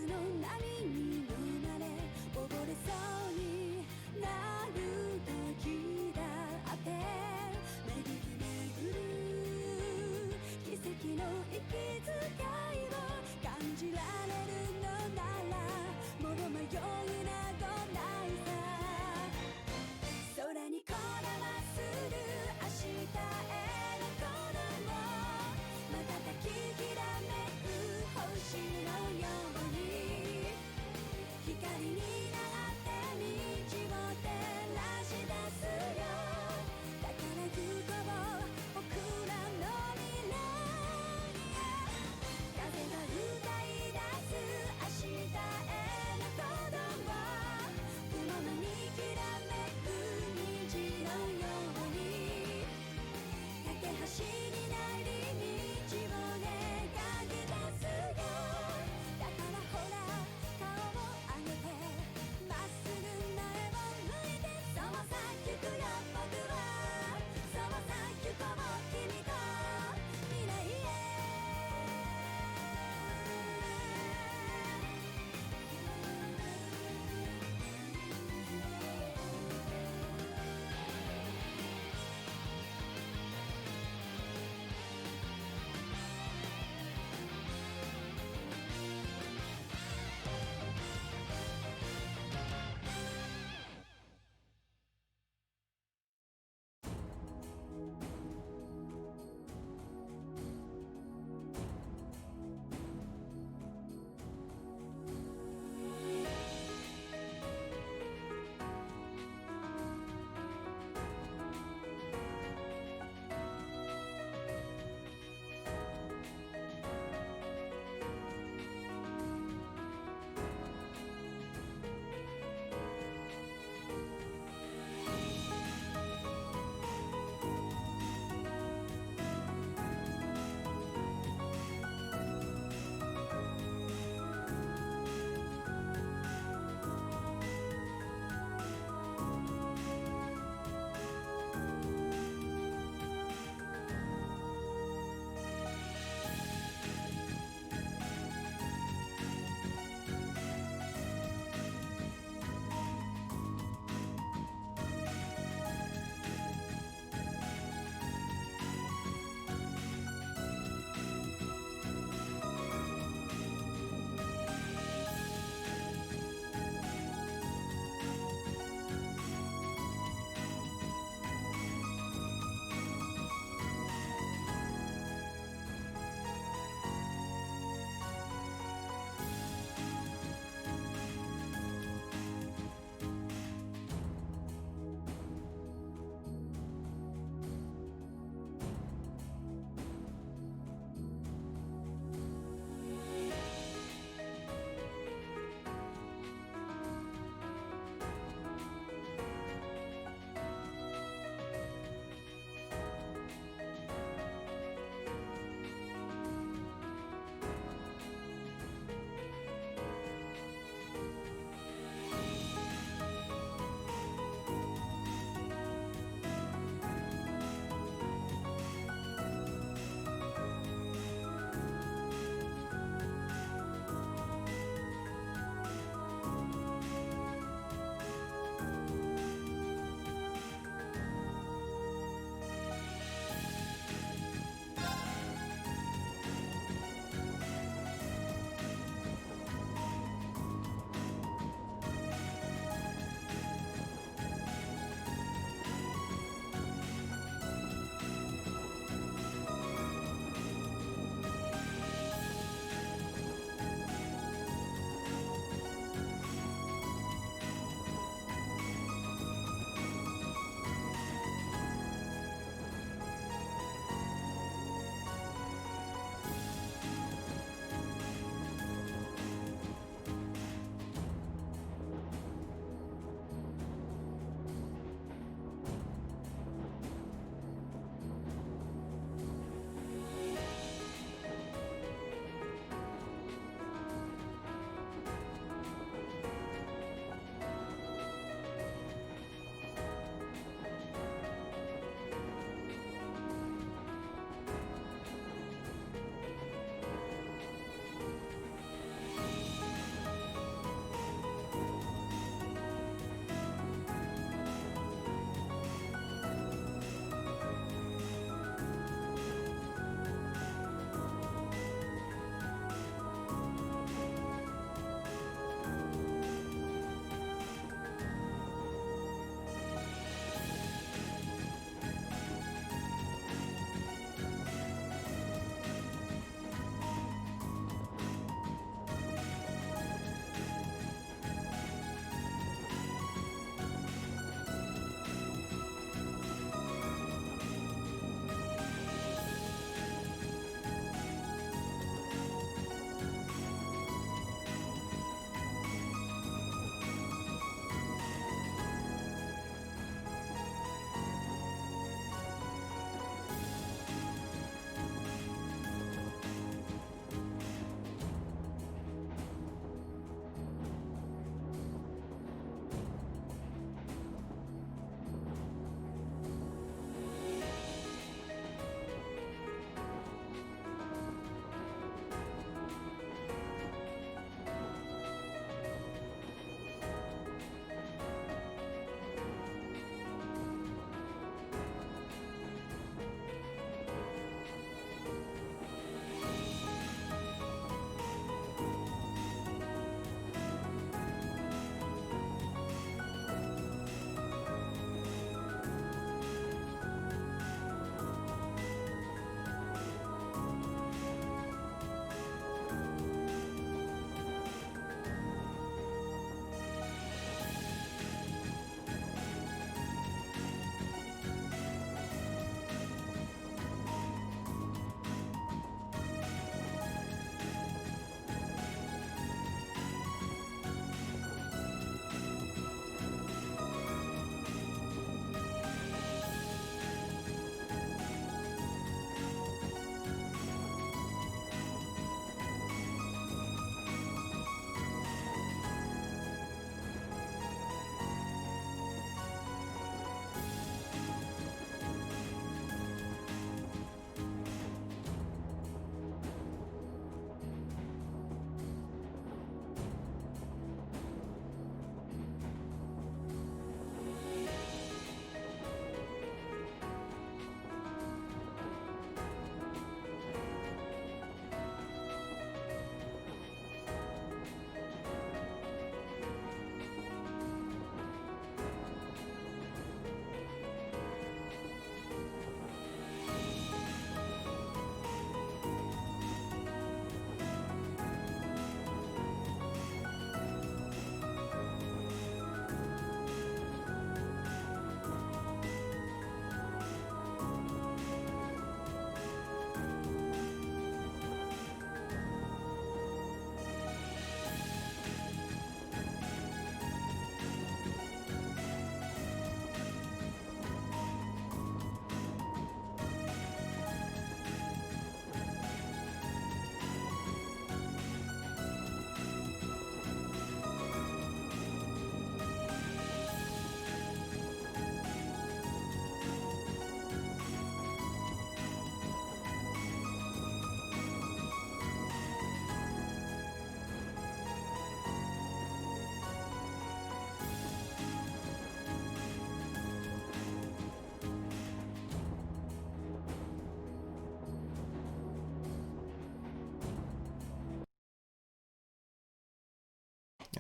の波に飲まれ溺れそうになる時だって巡る巡る奇跡の息遣いを感じられるのならもう迷いなどないさ空にこだまする明日へのこの瞬ききらめく星のように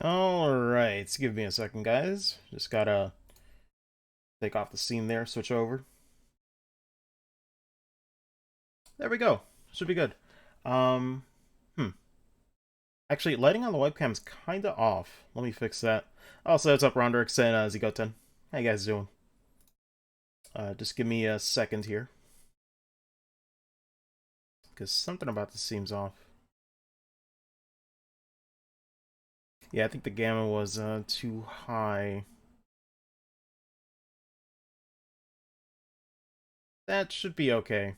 Alright, give me a second, guys. Just gotta take off the scene there, switch over. There we go. Should be good. Um, hmm. Actually, lighting on the webcam's kinda off. Let me fix that. Also, what's up, Rondrix and Zigoten? How you guys doing? Just give me a second here. Because something about this seems off. Yeah, I think the gamma was too high. That should be okay.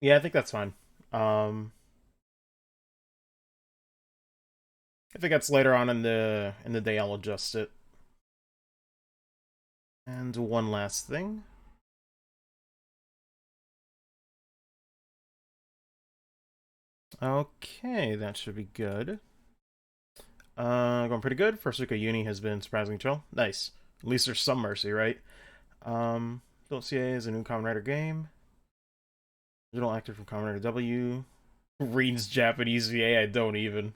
Yeah, I think that's fine. If it gets later on in the day, I'll adjust it. And one last thing. Okay, that should be good. Going pretty good. First week of uni has been surprisingly chill. Nice. At least there's some mercy, right? Don't CA is a new Kamen Rider game. Digital actor from Kamen Rider W. Reads Japanese VA, I don't even.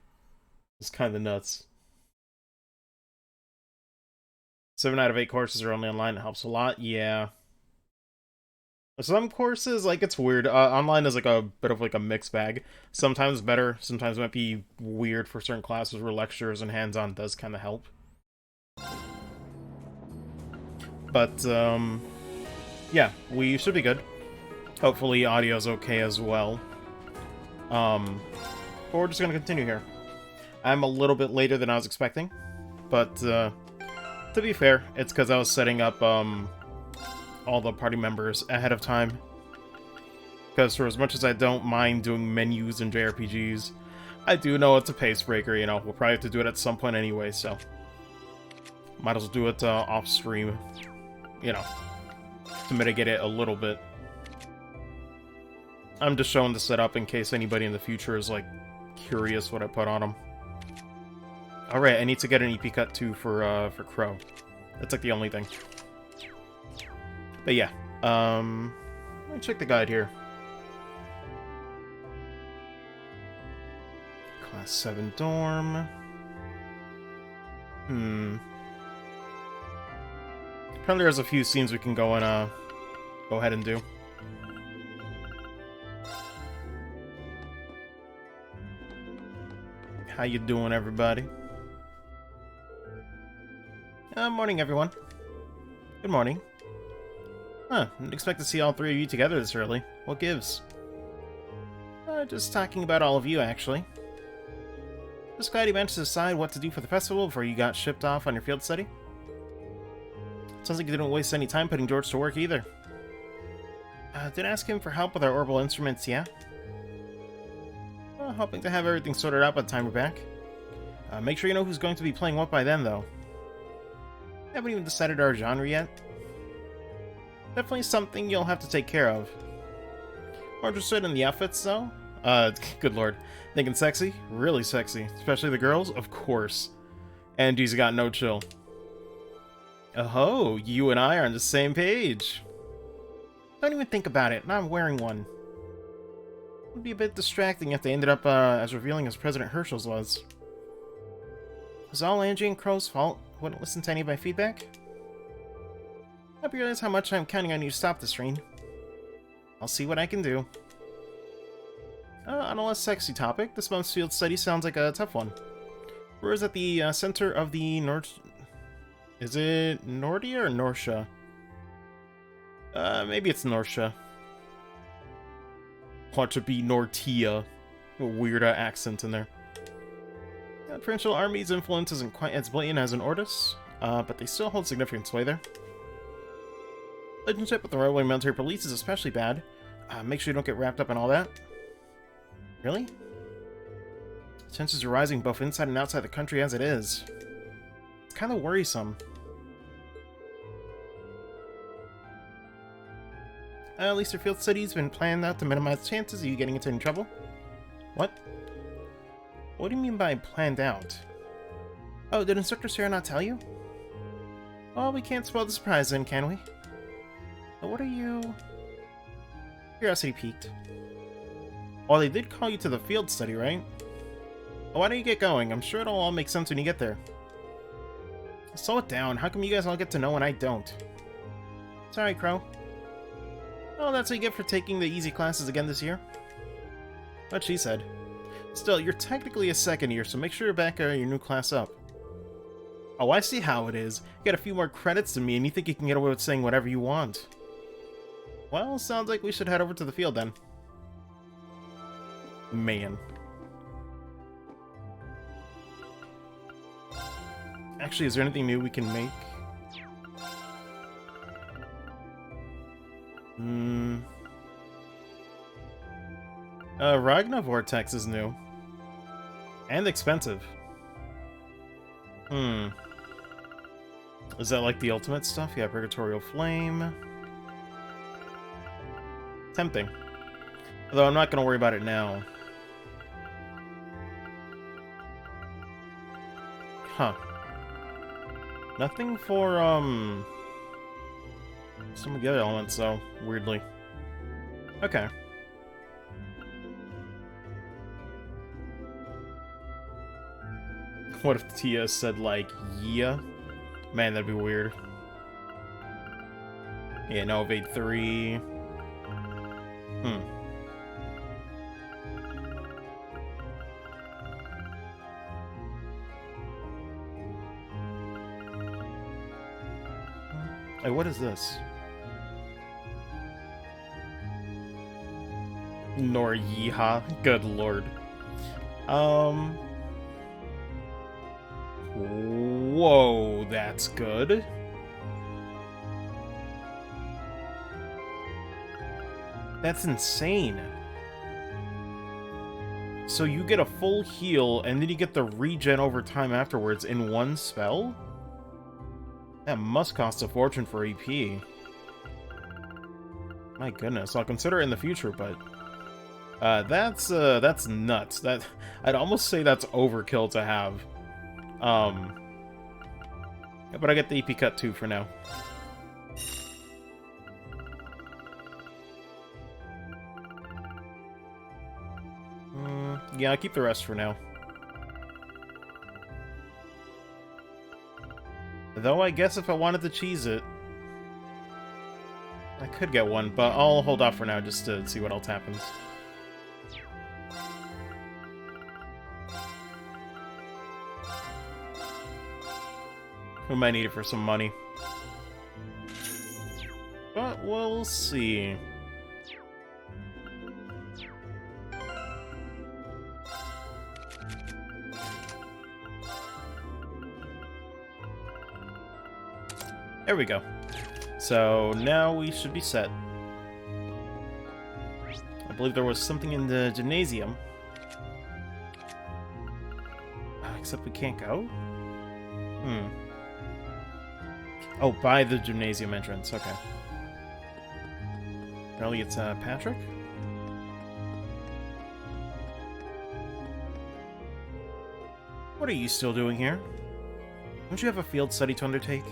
It's kind of nuts. 7 out of 8 courses are only online. It helps a lot. Yeah. Some courses, like, it's weird. Online is like a bit of like a mixed bag. Sometimes better, sometimes might be weird for certain classes where lectures and hands-on does kind of help. But, yeah, we should be good. Hopefully audio's okay as well. But we're just gonna continue here. I'm a little bit later than I was expecting, but, to be fair, it's because I was setting up, all the party members ahead of time. Because for as much as I don't mind doing menus in JRPGs, I do know it's a pace breaker, you know. We'll probably have to do it at some point anyway, so might as well do it off stream, you know, to mitigate it a little bit. I'm just showing the setup in case anybody in the future is, like, curious what I put on them. Alright, I need to get an EP cut too for Crow. That's like the only thing. But yeah, let me check the guide here. Class 7 dorm. Apparently there's a few scenes we can go and, go ahead and do. How you doing, everybody? Morning, everyone. Good morning. Huh, didn't expect to see all three of you together this early. What gives? Just talking about all of you, actually. Just glad you managed to decide what to do for the festival before you got shipped off on your field study. Sounds like you didn't waste any time putting George to work either. Did ask him for help with our orbital instruments, yeah? Hoping to have everything sorted out by the time we're back. Make sure you know who's going to be playing what by then, though. Haven't even decided our genre yet. Definitely something you'll have to take care of. More interested in the outfits, though? Good lord. Thinking sexy? Really sexy. Especially the girls? Of course. Angie's got no chill. Oh, you and I are on the same page. Don't even think about it. Now I'm wearing one. It would be a bit distracting if they ended up as revealing as President Herschel's was. It was all Angie and Crow's fault. Wouldn't listen to any of my feedback. Hope you realize how much I'm counting on you to stop this, Reen. I'll see what I can do. On a less sexy topic, this month's field study sounds like a tough one. Roer is at the center of the Is it Nordia or Norsha? Maybe it's Norsha. Want to be Nortia. A weird accent in there. The provincial army's influence isn't quite as blatant as in Ordis, but they still hold significant sway there. Relationship with the rivaling military police is especially bad. Make sure you don't get wrapped up in all that. Really? Tensions are rising both inside and outside the country as it is. It's kind of worrisome. At least your field study's been planned out to minimize chances of you getting into any trouble. What? What do you mean by planned out? Oh, did Instructor Sarah not tell you? Well, we can't spoil the surprise then, can we? But what are you... Curiosity peaked. Well, they did call you to the field study, right? Why don't you get going? I'm sure it'll all make sense when you get there. Slow it down. How come you guys all get to know and I don't? Sorry, Crow. Oh, that's what you get for taking the easy classes again this year. What she said. Still, you're technically a second year, so make sure you're back your new class up. Oh, I see how it is. You got a few more credits than me, and you think you can get away with saying whatever you want. Well, sounds like we should head over to the field then. Man. Actually, is there anything new we can make? Ragna Vortex is new. And expensive. Is that like the ultimate stuff? Yeah, Purgatorial Flame. Tempting. Although I'm not going to worry about it now. Huh. Nothing for, some of the other elements, though, weirdly. Okay. What if Tia said, like, yeah? Man, that'd be weird. Yeah, no, evade 3. Hey, what is this? Nor yeehaw. Good lord. Whoa, that's good. That's insane. So you get a full heal, and then you get the regen over time afterwards in one spell? That must cost a fortune for EP. My goodness, I'll consider it in the future, but... that's nuts. I'd almost say that's overkill to have. But I get the EP cut too for now. Yeah, I'll keep the rest for now. Though I guess if I wanted to cheese it, I could get one, but I'll hold off for now just to see what else happens. We might need it for some money. But we'll see. There we go. So now we should be set. I believe there was something in the gymnasium. Except we can't go? Oh, by the gymnasium entrance. Okay. Apparently it's Patrick? What are you still doing here? Don't you have a field study to undertake?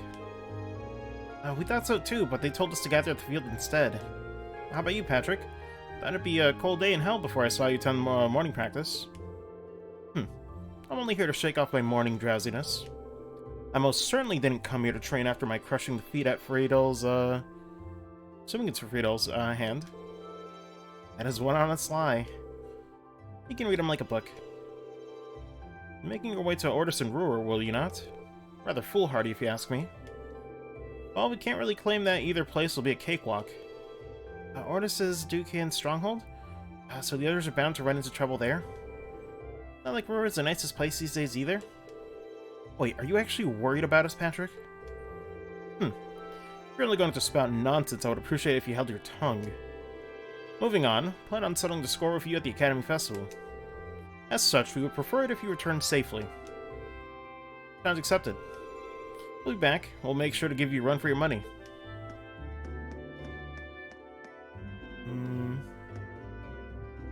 We thought so too, but they told us to gather at the field instead. How about you, Patrick? That'd be a cold day in hell before I saw you attend morning practice. I'm only here to shake off my morning drowsiness. I most certainly didn't come here to train after my crushing defeat at Friedel's, assuming it's for Friedel's, hand. That is one honest lie. You can read him like a book. Making your way to Ordis and Roer, will you not? Rather foolhardy, if you ask me. Well, we can't really claim that either place will be a cakewalk. Ordis is Dukehan's stronghold? So the others are bound to run into trouble there? Not like Roer is the nicest place these days either. Wait, are you actually worried about us, Patrick? If you're only going to spout nonsense, I would appreciate it if you held your tongue. Moving on, plan on settling the score with you at the Academy Festival. As such, we would prefer it if you returned safely. Sounds accepted. We'll be back. We'll make sure to give you a run for your money.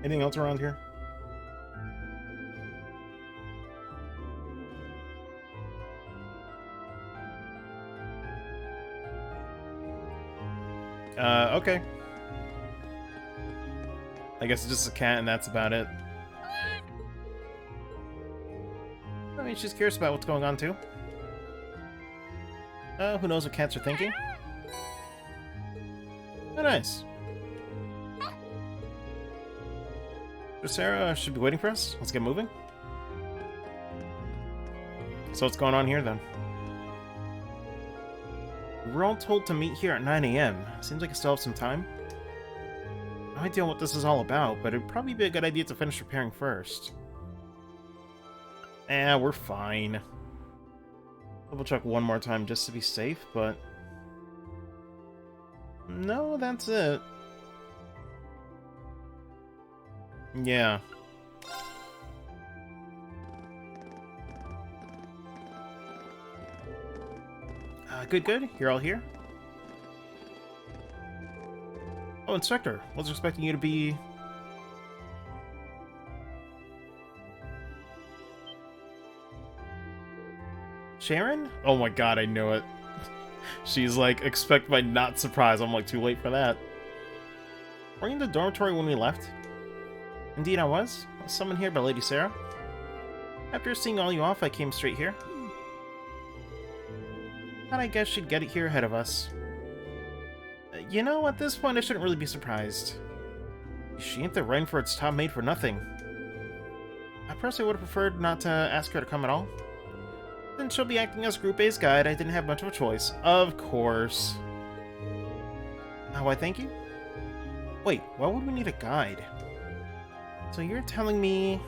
Anything else around here? Okay. I guess it's just a cat and that's about it. Maybe she's curious about what's going on, too. Who knows what cats are thinking? Oh, nice. Sarah should be waiting for us. Let's get moving. So what's going on here, then? We're all told to meet here at 9 AM. Seems like I still have some time. No idea what this is all about, but it'd probably be a good idea to finish repairing first. We're fine. Double check one more time just to be safe, but... no, that's it. Yeah. Good. You're all here? Oh, Inspector. Wasn't expecting you to be... Sharon? Oh my god, I knew it. She's like, expect my not surprise. I'm like, too late for that. Were you in the dormitory when we left? Indeed I was. I was summoned here by Lady Sarah. After seeing all you off, I came straight here. Thought I guess she'd get it here ahead of us. You know, at this point I shouldn't really be surprised. She ain't the Rainford's top maid for nothing. I personally would have preferred not to ask her to come at all. Since she'll be acting as Group A's guide, I didn't have much of a choice. Of course. Why, thank you? Wait, why would we need a guide? So you're telling me...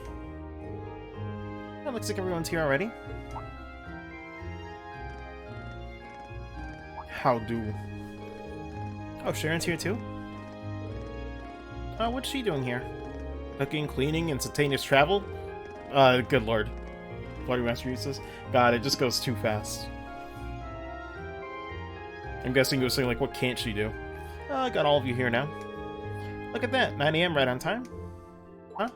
It looks like everyone's here already. How do... Oh, Sharon's here too? What's she doing here? Cooking, cleaning, instantaneous travel? Good lord. Bloody Massachusetts? God, it just goes too fast. I'm guessing you were saying, like, what can't she do? I got all of you here now. Look at that, 9 AM right on time. Huh?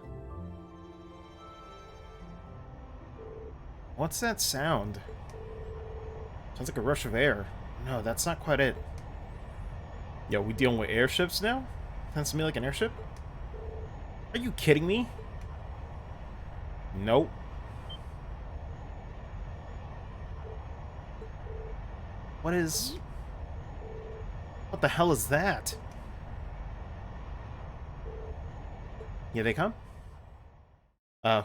What's that sound? Sounds like a rush of air. No, that's not quite it. Yo, we dealing with airships now? Sounds to me like an airship? Are you kidding me? Nope. What is... What the hell is that? Here they come?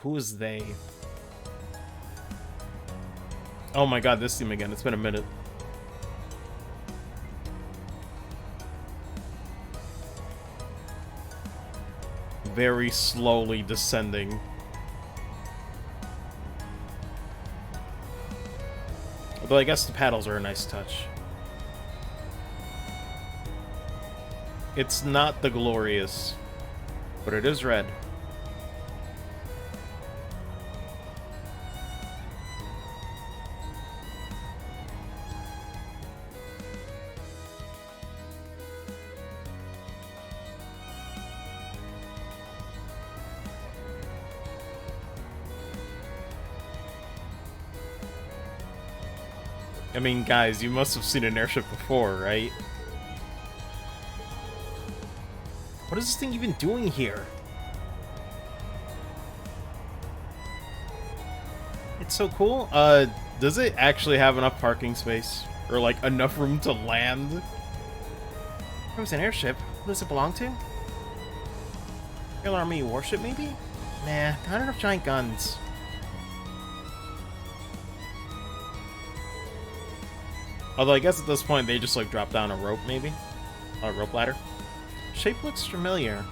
Who is they? Oh my god, this team again. It's been a minute. Very slowly descending. Although I guess the paddles are a nice touch. It's not the glorious, but it is red. I mean, guys, you must have seen an airship before, right? What is this thing even doing here? It's so cool. Does it actually have enough parking space? Or, like, enough room to land? It was an airship. Who does it belong to? Royal Army warship, maybe? Nah, not enough giant guns. Although I guess at this point they just like drop down a rope, maybe? A rope ladder. Shape looks familiar.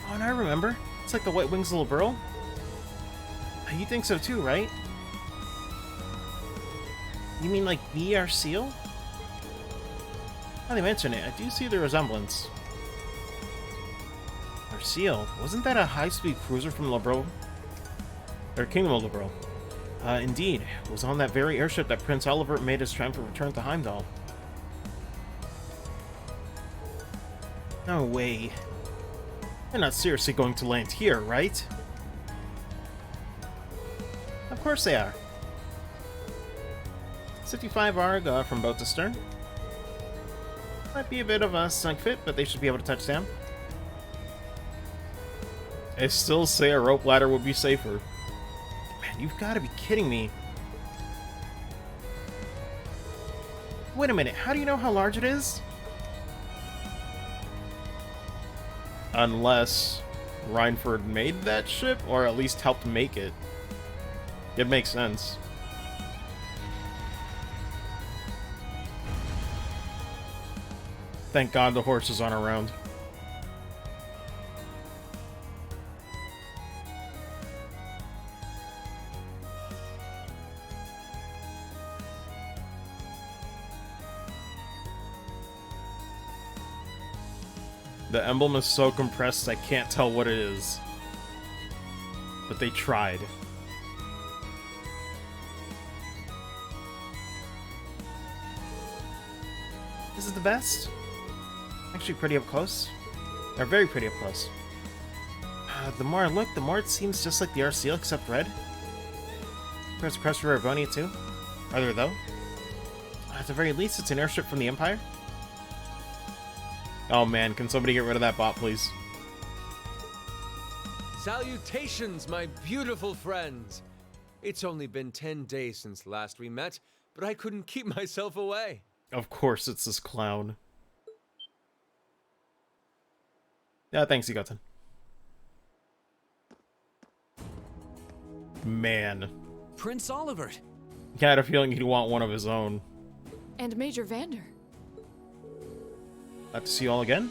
Oh, and I remember. It's like the White Wings little girl. You think so too, right? You mean like our seal? Now they mention it, I do see the resemblance. Our seal? Wasn't that a high-speed cruiser from Lebro? Or Kingdom of Lebro? Indeed. It was on that very airship that Prince Oliver made his triumphant return to Heimdall. No way. They're not seriously going to land here, right? Of course they are. 55 ARG from boat to stern. Might be a bit of a snug fit, but they should be able to touch down. I still say a rope ladder would be safer. Man, you've got to be kidding me. Wait a minute, how do you know how large it is? Unless Reinford made that ship, or at least helped make it. It makes sense. Thank God the horses aren't around. The emblem is so compressed I can't tell what it is. But they tried. This is the best. Actually pretty up close. They're very pretty up close. The more I look, the more it seems just like the Arceal except red. There's Crest River Bonia too. Are there though? At the very least, it's an airship from the Empire. Oh man, can somebody get rid of that bot, please? Salutations, my beautiful friends! It's only been 10 days since last we met, but I couldn't keep myself away. Of course it's this clown. Yeah, thanks, Egoten. Man. Prince Olivert. I had a feeling he'd want one of his own. And Major Vander. Glad to see you all again.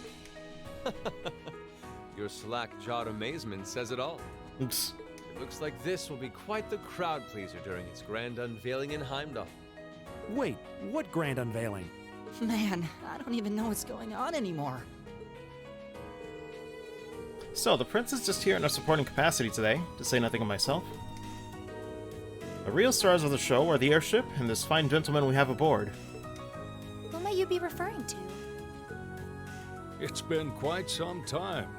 Your slack-jawed amazement says it all. Oops. It looks like this will be quite the crowd pleaser during its grand unveiling in Heimdall. Wait, what grand unveiling? Man, I don't even know what's going on anymore. So, the prince is just here in a supporting capacity today, to say nothing of myself. The real stars of the show are the airship and this fine gentleman we have aboard. Who might you be referring to? It's been quite some time.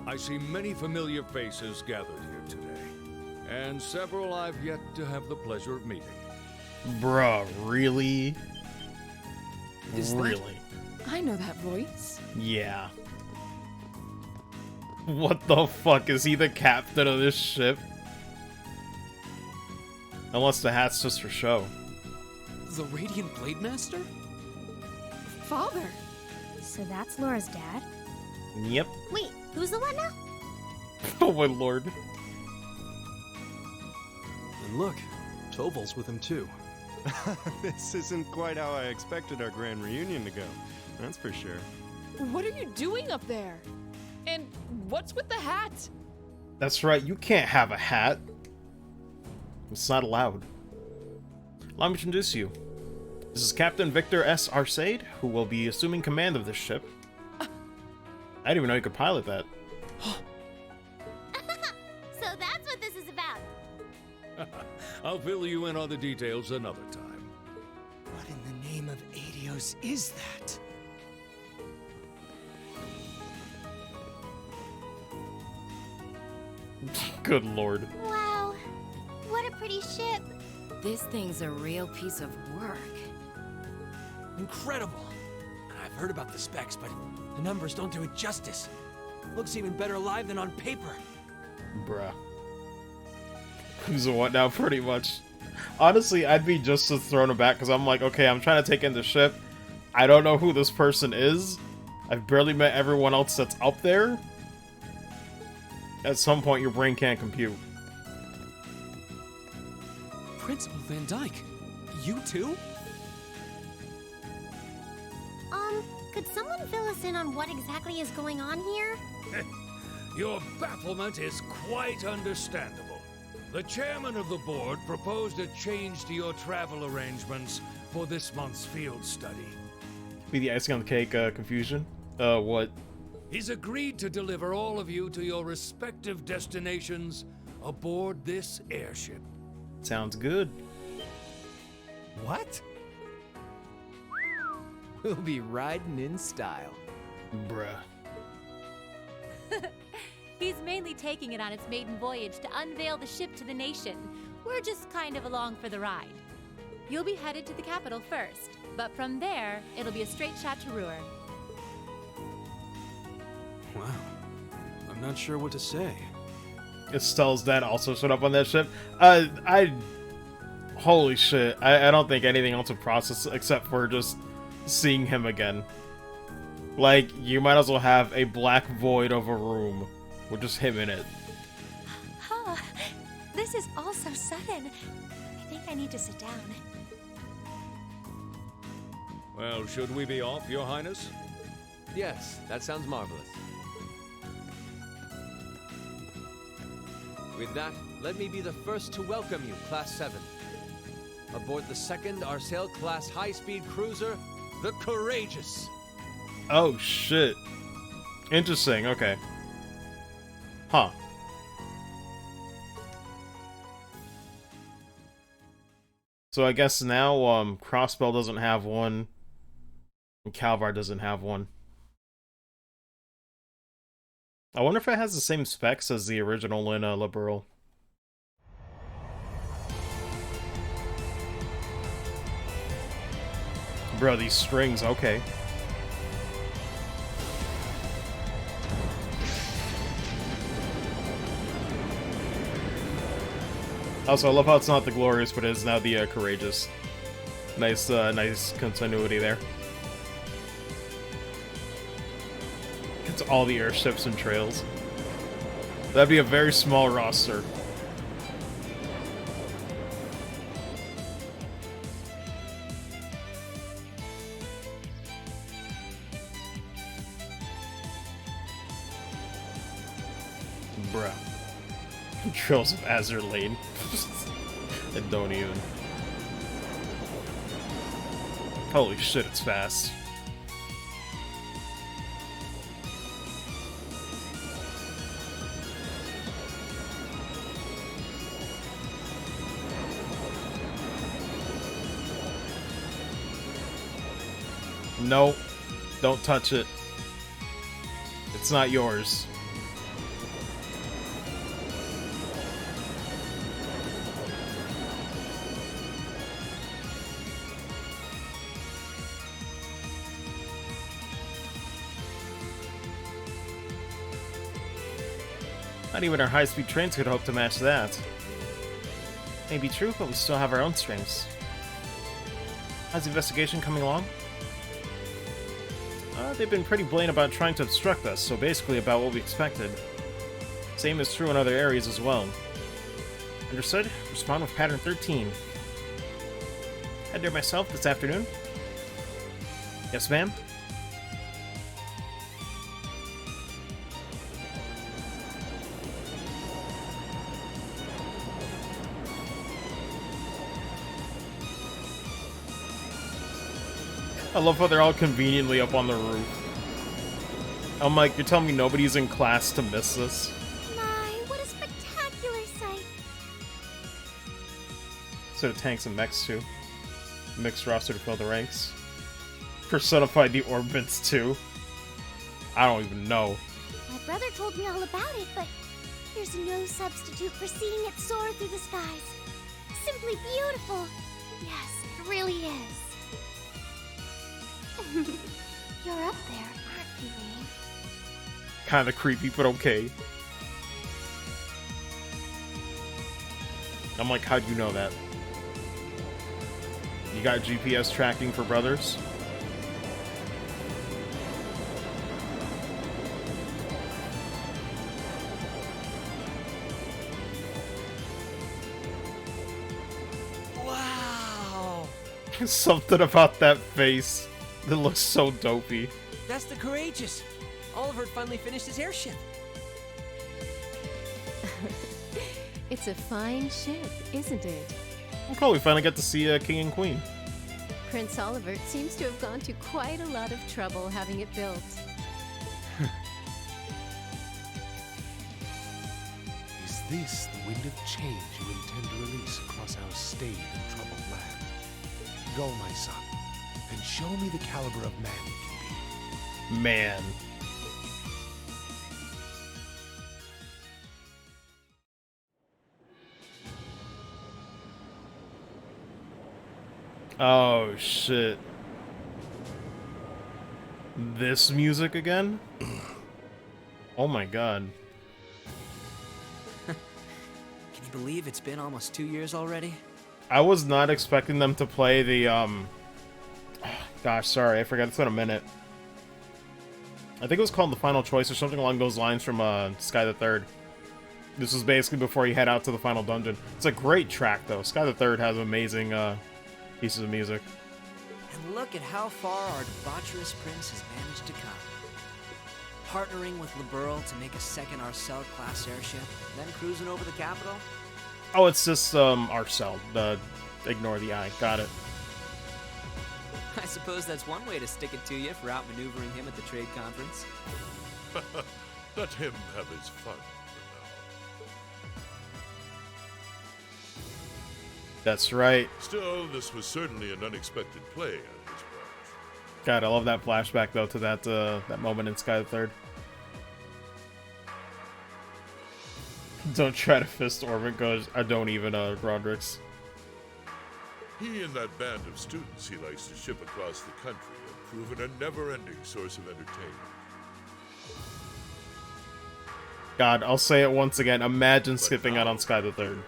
I see many familiar faces gathered here today, and several I've yet to have the pleasure of meeting. Bruh, really? Is that- Really? I know that voice. Yeah. What the fuck? Is he the captain of this ship? Unless the hat's just for show. The Radiant Blade Master? Father. So that's Laura's dad? Yep. Wait, who's the one now? Oh my lord. And look, Toval's with him too. This isn't quite how I expected our grand reunion to go, that's for sure. What are you doing up there? And what's with the hat? That's right, you can't have a hat. It's not allowed. Allow me to introduce you. This is Captain Victor S. Arcade, who will be assuming command of this ship. I didn't even know you could pilot that. So that's what this is about. I'll fill you in on the details another time. What in the name of Adios is that? Good lord. Wow, what a pretty ship. This thing's a real piece of work. Incredible! I've heard about the specs, but the numbers don't do it justice. Looks even better live than on paper. Bruh. Who's a what now, pretty much. Honestly, I'd be just as thrown aback, because I'm like, okay, I'm trying to take in the ship. I don't know who this person is. I've barely met everyone else that's up there. At some point, your brain can't compute. Principal Van Dyke, you too? Could someone fill us in on what exactly is going on here? Your bafflement is quite understandable. The chairman of the board proposed a change to your travel arrangements for this month's field study. Be the icing on the cake, confusion? What? He's agreed to deliver all of you to your respective destinations aboard this airship. Sounds good. What? We'll be riding in style. Bruh. He's mainly taking it on its maiden voyage to unveil the ship to the nation. We're just kind of along for the ride. You'll be headed to the capital first, but from there, it'll be a straight shot to Roer. Wow. not sure what to say. Estelle's dad also showed up on that ship. Holy shit. I don't think anything else would process except for just seeing him again. Like, you might as well have a black void of a room with just him in it. Huh. This is all so sudden. I think I need to sit down. Well, should we be off, Your Highness? Yes, that sounds marvelous. With that, let me be the first to welcome you, Class 7. Aboard the second Arcel class high-speed cruiser, the Courageous. Oh, shit. Interesting, okay. Huh. So I guess now, Crossbell doesn't have one, and Calvar doesn't have one. I wonder if it has the same specs as the original in Liberal. Bro, these strings, okay. Also, I love how it's not the Glorious, but it is now the Courageous. Nice, nice continuity there. It's all the airships and trails. That'd be a very small roster. Bruh. Trails of Azure Lane. And don't even. Holy shit, it's fast. No, don't touch it. It's not yours. Not even our high-speed trains could hope to match that. May be true, but we still have our own strengths. How's the investigation coming along? They've been pretty blatant about trying to obstruct us, so basically about what we expected. Same is true in other areas as well. Understood? Respond with pattern 13. Head there myself this afternoon? Yes, ma'am? I love how they're all conveniently up on the roof. I'm like, you're telling me nobody's in class to miss this? My, what a spectacular sight! So the tanks and mechs too. Mixed roster to fill the ranks. Personify the orbits too. I don't even know. My brother told me all about it, but there's no substitute for seeing it soar through the skies. Simply beautiful. Yes, it really is. You're up there, aren't you, Rain? Kinda creepy, but okay. I'm like, how'd you know that? You got GPS tracking for brothers? Wow! Something about that face that looks so dopey. That's the Courageous. Oliver finally finished his airship. It's a fine ship, isn't it? Cool, we finally got to see King and Queen. Prince Oliver seems to have gone to quite a lot of trouble having it built. Is this the wind of change you intend to release across our staid and troubled land? Go, my son, and show me the caliber of man you can be. Man. Oh, shit. This music again? Oh my god. believe it's been almost 2 years already? I was not expecting them to play the, gosh, sorry, I forgot. It's been a minute. I think it was called The Final Choice or something along those lines from, Sky the Third. This was basically before you head out to the final dungeon. It's a great track, though. Sky the Third has amazing, pieces of music. And look at how far our debaucherous prince has managed to come. Partnering with Liberl to make a second Arcel-class airship, then cruising over the capital? Oh, it's just, Arcel. Ignore the I. Got it. I suppose that's one way to stick it to you for outmaneuvering him at the trade conference. Let him have his fun for now. That's right. Still, this was certainly an unexpected play on his part. God, I love that flashback, though, to that, that moment in Sky the Third. Don't try to fist Orbit goes. I don't even, Roderick's. He and that band of students he likes to ship across the country have proven a never-ending source of entertainment. God, I'll say it once again. Imagine But skipping out now, on Sky the Third.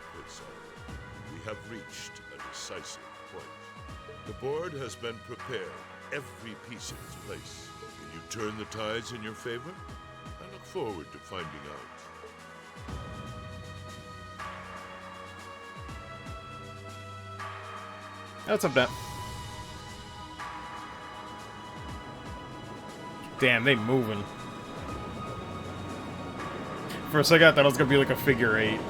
we have reached a decisive point. The board has been prepared, every piece in its place. Can you turn the tides in your favor? I look forward to finding out. What's up, Dad? Damn, they moving. For a second, I thought it was gonna be like a figure eight.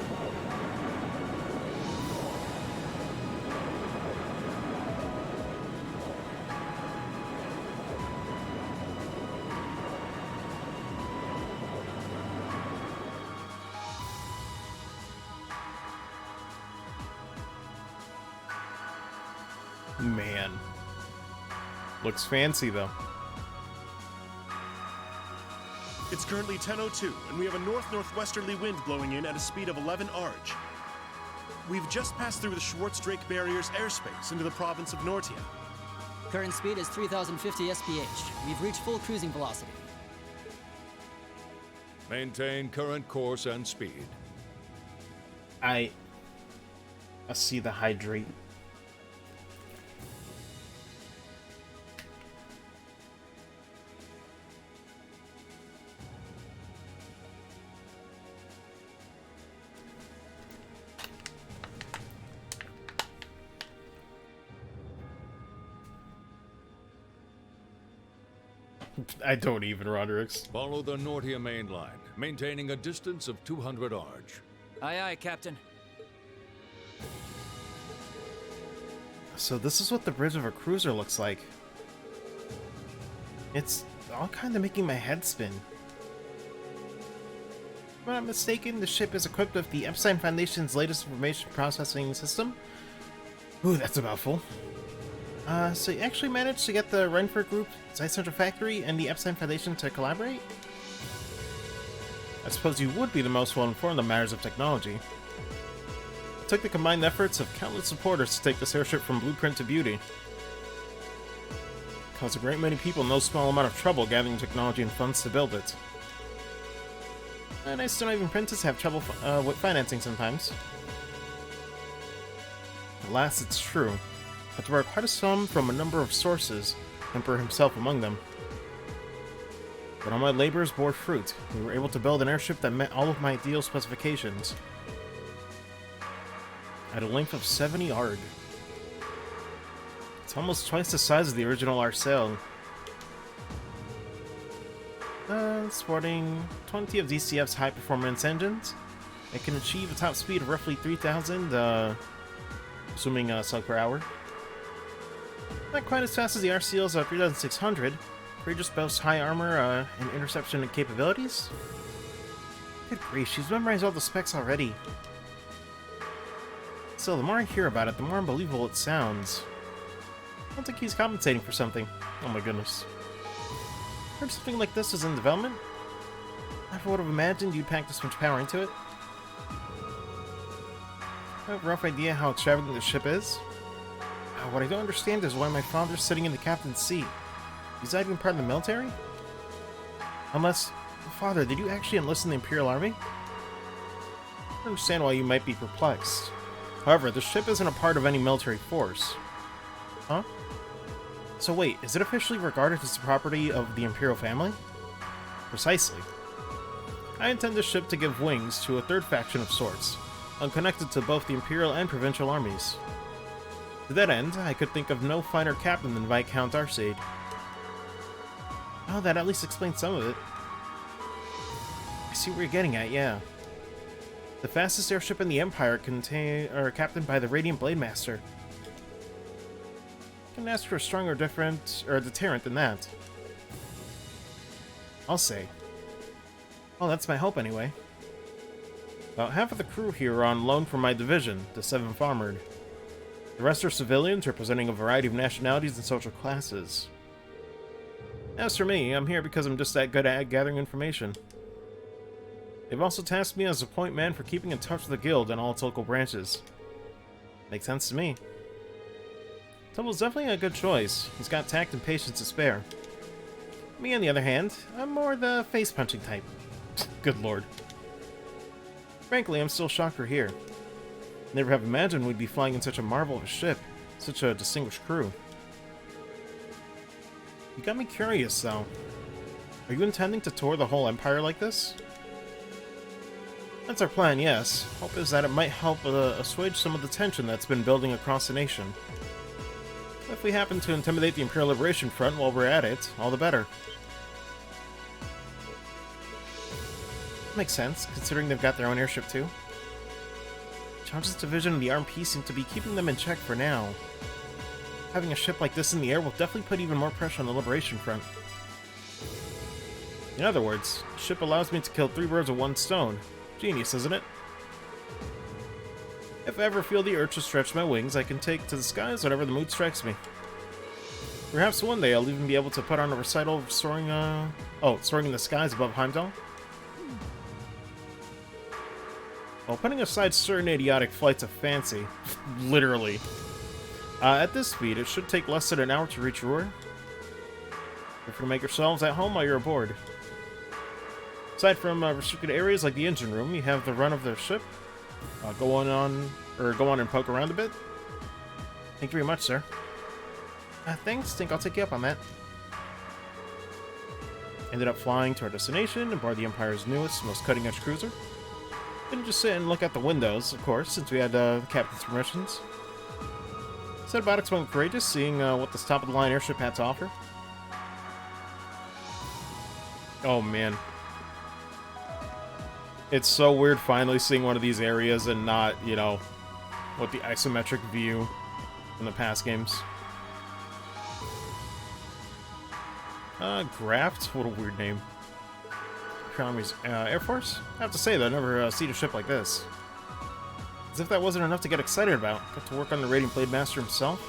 Man. Looks fancy, though. It's currently 10:02, and we have a north-northwesterly wind blowing in at a speed of 11 Arj. We've just passed through the Schwartz-Drake Barrier's airspace into the province of Nortia. Current speed is 3,050 SPH. We've reached full cruising velocity. Maintain current course and speed. I see the hydrate. I don't even, Roderick's. Follow the Nortia main line, maintaining a distance of 200 Arj. Aye, aye, Captain. So this is what the bridge of a cruiser looks like. It's all kind of making my head spin. If I'm not mistaken, the ship is equipped with the Epstein Foundation's latest information processing system. Ooh, that's a mouthful. So you actually managed to get the Renford Group, Site Central Factory, and the Epstein Foundation to collaborate? I suppose you would be the most well-informed on matters of technology. It took the combined efforts of countless supporters to take this airship from blueprint to beauty. It caused a great many people no small amount of trouble gathering technology and funds to build it. And I still even apprentices have trouble with financing sometimes. Alas, it's true. I had to borrow quite a sum from a number of sources, Emperor himself among them. But all my labors bore fruit. We were able to build an airship that met all of my ideal specifications. At a length of 70 Arg. It's almost twice the size of the original Arcel. Sporting 20 of DCF's high-performance engines. It can achieve a top speed of roughly 3,000, assuming cell per hour. Not quite as fast as the RCL's 3,600, but it just boasts high armor and interception capabilities. Good grief, she's memorized all the specs already. Still, the more I hear about it, the more unbelievable it sounds. I don't think he's compensating for something. Oh my goodness. Heard something like this is in development? Never would have imagined you'd pack this much power into it. I have a rough idea how extravagant this ship is. What I don't understand is why my father's sitting in the captain's seat. He's not even part of the military? Unless... Father, did you actually enlist in the Imperial Army? I understand why you might be perplexed. However, the ship isn't a part of any military force. Huh? So wait, is it officially regarded as the property of the Imperial family? Precisely. I intend this ship to give wings to a third faction of sorts, unconnected to both the Imperial and Provincial armies. To that end, I could think of no finer captain than Viscount Arcade. Oh, that at least explains some of it. I see what you're getting at, yeah. The fastest airship in the Empire captained by the Radiant Blade Master. I can ask for a stronger deterrent than that. I'll say. Well, that's my hope anyway. About half of the crew here are on loan from my division, the 7th Armored. The rest are civilians representing a variety of nationalities and social classes. As for me, I'm here because I'm just that good at gathering information. They've also tasked me as a point man for keeping in touch with the guild and all its local branches. Makes sense to me. Tumble's definitely a good choice. He's got tact and patience to spare. Me, on the other hand, I'm more the face-punching type. Good lord. Frankly, I'm still shocked we're here. Never have imagined we'd be flying in such a marvel of a ship, such a distinguished crew. You got me curious, though. Are you intending to tour the whole Empire like this? That's our plan, yes. Hope is that it might help assuage some of the tension that's been building across the nation. If we happen to intimidate the Imperial Liberation Front while we're at it, all the better. Makes sense, considering they've got their own airship too. Jones's division of the Armed Peace seem to be keeping them in check for now. Having a ship like this in the air will definitely put even more pressure on the Liberation Front. In other words, the ship allows me to kill 3 birds with 1 stone. Genius, isn't it? If I ever feel the urge to stretch my wings, I can take to the skies whatever the mood strikes me. Perhaps one day I'll even be able to put on a recital of soaring in the skies above Heimdall. While putting aside certain idiotic flights of fancy, literally, at this speed it should take less than an hour to reach Roer. Feel free to make yourselves at home while you're aboard. Aside from restricted areas like the engine room, you have the run of the ship. Go on and poke around a bit. Thank you very much, sir. Thanks. Think I'll take you up on that. Ended up flying to our destination aboard the Empire's newest, most cutting-edge cruiser. Didn't just sit and look out the windows, of course, since we had the captain's permissions. Said about it went courageous, seeing what this top-of-the-line airship had to offer. Oh man. It's so weird finally seeing one of these areas and not, you know, with the isometric view from the past games. Graft? What a weird name. Army's Air Force? I have to say, though, I've never seen a ship like this. As if that wasn't enough to get excited about. Got to work on the Radiant Blade Master himself.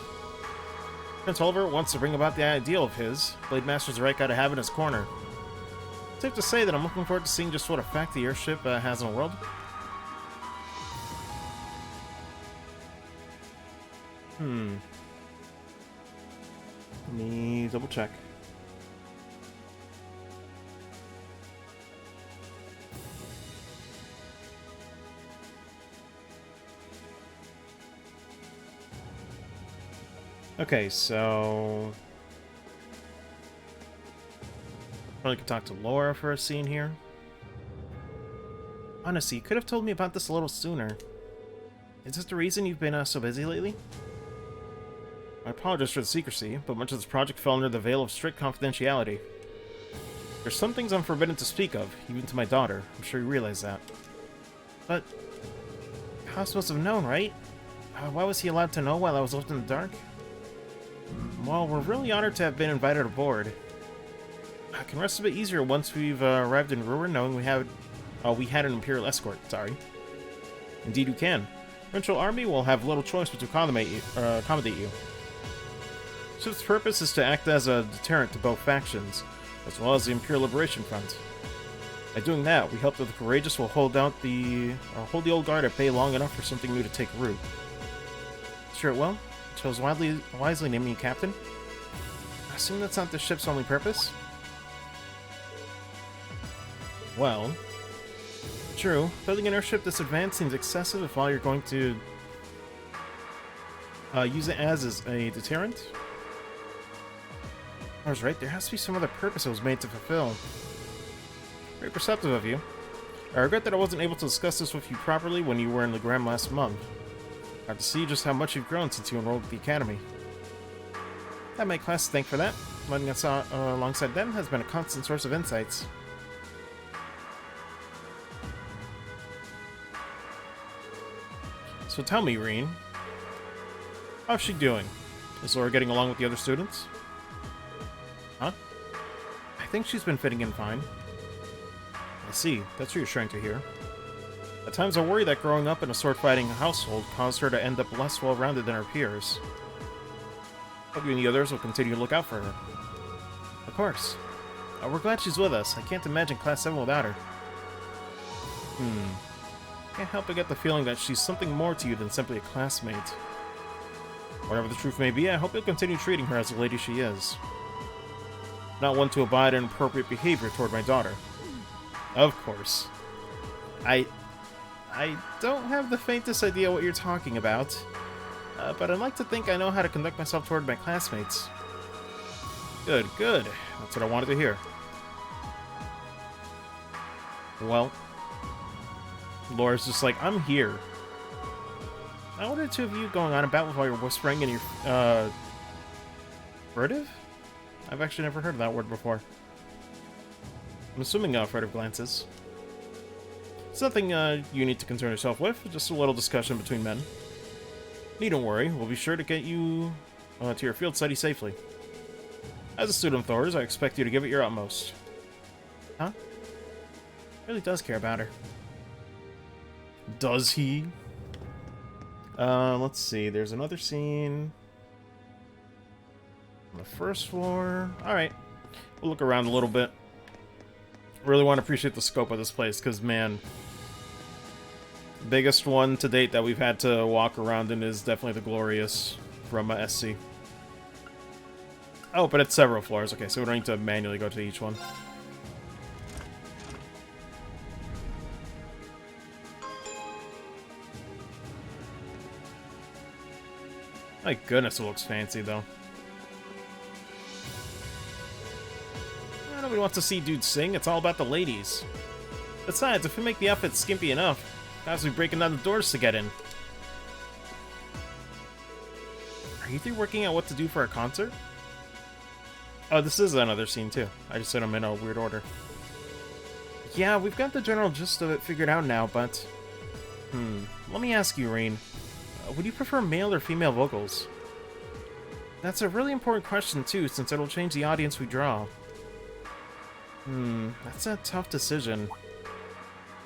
Prince Oliver wants to bring about the ideal of his. Blade Master's the right guy to have in his corner. Safe to say that I'm looking forward to seeing just what effect the airship has on the world. Let me double check. Okay, so probably could talk to Laura for a scene here. Honestly, you could have told me about this a little sooner. Is this the reason you've been so busy lately? I apologize for the secrecy, but much of this project fell under the veil of strict confidentiality. There's some things I'm forbidden to speak of, even to my daughter. I'm sure you realize that. But House must have known, right? Why was he allowed to know while I was left in the dark? Well, we're really honored to have been invited aboard. I can rest a bit easier once we've arrived in Roer, knowing we had an Imperial escort. Sorry. Indeed, we can. Provincial Army will have little choice but to accommodate you. Ship's purpose is to act as a deterrent to both factions, as well as the Imperial Liberation Front. By doing that, we hope that the courageous will hold the old guard at bay long enough for something new to take root. Sure it will. Chose wisely naming you captain. I assume that's not the ship's only purpose? Well, True. Building an airship this advanced seems excessive if all you're going to use it as is a deterrent. I was right, there has to be some other purpose it was made to fulfill. Very perceptive of you. I regret that I wasn't able to discuss this with you properly when you were in Legram last month. Hard to see just how much you've grown since you enrolled at the Academy. I have my class to thank for that. Letting us alongside them has been a constant source of insights. So tell me, Reen, how's she doing? Is Laura getting along with the other students? Huh? I think she's been fitting in fine. I see. That's reassuring to hear. At times I worry that growing up in a sword-fighting household caused her to end up less well-rounded than her peers. Hope you and the others will continue to look out for her. Of course. We're glad she's with us. I can't imagine Class 7 without her. Can't help but get the feeling that she's something more to you than simply a classmate. Whatever the truth may be, I hope you'll continue treating her as the lady she is. Not one to abide in inappropriate behavior toward my daughter. Of course. I don't have the faintest idea what you're talking about, but I'd like to think I know how to conduct myself toward my classmates. Good, good. That's what I wanted to hear. Well, Laura's just like, I'm here. Now, what are the two of you going on about with all your whispering and your, furtive? I've actually never heard of that word before. I'm assuming furtive glances. It's nothing you need to concern yourself with, just a little discussion between men. Needn't worry, we'll be sure to get you to your field study safely. As a student of Thor's, I expect you to give it your utmost. Huh? Really does care about her. Does he? Let's see, there's another scene on the first floor. Alright, we'll look around a little bit. Really want to appreciate the scope of this place, because, man, biggest one to date that we've had to walk around in is definitely the Glorious from SC. Oh, but it's several floors. Okay, so we don't need to manually go to each one. My goodness, it looks fancy, though. Nobody wants to see dudes sing. It's all about the ladies. Besides, if we make the outfit skimpy enough, guys will be breaking down the doors to get in. Are you three working out what to do for a concert? Oh, this is another scene, too. I just said them in a weird order. Yeah, we've got the general gist of it figured out now, but... Let me ask you, Reen. Would you prefer male or female vocals? That's a really important question, too, since it'll change the audience we draw. That's a tough decision.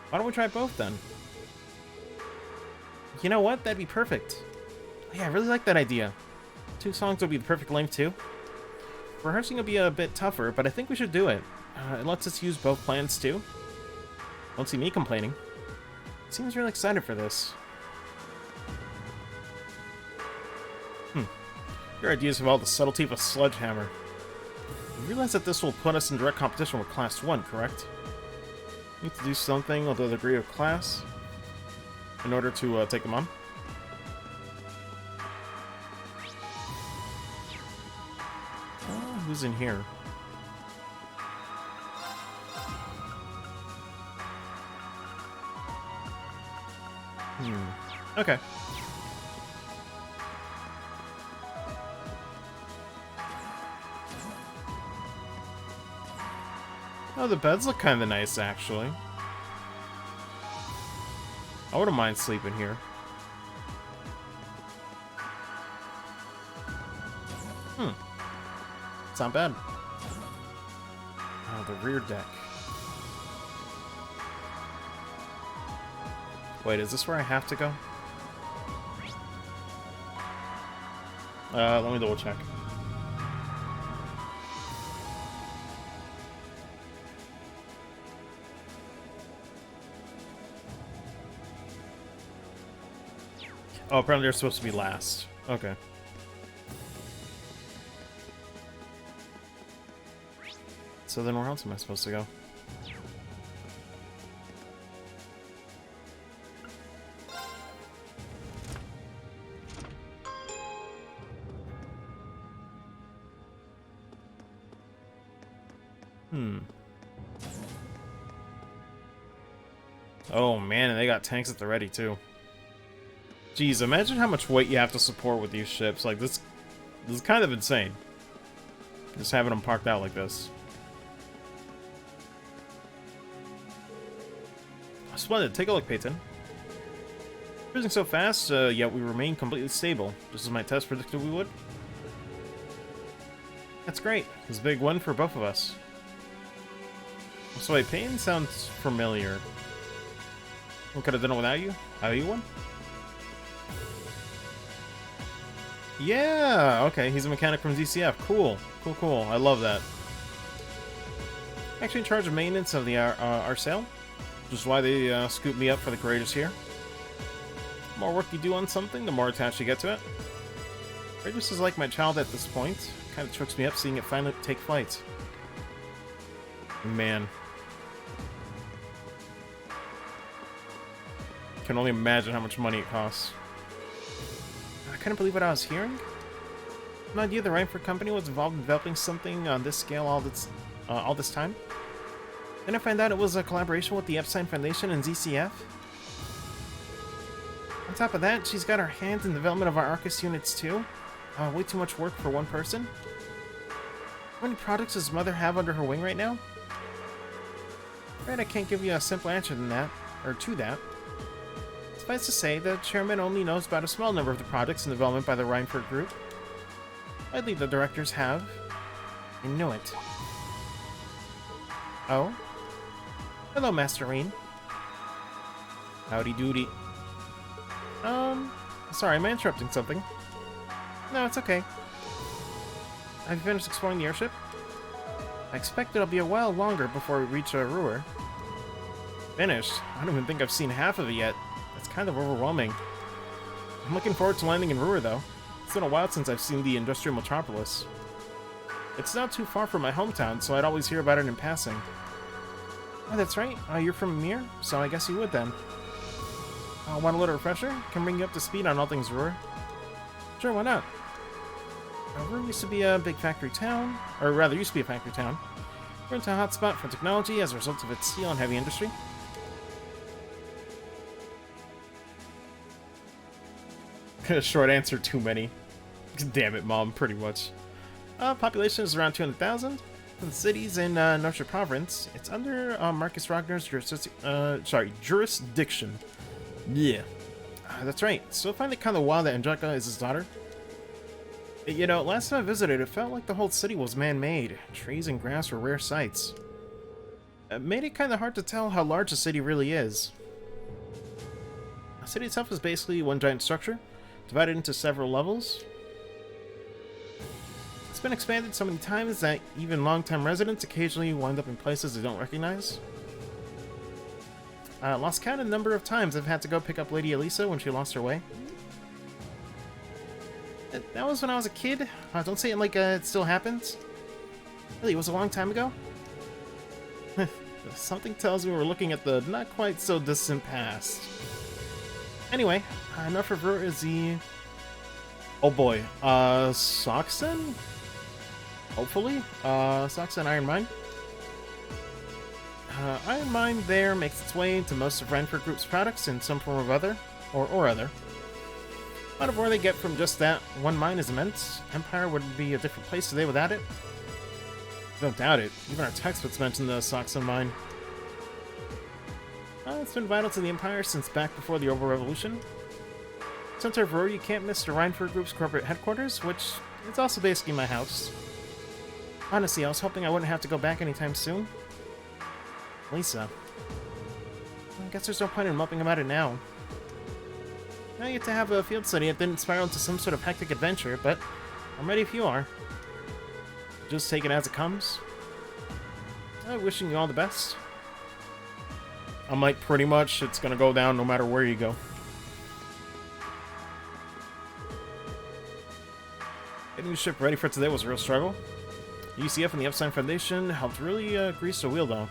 Why don't we try both, then? You know what? That'd be perfect. Yeah, I really like that idea. 2 songs would be the perfect length, too. Rehearsing will be a bit tougher, but I think we should do it. It lets us use both plans, too. Won't see me complaining. Seems really excited for this. Your ideas have all the subtlety of a sledgehammer. You realize that this will put us in direct competition with Class 1, correct? Need to do something with a degree of class in order to take them on. Who's in here? Okay. Oh, the beds look kind of nice, actually. I wouldn't mind sleeping here. It's not bad. Oh, the rear deck. Wait, is this where I have to go? Let me double check. Oh, apparently they're supposed to be last. Okay. So then where else am I supposed to go? Oh man, and they got tanks at the ready too. Jeez, imagine how much weight you have to support with these ships. Like this is kind of insane. Just having them parked out like this. Splendid. Take a look, Peyton. Cruising so fast, yet we remain completely stable, just as my test predicted we would. That's great. It's a big win for both of us. So wait, Peyton sounds familiar. We could have done it without you? Are you one? Yeah, okay, he's a mechanic from DCF. Cool, cool, cool. I love that. Actually in charge of maintenance of the our sail, which is why they scooped me up for the greatest here. The more work you do on something, the more attached you get to it. Greatest is like my child at this point. Kind of chokes me up seeing it finally take flight. Man. Can only imagine how much money it costs. I couldn't believe what I was hearing. No idea the Reinford company was involved in developing something on this scale all this time. Then I found out it was a collaboration with the Epstein Foundation and ZCF. On top of that, she's got her hands in the development of our Arcus units too. Way too much work for one person. How many products does Mother have under her wing right now? Afraid I can't give you a simple answer than that, or to that. Suffice to say, the chairman only knows about a small number of the projects in development by the Reinford Group. I believe the directors have. I know it. Oh? Hello, Master Reen. Howdy doody. Sorry, am I interrupting something? No, it's okay. Have you finished exploring the airship? I expect it'll be a while longer before we reach Roer. Finished? I don't even think I've seen half of it yet. That's kind of overwhelming. I'm looking forward to landing in Roer, though. It's been a while since I've seen the industrial metropolis. It's not too far from my hometown, so I'd always hear about it in passing. Oh, that's right. You're from Mir, so I guess you would then. Want a little refresher? Can bring you up to speed on all things Roer. Sure, why not? Roer used to be a big factory town, or rather used to be a factory town. We're into a hot spot for technology as a result of its steel and heavy industry. Short answer, too many. Damn it, Mom, pretty much. Population is around 200,000. For the cities in Nostra Province, it's under Marcus Ragnar's jurisdiction. Yeah. That's right. So I find it kind of wild that Angelica is his daughter. You know, last time I visited, it felt like the whole city was man-made. Trees and grass were rare sights. It made it kind of hard to tell how large the city really is. The city itself is basically one giant structure, divided into several levels. It's been expanded so many times that even long-time residents occasionally wind up in places they don't recognize. Lost count of the number of times I've had to go pick up Lady Elisa when she lost her way. That was when I was a kid. Don't say it like it still happens. Really, it was a long time ago? Something tells me we're looking at the not quite so distant past. Anyway, enough of Roer is the... Oh boy, Soxen? Hopefully? Soxen Iron Mine? Iron Mine there makes its way into most of Reinford Group's products in some form of other, or other. A lot of where they get from just that one mine is immense. Empire would be a different place today without it. Don't doubt it. Even our textbooks mention the Soxen mine. It's been vital to the Empire since back before the Oval Revolution. Center of Roer, you can't miss the Reinford Group's corporate headquarters, which is also basically my house. Honestly, I was hoping I wouldn't have to go back anytime soon. Lisa. I guess there's no point in moping about it now. Now you get to have a field study that didn't spiral into some sort of hectic adventure, but I'm ready if you are. Just take it as it comes. Wishing you all the best. I'm like, pretty much, it's gonna go down no matter where you go. Getting the ship ready for today was a real struggle. The UCF and the Epstein Foundation helped really grease the wheel, though.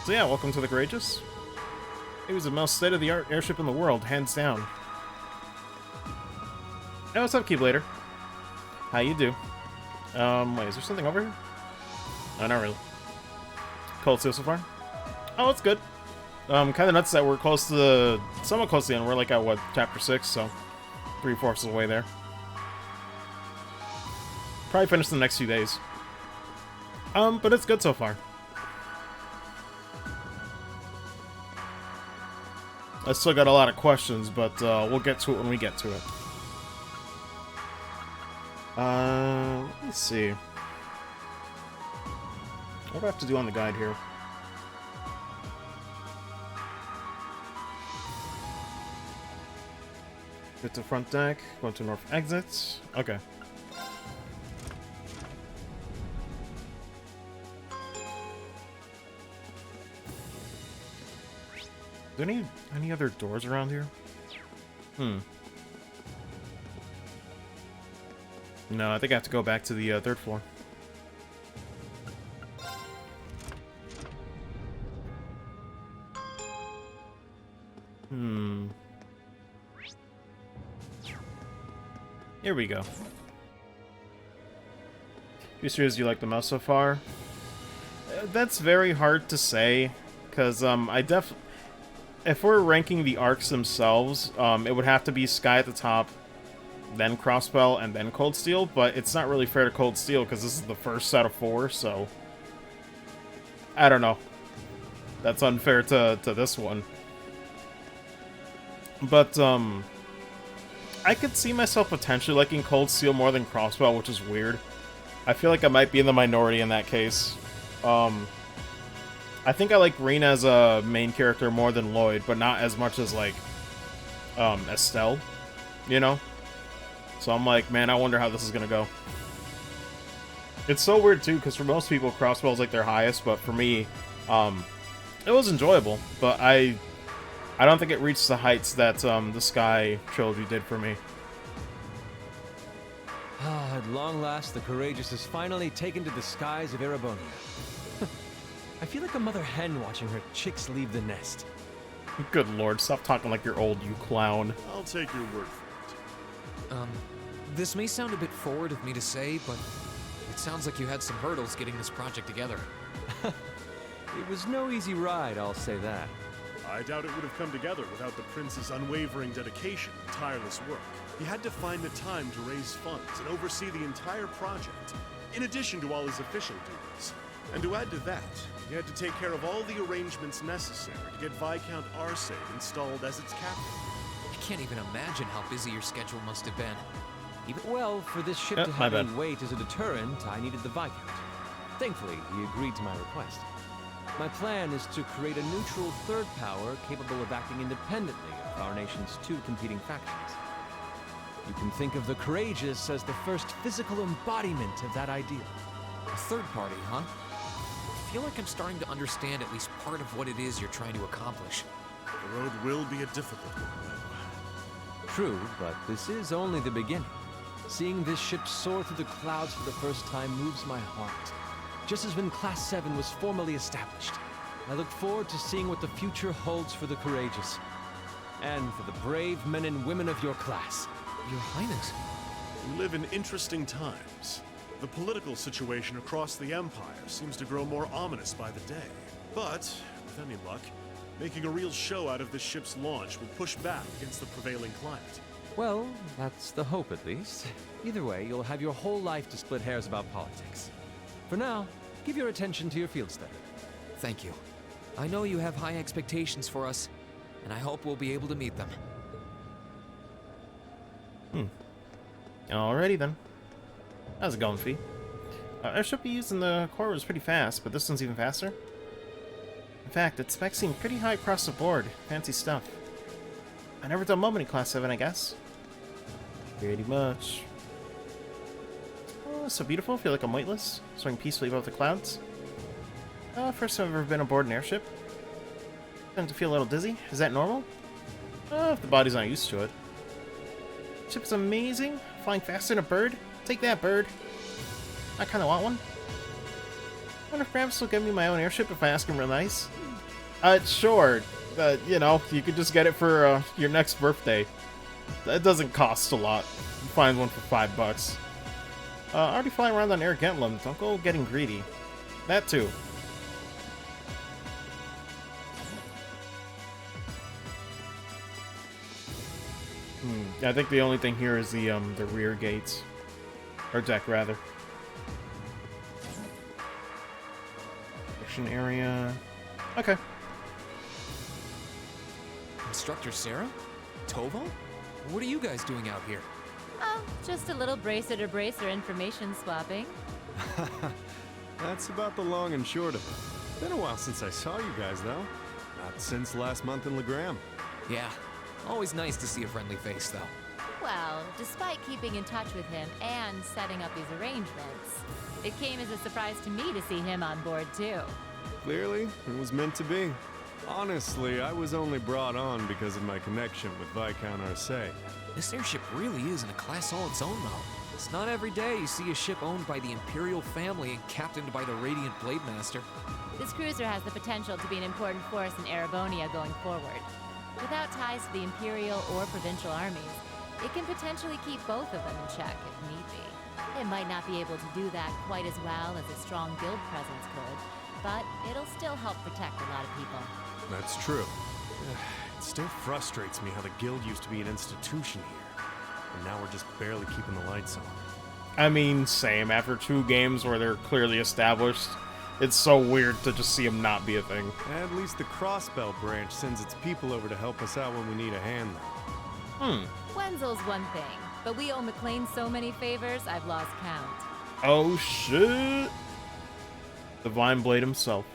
So yeah, welcome to the Courageous. It was the most state-of-the-art airship in the world, hands down. Hey, what's up, Keyblade? How you do? Wait, is there something over here? Oh, not really. Cold Steel so far? Oh, it's good. Kind of nuts that we're close to the... somewhat close to the end. We're like at, what, Chapter 6, so 3/4 of the way there. Probably finish in the next few days. But it's good so far. I still got a lot of questions, but we'll get to it when we get to it. Let me see. What do I have to do on the guide here? Get to front deck, go to north exit. Okay. Are there any other doors around here? No, I think I have to go back to the 3rd floor. Here we go. Which series do you like the most so far? That's very hard to say, because if we're ranking the arcs themselves, it would have to be Sky at the top, then Crossbell, and then Cold Steel, but it's not really fair to Cold Steel because this is the first set of 4, so... I don't know. That's unfair to this one. But, I could see myself potentially liking Cold Steel more than Crossbell, which is weird. I feel like I might be in the minority in that case. I think I like Rena as a main character more than Lloyd, but not as much as, like, Estelle, you know? So I'm like, man, I wonder how this is gonna go. It's so weird, too, because for most people, Crossbell's, like, their highest, but for me, it was enjoyable, but I don't think it reached the heights that, the Sky trilogy did for me. Ah, at long last, the Courageous is finally taken to the skies of Erebonia. I feel like a mother hen watching her chicks leave the nest. Good lord, stop talking like you're old, you clown. I'll take your word for it. This may sound a bit forward of me to say, but it sounds like you had some hurdles getting this project together. It was no easy ride, I'll say that. I doubt it would have come together without the prince's unwavering dedication and tireless work. He had to find the time to raise funds and oversee the entire project, in addition to all his official duties. And to add to that, he had to take care of all the arrangements necessary to get Viscount Arce installed as its captain. I can't even imagine how busy your schedule must have been. Well, for this ship to have any weight as a deterrent, I needed the Viscount. Thankfully, he agreed to my request. My plan is to create a neutral third power capable of acting independently of our nation's 2 competing factions. You can think of the Courageous as the first physical embodiment of that ideal. A third party, huh? I feel like I'm starting to understand at least part of what it is you're trying to accomplish. The road will be a difficult one, though. True, but this is only the beginning. Seeing this ship soar through the clouds for the first time moves my heart. Just as when Class 7 was formally established. I look forward to seeing what the future holds for the Courageous. And for the brave men and women of your class. Your Highness. We live in interesting times. The political situation across the Empire seems to grow more ominous by the day. But, with any luck, making a real show out of this ship's launch will push back against the prevailing climate. Well, that's the hope at least. Either way, you'll have your whole life to split hairs about politics. For now, give your attention to your field study. Thank you. I know you have high expectations for us, and I hope we'll be able to meet them. Alrighty then. How's it going, Fee? I should be using the core was pretty fast, but this one's even faster. In fact, its specs seem pretty high across the board. Fancy stuff. I never done moment in Class 7, I guess. Pretty much. Oh, so beautiful. Feel like I'm weightless, soaring peacefully above the clouds. First time I've ever been aboard an airship. Starting to feel a little dizzy. Is that normal? If the body's not used to it. Ship's amazing. Flying faster than a bird. Take that, bird. I kind of want one. I wonder if Gramps will give me my own airship if I ask him real nice. Sure. You know, you could just get it for your next birthday. That doesn't cost a lot. You find one for $5. Already flying around on Air Gentlem. Don't go getting greedy. That too. I think the only thing here is the rear gates. Or deck, rather. Action area. Okay. Instructor Sarah? Tovo? What are you guys doing out here? Oh, just a little bracer-to-bracer information swapping. That's about the long and short of it. Been a while since I saw you guys, though. Not since last month in Legram. Yeah. Always nice to see a friendly face, though. Well, despite keeping in touch with him and setting up these arrangements, it came as a surprise to me to see him on board, too. Clearly, it was meant to be. Honestly, I was only brought on because of my connection with Viscount Arcee. This airship really is in a class all its own, though. It's not every day you see a ship owned by the Imperial family and captained by the Radiant Blade Master. This cruiser has the potential to be an important force in Erebonia going forward. Without ties to the Imperial or Provincial armies, it can potentially keep both of them in check if need be. It might not be able to do that quite as well as a strong guild presence could, but it'll still help protect a lot of people. That's true. It still frustrates me how the guild used to be an institution here, and now we're just barely keeping the lights on. I mean, same. After 2 games where they're clearly established, it's so weird to just see them not be a thing. At least the Crossbell branch sends its people over to help us out when we need a hand, though. Wenzel's one thing, but we owe McLean so many favors, I've lost count. Oh, shit. Divine Blade himself.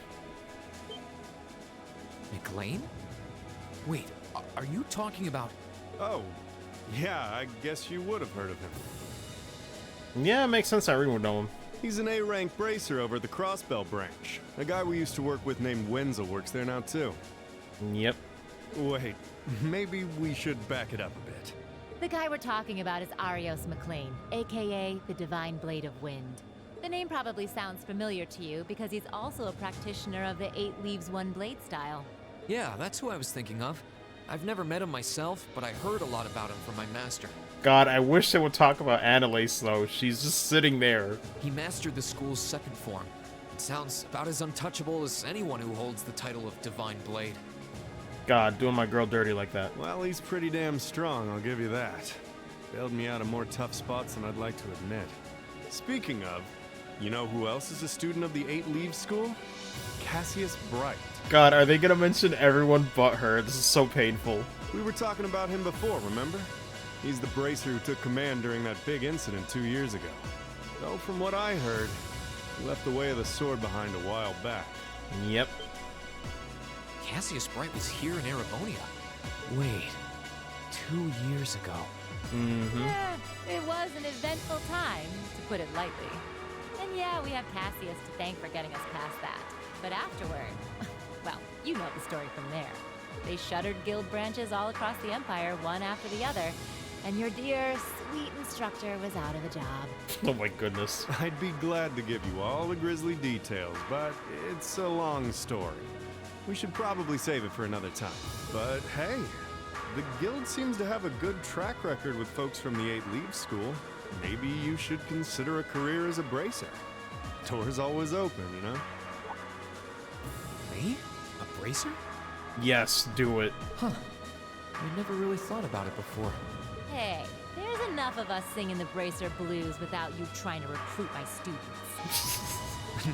McLean? Wait, are you talking about... Oh, yeah, I guess you would have heard of him. Yeah, it makes sense that everyone would know him. He's an A-rank bracer over at the Crossbell branch. A guy we used to work with named Wenzel works there now, too. Yep. Wait, maybe we should back it up a bit. The guy we're talking about is Arios McLean, aka the Divine Blade of Wind. The name probably sounds familiar to you because he's also a practitioner of the 8 Leaves One Blade style. Yeah, that's who I was thinking of. I've never met him myself, but I heard a lot about him from my master. God, I wish they would talk about Annalise, though. She's just sitting there. He mastered the school's 2nd form. It sounds about as untouchable as anyone who holds the title of Divine Blade. God, doing my girl dirty like that. Well, he's pretty damn strong, I'll give you that. Bailed me out of more tough spots than I'd like to admit. Speaking of, you know who else is a student of the 8 Leaves School? Cassius Bright. God, are they gonna mention everyone but her? This is so painful. We were talking about him before, remember? He's the bracer who took command during that big incident 2 years ago. Though from what I heard, he left the way of the sword behind a while back. Yep. Cassius Bright was here in Erebonia. Wait, 2 years ago. Yeah, it was an eventful time, to put it lightly. And yeah, we have Cassius to thank for getting us past that. But afterward, well, you know the story from there. They shuttered guild branches all across the Empire, one after the other, and your dear, sweet instructor was out of a job. Oh my goodness. I'd be glad to give you all the grisly details, but it's a long story. We should probably save it for another time. But hey, the guild seems to have a good track record with folks from the 8 Leaves School. Maybe you should consider a career as a bracer. Door's always open, you know? Me? A bracer? Yes, do it. Huh. I never really thought about it before. Hey, there's enough of us singing the Bracer Blues without you trying to recruit my students.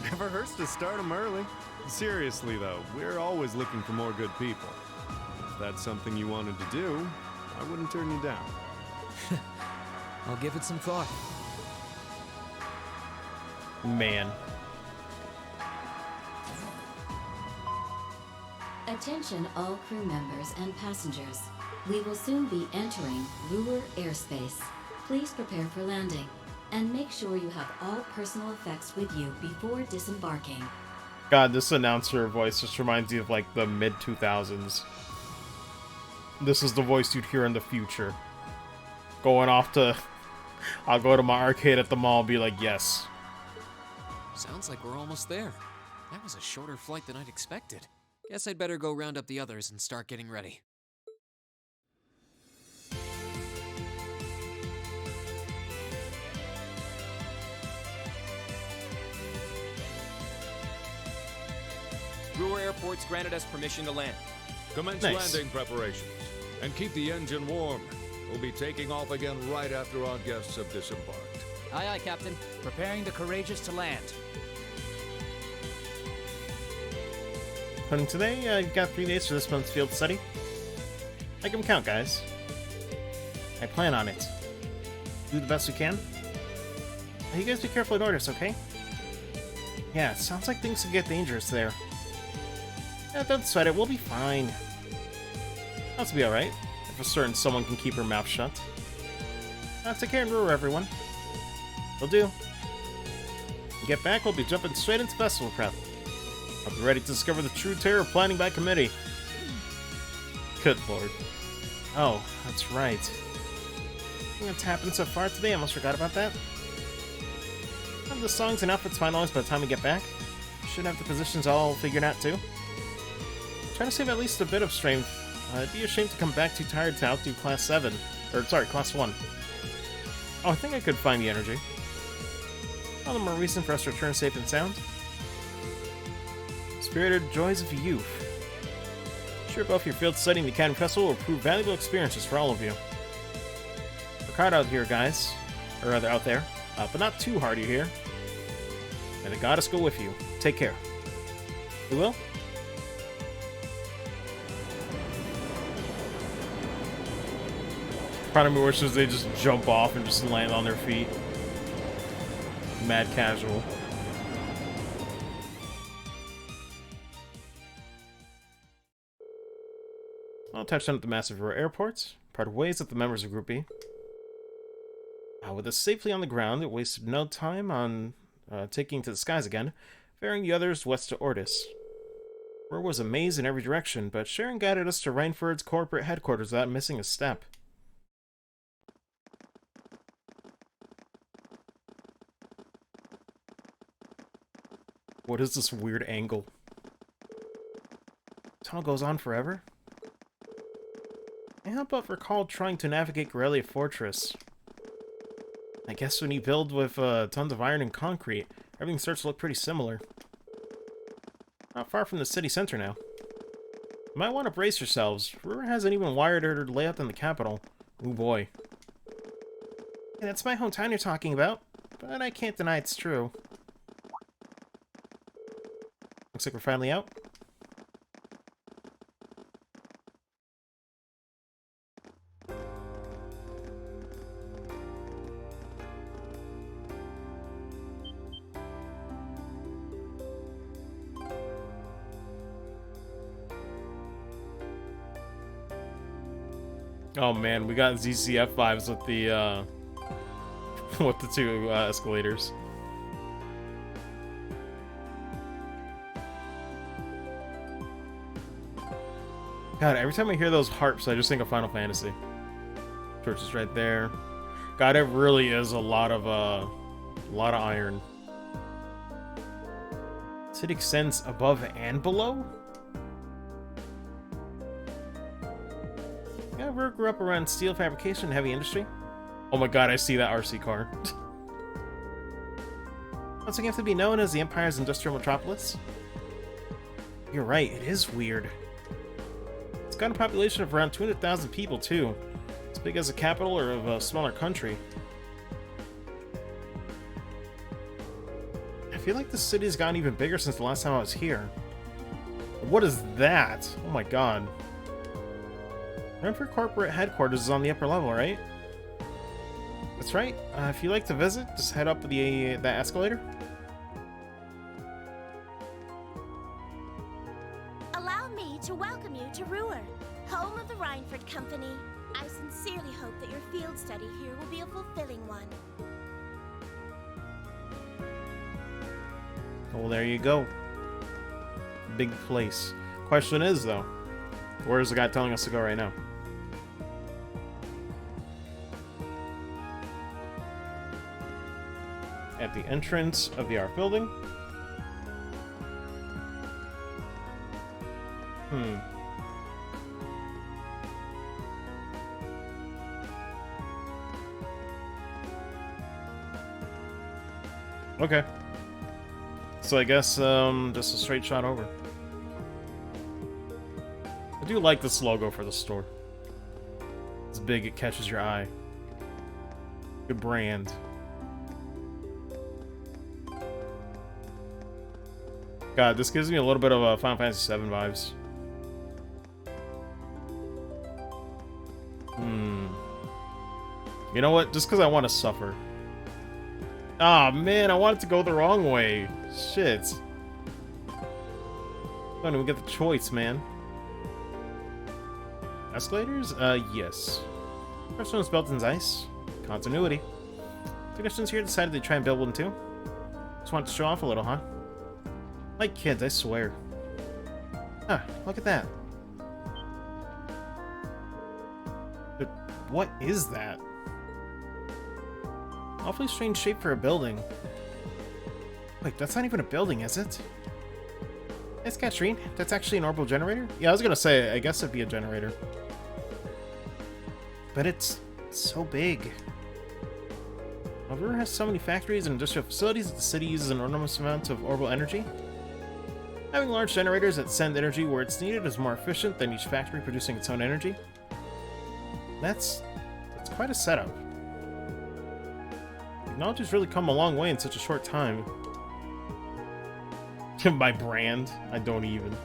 Never hurts to start them early. Seriously, though, we're always looking for more good people. If that's something you wanted to do, I wouldn't turn you down. I'll give it some thought. Man. Attention all crew members and passengers. We will soon be entering Roer airspace. Please prepare for landing, and make sure you have all personal effects with you before disembarking. God, this announcer voice just reminds you of, like, the mid-2000s. This is the voice you'd hear in the future. Going off to... I'll go to my arcade at the mall and be like, yes. Sounds like we're almost there. That was a shorter flight than I'd expected. Guess I'd better go round up the others and start getting ready. Roer Airport's granted us permission to land. Commence landing preparations. And keep the engine warm. We'll be taking off again right after our guests have disembarked. Aye, aye, Captain. Preparing the Courageous to land. Hunting today, you've got 3 days for this month's field study. Make them count, guys. I plan on it. Do the best we can. You guys be careful in orders, okay? Yeah, it sounds like things could get dangerous there. Yeah, don't sweat it, we'll be fine. That's be alright, if a certain someone can keep her mouth shut. Take care and Roer, everyone. Will do. When we get back, we'll be jumping straight into festival prep. I'll be ready to discover the true terror of planning by committee. Good lord. Oh, that's right. What's happened so far today? I almost forgot about that. Have the songs and outfits finalized by the time we get back. Should have the positions all figured out too. Trying to save at least a bit of strength. I'd be ashamed to come back too tired to outdo Class 7. Or, sorry, Class 1. Oh, I think I could find the energy. All the more reason for us to return safe and sound. Spirited joys of youth. Sure, both your field study and the Academy Festival will prove valuable experiences for all of you. Work hard out here, guys. Or rather, out there. But not too hard, you hear? May the goddess go with you. Take care. You will? Part of me wishes they just jump off and just land on their feet. Mad casual. I'll touch down at the massive Roer airports. Part ways with the members of Group B. With us safely on the ground, it wasted no time on taking to the skies again, ferrying the others west to Ordis. Roer was a maze in every direction, but Sharon guided us to Reinford's corporate headquarters without missing a step. What is this weird angle? Tunnel goes on forever? I can't but recall trying to navigate Corellia Fortress. I guess when you build with tons of iron and concrete, everything starts to look pretty similar. Not far from the city center now. You might want to brace yourselves. Roer hasn't even wired her layout in the capital. Ooh boy. Hey, that's my hometown you're talking about, but I can't deny it's true. Looks like we're finally out. Oh man, we got ZCF vibes with the with the 2 escalators. God, every time I hear those harps, I just think of Final Fantasy. Church is right there. God, it really is a lot of iron. City extends above and below? Yeah, Roer grew up around steel fabrication and heavy industry. Oh my god, I see that RC car. Once again, to be known as the Empire's industrial metropolis. You're right, it is weird. It's got a population of around 200,000 people, too. As big as a capital or of a smaller country. I feel like the city's gotten even bigger since the last time I was here. What is that? Oh my god. Renfrew corporate headquarters is on the upper level, right? That's right. If you'd like to visit, just head up that escalator. Allow me to welcome you to Roer, home of the Reinford Company. I sincerely hope that your field study here will be a fulfilling one. Well, there you go. Big place. Question is, though, where's the guy telling us to go right now? At the entrance of the art building? Okay. So I guess, just a straight shot over. I do like this logo for the store. It's big, it catches your eye. Good brand. God, this gives me a little bit of Final Fantasy VII vibes. You know what? Just because I want to suffer. Ah, man, I want it to go the wrong way. Shit. Don't even get the choice, man. Escalators? Yes. First one was built in ice. Continuity. Technicians here decided they'd try and build one too. Just wanted to show off a little, huh? Like kids, I swear. Huh, look at that. But what is that? Awfully strange shape for a building. Wait, that's not even a building, is it? It's Katrine. That's actually an orbital generator? Yeah, I was gonna say, I guess it'd be a generator. But it's so big. Roer has so many factories and industrial facilities that the city uses an enormous amount of orbital energy. Having large generators that send energy where it's needed is more efficient than each factory producing its own energy. That's quite a setup. Technology's really come a long way in such a short time. My brand? I don't even.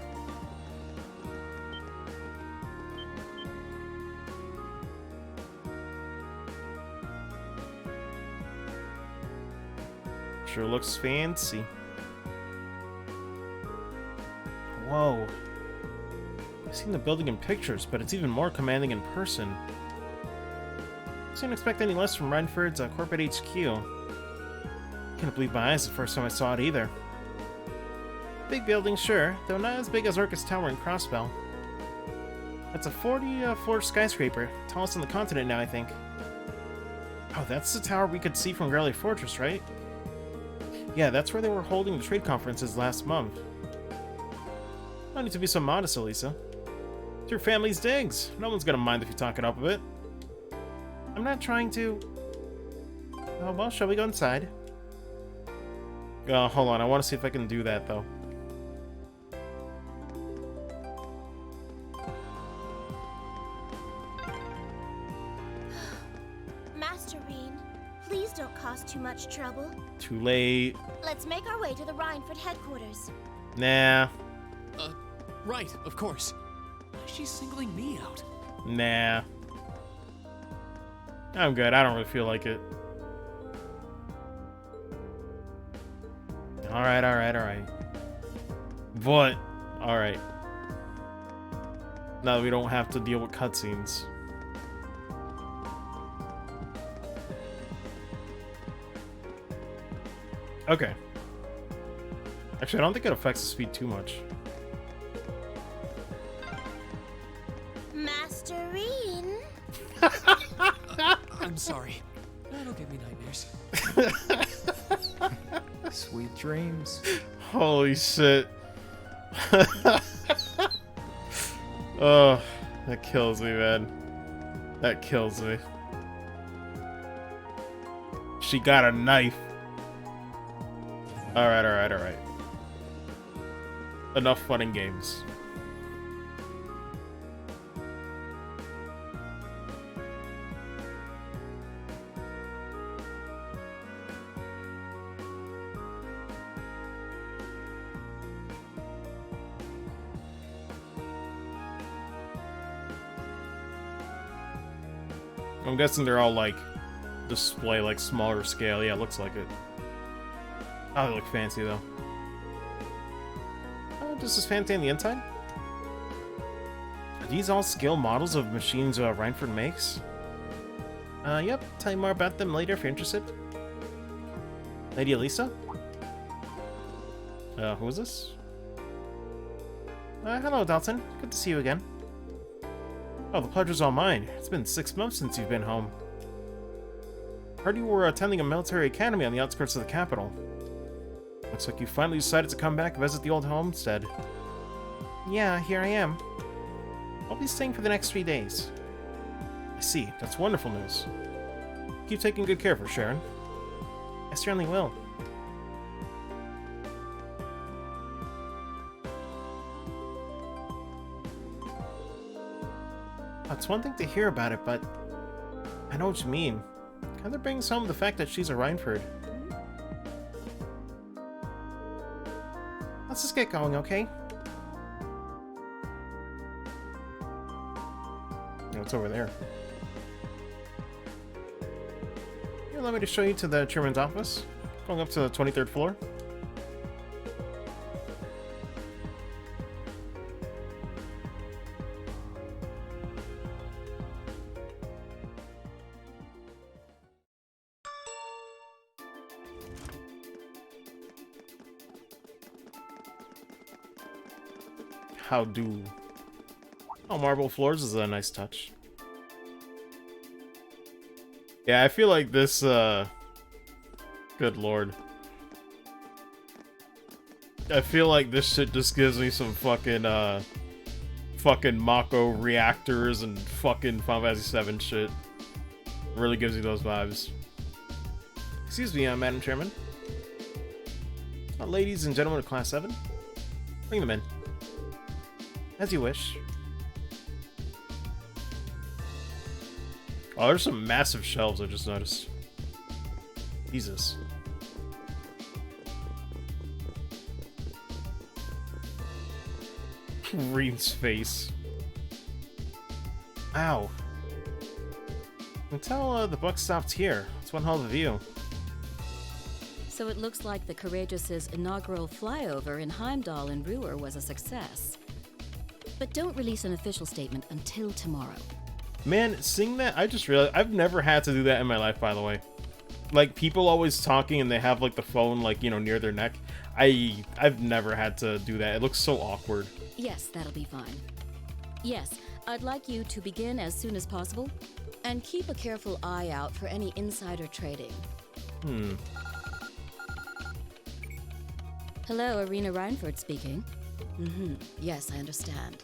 Sure looks fancy. Whoa. I've seen the building in pictures, but it's even more commanding in person. I didn't expect any less from Reinford's corporate HQ. Couldn't believe my eyes the first time I saw it either. Big building, sure, though not as big as Orcus Tower in Crossbell. That's a 40-floor skyscraper, tallest on the continent now, I think. Oh, that's the tower we could see from Garley Fortress, right? Yeah, that's where they were holding the trade conferences last month. No need to be so modest, Elisa. It's your family's digs. No one's gonna mind if you talk it up a bit. I'm not trying to... Oh, well, shall we go inside? Hold on, I want to see if I can do that, though. Master Reen, please don't cause too much trouble. Too late. Let's make our way to the Reinford headquarters. Nah. Right, of course. Why is she singling me out? Nah. I'm good. I don't really feel like it. Alright, alright, alright. But, alright. Now that we don't have to deal with cutscenes. Okay. Actually, I don't think it affects the speed too much. Master Reen. I'm sorry. That'll give me nightmares. Sweet dreams. Holy shit. Oh, that kills me, man. That kills me. She got a knife. Alright, alright, alright. Enough fun and games. I'm guessing they're all like display like smaller scale. Yeah, looks like it. Oh, they look fancy though. Oh, just as fancy on the inside? Are these all scale models of machines Reinford makes? Yep. Tell you more about them later if you're interested. Lady Elisa? Who is this? Hello, Dalton. Good to see you again. Oh, the pleasure's all mine. It's been 6 months since you've been home. Heard you were attending a military academy on the outskirts of the capital. Looks like you finally decided to come back and visit the old homestead. Yeah, here I am. I'll be staying for the next 3 days. I see. That's wonderful news. Keep taking good care of her, Sharon. I certainly will. It's one thing to hear about it, but I know what you mean. Kind of brings home the fact that she's a Rhineford. Let's just get going, okay? What's over there? Here, let me just show you to the chairman's office. Going up to the 23rd floor. How do... Oh, marble floors is a nice touch. Yeah, I feel like this, good lord. I feel like this shit just gives me some fucking, fucking Mako reactors and fucking Final Fantasy VII shit. Really gives me those vibes. Excuse me, Madam Chairman. Ladies and gentlemen of Class 7, bring them in. As you wish. Oh, there's some massive shelves I just noticed. Jesus. Reed's face. Ow. Until the buck stopped here. It's one hell of a view. So it looks like the Courageous' inaugural flyover in Heimdall and Roer was a success. But don't release an official statement until tomorrow. Man, seeing that, I just realized I've never had to do that in my life, by the way. Like, people always talking and they have, like, the phone, like, you know, near their neck. I've never had to do that. It looks so awkward. Yes, that'll be fine. Yes, I'd like you to begin as soon as possible, and keep a careful eye out for any insider trading. Hello, Arena Rhineford speaking. Yes, I understand.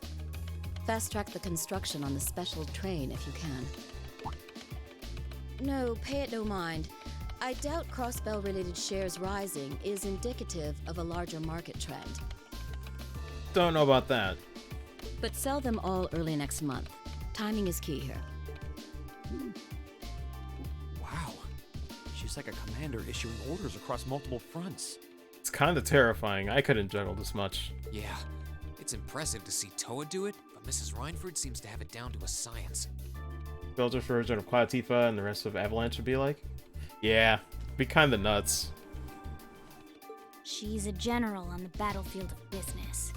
Fast-track the construction on the special train if you can. No, pay it no mind. I doubt Crossbell-related shares rising is indicative of a larger market trend. Don't know about that. But sell them all early next month. Timing is key here. Wow. She's like a commander issuing orders across multiple fronts. It's kind of terrifying. I couldn't juggle this much. Yeah. It's impressive to see Toa do it, but Mrs. Rhineford seems to have it down to a science. Builder's version of Cloud Tifa and the rest of Avalanche would be like? Yeah, be kinda nuts. She's a general on the battlefield of business.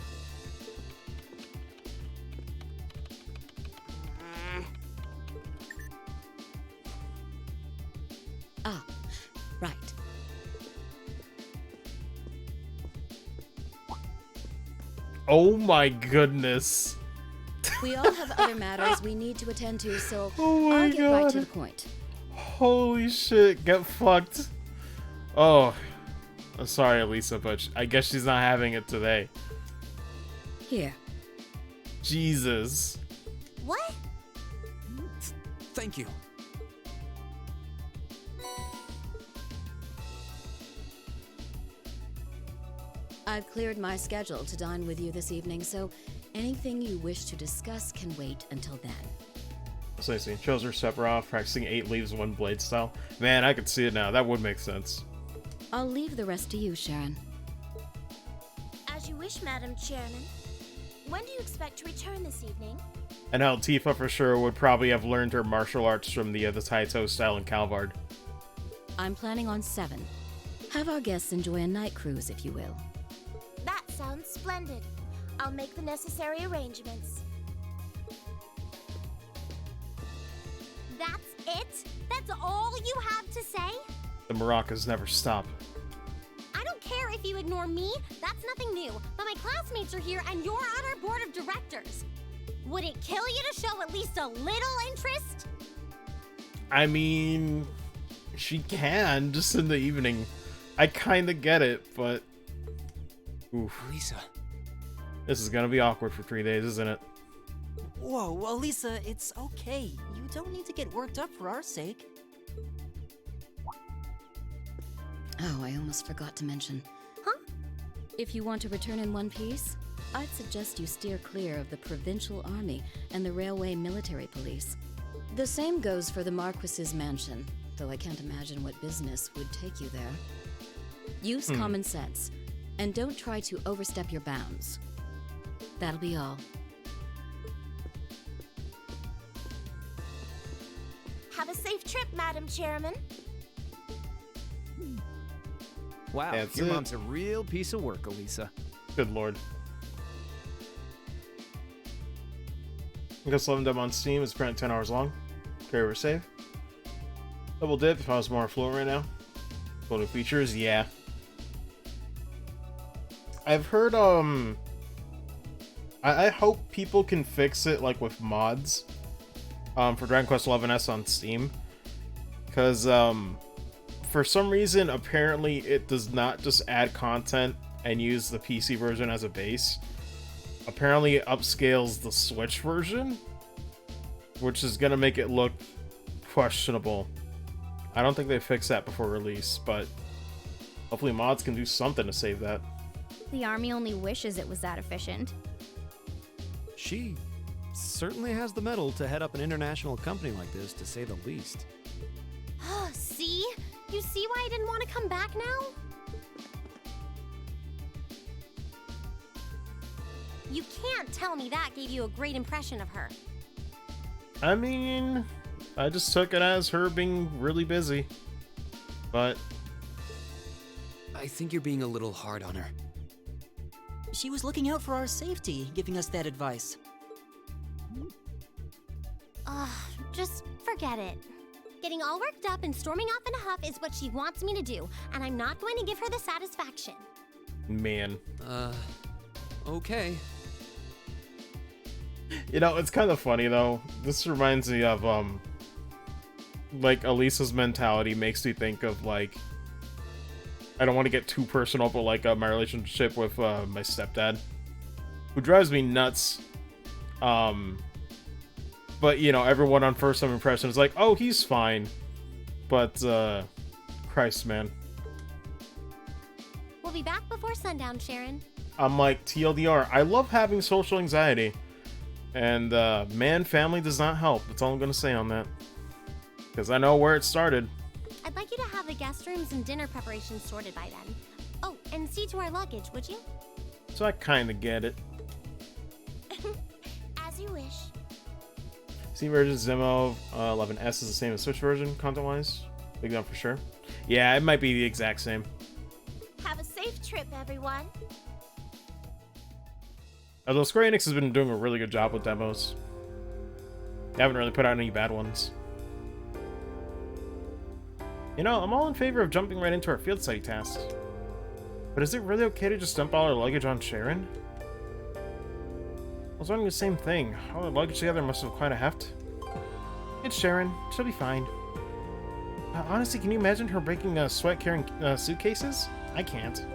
Ah, right. Oh my goodness. We all have other matters we need to attend to, so Oh my I'll get right God. to the point. Holy shit, get fucked. Oh, I'm sorry, Elisa, but I guess she's not having it today. Here. Jesus. What? Thank you. I've cleared my schedule to dine with you this evening, so anything you wish to discuss can wait until then. So I see. Shows her Sephiroth practicing 8 leaves, 1 blade style. Man, I could see it now. That would make sense. I'll leave the rest to you, Sharon. As you wish, Madam Chairman. When do you expect to return this evening? And how Tifa for sure would probably have learned her martial arts from the Taito style in Calvard. I'm planning on 7. Have our guests enjoy a night cruise, if you will. That sounds splendid. I'll make the necessary arrangements. That's it? That's all you have to say? The maracas never stop. I don't care if you ignore me, that's nothing new, but my classmates are here and you're on our board of directors. Would it kill you to show at least a little interest? I mean, she can, just in the evening. I kinda get it, but... Oof. Lisa. This is gonna be awkward for 3 days, isn't it? Whoa, well, Lisa, it's okay. You don't need to get worked up for our sake. Oh, I almost forgot to mention. Huh? If you want to return in one piece, I'd suggest you steer clear of the Provincial Army and the Railway Military Police. The same goes for the Marquis's mansion, though I can't imagine what business would take you there. Use common sense, and don't try to overstep your bounds. That'll be all. Have a safe trip, Madam Chairman. Wow, That's your it. mom's a real piece of work, Elisa. Good lord. I guess 11 dub on Steam is currently 10 hours long. Carry over save. Double dip if I was more fluent right now. Photo features, yeah. I've heard, I hope people can fix it, like, with mods. For Dragon Quest XI's on Steam. Because, for some reason, apparently it does not just add content and use the PC version as a base. Apparently it upscales the Switch version, which is gonna make it look questionable. I don't think they fixed that before release, but hopefully mods can do something to save that. The army only wishes it was that efficient. She certainly has the mettle to head up an international company like this, to say the least. See? You see why I didn't want to come back now? You can't tell me that gave you a great impression of her. I mean, I just took it as her being really busy. But I think you're being a little hard on her. She was looking out for our safety, giving us that advice. Just forget it. Getting all worked up and storming off in a huff is what she wants me to do, and I'm not going to give her the satisfaction. man. Okay. You know, it's kind of funny though. This reminds me of like Elisa's mentality makes me think of like, I don't want to get too personal, but like my relationship with my stepdad, who drives me nuts. But you know, everyone on first time impression is like, oh, he's fine. But Christ, man. We'll be back before sundown, Sharon. I'm like, TLDR, I love having social anxiety. And man, family does not help. That's all I'm gonna say on that. Because I know where it started. I'd like you to have the guest rooms and dinner preparations sorted by then. Oh, and see to our luggage, would you? So I kinda get it. As you wish. Steam version's demo 11S is the same as Switch version, content-wise. Big jump for sure. Yeah, it might be the exact same. Have a safe trip, everyone. Although Square Enix has been doing a really good job with demos. They haven't really put out any bad ones. You know, I'm all in favor of jumping right into our field study tasks. But is it really okay to just dump all our luggage on Sharon? I was wondering the same thing. All our luggage together must have quite a heft. It's Sharon. She'll be fine. Honestly, can you imagine her breaking a sweat carrying suitcases? I can't.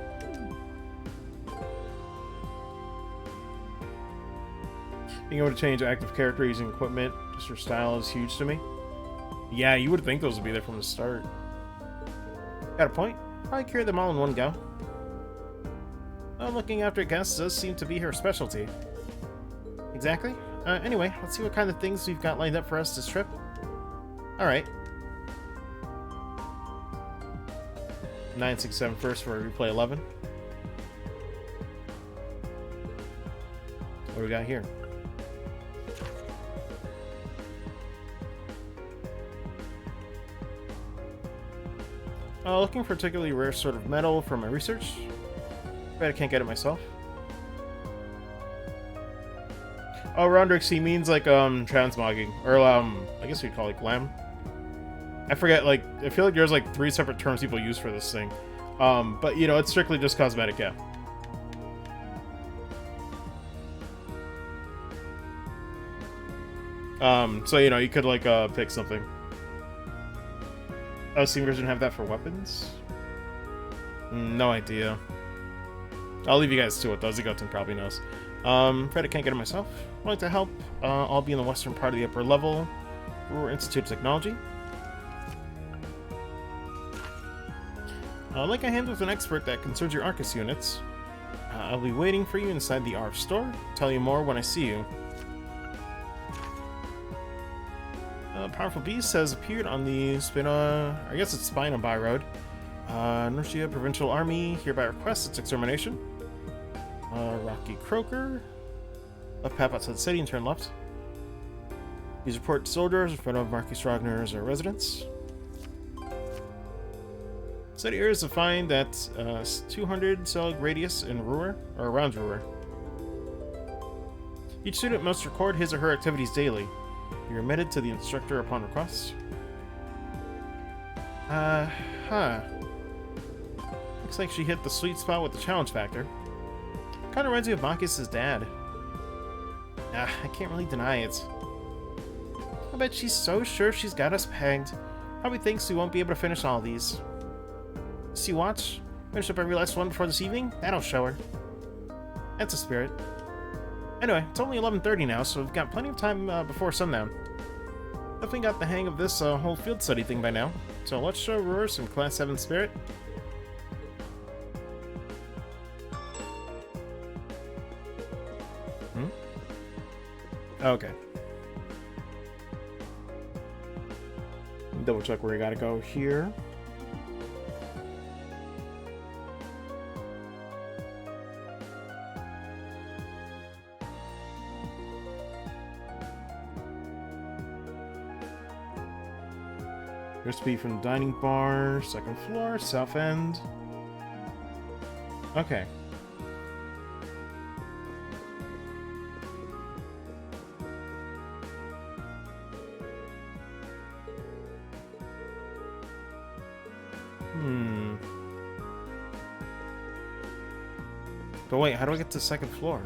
Being able to change active character using equipment, just her style, is huge to me. Yeah, you would think those would be there from the start. Got a point. Probably carry them all in one go. Well, looking after guests does seem to be her specialty. Exactly. Anyway, let's see what kind of things we've got lined up for us this trip. Alright. 967 first for replay 11. What do we got here? Looking for a particularly rare sort of metal for my research. Bet I can't get it myself. Oh, Rondrix, he means like transmogging, or I guess we'd call it glam. I forget, like, I feel like there's like 3 separate terms people use for this thing. But you know, it's strictly just cosmetic, yeah. So you know, you could like pick something. Oh, Steam version have that for weapons? No idea. I'll leave you guys to it though. Zigoten probably knows. Afraid I can't get it myself. I'd like to help. I'll be in the western part of the upper level. Roer Institute of Technology. Like I handled with an expert that concerns your Arcus units. I'll be waiting for you inside the ARF store. Tell you more when I see you. A powerful beast has appeared on the I guess it's Spina By Road. Nursia Provincial Army hereby requests its extermination. Rocky Croaker. Left path outside the city and turn left. These report soldiers in front of Marquis Ragner's residence. Study areas defined at 200 cell radius in Roer, or around Roer. Each student must record his or her activities daily. You're admitted to the instructor upon request. Looks like she hit the sweet spot with the challenge factor. Kinda reminds me of Marcus's dad. I can't really deny it. I bet she's so sure she's got us pegged. Probably thinks we won't be able to finish all these. See, watch. Finish up every last one before this evening? That'll show her. That's a spirit. Anyway, it's only 11:30 now, so we've got plenty of time before sundown. Definitely got the hang of this whole field study thing by now. So let's show Roer some Class 7 spirit. Okay. Double check where we gotta go here. Here's to be from the dining bar, second floor, south end. Okay. But wait, how do I get to the second floor?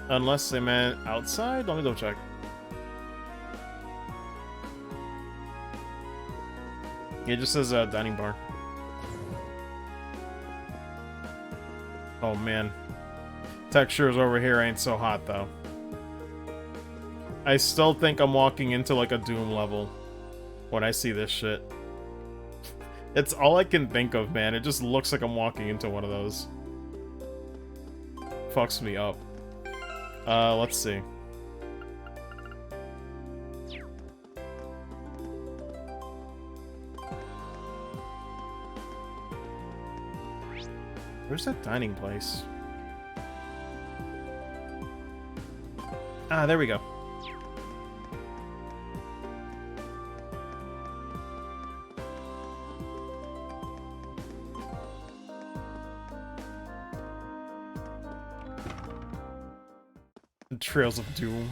Unless they meant outside? Let me go check. It just says dining bar. Oh man. Textures over here ain't so hot though. I still think I'm walking into like a Doom level when I see this shit. It's all I can think of, man. It just looks like I'm walking into one of those. Fucks me up. Let's see. Where's that dining place? Ah, there we go. Trails of Doom.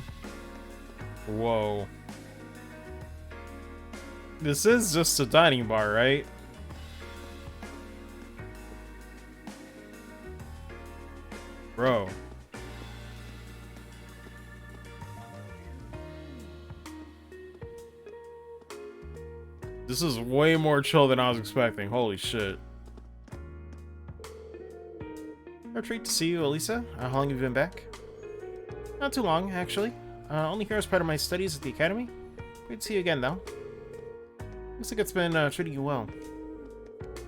Whoa. This is just a dining bar, right? Bro. This is way more chill than I was expecting. Holy shit. A treat to see you, Elisa. How long have you been back? Not too long, actually. Only here as part of my studies at the academy. Great to see you again, though. Looks like it's been treating you well.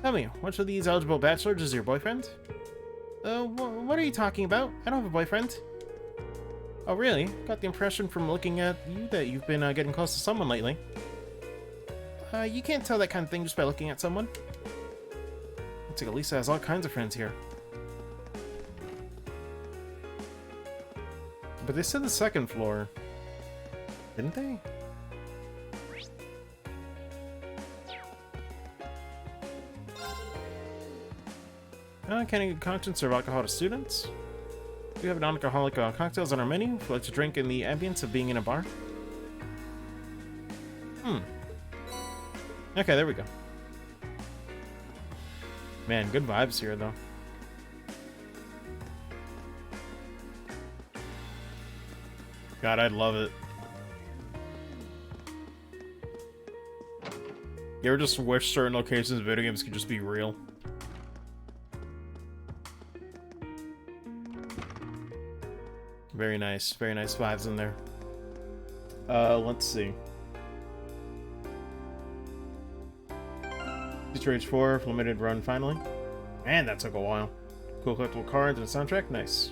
Tell me, which of these eligible bachelors is your boyfriend? What are you talking about? I don't have a boyfriend. Oh, really? Got the impression from looking at you that you've been getting close to someone lately. You can't tell that kind of thing just by looking at someone. Looks like Elisa has all kinds of friends here. But they said the second floor. Didn't they? Can a good conscience serve alcohol to students? We have non-alcoholic cocktails on our menu. If you'd like to drink in the ambience of being in a bar. Okay, there we go. Man, good vibes here, though. God, I'd love it. You ever just wish certain locations in video games could just be real? Very nice vibes in there. Let's see. Rage 4, limited run finally. Man, that took a while. Cool collectible cards and a soundtrack, nice.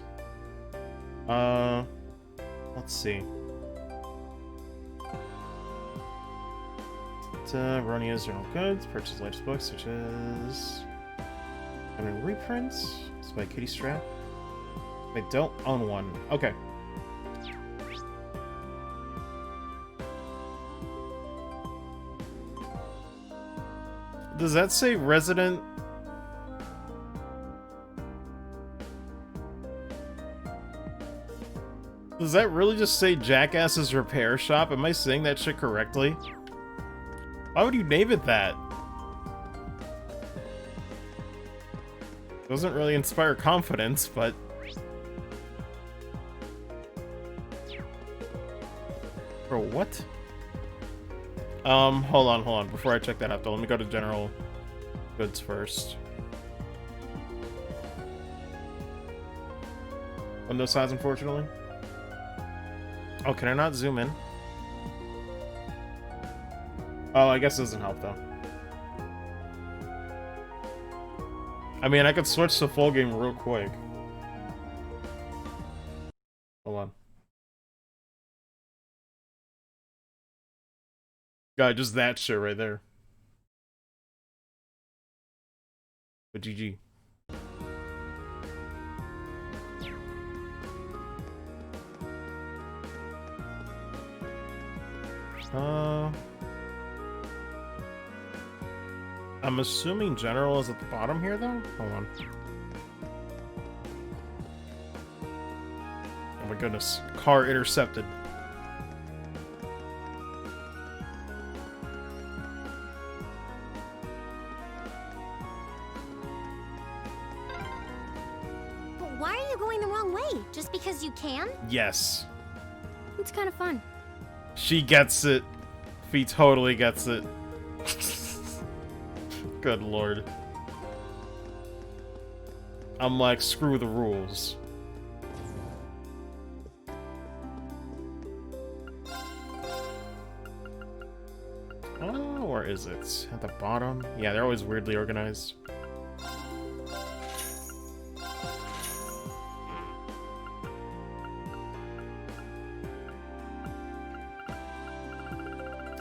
Let's see. Ronia's Journal Goods, purchase latest books such as... and reprints. It's by Kitty Strap. I don't own one. Okay. Does that say resident? Does that really just say Jackass's Repair Shop? Am I saying that shit correctly? Why would you name it that? Doesn't really inspire confidence, but... Bro, what? Hold on. Before I check that out, though, let me go to general goods first. Window size, unfortunately. Oh, can I not zoom in? Oh, I guess it doesn't help, though. I mean, I could switch to full game real quick. Hold on. God, just that shit right there. But GG. I'm assuming general is at the bottom here, though? Hold on. Oh my goodness. Car intercepted. But why are you going the wrong way? Just because you can? Yes. It's kind of fun. She gets it. Fee totally gets it. Good lord. I'm like, screw the rules. Oh, where is it? At the bottom? Yeah, they're always weirdly organized.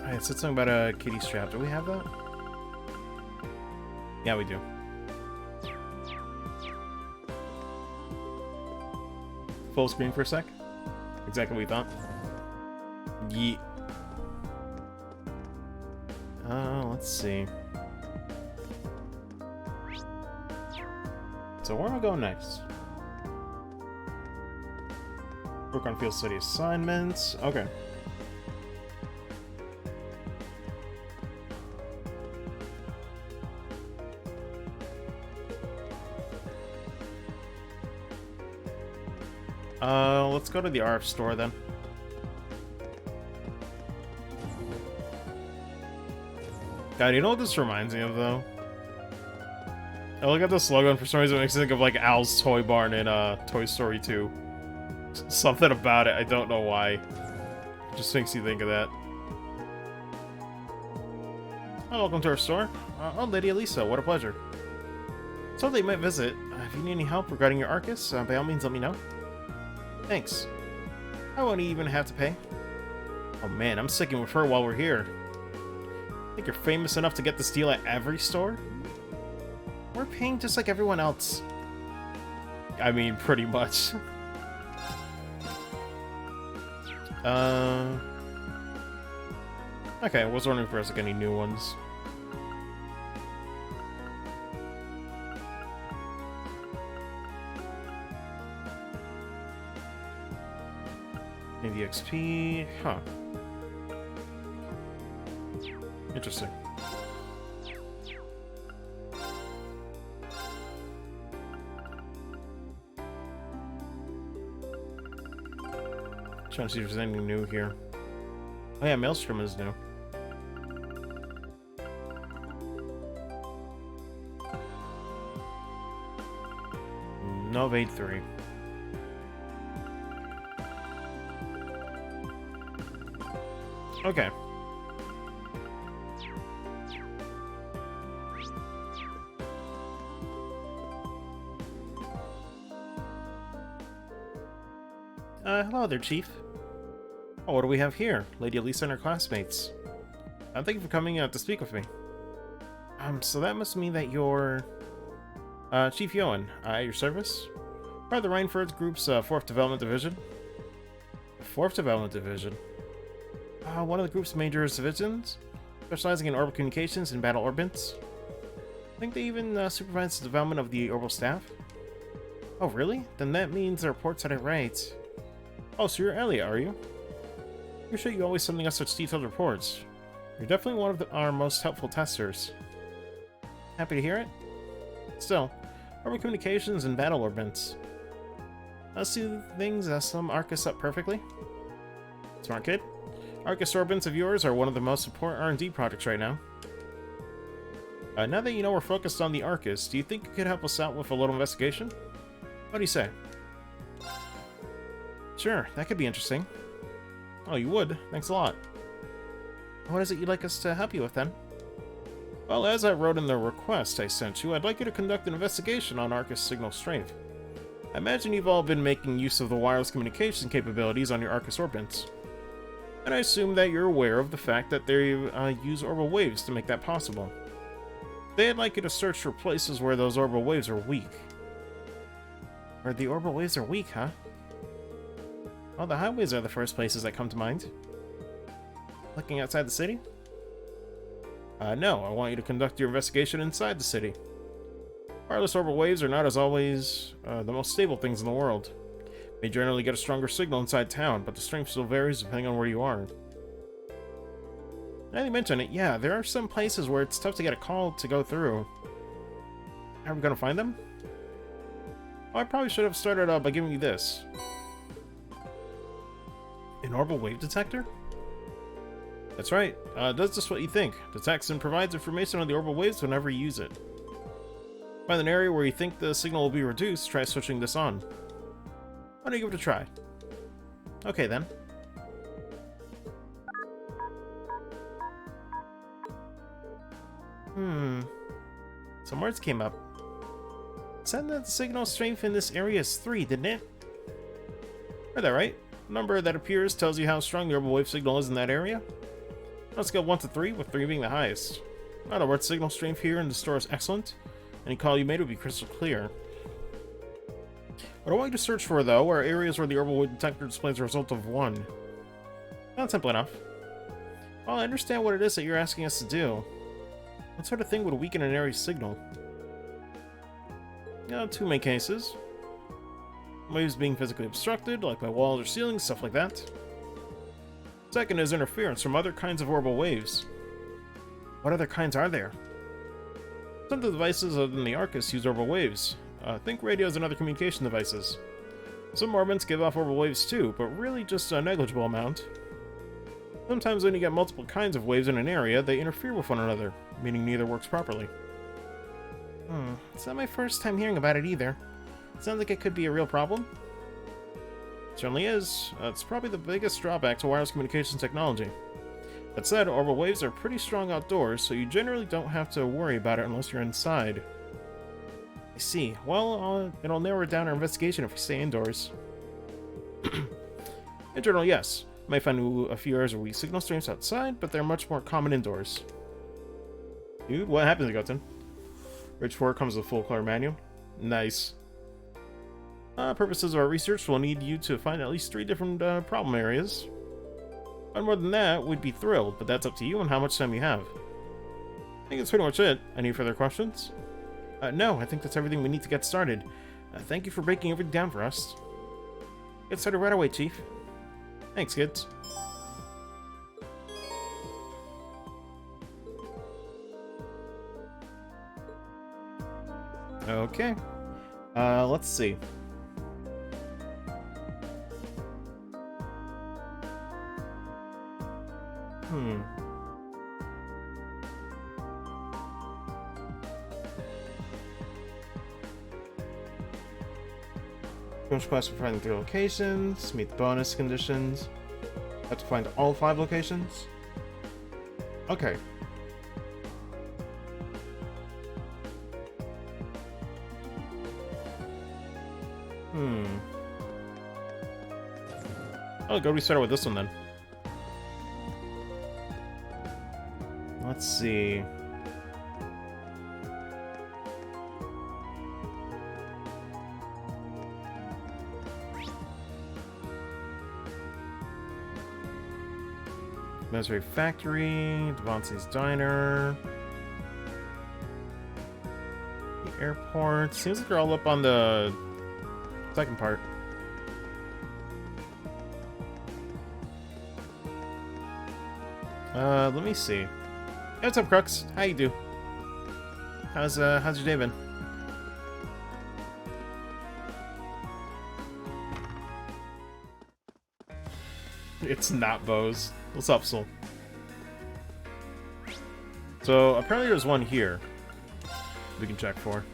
Alright, it said something about a kitty strap. Do we have that? Yeah, we do. Full screen for a sec. Exactly what we thought. Yeet. Let's see. So where am I going next? Work on field study assignments. Okay. Let's go to the RF store then. God, you know what this reminds me of, though? I look at the slogan, and for some reason it makes me think of, like, Al's Toy Barn in, Toy Story 2. Something about it, I don't know why. It just makes you think of that. Oh, welcome to our store. Oh, Lady Elisa, what a pleasure. So they might visit. If you need any help regarding your Arcus, by all means let me know. Thanks. I won't even have to pay. Oh man, I'm sticking with her while we're here. Think you're famous enough to get this deal at every store? We're paying just like everyone else. I mean, pretty much. Okay, I was wondering if there's like any new ones. Maybe XP, huh. Interesting. Trying to see if there's anything new here. Oh yeah, Maelstrom is new. Novate 3. Okay. hello there, Chief. Oh, what do we have here? Lady Elisa and her classmates. Thank you for coming out to speak with me. So that must mean that you're... Chief Yoan, at your service? Part of the Reinford Group's 4th Development Division. The 4th Development Division? One of the group's major divisions, specializing in orbital communications and battle orbits. I think they even supervise the development of the orbital staff. Oh, really? Then that means the reports that I write. Oh, so you're Elliot, are you? Appreciate you always sending us such detailed reports. You're definitely one of our most helpful testers. Happy to hear it? Still, orbital communications and battle orbits. See things sum Arcus up perfectly. Smart kid. Arcus orbits of yours are one of the most important R&D projects right now. Now that you know we're focused on the Arcus, do you think you could help us out with a little investigation? What do you say? Sure, that could be interesting. Oh, you would? Thanks a lot. What is it you'd like us to help you with, then? Well, as I wrote in the request I sent you, I'd like you to conduct an investigation on Arcus signal strength. I imagine you've all been making use of the wireless communication capabilities on your Arcus orbits. And I assume that you're aware of the fact that they use orbital waves to make that possible. They'd like you to search for places where those orbital waves are weak. Where the orbital waves are weak, huh? Well, the highways are the first places that come to mind. Looking outside the city? No, I want you to conduct your investigation inside the city. Wireless orbital waves are not as always the most stable things in the world. They generally get a stronger signal inside town, but the strength still varies depending on where you are. Now you mention it, yeah, there are some places where it's tough to get a call to go through. Are we gonna find them? Oh, I probably should have started by giving you this. An orbital wave detector? That's right, it does just what you think. Detects and provides information on the orbital waves whenever you use it. Find an area where you think the signal will be reduced, try switching this on. Why don't you give it a try? Okay then. Some words came up. It said that the signal strength in this area is 3, didn't it? Heard that right? The number that appears tells you how strong the orbital wave signal is in that area. On a scale of 1 to 3, with 3 being the highest. In other words, signal strength here in the store is excellent. Any call you made would be crystal clear. What I want you to search for, though, are areas where the orbital wave detector displays a result of 1. Not simple enough. Well, I understand what it is that you're asking us to do. What sort of thing would weaken an area's signal? 2 main cases. Waves being physically obstructed, like by walls or ceilings, stuff like that. Second is interference from other kinds of orbital waves. What other kinds are there? Some of the devices other than the Arcus use orbital waves. Think radios and other communication devices. Some orbits give off orbital waves too, but really just a negligible amount. Sometimes when you get multiple kinds of waves in an area, they interfere with one another, meaning neither works properly. It's not my first time hearing about it either. Sounds like it could be a real problem. It certainly is. It's probably the biggest drawback to wireless communications technology. That said, orbital waves are pretty strong outdoors, so you generally don't have to worry about it unless you're inside. I see. Well, it'll narrow down our investigation if we stay indoors. In general, yes. You might find a few areas where we signal strengths outside, but they're much more common indoors. Dude, what happened to Goten? Bridge 4 comes with a full color manual. Nice. Purposes of our research, we'll need you to find at least 3 different problem areas. And more than that, we'd be thrilled, but that's up to you and how much time you have. I think that's pretty much it. Any further questions? No, I think that's everything we need to get started. Thank you for breaking everything down for us. Get started right away, Chief. Thanks, kids. Okay. Let's see. Finish quest for finding 3 locations, meet the bonus conditions. Have to find all 5 locations? Okay. Oh, go restart with this one then. Let's see. Misery Factory, Devontae's Diner, the airport. Seems like they're all up on the second part. Let me see. Hey, what's up, Crux? How you do? How's your day been? It's not Bose. What's up, Soul? So, apparently there's one here we can check for.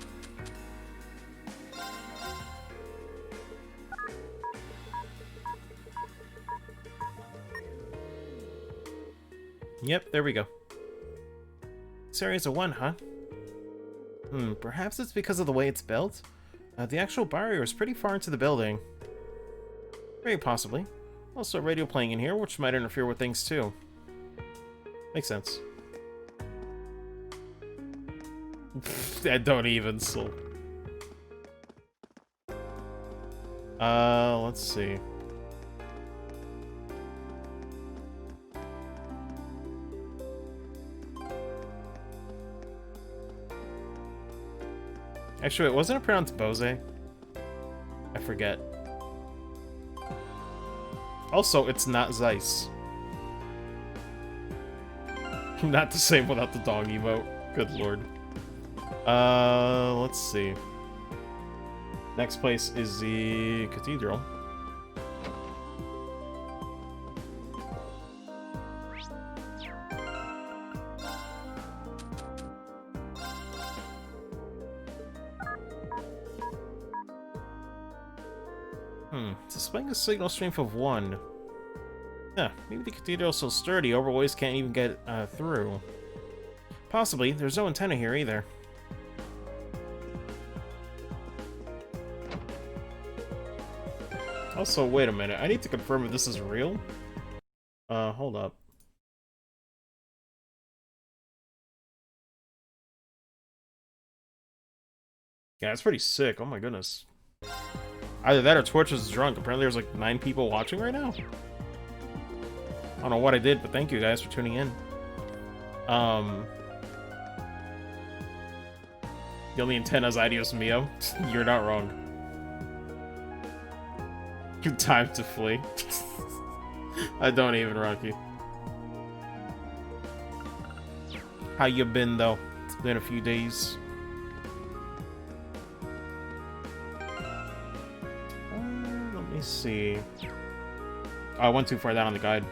Yep, there we go. This area's a 1, huh? Perhaps it's because of the way it's built? The actual barrier is pretty far into the building. Very possibly. Also, radio playing in here, which might interfere with things too. Makes sense. I don't even, Soul. Let's see. Actually, wasn't it pronounced Bose? I forget. Also, it's not Zeiss. Not the same without the dog emote. Good lord. Let's see. Next place is the cathedral. Displaying a signal strength of 1. Yeah, maybe the cathedral's so sturdy, overways can't even get through. Possibly. There's no antenna here either. Also, wait a minute. I need to confirm if this is real. Hold up. Yeah, it's pretty sick. Oh my goodness. Either that or Twitch is drunk. Apparently there's like 9 people watching right now. I don't know what I did, but thank you guys for tuning in. The only antenna's Adios Mio. You're not wrong. Time to flee. I don't even, Rocky. How you been, though? It's been a few days. Let me see. Oh, I went too far down on the guide.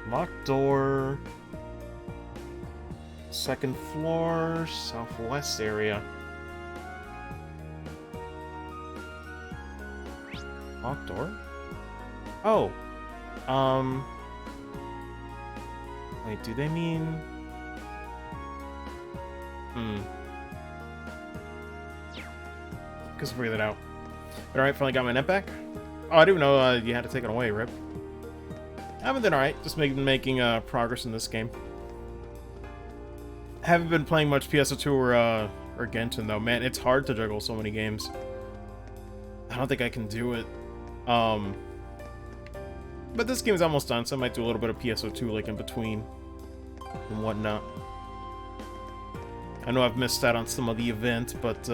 Locked door. Second floor, southwest area. Locked door? Oh. Wait, do they mean... Just figure that out. Alright, finally got my net back. Oh, I didn't know you had to take it away, Rip. I've been doing alright, just making progress in this game. Haven't been playing much PSO2 or Genshin though. Man, it's hard to juggle so many games. I don't think I can do it. But this game is almost done, so I might do a little bit of PSO2 like in between and whatnot. I know I've missed out on some of the event, but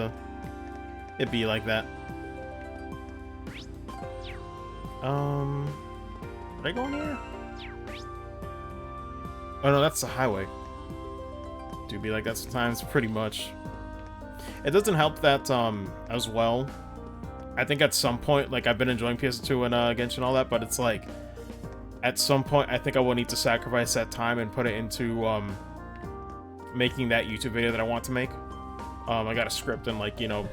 it'd be like that. Did I go in here? Oh no, that's the highway. Do be like that sometimes, pretty much. It doesn't help that, as well, I think at some point, like, I've been enjoying PS2 and Genshin and all that, but it's like, at some point, I think I will need to sacrifice that time and put it into, making that YouTube video that I want to make. I got a script and, like, you know,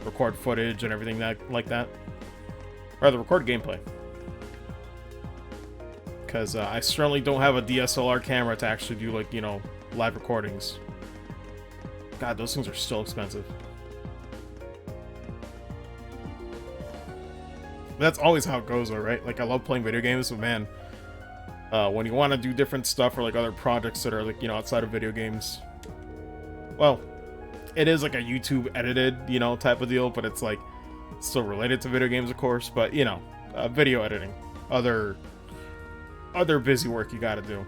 record footage and everything like that. Or rather, record gameplay. Because I certainly don't have a DSLR camera to actually do, like, you know, live recordings. God, those things are still expensive. That's always how it goes, though, right? Like, I love playing video games, but man, when you want to do different stuff or like other projects that are like, you know, outside of video games, well, it is like a YouTube edited, you know, type of deal, but it's like still related to video games, of course. But you know, video editing, other busy work you got to do.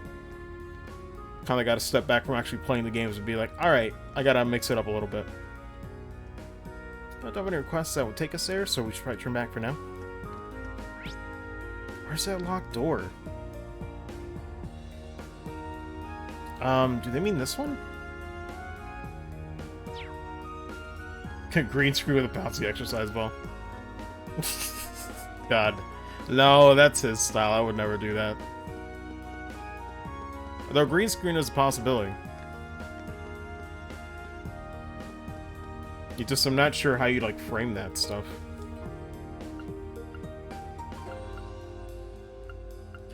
Kind of got to step back from actually playing the games and be like, all right, I gotta mix it up a little bit. I don't have any requests that would take us there, so we should probably turn back for now. Where's that locked door? Do they mean this one? Green screen with a bouncy exercise ball. God. No, that's his style. I would never do that. Though green screen is a possibility. You just, I'm not sure how you like frame that stuff.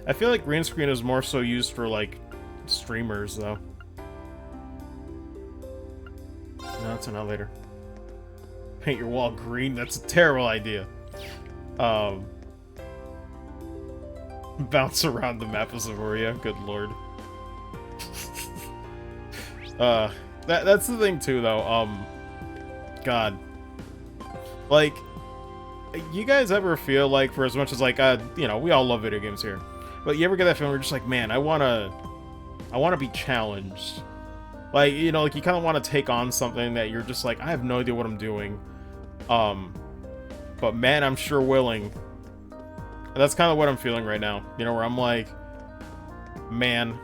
I feel like green screen is more so used for like streamers though. No, it's an elevator. Paint your wall green? That's a terrible idea. Bounce around the map of Zamoria. Good lord. That's the thing too though. God. Like, you guys ever feel like, for as much as like, you know, we all love video games here, but you ever get that feeling where you're just like, man, I wanna be challenged. Like, you know, like you kind of want to take on something that you're just like, I have no idea what I'm doing. But man, I'm sure willing. And that's kind of what I'm feeling right now. You know, where I'm like, man,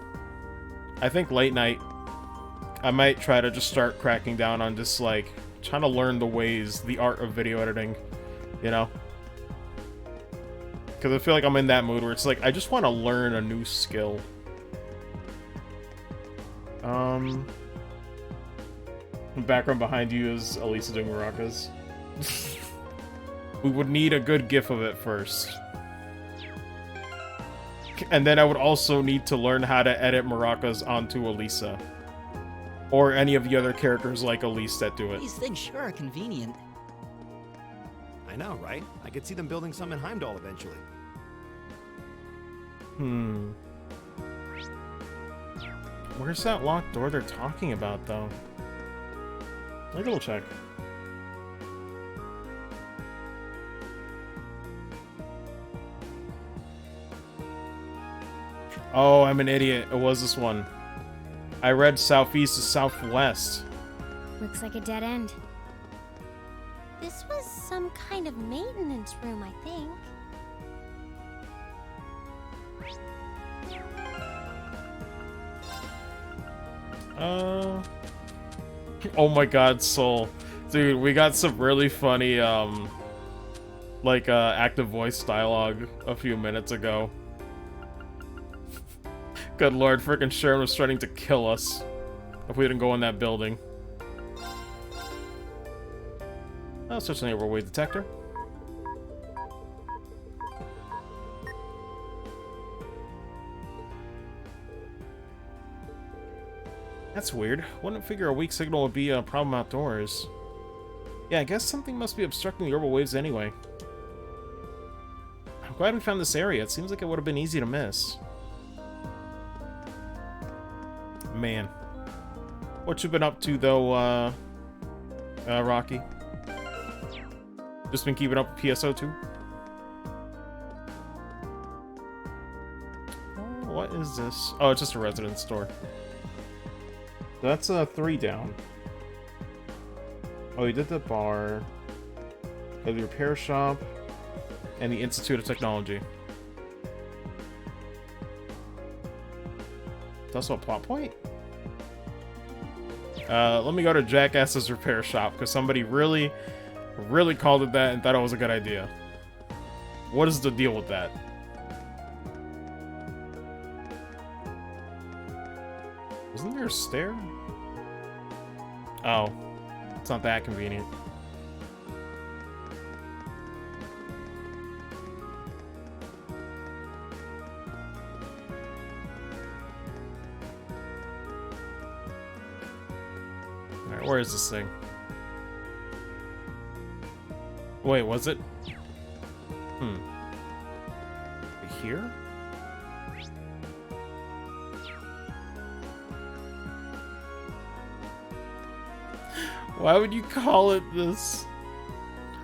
I think late night, I might try to just start cracking down on just like trying to learn the ways, the art of video editing, you know? Because I feel like I'm in that mood where it's like, I just want to learn a new skill. The background behind you is Elisa doing maracas. We would need a good gif of it first. And then I would also need to learn how to edit maracas onto Elisa. Or any of the other characters like Elise that do it. These things sure are convenient. I know, right? I could see them building some in Heimdall eventually. Where's that locked door they're talking about, though? Let me go check. Oh, I'm an idiot. It was this one. I read southeast to southwest. Looks like a dead end. This was some kind of maintenance room, I think. Oh my god, Soul. Dude, we got some really funny, active voice dialogue a few minutes ago. Good lord, frickin' Sharon was threatening to kill us if we didn't go in that building. Oh, such an overweight detector. That's weird. Wouldn't figure a weak signal would be a problem outdoors. Yeah, I guess something must be obstructing the orbital waves anyway. I'm glad we found this area. It seems like it would have been easy to miss. Man. What you been up to, though, Rocky? Just been keeping up with PSO2? Oh, what is this? Oh, it's just a residence store. That's 3 down. Oh, you did the bar, the repair shop, and the Institute of Technology. It's also a plot point? Let me go to Jackass's repair shop, because somebody really called it that and thought it was a good idea. What is the deal with that? Wasn't there a stair? Oh, it's not that convenient. Alright, where is this thing? Wait, was it? Here? Why would you call it this?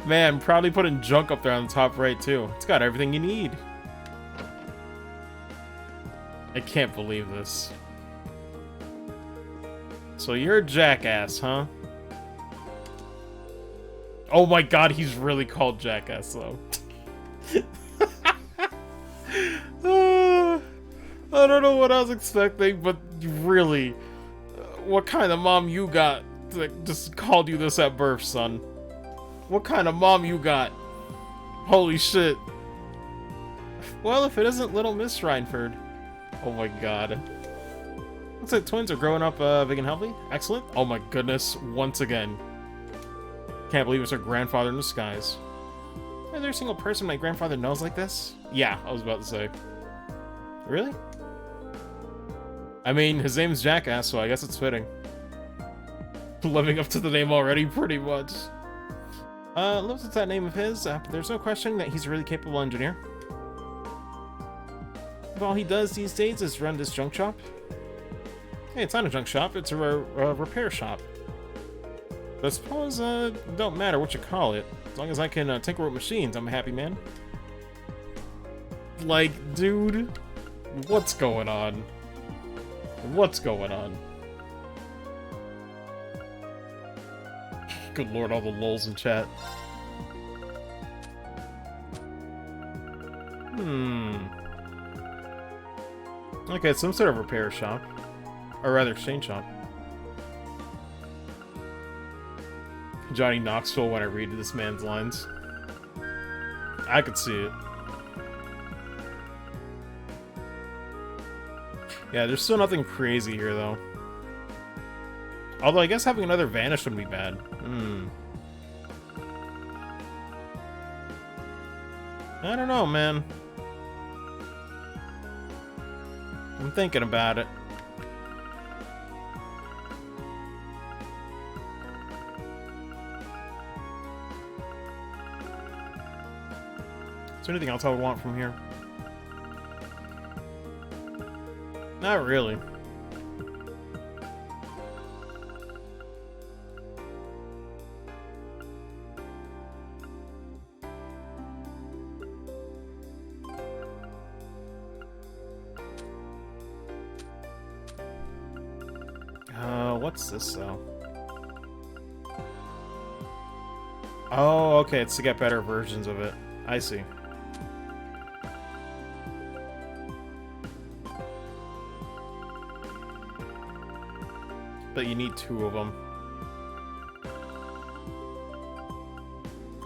Man, proudly putting junk up there on the top right, too. It's got everything you need. I can't believe this. So you're a jackass, huh? Oh my god, he's really called Jackass, though. I don't know what I was expecting, but really, what kind of mom you got that just called you this at birth, son? What kind of mom you got? Holy shit. Well, if it isn't Little Miss Rhineford. Oh my god. Looks like twins are growing up big and healthy. Excellent. Oh my goodness, once again. Can't believe it's her grandfather in disguise. Is there a single person my grandfather knows like this? Yeah, I was about to say. Really? I mean, his name's Jackass, so I guess it's fitting. Living up to the name already, pretty much. Lives with that name of his. There's no questioning that he's a really capable engineer. If all he does these days is run this junk shop. Hey, it's not a junk shop, it's a repair shop. But I suppose, it don't matter what you call it. As long as I can tinker with machines, I'm a happy man. Like, dude, what's going on? What's going on? Good lord, all the lulz in chat. Okay, some sort of repair shop. Or rather, exchange shop. Johnny Knoxville when I read this man's lines. I could see it. Yeah, there's still nothing crazy here, though. Although, I guess having another vanish wouldn't be bad. I don't know, man. I'm thinking about it. Is there anything else I would want from here? Not really. What's this, though? Oh, okay, it's to get better versions of it. I see. But you need 2 of them.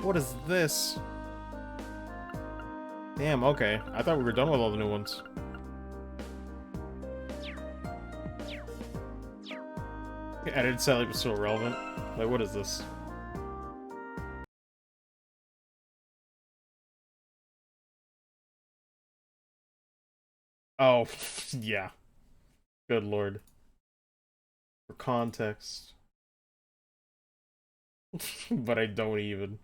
What is this? Damn, okay. I thought we were done with all the new ones. Edited sadly, but still relevant. Like, what is this? Oh, yeah. Good lord. For context. But I don't even.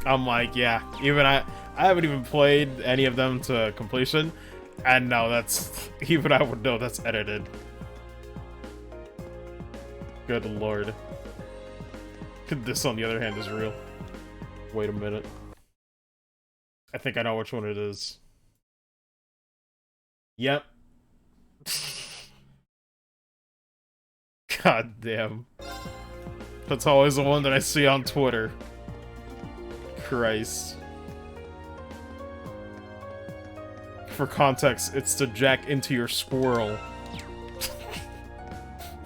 I'm like, yeah, even I haven't even played any of them to completion, and no, that's, even I would know that's edited. Good lord. This, on the other hand, is real. Wait a minute. I think I know which one it is. Yep. God damn. That's always the one that I see on Twitter. Christ. For context, it's to jack into your squirrel.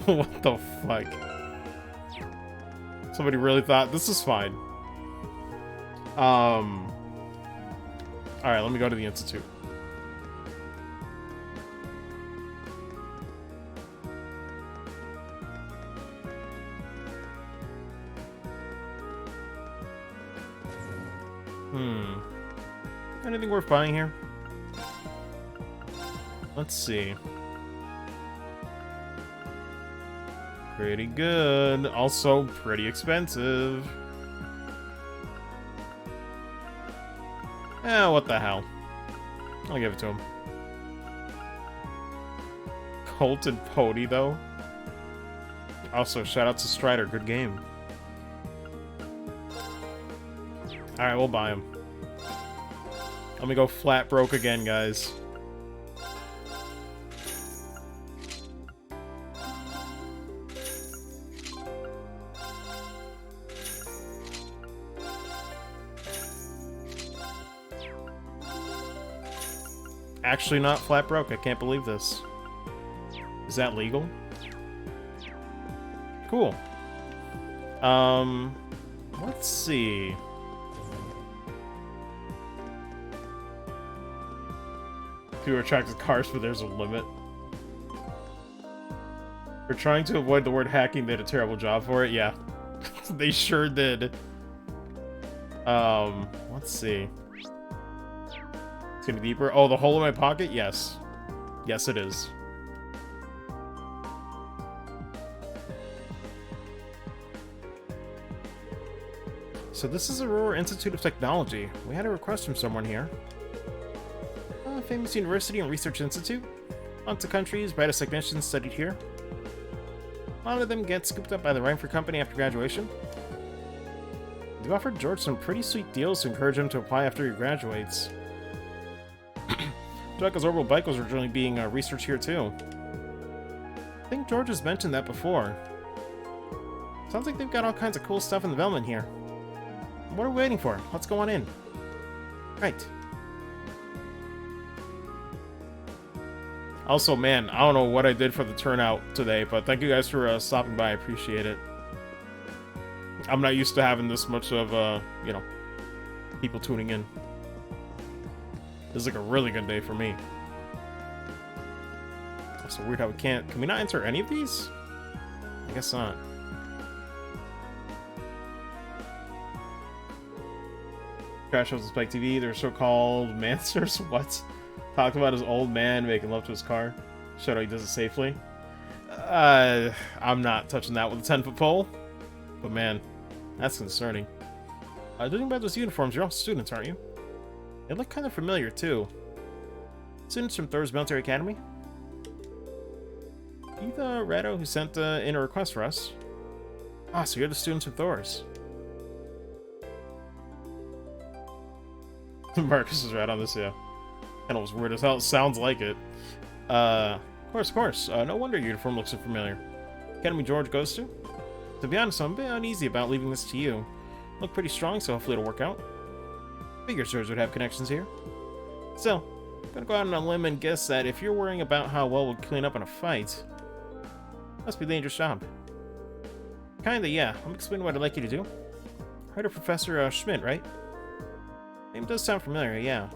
What the fuck? Somebody really thought this is fine. Alright, let me go to the Institute. Anything worth buying here? Let's see. Pretty good. Also pretty expensive. Eh, what the hell. I'll give it to him. Colt and Pody, though. Also, shout out to Strider. Good game. Alright, we'll buy him. Let me go flat broke again, guys. Actually not flat broke. I can't believe this. Is that legal? Cool. Let's see. People attracted cars, but there's a limit. We're trying to avoid the word hacking. They did a terrible job for it. Yeah, they sure did. Let's see. It's gonna be deeper. Oh, the hole in my pocket? Yes. Yes, it is. So this is a Roer Institute of Technology. We had a request from someone here. A famous university and research institute. Lots of countries, brightest technicians studied here. A lot of them get scooped up by the Reinford Company after graduation. They've offered George some pretty sweet deals to encourage him to apply after he graduates. Draco's orbital bike was originally being researched here too. I think George has mentioned that before. Sounds like they've got all kinds of cool stuff in development here. What are we waiting for? Let's go on in. Right. Also, man, I don't know what I did for the turnout today, but thank you guys for stopping by. I appreciate it. I'm not used to having this much of, you know, people tuning in. This is like a really good day for me. It's so weird how we can't... Can we not enter any of these? I guess not. Crash shows on Spike TV. They're so-called Mancers. What? Talked about his old man making love to his car. Showed how he does it safely. I'm not touching that with a 10-foot pole. But man, that's concerning. Judging by those uniforms, you're all students, aren't you? They look kind of familiar, too. Students from Thor's Military Academy? You the Rado who sent in a request for us? Ah, so you're the students from Thor's. Marcus is right on this, yeah. Kind of was weird as hell. It sounds like it. Of course. No wonder your uniform looks so familiar. Academy George goes to? To be honest, I'm a bit uneasy about leaving this to you. Look pretty strong, so hopefully it'll work out. Figured George would have connections here. Still, I'm gonna go out on a limb and guess that if you're worrying about how well we'll clean up in a fight, must be a dangerous job. Kinda, yeah. Let me explain what I'd like you to do. Heard of Professor Schmidt, right? Name does sound familiar, yeah.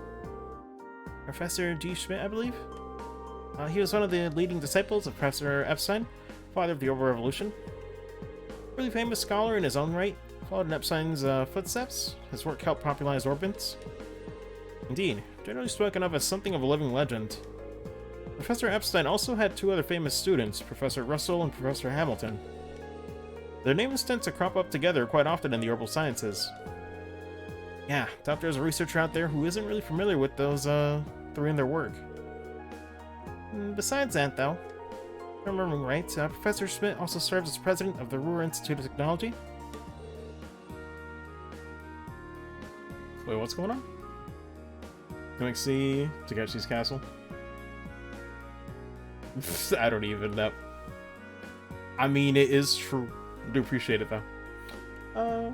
Professor G. Schmidt, I believe? He was one of the leading disciples of Professor Epstein, father of the Orbital Revolution. Really famous scholar in his own right, followed in Epstein's footsteps. His work helped popularize orbits. Indeed, generally spoken of as something of a living legend. Professor Epstein also had two other famous students, Professor Russell and Professor Hamilton. Their names tend to crop up together quite often in the orbital sciences. Yeah, doubt there's a researcher out there who isn't really familiar with those three in their work. Besides that, though, if I'm remembering right, Professor Schmidt also serves as president of the Roer Institute of Technology. Wait, what's going on? Galaxy, Takechi's castle. I don't even know. I mean, it is true. I do appreciate it, though.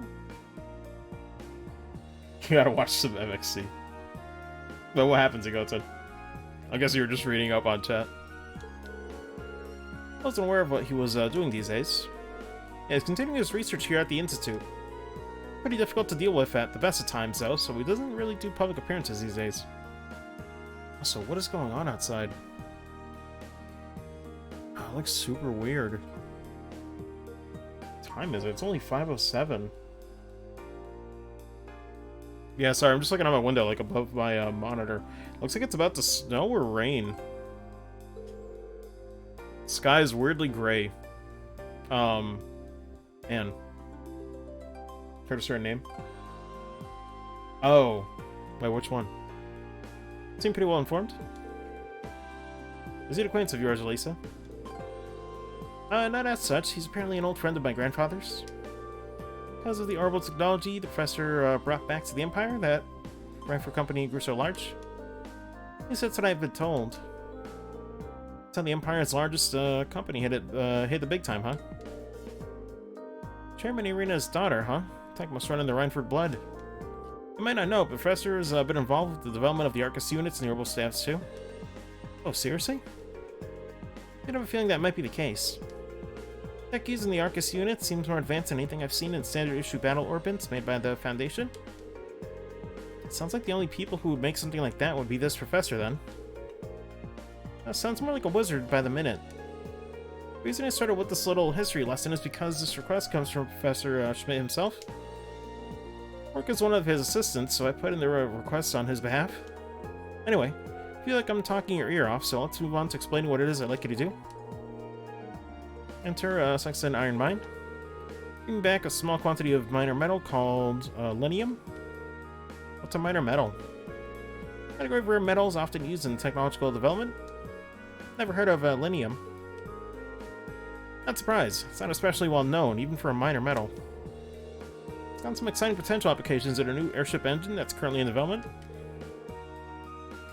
You gotta watch some MXC. But what happens, Egoton? I guess you were just reading up on chat. I wasn't aware of what he was doing these days. Yeah, he's continuing his research here at the Institute. Pretty difficult to deal with at the best of times, though, so he doesn't really do public appearances these days. Also, what is going on outside? Oh, it looks super weird. What time is it? It's only 5:07. Yeah, sorry, I'm just looking out my window, like, above my monitor. Looks like it's about to snow or rain. Sky is weirdly gray. Anne. Heard a certain name? Oh. Wait, which one? Seem pretty well informed. Is he an acquaintance of yours, Elisa? Not as such. He's apparently an old friend of my grandfather's. Because of the orbital technology the professor brought back to the Empire, that Frankfurt company grew so large. At least that's what I've been told. That's how the Empire's largest company hit the big time, huh? Chairman Irina's daughter, huh? Tech must run in the Reinford blood. You might not know, but the professor has been involved with the development of the Arcus units and the orbital staffs too. Oh, seriously? I have a feeling that might be the case. Tech using the Arcus unit seems more advanced than anything I've seen in standard issue battle orbits made by the Foundation. It sounds like the only people who would make something like that would be this professor, then. Sounds more like a wizard by the minute. The reason I started with this little history lesson is because this request comes from Professor Schmidt himself. I work as one of his assistants, so I put in the request on his behalf. Anyway, I feel like I'm talking your ear off, so let's move on to explaining what it is I'd like you to do. Enter Sexton Iron Mine. Bring back a small quantity of minor metal called linium. What's a minor metal? Category of rare metals often used in technological development. Never heard of linium. Not surprised. It's not especially well known, even for a minor metal. It's got some exciting potential applications in a new airship engine that's currently in development.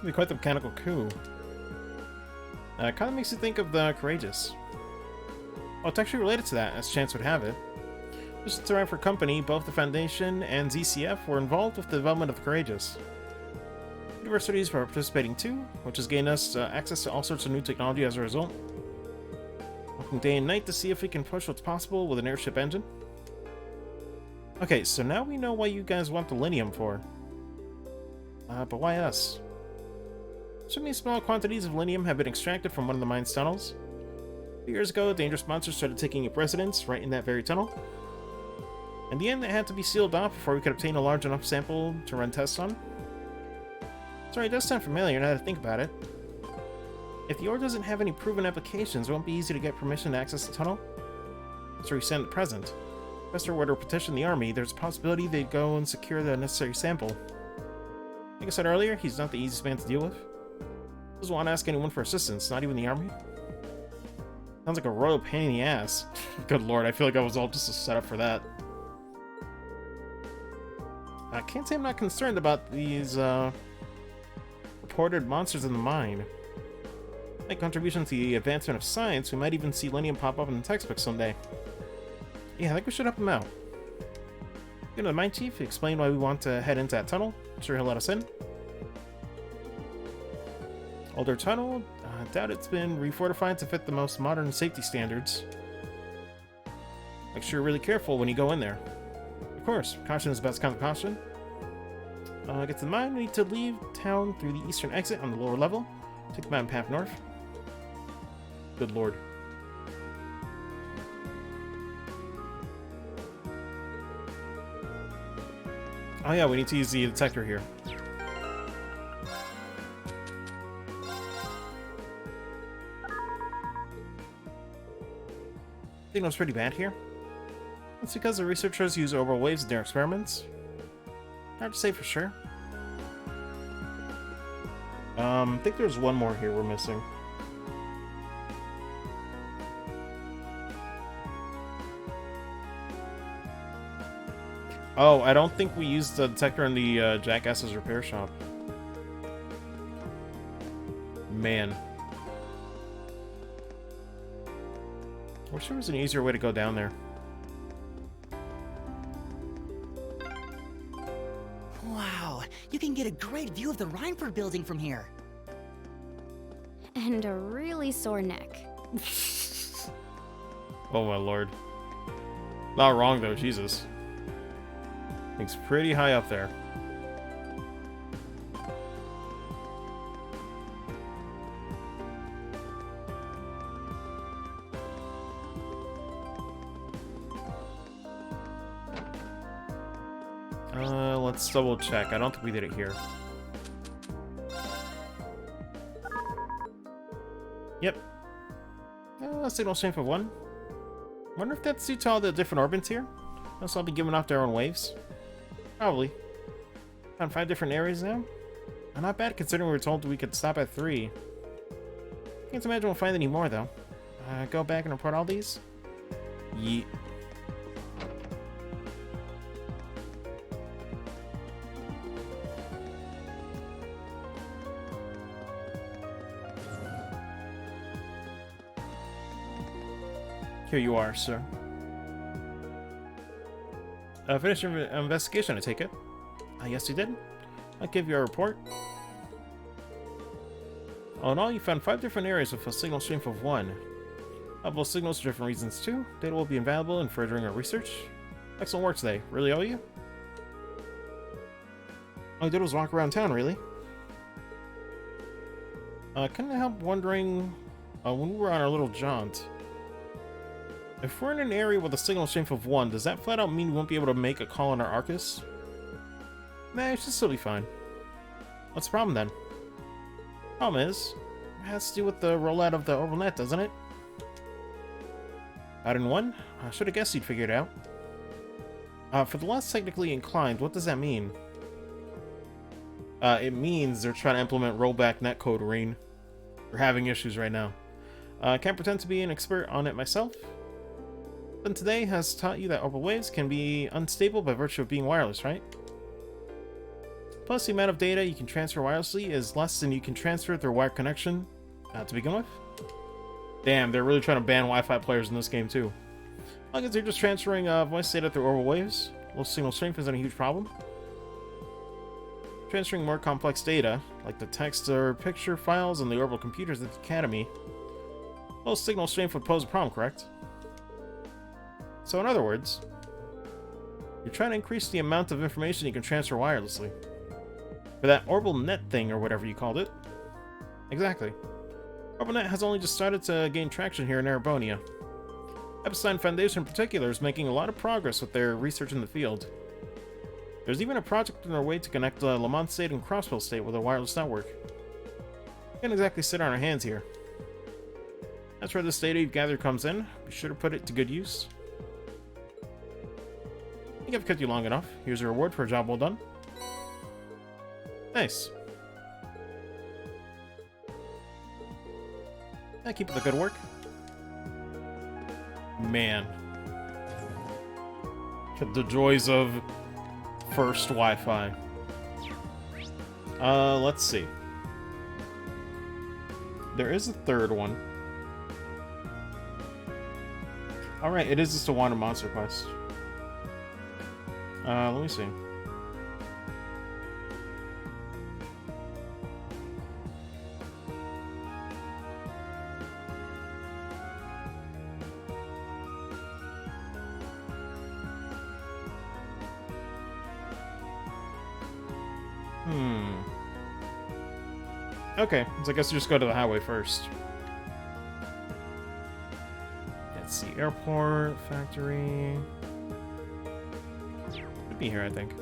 Could be quite the mechanical coup. Kind of makes you think of the Courageous. Well, it's actually related to that, as chance would have it. Just to Reinford Company, both the Foundation and ZCF were involved with the development of the Courageous. Universities were participating too, which has gained us access to all sorts of new technology as a result. Working day and night to see if we can push what's possible with an airship engine. Okay, so now we know what you guys want the linium for. But why us? So many small quantities of linium have been extracted from one of the mine's tunnels. A few years ago, dangerous monsters started taking up residence right in that very tunnel. In the end, it had to be sealed off before we could obtain a large enough sample to run tests on. Sorry, it does sound familiar now that I think about it. If the ore doesn't have any proven applications, it won't be easy to get permission to access the tunnel. So we stand at present. If Professor were to petition the army, there's a possibility they'd go and secure the necessary sample. Like I said earlier, he's not the easiest man to deal with. Doesn't want to ask anyone for assistance, not even the army. Sounds like a royal pain in the ass. Good lord, I feel like I was all just a setup for that. I can't say I'm not concerned about these, reported monsters in the mine. Like contribution to the advancement of science, we might even see linium pop up in the textbook someday. Yeah, I think we should help him out. Go to the mine chief, explain why we want to head into that tunnel. I'm sure he'll let us in. Older tunnel, doubt it's been refortified to fit the most modern safety standards. Make sure you're really careful when you go in there. Of course, caution is the best kind of caution. Get to the mine, we need to leave town through the eastern exit on the lower level. Take the mountain path north. Good lord. Oh yeah, we need to use the detector here. Signal's pretty bad here. It's because the researchers use orbital waves in their experiments. Hard to say for sure. I think there's one more here we're missing. Oh, I don't think we used the detector in the Jackass's repair shop. Man. I wish there was an easier way to go down there. Wow, you can get a great view of the Reinford building from here. And a really sore neck. Oh my lord. Not wrong though, Jesus. Thing's pretty high up there. Let's double check. I don't think we did it here. Yep. Signal strength of 1. Wonder if that's due to all the different orbits here? Must all be giving off their own waves? Probably. Found 5 different areas now? Not bad considering we were told we could stop at 3. Can't imagine we'll find any more though. Go back and report all these? Yeet. Here you are, sir. Finish your investigation, I take it? Yes, you did. I'll give you a report. All in all, you found 5 different areas with a signal strength of 1. Both signals for different reasons too. Data will be invaluable in furthering our research. Excellent work today. Really owe you? All I did was walk around town, really. Couldn't help wondering, when we were on our little jaunt, if we're in an area with a signal strength of 1, does that flat out mean we won't be able to make a call on our Arcus? Nah, it should still be fine. What's the problem then? Problem is, it has to do with the rollout of the orbital net, doesn't it? Out in 1? I should have guessed you'd figure it out. For the less technically inclined, what does that mean? It means they're trying to implement rollback netcode, Rain. We're having issues right now. Can't pretend to be an expert on it myself. But today has taught you that orbital waves can be unstable by virtue of being wireless, right? Plus, the amount of data you can transfer wirelessly is less than you can transfer through a wired connection to begin with. Damn, they're really trying to ban Wi-Fi players in this game too. As long as they're just transferring voice data through orbital waves, low signal strength isn't a huge problem. Transferring more complex data, like the text or picture files on the orbital computers at the Academy, low signal strength would pose a problem, correct? So in other words, you're trying to increase the amount of information you can transfer wirelessly. For that orbital net thing, or whatever you called it. Exactly. Orbital net has only just started to gain traction here in Erebonia. Epstein Foundation in particular is making a lot of progress with their research in the field. There's even a project on their way to connect Lamont State and Crossville State with a wireless network. We can't exactly sit on our hands here. That's where this data you've gathered comes in. Be sure to put it to good use. I think I've kept you long enough. Here's a reward for a job well done. Nice. Yeah, keep up the good work. Man. The joys of first Wi-Fi. Let's see. There is a third one. Alright, it is just a wanted monster quest. Let me see. Okay, so I guess you just go to the highway first. Let's see, airport, factory. Could be here, I think.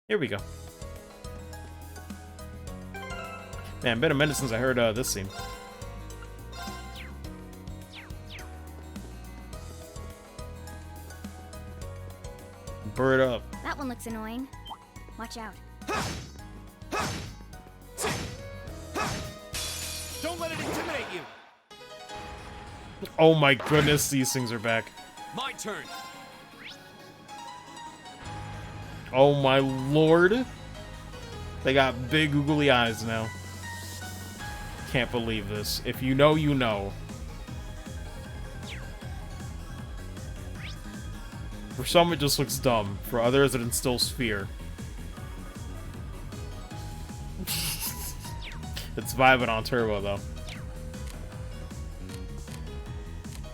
Here we go. Man, been a minute since I heard this scene. Bird up. That one looks annoying. Watch out. Don't let it intimidate you. Oh my goodness, these things are back. My turn. Oh my lord. They got big googly eyes now. Can't believe this. If you know, you know. For some, it just looks dumb. For others, it instills fear. It's vibing on turbo, though.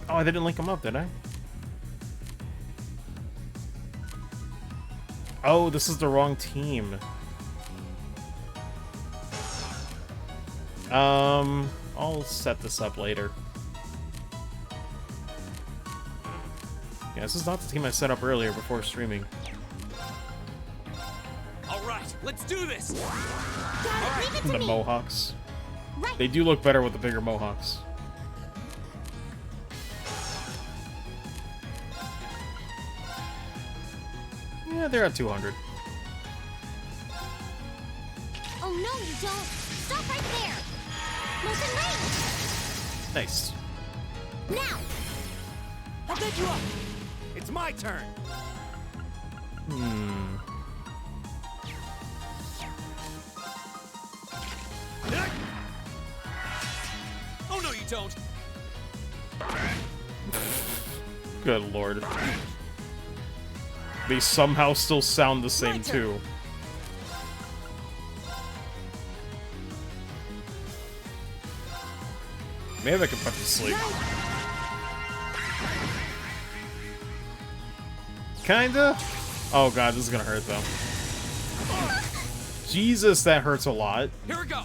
Oh, I didn't link them up, did I? Oh, this is the wrong team. I'll set this up later. Yeah, this is not the team I set up earlier before streaming. All right, let's do this. Leave it to The me. Mohawks. They do look better with the bigger mohawks. Yeah, they're at 200. Oh no, you don't! Stop right there! Molten range! Nice. Now! I'll take you up! It's my turn! Oh no, you don't! Good lord. They somehow still sound the same too. Maybe I can put to sleep. Kinda? Oh god, this is gonna hurt though. Jesus, that hurts a lot. Here we go!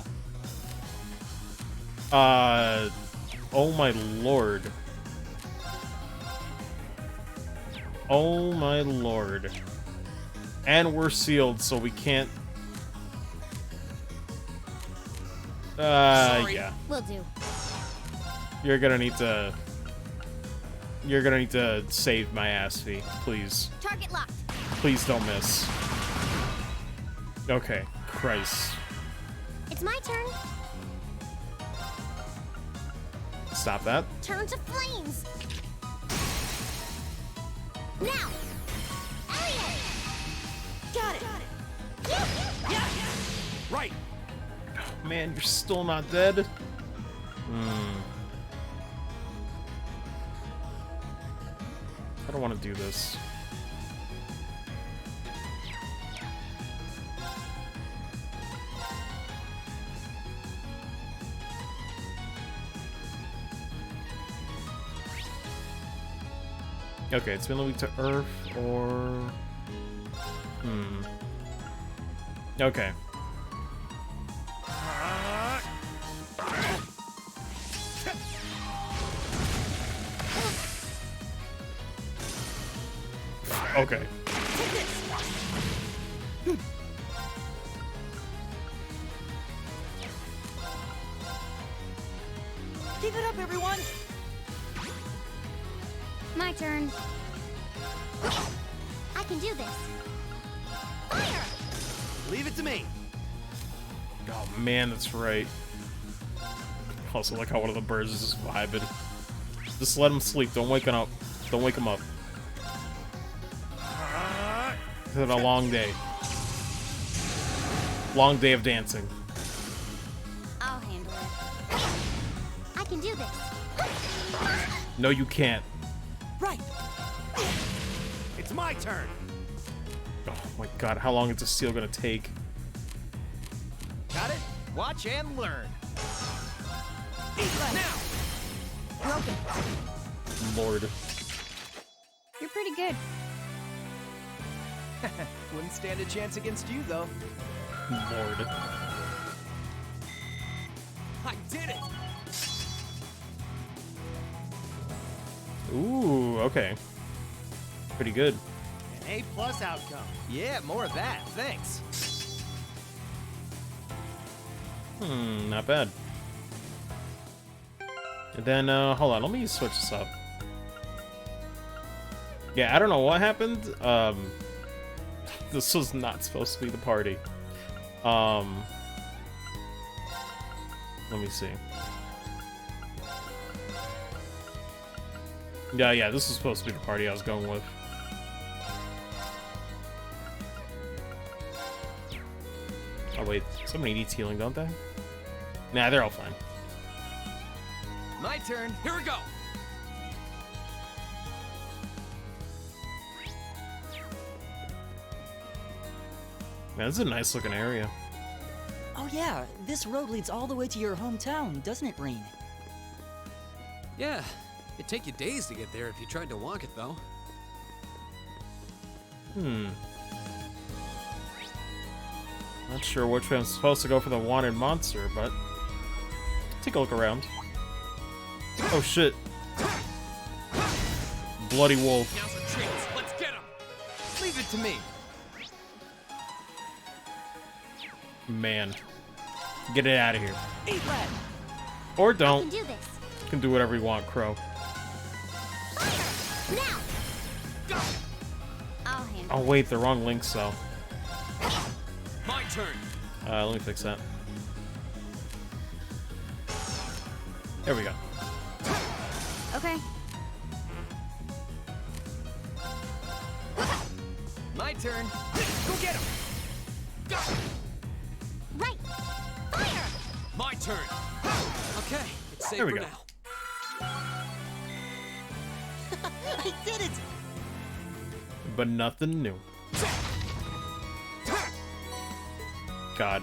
Oh my lord. Oh my lord. And we're sealed, so we can't... yeah. Will do. You're gonna need to... You're gonna need to save my ass fee, please. Target locked. Please don't miss. Okay, Christ. It's my turn. Stop that. Turn to flames. Now. Elliot. Got it. Yeah. Right. Man, you're still not dead? I don't want to do this. Okay, it's been weak to Earth or... Okay. Okay. Keep it up, everyone! My turn. I can do this. Fire! Leave it to me. Oh man, that's right. Also, like how one of the birds is just vibing. Just let him sleep. Don't wake him up. Don't wake him up. It's been a long day. Long day of dancing. I'll handle it. I can do this. No, you can't. Right. It's my turn. Oh my god, how long is this seal gonna take? Got it? Watch and learn. Now. Broken. Lord. You're pretty good. Wouldn't stand a chance against you, though. Lord. I did it. Ooh, okay. Pretty good. An A+ outcome. Yeah, more of that. Thanks. Not bad. And then, hold on, let me switch this up. Yeah, I don't know what happened. This was not supposed to be the party. Let me see. Yeah, this was supposed to be the party I was going with. Oh wait, somebody needs healing, don't they? Nah, they're all fine. My turn. Here we go. Man, this is a nice looking area. Oh yeah, this road leads all the way to your hometown, doesn't it, Rain? Yeah, it'd take you days to get there if you tried to walk it, though. Not sure which way I'm supposed to go for the wanted monster, but take a look around. Oh shit. Bloody wolf. Now's the chance. Let's get him. Leave it to me. Man. Get it out of here. Eat lead. Or don't. I can do this. You can do whatever you want, Crow. Now. Go. I'll handle Oh wait, the wrong links though. My turn. Let me fix that. There we go. Okay. My turn. Go get him. Go. Right. Fire. My turn. Okay, it's safe There we for go. now. I did it! But nothing new. God.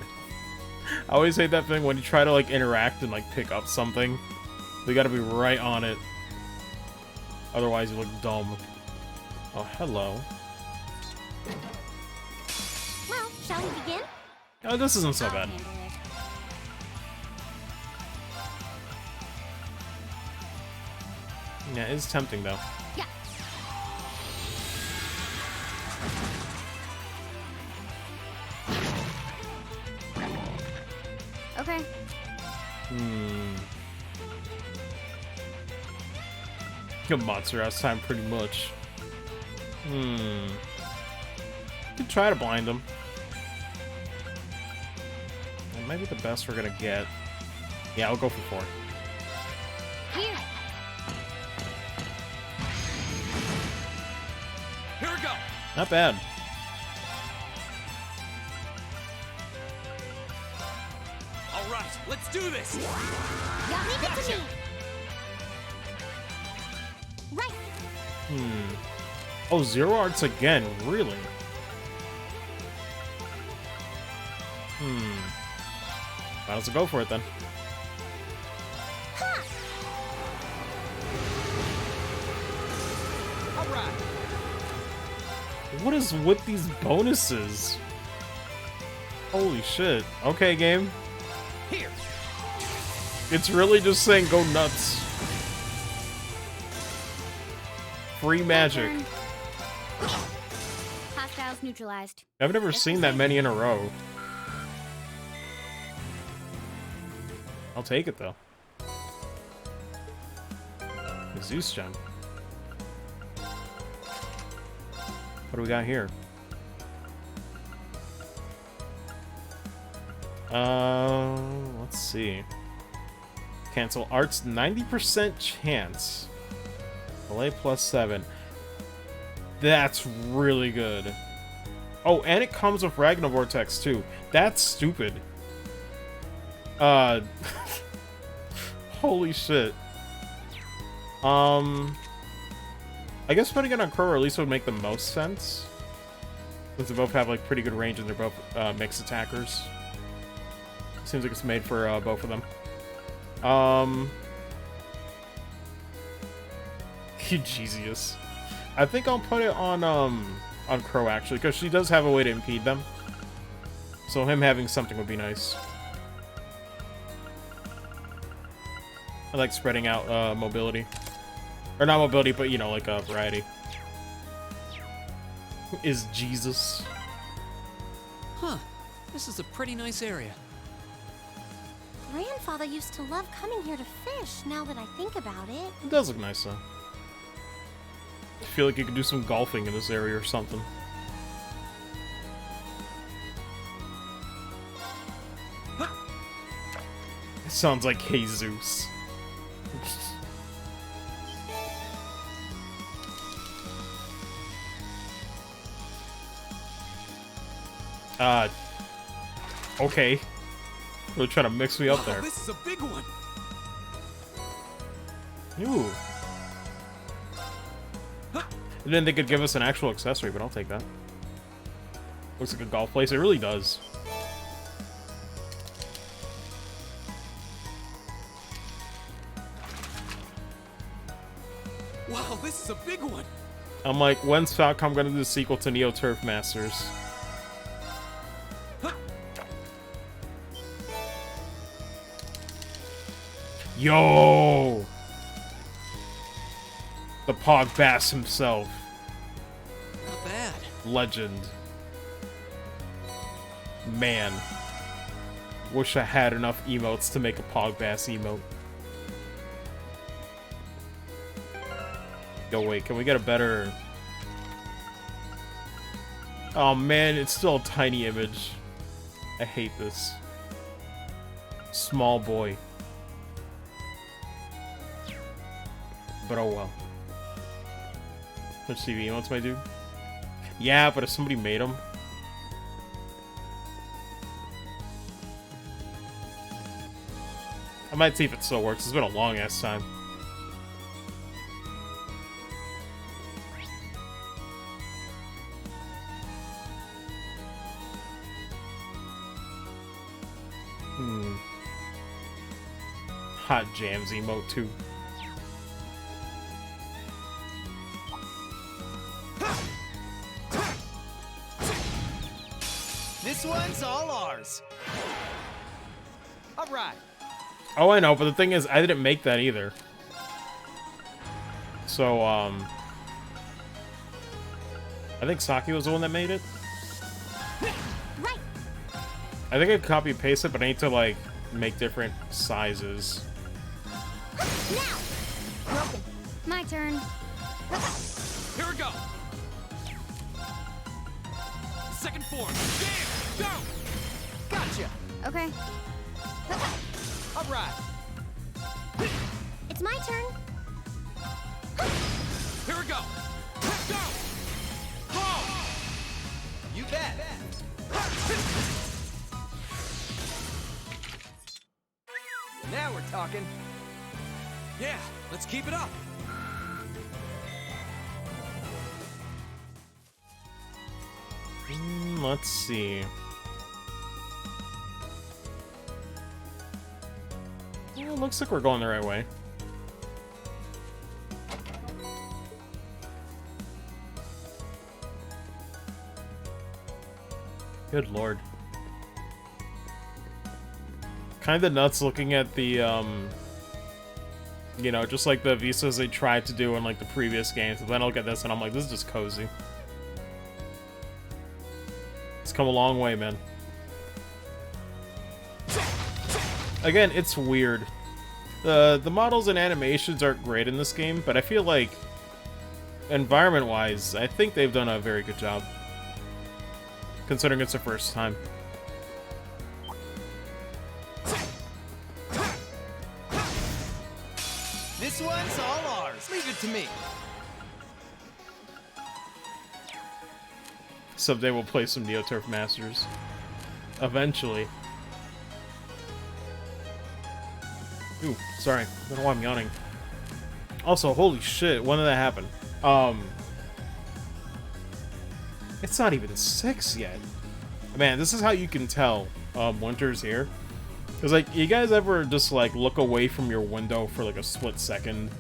I always hate that thing when you try to like interact and like pick up something. You gotta be right on it. Otherwise you look dumb. Oh, hello. Well, shall we begin? Oh, this isn't so bad. Yeah, it's tempting though. Yeah. Okay. Kill monster house time pretty much. Could try to blind him. That might be the best we're gonna get. Yeah, I'll go for 4. Here. Here we go. Not bad. All right, let's do this. Yeah, leave it to me. Right. Oh, Zero Arts again, really? Might as well go for it then. All right. What is with these bonuses? Holy shit. Okay, game. Here. It's really just saying go nuts. Free magic. Hostiles neutralized. I've never seen that many in a row. I'll take it though. Zeus gem. What do we got here? Let's see. Cancel arts, 90% chance. Delay +7. That's really good. Oh, and it comes with Ragnar Vortex too. That's stupid. Holy shit. I guess putting it on Crow or at least would make the most sense. Since they both have like pretty good range and they're both mixed attackers. Seems like it's made for both of them. Eugesius. I think I'll put it on Crow actually, because she does have a way to impede them. So him having something would be nice. I like spreading out mobility. Or not mobility, but you know, like a variety. Is Jesus. Huh. This is a pretty nice area. Grandfather used to love coming here to fish, now that I think about it. It does look nice though. I feel like you could do some golfing in this area or something. It sounds like Jesus. Okay. Really trying to mix me up there. This is a big one. Ooh. And then they could give us an actual accessory, but I'll take that. Looks like a golf place. It really does. Wow, this is a big one. I'm like, when's Falcom gonna do the sequel to Neo Turf Masters? Yo! The Pog Bass himself. Not bad. Legend. Man. Wish I had enough emotes to make a Pog Bass emote. Yo, wait, can we get a better... Oh man, it's still a tiny image. I hate this. Small boy. But oh well. Which TV wants my dude? Yeah, but if somebody made him... I might see if it still works. It's been a long-ass time. Hot Jams emote too. This one's all ours. All right. Oh, I know, but the thing is, I didn't make that either. So, I think Saki was the one that made it. Right. I think I could copy and paste it, but I need to, like, make different sizes. Now. Broken. My turn. Here we go. Second form. Jam. Go. Gotcha. Okay. All right. It's my turn. Here we go. Go. Go. You bet. Now we're talking. Yeah, let's keep it up. Let's see. Well, looks like we're going the right way. Good lord. Kinda nuts looking at the, you know, just like the visas they tried to do in, like, the previous games. And then I'll get this and I'm like, this is just cozy. It's come a long way, man. Again, it's weird. The models and animations aren't great in this game, but I feel like, environment-wise, I think they've done a very good job. Considering it's the first time. This one's all ours. Leave it to me. Someday we'll play some Neo Turf Masters. Eventually. Ooh, sorry. I don't know why I'm yawning. Also, holy shit, when did that happen? It's not even 6 yet. Man, this is how you can tell winter's here. Because, like, you guys ever just, like, look away from your window for, like, a split second,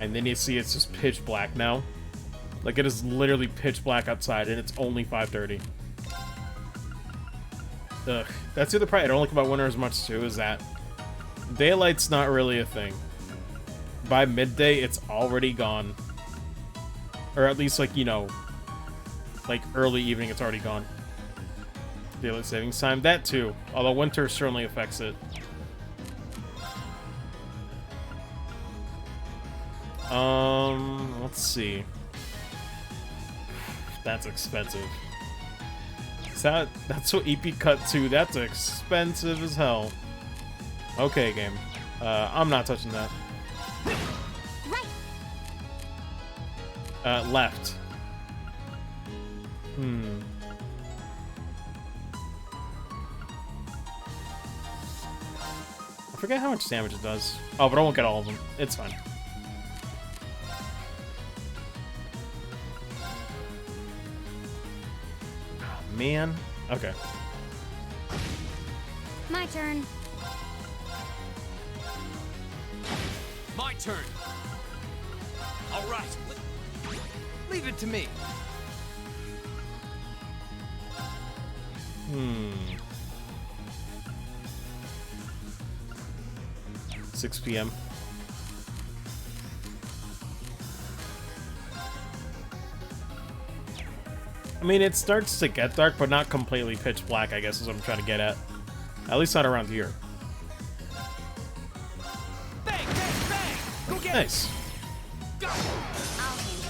and then you see it's just pitch black now? Like, it is literally pitch black outside, and it's only 5:30. Ugh. That's the other part I don't like about winter as much, too, is that daylight's not really a thing. By midday, it's already gone. Or at least, like, you know, like, early evening, it's already gone. Daylight savings time, that too. Although winter certainly affects it. Let's see. That's expensive. That's what EP Cut 2, that's expensive as hell. Okay, game. I'm not touching that. Right. Left. I forget how much damage it does. Oh, but I won't get all of them. It's fine. Oh, man. Okay. My turn. My turn. All right. Leave it to me. 6 p.m. I mean, it starts to get dark, but not completely pitch black, I guess is what I'm trying to get at. At least not around here. Bang, bang, bang. Go get Nice. it. Go. I'll handle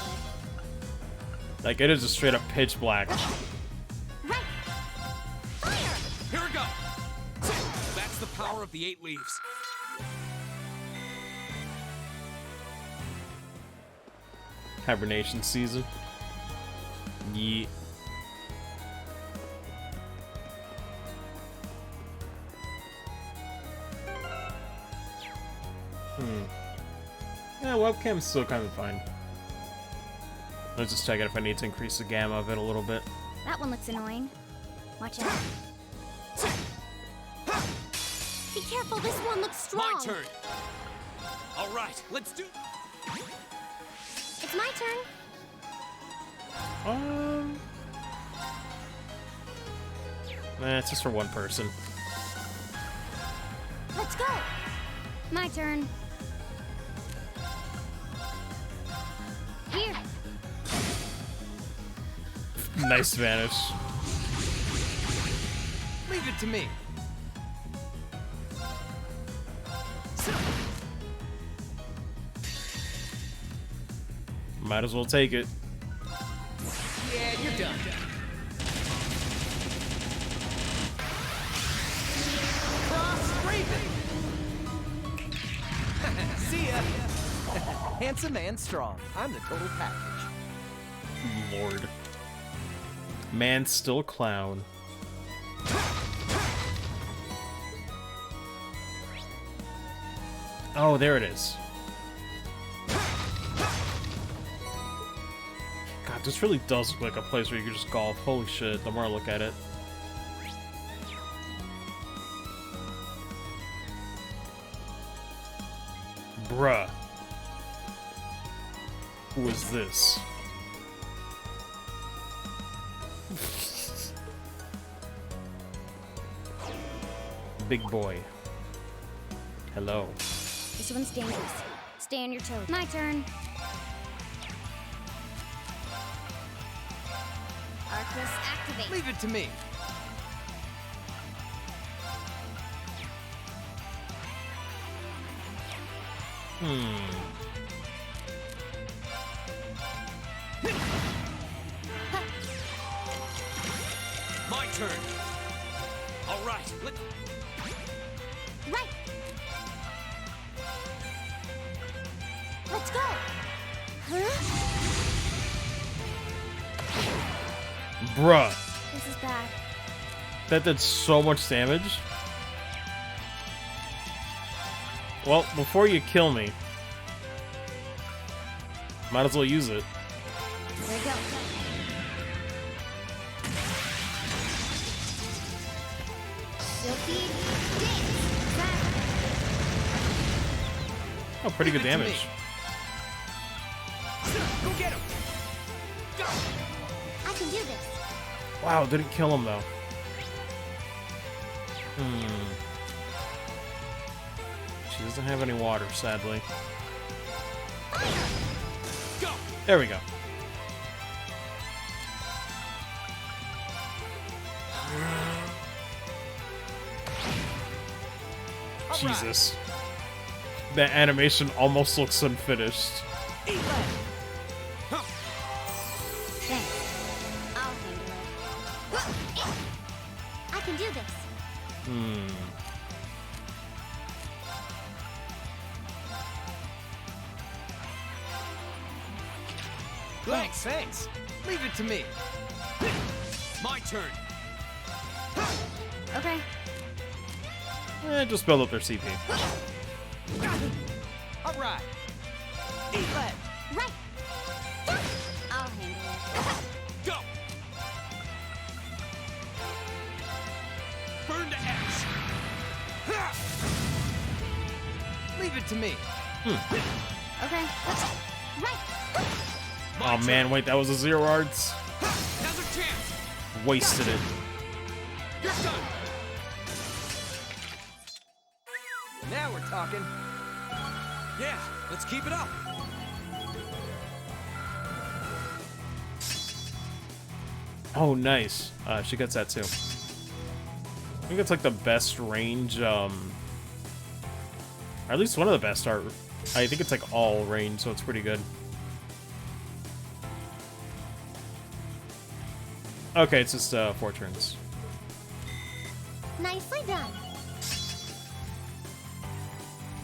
Like, it is just straight up pitch black. Here we go. That's the power of the 8 leaves. Hibernation season. Yeet. Yeah, webcam's still kind of fine. Let's just check it if I need to increase the gamma of it a little bit. That one looks annoying. Watch out. Be careful, this one looks strong. My turn. All right, let's do. It's my turn. It's just for one person. Let's go. My turn. Here. Nice vanish. Leave it to me. Might as well take it. Yeah, you're done. Cross Raven. See ya. Handsome and strong. I'm the total package. Lord. Man still clown. Oh, there it is. God, this really does look like a place where you could just golf. Holy shit, the more I look at it. Bruh. Who is this? Big boy. Hello. This one's dangerous. Stay on your toes. My turn. Arcus, activate. Leave it to me. My turn. All right. Right. Let's go. Huh? Bruh. This is bad. That did so much damage. Well, before you kill me, might as well use it. There we go. Silky Oh, pretty good damage. Go get him. Go. I can do this. Wow, didn't kill him though. She doesn't have any water, sadly. Go. There we go. Jesus. That animation almost looks unfinished. Thanks. I'll handle it. I can do this. Thanks. Leave it to me. My turn. Okay. Just build up their CP. All right. Eat lead. Right. I'll handle it. Go. Burn to ash. Leave it to me. Okay. Right. Oh man, wait, that was a 0 arts. Now's our chance. Wasted it. You're done. Now we're talking. Yeah, let's keep it up. Oh, nice. She gets that too. I think it's like the best range, or at least one of the best art. I think it's like all range, so it's pretty good. Okay, it's just 4 turns. Nicely done.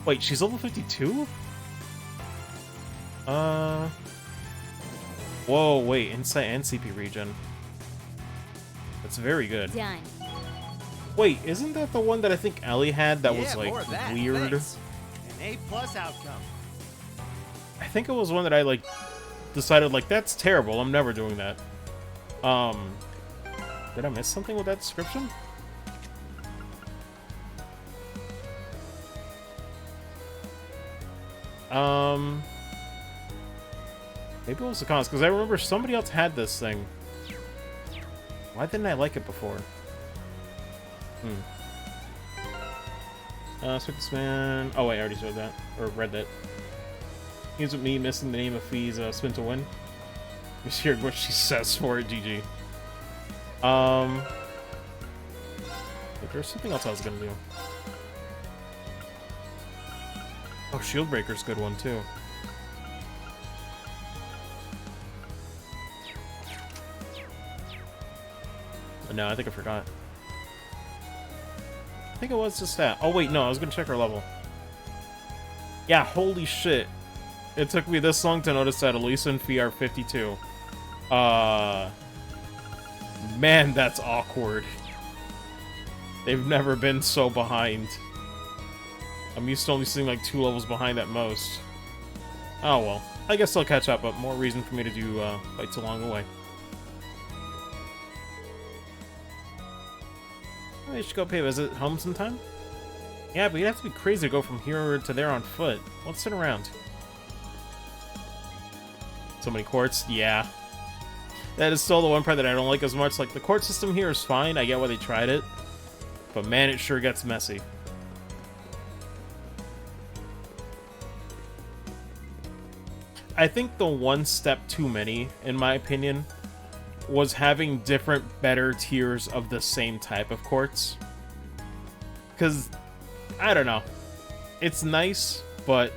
Wait, she's level 52? Whoa, wait, Insight and CP regen. That's very good. Done. Wait, isn't that the one that I think Ellie had that was, more like, of that, weird? thanks. An A+ outcome. I think it was one that I, like, decided, like, that's terrible, I'm never doing that. Did I miss something with that description? Maybe it was the cons, because I remember somebody else had this thing. Why didn't I like it before? Swiftman. Oh wait, I already said that. Or read that. He's with me missing the name of Fee's spin to win. Just heard what she says for it, GG. There's something else I was gonna do. Oh, Shield Breaker's a good one too. No, I think I forgot. I think it was just that. Oh wait, no, I was gonna check her level. Yeah, holy shit. It took me this long to notice that Elisa and Fee are 52. Man, that's awkward. They've never been so behind. I'm used to only seeing like 2 levels behind at most. Oh well. I guess I'll catch up, but more reason for me to do fights along the way. I should go pay a visit home sometime. Yeah, but you'd have to be crazy to go from here to there on foot. Let's sit around. So many courts, yeah. That is still the one part that I don't like as much. Like, the court system here is fine. I get why they tried it. But man, it sure gets messy. I think the one step too many, in my opinion, was having different, better tiers of the same type of courts. Because, I don't know. It's nice, but...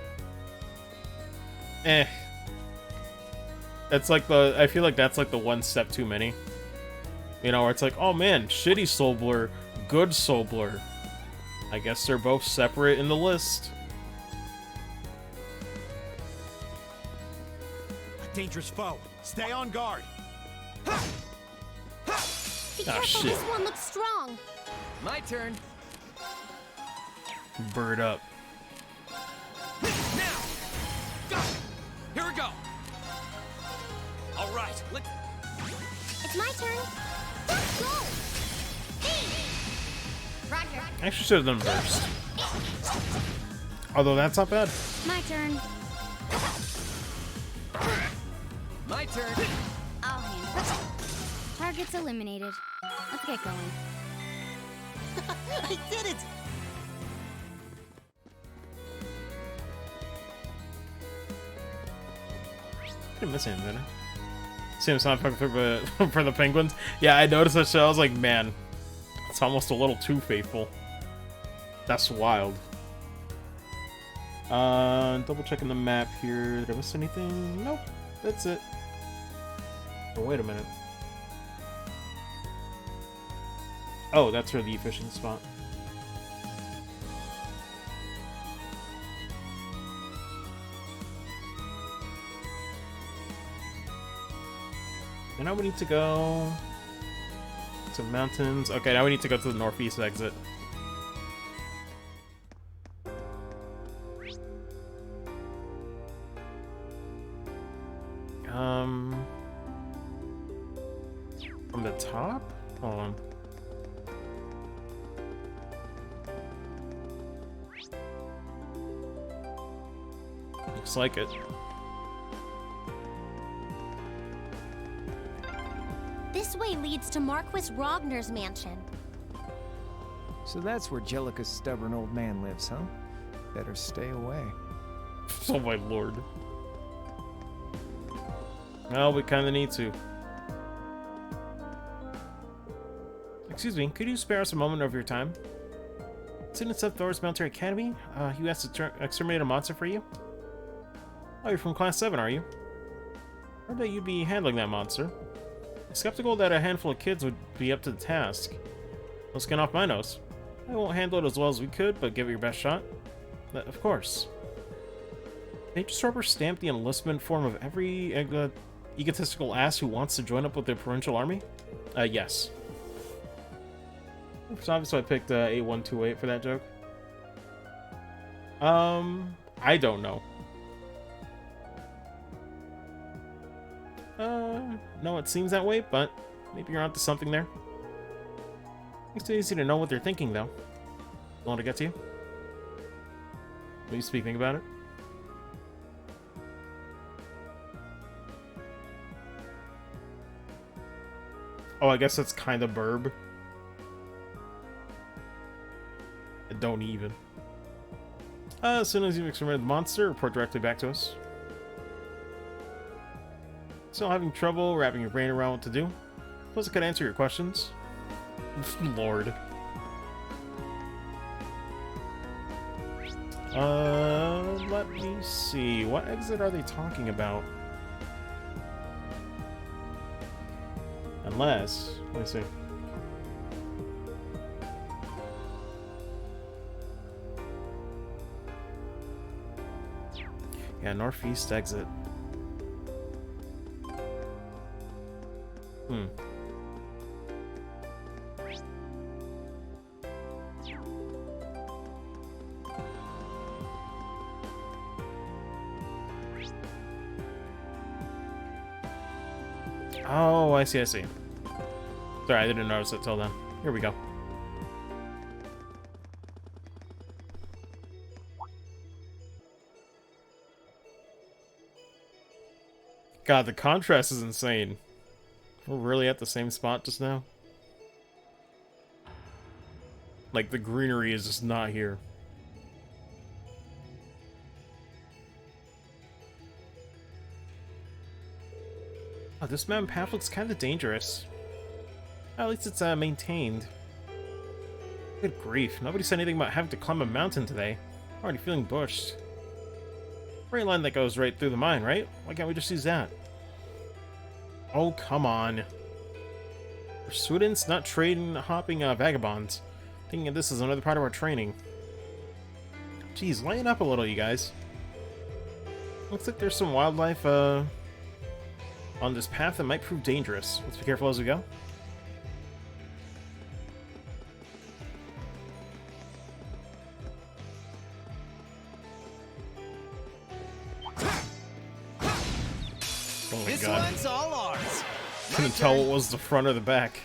eh. It's like the... I feel like that's like the one step too many. You know, where it's like, oh man, shitty Soul Blur, good Soul Blur. I guess they're both separate in the list. A dangerous foe. Stay on guard. Be careful, shit. this one looks strong. My turn. Bird up. Now! Go! Here we go! All right, let's... It's my turn. Go! Roger. I actually should have done burst. Although that's not bad. My turn. My turn. I'll handle it. Target's eliminated. Let's get going. I did it! Didn't miss anything, did I? Same sound effect for the penguins. Yeah, I noticed that shit. I was like, man, it's almost a little too faithful. That's wild. Double checking the map here. Did I miss anything? Nope. That's it. Oh, wait a minute. Oh, that's for the efficient spot. And now we need to go to mountains. Okay, now we need to go to the northeast exit. From the top? Hold on. Looks like it. This way leads to Marquis Rogner's mansion. So that's where Jellica's stubborn old man lives, huh? Better stay away. Oh my lord. Well, we kinda need to. Excuse me, could you spare us a moment of your time? Students of Thor's Military Academy, you asked to exterminate a monster for you? Oh, you're from Class 7, are you? I heard that you'd be handling that monster. Skeptical that a handful of kids would be up to the task. No skin off my nose. I won't handle it as well as we could, but give it your best shot. Of course. Nature's rubber stamped the enlistment form of every egotistical ass who wants to join up with the provincial army? Yes. So obviously I picked 8128 for that joke. I don't know. No, it seems that way, but maybe you're onto something there. It's too easy to know what they're thinking, though. Want to get to you? What are you speaking about it? Oh, I guess that's kind of burb. Don't even. As soon as you've exterminated the monster, report directly back to us. Still having trouble wrapping your brain around what to do? Suppose I could answer your questions. Lord. Let me see. What exit are they talking about? Unless... let me see. Yeah, northeast exit. Oh, I see, I see. Sorry, I didn't notice it till then. Here we go. God, the contrast is insane. We're really at the same spot just now. Like, the greenery is just not here. Oh, this mountain path looks kind of dangerous. At least it's maintained. Good grief, nobody said anything about having to climb a mountain today. I'm already feeling bushed. Rail line that goes right through the mine, right? Why can't we just use that? Oh, come on. We're students, not train-hopping vagabonds. Thinking this is another part of our training. Jeez, lighten up a little, you guys. Looks like there's some wildlife, on this path that might prove dangerous. Let's be careful as we go. Oh my this God. one's all ours. Couldn't tell what was the front or the back.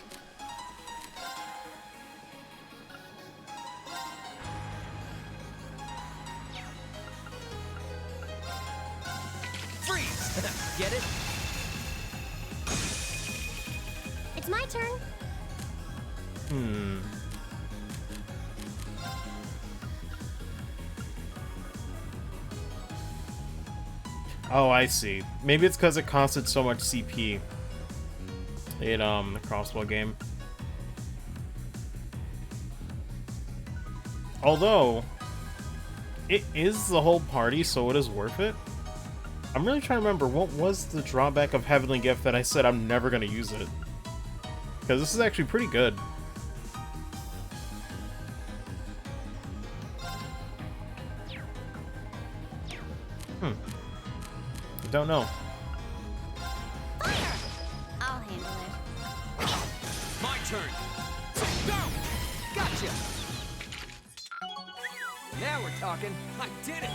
Freeze! Get it? It's my turn. Oh, I see. Maybe it's because it costed so much CP in the crossbow game. Although it is the whole party, so it is worth it. I'm really trying to remember what was the drawback of Heavenly Gift that I said I'm never going to use it. Because this is actually pretty good. I don't know. Fire! I'll handle it. My turn. Go! Gotcha! Now we're talking. I did it.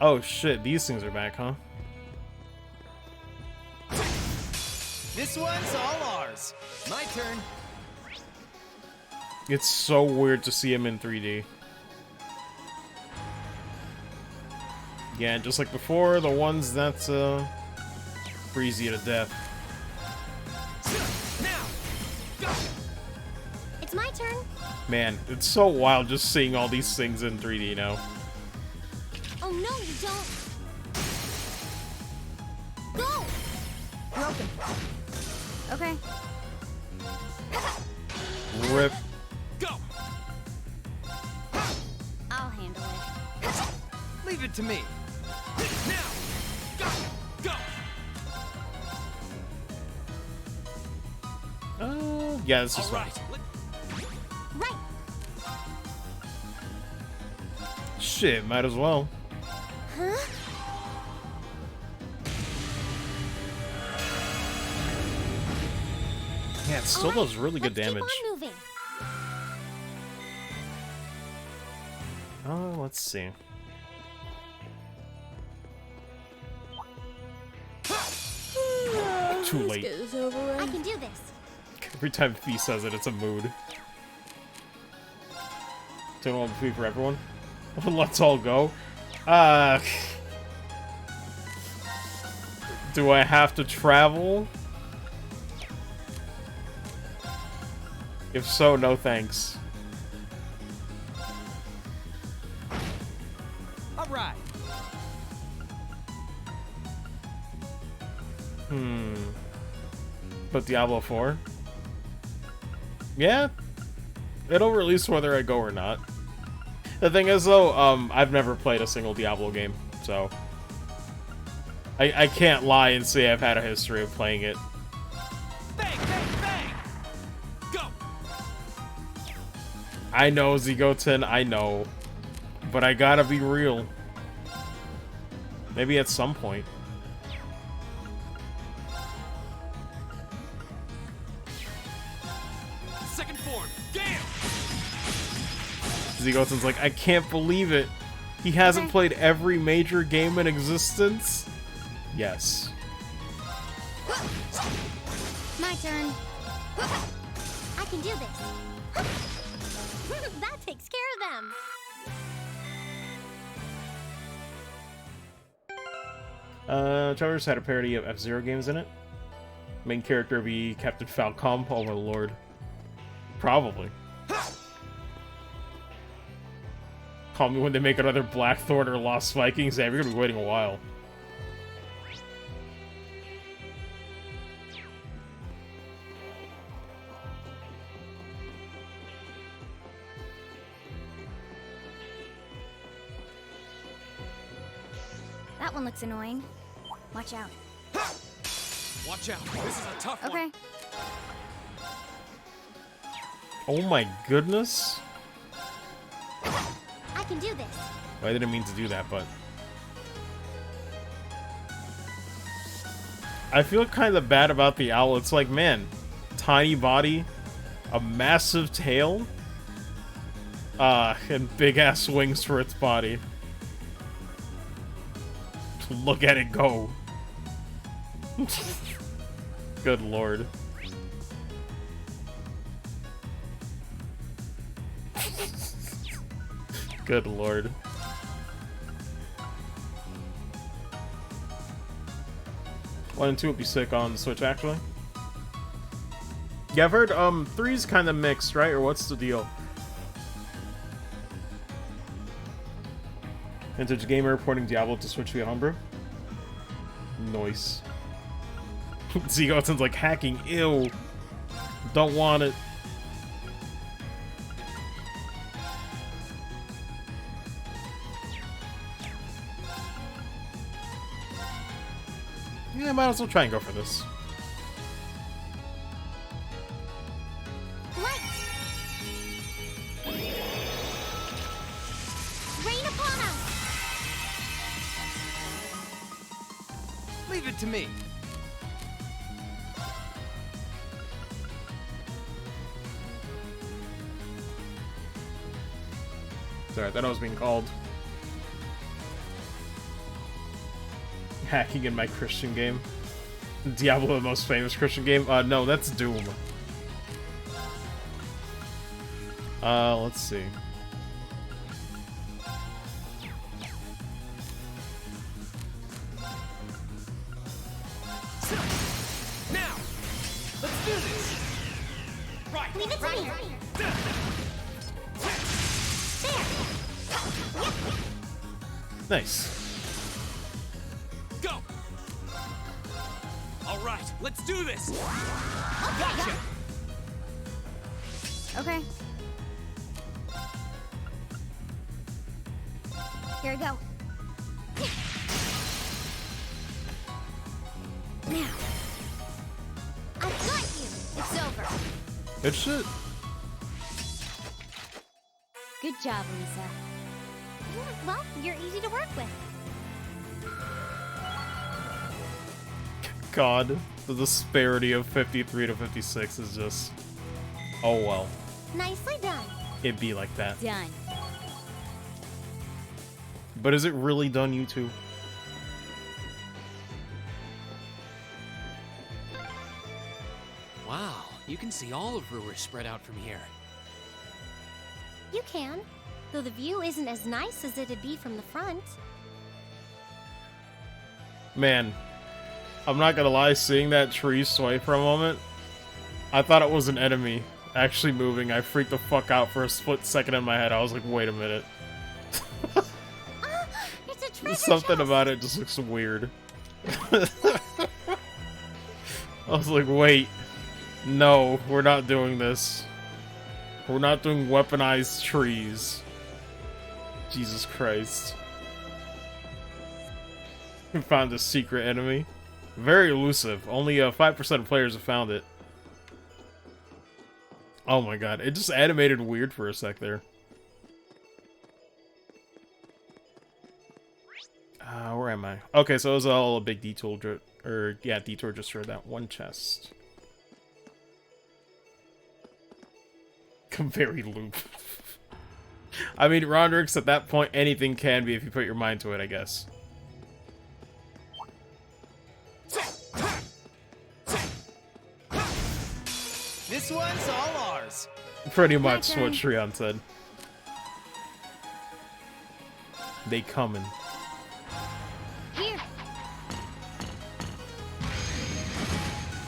Oh shit, these things are back, huh? This one's all ours. My turn. It's so weird to see him in 3D. Yeah, just like before, the ones that freeze you to death. Now, go. It's my turn. Man, it's so wild just seeing all these things in 3D now. Oh no, you don't. Go! Broken. Okay. Rip. Go! I'll handle it. Leave it to me. Now! Go! Go! Yeah, this is All fine. right. Right. Shit, might as well. Huh? Yeah, it still does really good damage. Keep on moving. Let's see. Too late. I can do this. Every time Fee says it, it's a mood. Don't want to be for everyone. Let's all go. Do I have to travel? If so, no thanks. All right. But Diablo 4? Yeah. It'll release whether I go or not. The thing is, though, I've never played a single Diablo game, so... I can't lie and say I've had a history of playing it. Bang, bang, bang! Go! I know, Zigoten, I know. But I gotta be real. Maybe at some point. Second form, damn! Zigoten's like, I can't believe it. He hasn't played every major game in existence? Yes. My turn. I can do this. That takes care of them. Trevor's had a parody of F-Zero games in it. Main character be Captain Falcom. Oh my lord. Probably. Call me when they make another Blackthorn or Lost Vikings. Hey, we're gonna be waiting a while. That one looks annoying. Watch out. Watch out, this is a tough one. Okay. Oh my goodness. I can do this. Well, I didn't mean to do that, but... I feel kind of bad about the owl. It's like, man, tiny body, a massive tail, and big-ass wings for its body. Look at it go. Good lord. Good lord. One and 2 would be sick on the Switch, actually. Yeah, I've heard 3's kind of mixed, right? Or what's the deal? Vintage Gamer porting Diablo to Switch via Homebrew. Nice. Zigoten's like, hacking, ew. Don't want it. Yeah, might as well try and go for this. Rain upon us. Leave it to me. Sorry, I thought I was being called. Hacking in my Christian game. Diablo, the most famous Christian game? No, that's Doom. Let's see. Now! Let's do this! Right! Leave it to me. Nice. Go! Alright, let's do this! Gotcha! Okay. Here we go. Now. I've got you. It's over. Good shit. Good job, Lisa. Well, you're easy to work with. God, the disparity of 53 to 56 is just... Oh well. Nicely done. It'd be like that. Done. But is it really done, you two? Wow, you can see all of Roer spread out from here. You can, though the view isn't as nice as it'd be from the front. Man, I'm not gonna lie, seeing that tree sway for a moment, I thought it was an enemy actually moving. I freaked the fuck out for a split second in my head. I was like, wait a minute. It's a treasure Something chest. about it just looks weird. I was like, wait. No, we're not doing this. We're not doing weaponized trees. Jesus Christ. We found a secret enemy. Very elusive. Only 5% of players have found it. Oh my god, it just animated weird for a sec there. Where am I? Okay, so it was all a big detour, detour just for that one chest. Very loop. I mean, Roderick's at that point, anything can be if you put your mind to it, I guess. This one's all ours. Pretty much what Shrion said. They coming. Here.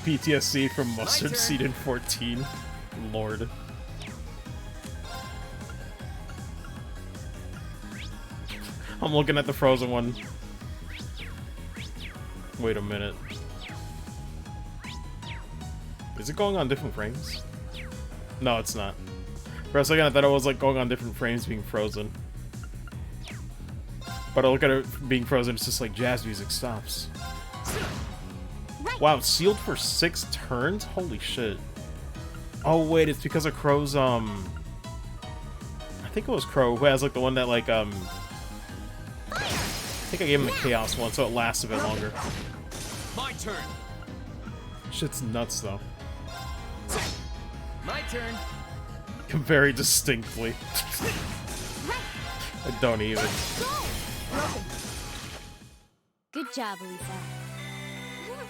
PTSD from mustard seed in 14. Lord. I'm looking at the frozen one. Wait a minute. Is it going on different frames? No, it's not. For a second I thought it was like going on different frames being frozen. But I look at it being frozen, it's just like jazz music stops. Wow, it's sealed for 6 turns? Holy shit. Oh wait, it's because of Crow's, I think it was Crow who has like the one that like, I think I gave him the Chaos one, so it lasts a bit longer. My turn. Shit's nuts though. My turn. Very distinctly. I don't even. Good job, Lisa.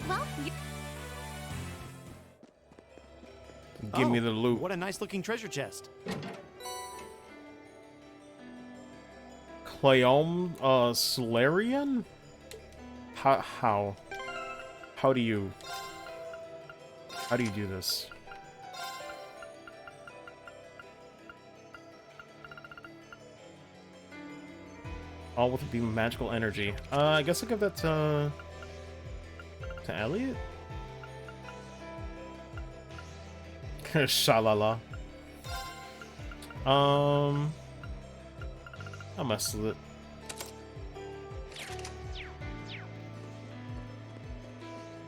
Well, Give me the loot. What a nice looking treasure chest. Clayom, Solarian? How do you do this? All with a beam of magical energy. I guess I'll give that to Elliot? Shalala. I'll mess with it.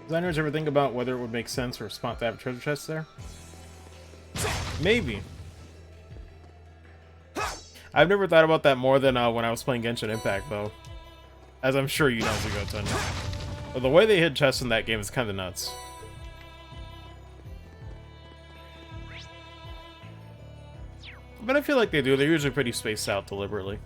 Designers ever think about whether it would make sense for a spot to have a treasure chest there? Maybe. I've never thought about that more than when I was playing Genshin Impact, though. As I'm sure you know, Zugoton. But the way they hid chests in that game is kind of nuts. But I feel like they do. They're usually pretty spaced out deliberately.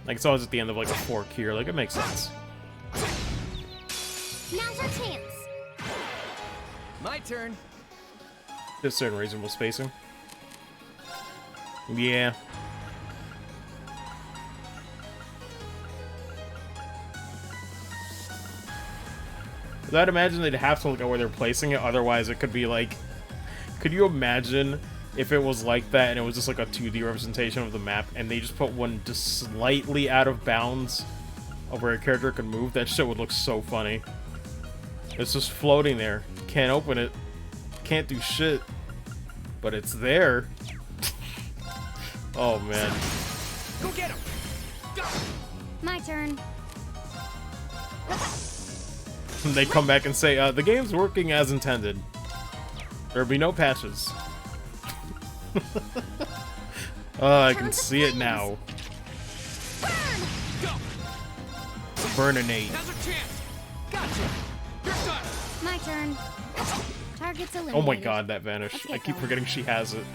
Like, it's always at the end of, like, a fork here. Like, it makes sense. now's our chance. My turn. There's certain reasonable spacing. Yeah. I'd imagine they'd have to look at where they're placing it, otherwise it could be like... Could you imagine if it was like that and it was just like a 2D representation of the map and they just put one just slightly out of bounds of where a character could move, that shit would look so funny. It's just floating there. Can't open it. Can't do shit. But it's there. Oh, man. Go get him! Go! My turn. They come back and say, the game's working as intended. There'll be no patches. I can see it now. Burninate. Now's our chance. Gotcha. You're done. My turn. Target's eliminated. Oh my god, that vanished. I keep forgetting she has it.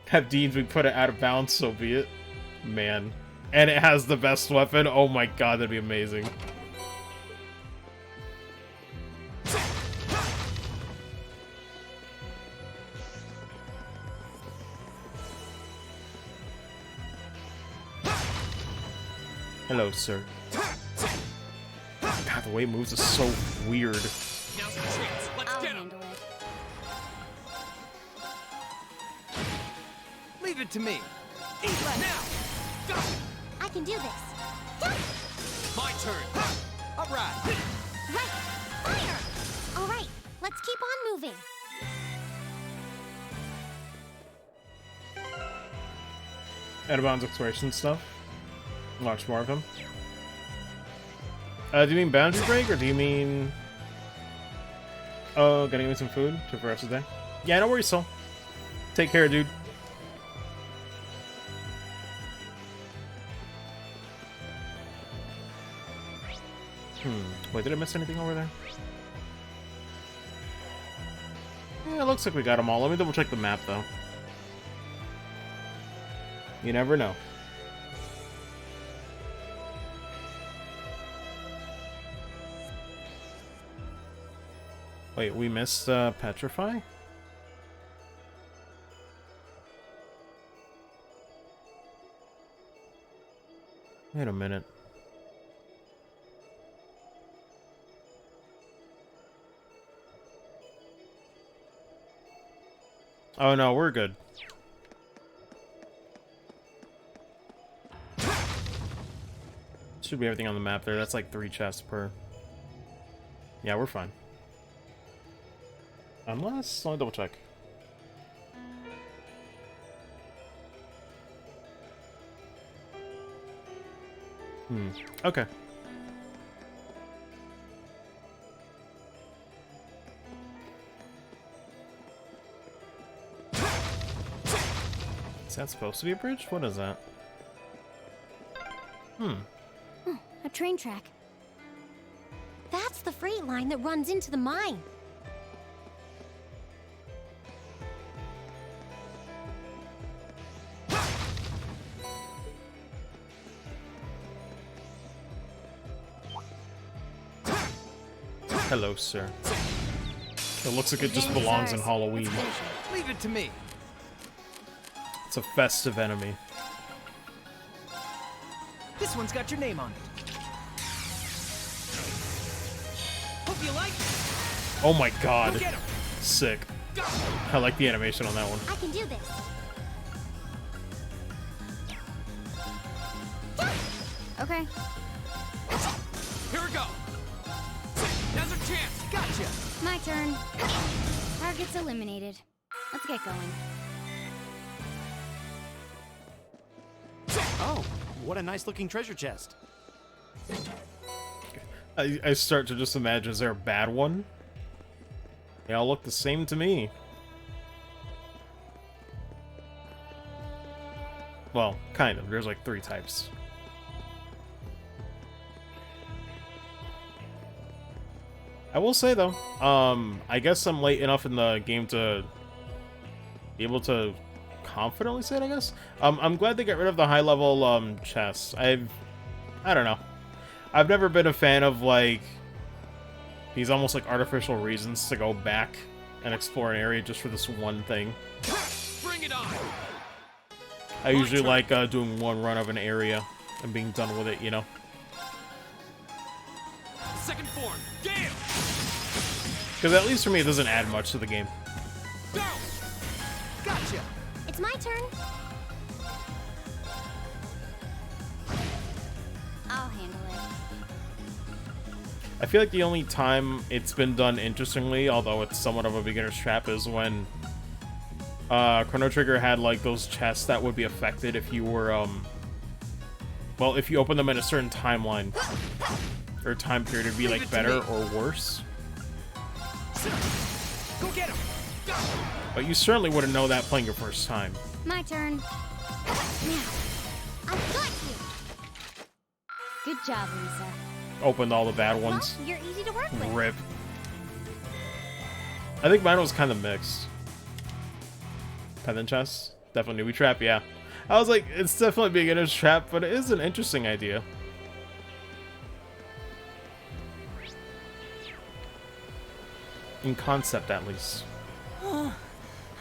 Have Deans we put it out of bounds, so be it. Man. And it has the best weapon. Oh my god, that'd be amazing. Hello, sir. God, the way it moves is so weird. Now's your chance. Let's I'll get him. handle it. Leave it to me. Eat now. Go. I can do this. My turn. All right. Right. Fire! All right, let's keep on moving. Out of bounds exploration stuff. Watch more of him. Do you mean boundary break, or do you mean... Oh, gonna give me some food for the rest of the day? Yeah, no worries, Soul. Take care, dude. Wait, did I miss anything over there? Yeah, it looks like we got them all. Let me double check the map, though. You never know. Wait, we missed Petrify? Wait a minute. Oh no, we're good. Should be everything on the map there. That's like 3 chests per. Yeah, we're fine. Unless, let me double check. Okay. Is that supposed to be a bridge? What is that? A train track. That's the freight line that runs into the mine. Hello, sir. It looks like it just belongs in Halloween. Leave it to me. It's a festive enemy. This one's got your name on it. Hope you like it. Oh my god. Go get 'em. Sick. I like the animation on that one. I can do this. Okay. Here we go. Now's our chance. Gotcha. My turn. Target's eliminated. Let's get going. Oh, what a nice looking treasure chest. I start to just imagine, is there a bad one? They all look the same to me. Well, kind of. There's like 3 types. I will say though, I guess I'm late enough in the game to be able to confidently say it, I guess. I'm glad they got rid of the high level chests. I don't know. I've never been a fan of like these almost like artificial reasons to go back and explore an area just for this one thing. Bring it on. I usually like doing one run of an area and being done with it, you know. Second form. Gale. Because at least for me, it doesn't add much to the game. Go! Gotcha! It's my turn. I'll handle it. I feel like the only time it's been done interestingly, although it's somewhat of a beginner's trap, is when Chrono Trigger had like those chests that would be affected if you were well, if you open them in a certain timeline or time period, it'd be like better or worse. Go get him! Go! But you certainly wouldn't know that playing your first time. My turn. Now, I've got you. good job, Lisa. Opened all the bad ones. Well, you're easy to work with. Rip. I think mine was kind of mixed. Peasant chest? Definitely newbie trap, yeah. I was like, it's definitely beginner's trap, but it is an interesting idea. In concept, at least. Oh,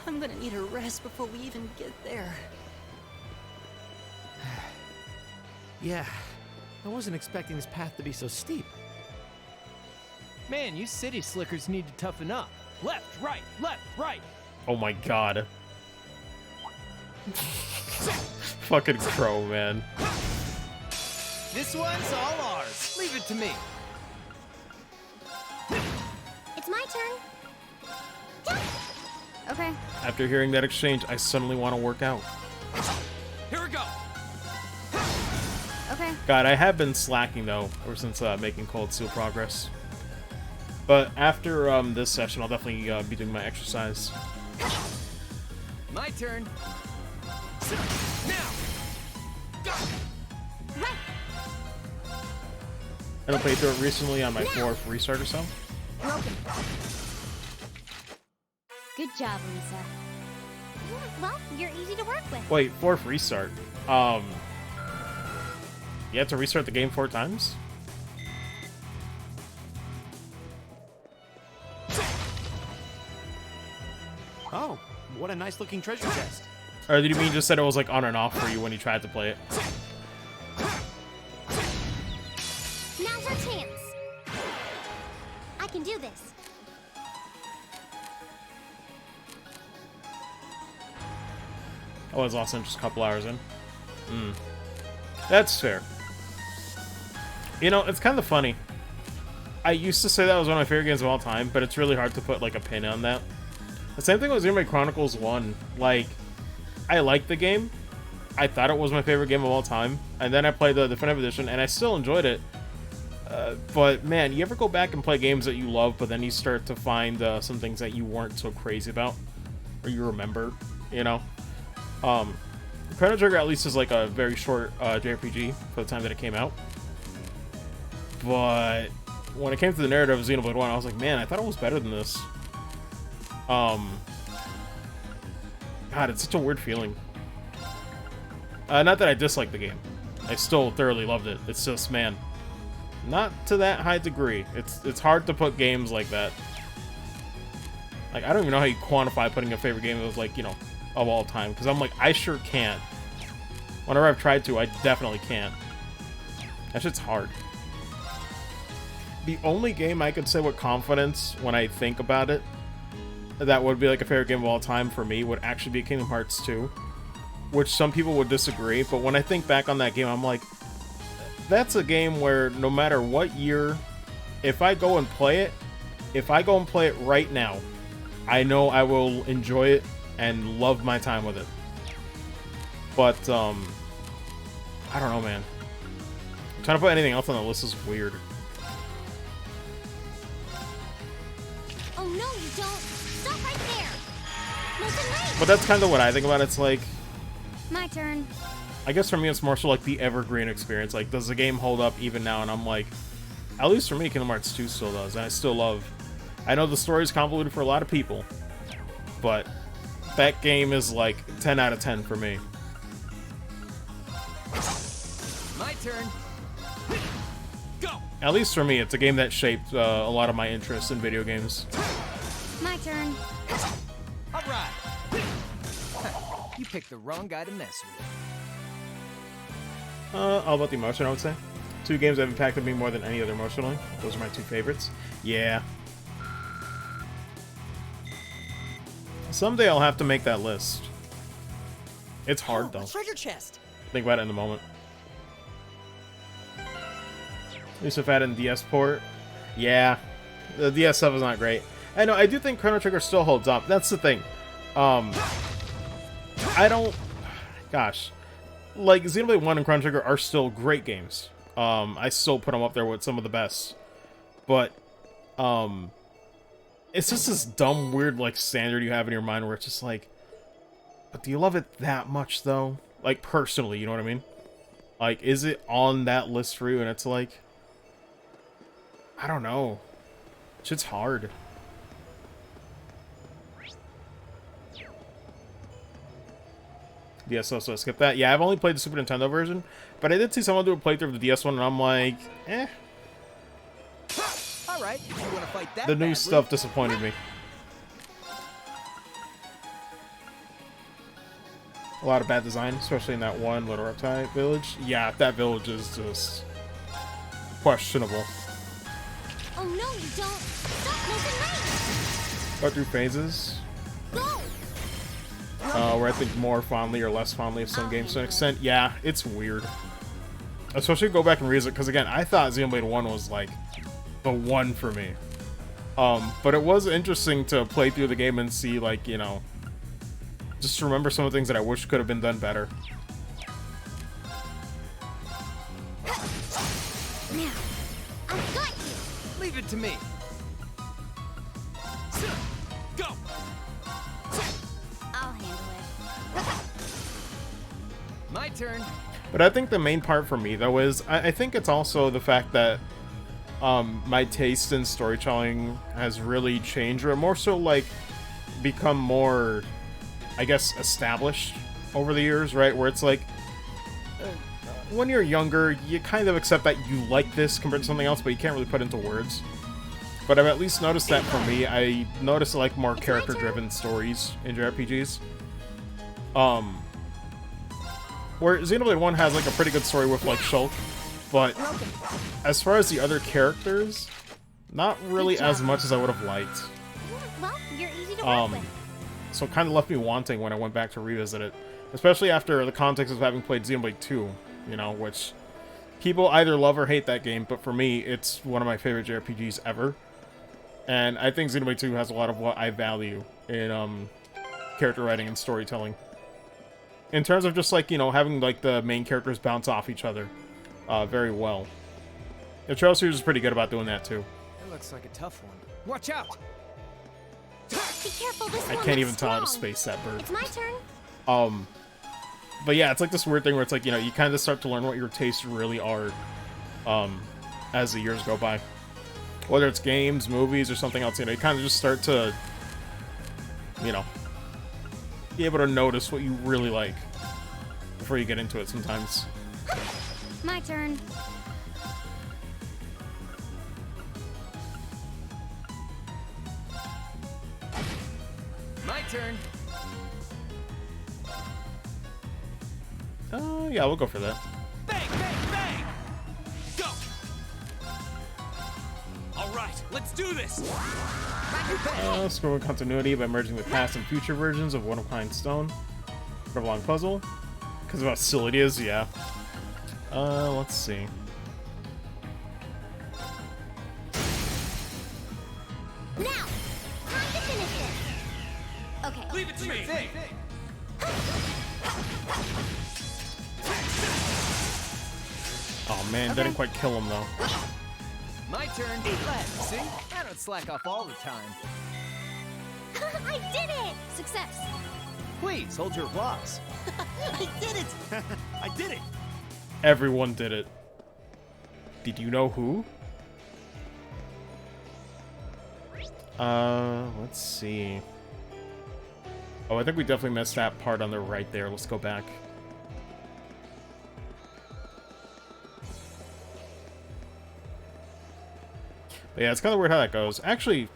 I'm gonna need a rest before we even get there. Yeah, I wasn't expecting this path to be so steep. Man, you city slickers need to toughen up. Left, right, right. Oh my god. Fucking crow, man. This one's all ours. Leave it to me. It's my turn. Okay. After hearing that exchange, I suddenly want to work out. Here we go. Okay. God, I have been slacking though, ever since making Cold Steel progress. But after this session, I'll definitely be doing my exercise. My turn. Now. Go. Right. I played through it recently on my 4th restart or so. Broken. Good job, Lisa. Well, you're easy to work with. Wait, 4th restart. You have to restart the game 4 times? Oh, what a nice looking treasure chest. Or did you mean just said it was like on and off for you when you tried to play it? Now's our chance. I can do this. Oh, it's awesome, just a couple hours in. That's fair. You know, it's kind of funny. I used to say that was one of my favorite games of all time, but it's really hard to put like a pin on that. The same thing with Xenoblade Chronicles 1. Like, I liked the game. I thought it was my favorite game of all time. And then I played the Definitive Edition, and I still enjoyed it. But, man, you ever go back and play games that you love, but then you start to find some things that you weren't so crazy about? Or you remember, you know? Chrono Trigger at least is like a very short JRPG for the time that it came out. But when it came to the narrative of Xenoblade 1, I was like, man, I thought it was better than this. God, it's such a weird feeling. Not that I dislike the game. I still thoroughly loved it. It's just, man, not to that high degree. It's hard to put games like that. Like, I don't even know how you quantify putting a favorite game that was like, you know, of all time. Because I'm like, I sure can't. Whenever I've tried to, I definitely can't. That shit's hard. The only game I could say with confidence when I think about it that would be like a favorite game of all time for me would actually be Kingdom Hearts 2, which some people would disagree, but when I think back on that game, I'm like, that's a game where no matter what year, if I go and play it right now, I know I will enjoy it and love my time with it. But I don't know, man. Trying to put anything else on the list is weird. Oh no, you don't. Stop right there. Listen, wait. But that's kind of what I think about it. It's like, My turn. I guess for me it's more so like the evergreen experience. Like, does the game hold up even now? And I'm like, at least for me, Kingdom Hearts 2 still does. And I still love... I know the story's convoluted for a lot of people, but that game is like 10 out of 10 for me. My turn. Go. At least for me, it's a game that shaped a lot of my interests in video games. My turn. All right. You picked the wrong guy to mess with. All about the emotion, I would say. 2 games that have impacted me more than any other emotionally. Those are my 2 favorites. Yeah. Someday I'll have to make that list. It's hard, though. A treasure chest. Think about it in the moment. At least if I had in DS port. Yeah. The DS stuff is not great. I know, I do think Chrono Trigger still holds up. That's the thing. I don't... Gosh. Like, Xenoblade 1 and Chrono Trigger are still great games. I still put them up there with some of the best. But, it's just this dumb, weird, like, standard you have in your mind where it's just like... But do you love it that much, though? Like, personally, you know what I mean? Like, is it on that list for you? And it's like... I don't know. Shit's hard. DS, so skip that. Yeah, I've only played the Super Nintendo version, but I did see someone do a playthrough of the DS one, and I'm like, eh. All right, if you want to fight that The new badly. stuff disappointed me. A lot of bad design, especially in that one Little Reptile village. Yeah, that village is just questionable. Oh no, you don't! Stop moving right! Go through phases. Go! Where I think more fondly or less fondly of some games to an extent. Yeah, it's weird. Especially go back and read it, because again, I thought Xenoblade 1 was like the one for me. But it was interesting to play through the game and see, like, you know, just remember some of the things that I wish could have been done better. Now, I've got you! Leave it to me. Go! I'll handle it. My turn. But I think the main part for me, though, is I think it's also the fact that my taste in storytelling has really changed, or more so, like, become more, I guess, established over the years, right? Where it's like, when you're younger, you kind of accept that you like this compared to something else, but you can't really put into words. But I've at least noticed that for me, I notice I like more character-driven stories in JRPGs. Where Xenoblade 1 has, like, a pretty good story with, like, Shulk, but as far as the other characters, not really as much as I would have liked. Well, you're easy to work with. So it kind of left me wanting when I went back to revisit it. Especially after the context of having played Xenoblade 2, you know, which people either love or hate that game, but for me, it's one of my favorite JRPGs ever. And I think Xenoblade 2 has a lot of what I value in character writing and storytelling. In terms of just, like, you know, having, like, the main characters bounce off each other very well. The Trail series is pretty good about doing that, too. That looks like a tough one. Watch out! Be careful, this I one can't looks even tell how to strong. space that bird. It's my turn. But yeah, it's like this weird thing where it's like, you know, you kind of start to learn what your tastes really are as the years go by. Whether it's games, movies, or something else, you know, you kind of just start to, you know, be able to notice what you really like before you get into it sometimes. My turn. My turn. Yeah, we'll go for that. Bang, bang, bang! Go! All right, let's do this! Scrolling continuity by merging the past and future versions of One of Kind Stone. For a long puzzle. Because of how silly it is, yeah. Let's see. Now, time to finish this. Okay. Leave it to me! Oh man, didn't quite kill him though. My turn. Let's see. I don't slack off all the time. I did it! Success. Please, hold your applause. I did it! I did it! Everyone did it. Did you know who? Let's see. Oh, I think we definitely missed that part on the right there. Let's go back. But yeah, it's kind of weird how that goes. Actually,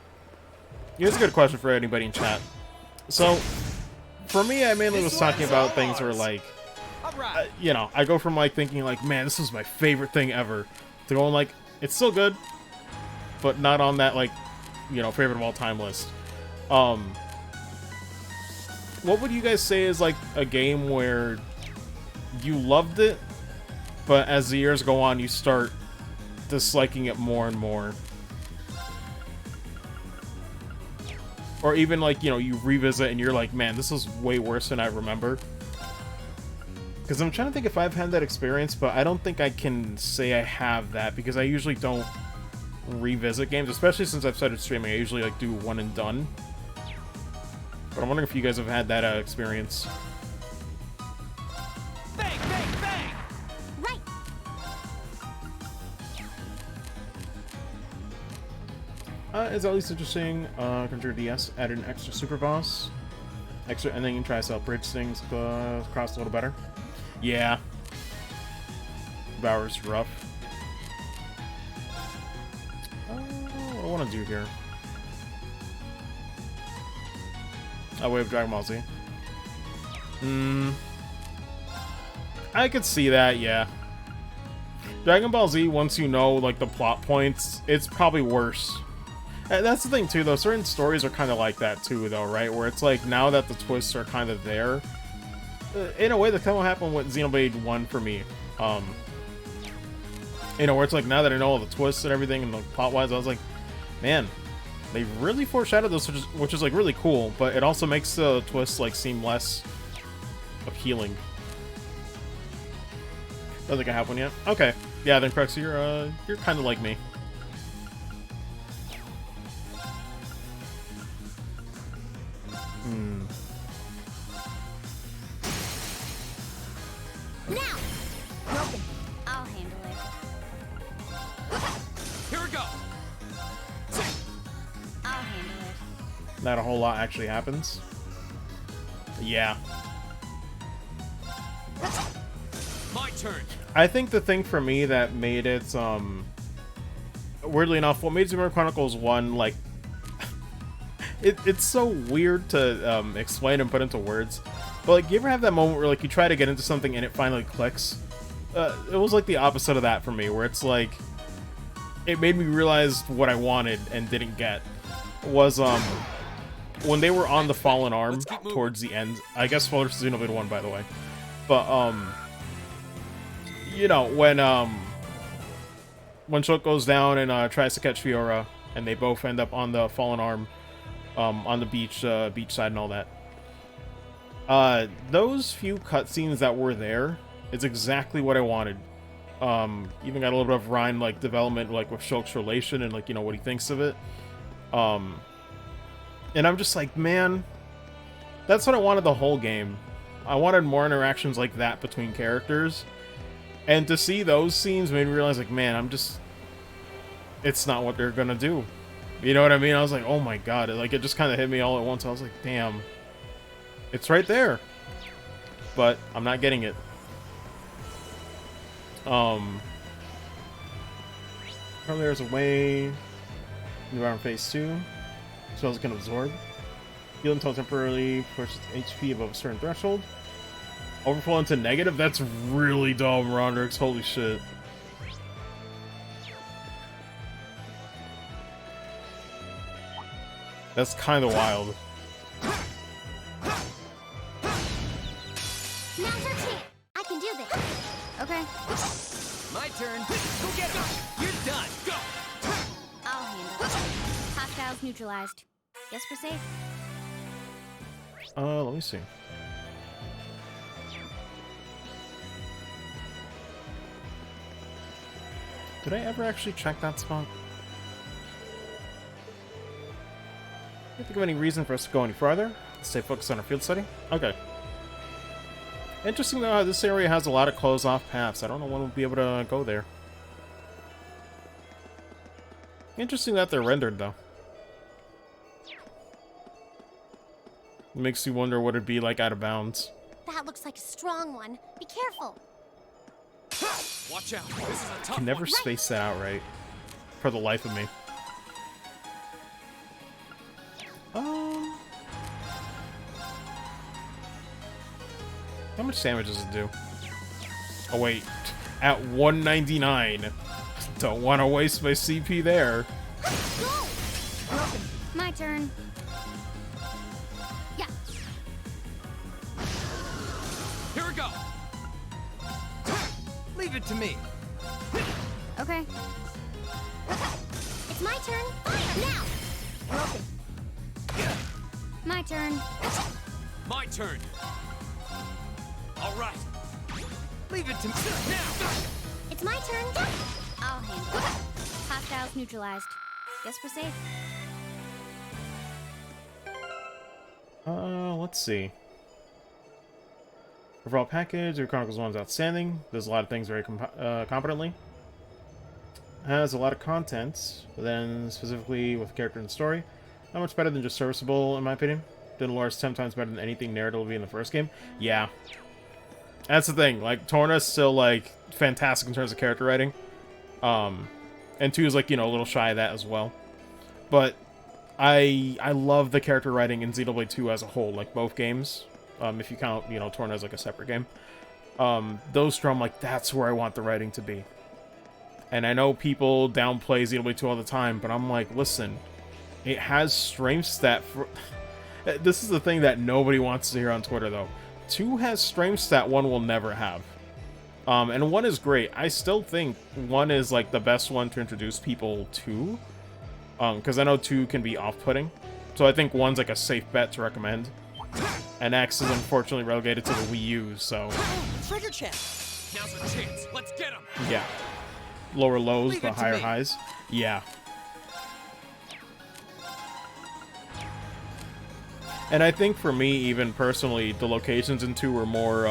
here's a good question for anybody in chat. So, for me, I mainly was talking about things where, like, you know, I go from, like, thinking, like, man, this is my favorite thing ever, to going, like, it's still good, but not on that, like, you know, favorite of all time list. what would you guys say is like a game where you loved it, but as the years go on, you start disliking it more and more? Or even like, you know, you revisit and you're like, man, this is way worse than I remember. Because I'm trying to think if I've had that experience, but I don't think I can say I have that, because I usually don't revisit games, especially since I've started streaming. I usually like do one and done. But I'm wondering if you guys have had that experience. Bang, bang, bang! Right. It's at least interesting. Conjure DS added an extra super boss. Extra, and then you can try to sell bridge things across a little better. Yeah. Bower's rough. What do I want to do here? Oh, we have Dragon Ball Z. I could see that, yeah. Dragon Ball Z, once you know, like, the plot points, it's probably worse. And that's the thing, too, though. Certain stories are kind of like that, too, though, right? Where it's like, now that the twists are kind of there, in a way, that kind of happened with Xenoblade 1 for me. You know, where it's like, now that I know all the twists and everything, and, like, plot-wise, I was like, man, they really foreshadowed this, which is like, really cool, but it also makes the twists, like, seem less appealing. Don't think I have one yet. Okay. Yeah, then, Crux, you're kind of like me. Now! Broken. I'll handle it. Here we go! I'll handle it. Not a whole lot actually happens. Yeah. My turn. I think the thing for me that made it, weirdly enough, what made Xenoblade Chronicles 1, like, it's so weird to explain and put into words, but, like, you ever have that moment where, like, you try to get into something and it finally clicks? It was, like, the opposite of that for me, where it's, like, it made me realize what I wanted and didn't get. Was, when they were on the Fallen Arm towards the end, I guess spoilers to Xenoblade 1, by the way, but, you know, when Shulk goes down and tries to catch Fiora, and they both end up on the Fallen Arm, on the beach side and all that. Those few cutscenes that were there is exactly what I wanted. Even got a little bit of Ryan, like, development, like, with Shulk's relation and, like, you know, what he thinks of it. And I'm just like, man, that's what I wanted the whole game. I wanted more interactions like that between characters. And to see those scenes made me realize, like, man, it's not what they're gonna do. You know what I mean? I was like, oh my god. It just kind of hit me all at once. I was like, damn. It's right there. But I'm not getting it. Probably there's a way. New Iron Phase 2. Spells can absorb. Heal until temporarily pushes HP above a certain threshold. Overflow into negative? That's really dumb, Rodrix. Holy shit. That's kind of wild. Now's our chance. I can do this. Okay. My turn. Go get him. You're done. Go. I'll handle it. Hostiles neutralized. Guess we're safe. Let me see. Did I ever actually check that spot? Can't think of any reason for us to go any farther. Stay focused on our field study. Okay. Interesting though how this area has a lot of closed off paths. I don't know when we'll be able to go there. Interesting that they're rendered though. It makes you wonder what it'd be like out of bounds. That looks like a strong one. Be careful. Watch out. This is a I tough can never one. space that out right. For the life of me. How much damage does it do? Oh wait, at 199. Don't want to waste my CP there. My turn. Yeah. we go! Leave it to me. Okay. It's my turn. Fire now! Broken. My turn. My turn. All right. Leave it to me. Now! It's my turn. I'll handle it. Hostiles neutralized. Guess we're safe. Let's see. Overall package, your Chronicles 1 is outstanding. Does a lot of things very competently. Has a lot of content, but then specifically with character and story, not much better than just serviceable, in my opinion. Did lore is 10 times better than anything narratively in the first game. Yeah. That's the thing. Like, Torna's still, like, fantastic in terms of character writing. And 2 is, like, you know, a little shy of that as well. But I love the character writing in Xenoblade 2 as a whole, like, both games. If you count, you know, Torna as, like, a separate game. Those two, I'm like, that's where I want the writing to be. And I know people downplay Xenoblade 2 all the time, but I'm like, listen, it has strengths that... This is the thing that nobody wants to hear on Twitter, though. 2 has strengths that 1 will never have. And 1 is great. I still think 1 is, like, the best one to introduce people to. Because I know 2 can be off-putting. So I think 1's, like, a safe bet to recommend. And X is unfortunately relegated to the Wii U, so... Treasure chest! Now's our chance. Let's get him! Yeah. Lower lows, Leave but it to higher me. highs. Yeah. And I think for me, even personally, the locations in 2 were more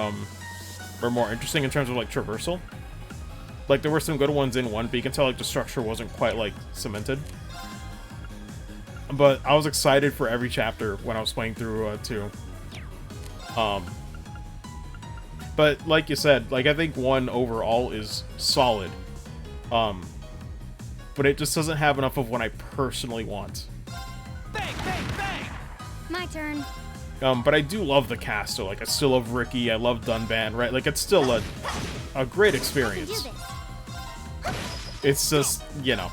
interesting in terms of, like, traversal. Like, there were some good ones in 1, but you can tell, like, the structure wasn't quite, like, cemented. But I was excited for every chapter when I was playing through 2. But like you said, like, I think 1 overall is solid. But it just doesn't have enough of what I personally want. Bang, bang, bang! My turn. But I do love the cast, so, like, I still love Ricky, I love Dunban, right? Like, it's still a great experience. It's just, you know.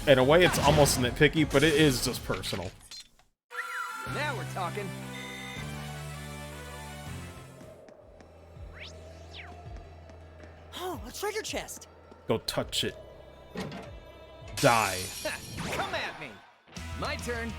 In a way, it's almost nitpicky, but it is just personal. Now we're talking. Oh, a treasure chest! Go touch it. Die. Come at me. My turn.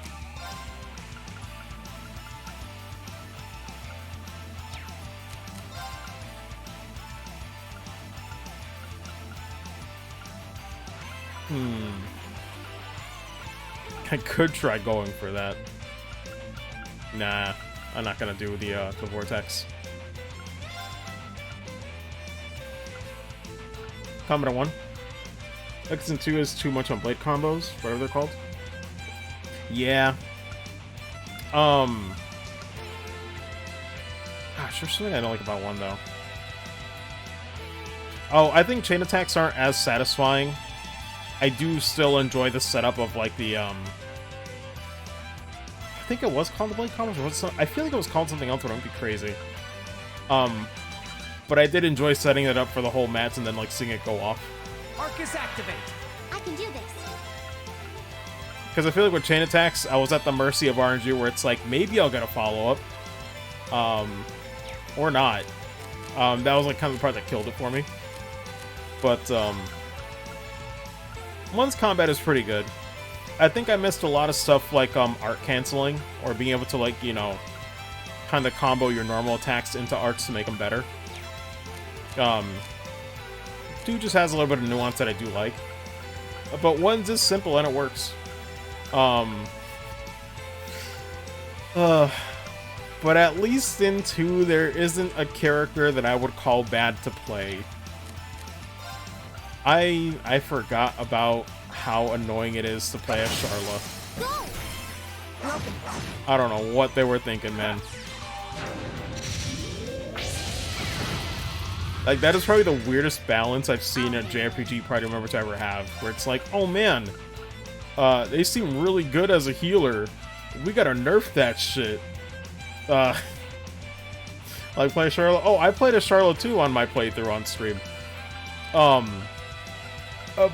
I could try going for that. Nah, I'm not gonna do the vortex. Commodore 1. X and 2 is too much on blade combos, whatever they're called. Yeah. Gosh, there's something I don't like about 1, though. Oh, I think chain attacks aren't as satisfying. I do still enjoy the setup of, like, the, I think it was called the blade combos, or was it I feel like it was called something else, but don't be crazy. But I did enjoy setting it up for the whole match and then, like, seeing it go off. Arcus activate. I can do this. Because I feel like with chain attacks, I was at the mercy of RNG where it's like, maybe I'll get a follow-up. Or not. That was, like, kind of the part that killed it for me. But, 1's combat is pretty good. I think I missed a lot of stuff like, art canceling, or being able to, like, you know, kind of combo your normal attacks into arcs to make them better. 2 just has a little bit of nuance that I do like. But 1's is simple and it works. But at least in 2, there isn't a character that I would call bad to play. I forgot about how annoying it is to play as Charla. I don't know what they were thinking, man. Like, that is probably the weirdest balance I've seen a JRPG party member to ever have, where it's like, oh man, they seem really good as a healer. We gotta nerf that shit. Like, play Charla. Oh, I played as Charla too on my playthrough on stream.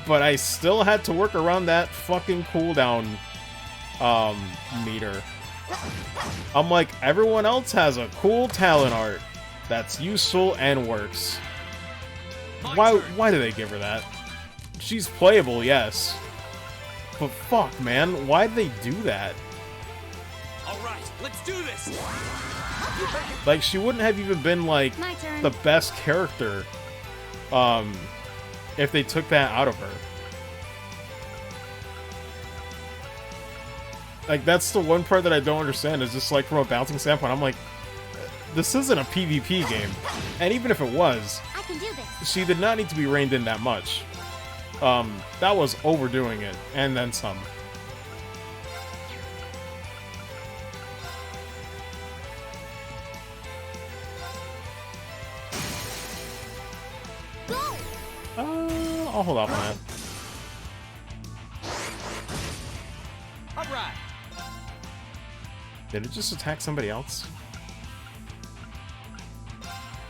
But I still had to work around that fucking cooldown, meter. I'm like, everyone else has a cool talent art that's useful and works. Why do they give her that? She's playable, yes. But fuck, man, why did they do that? Alright, let's do this! Like, she wouldn't have even been, like, the best character, if they took that out of her. Like, that's the one part that I don't understand, is just, like, from a bouncing standpoint, I'm like, this isn't a PvP game. And even if it was, I can do this. she did not need to be reined in that much. That was overdoing it, and then some. I'll hold off on that. Alright. Did it just attack somebody else?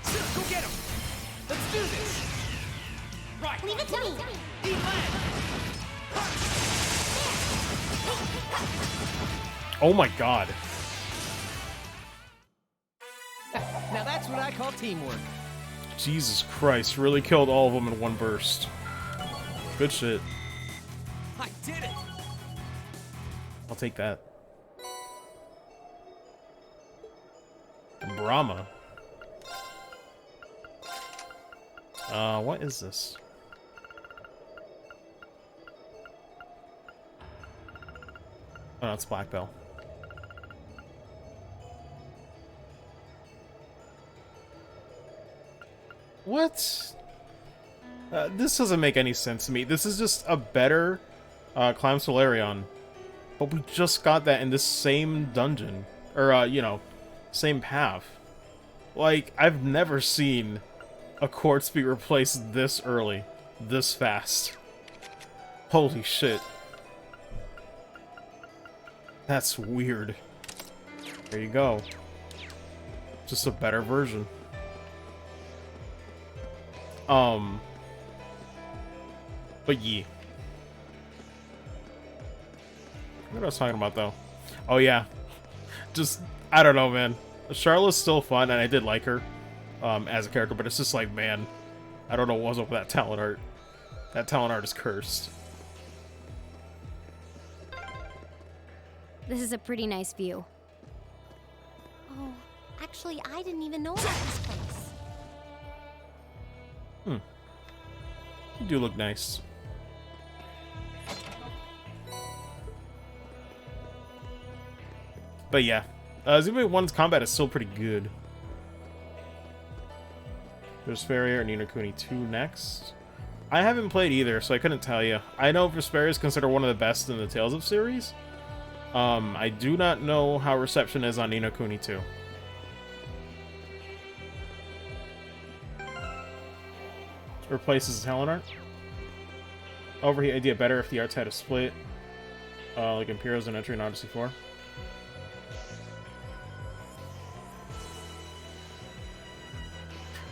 Go get him! Let's do this! Right! Leave it to me! Eat land! Oh my god. Now that's what I call teamwork. Jesus Christ, really killed all of them in one burst. Good shit. I did it! I'll take that. Brahma. What is this? Oh, no, it's Black Bell. What? This doesn't make any sense to me. This is just a better Climb Solarion. But we just got that in this same dungeon. Or, you know, same path. Like, I've never seen a quartz be replaced this early. This fast. Holy shit. That's weird. There you go. Just a better version. But yeah. What was I talking about, though? Oh, yeah. Just, I don't know, man. Charlotte's still fun, and I did like her as a character, but it's just like, man, I don't know what was up with that talent art. That talent art is cursed. This is a pretty nice view. Oh, actually, I didn't even know about this place. You do look nice. But yeah, Xenoblade 1's combat is still pretty good. There's Vesperia and Ni no Kuni 2 next. I haven't played either, so I couldn't tell you. I know Vesperia is considered one of the best in the Tales of series. I do not know how reception is on Ni no Kuni 2. Replaces talent art. Overheat idea better if the arts had a split, like Imperials and Entry and Odyssey 4.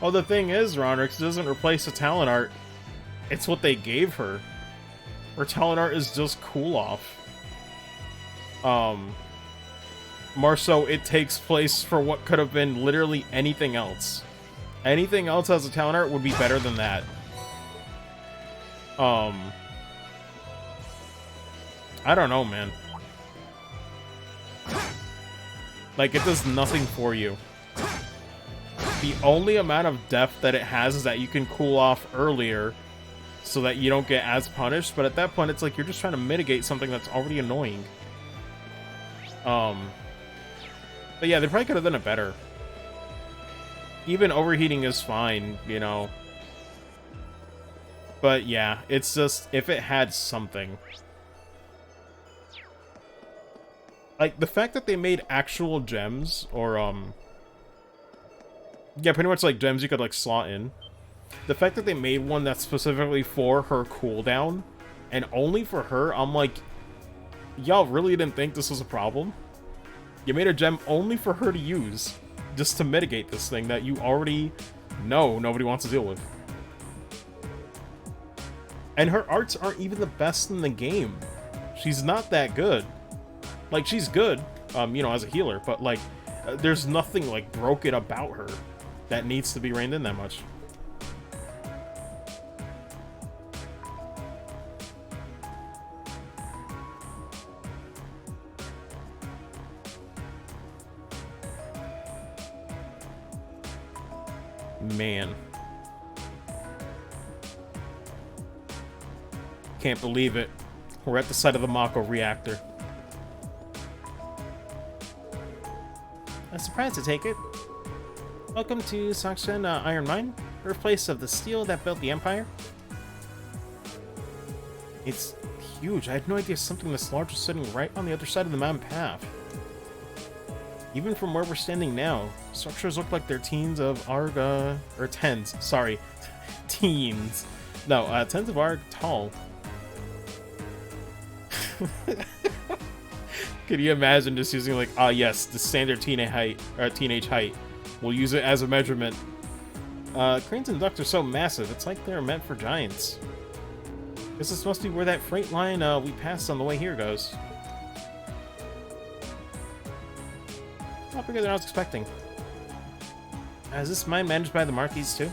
Oh, the thing is, Ronrix doesn't replace the talent art. It's what they gave her. Her talent art is just cool off. More so, it takes place for what could have been literally anything else. Anything else as a talent art would be better than that. I don't know, man. Like, it does nothing for you. The only amount of depth that it has is that you can cool off earlier so that you don't get as punished, but at that point it's like you're just trying to mitigate something that's already annoying. But yeah, they probably could have done it better. Even overheating is fine, you know. But yeah, it's just, if it had something. Like, the fact that they made actual gems, or, yeah, pretty much like gems you could, like, slot in. The fact that they made one that's specifically for her cooldown, and only for her, I'm like, y'all really didn't think this was a problem? You made a gem only for her to use, just to mitigate this thing that you already know nobody wants to deal with. And her arts aren't even the best in the game. She's not that good. Like, she's good, you know, as a healer, but, like, there's nothing, like, broken about her that needs to be reined in that much. Man. Can't believe it. We're at the site of the Mako reactor. A surprise to take it. Welcome to Sakshan Iron Mine, birthplace of the steel that built the Empire. It's huge. I had no idea something this large was sitting right on the other side of the mountain path. Even from where we're standing now, structures look like they're teens of Arg, or tens, sorry. Teens. No, tens of Arg tall. Could you imagine just using, like, yes, the standard teenage height. We'll use it as a measurement. Cranes and ducts are so massive, it's like they're meant for giants. Guess this must be where that freight line we passed on the way here goes. Not bigger than I was expecting. Is this mine managed by the Marquis too?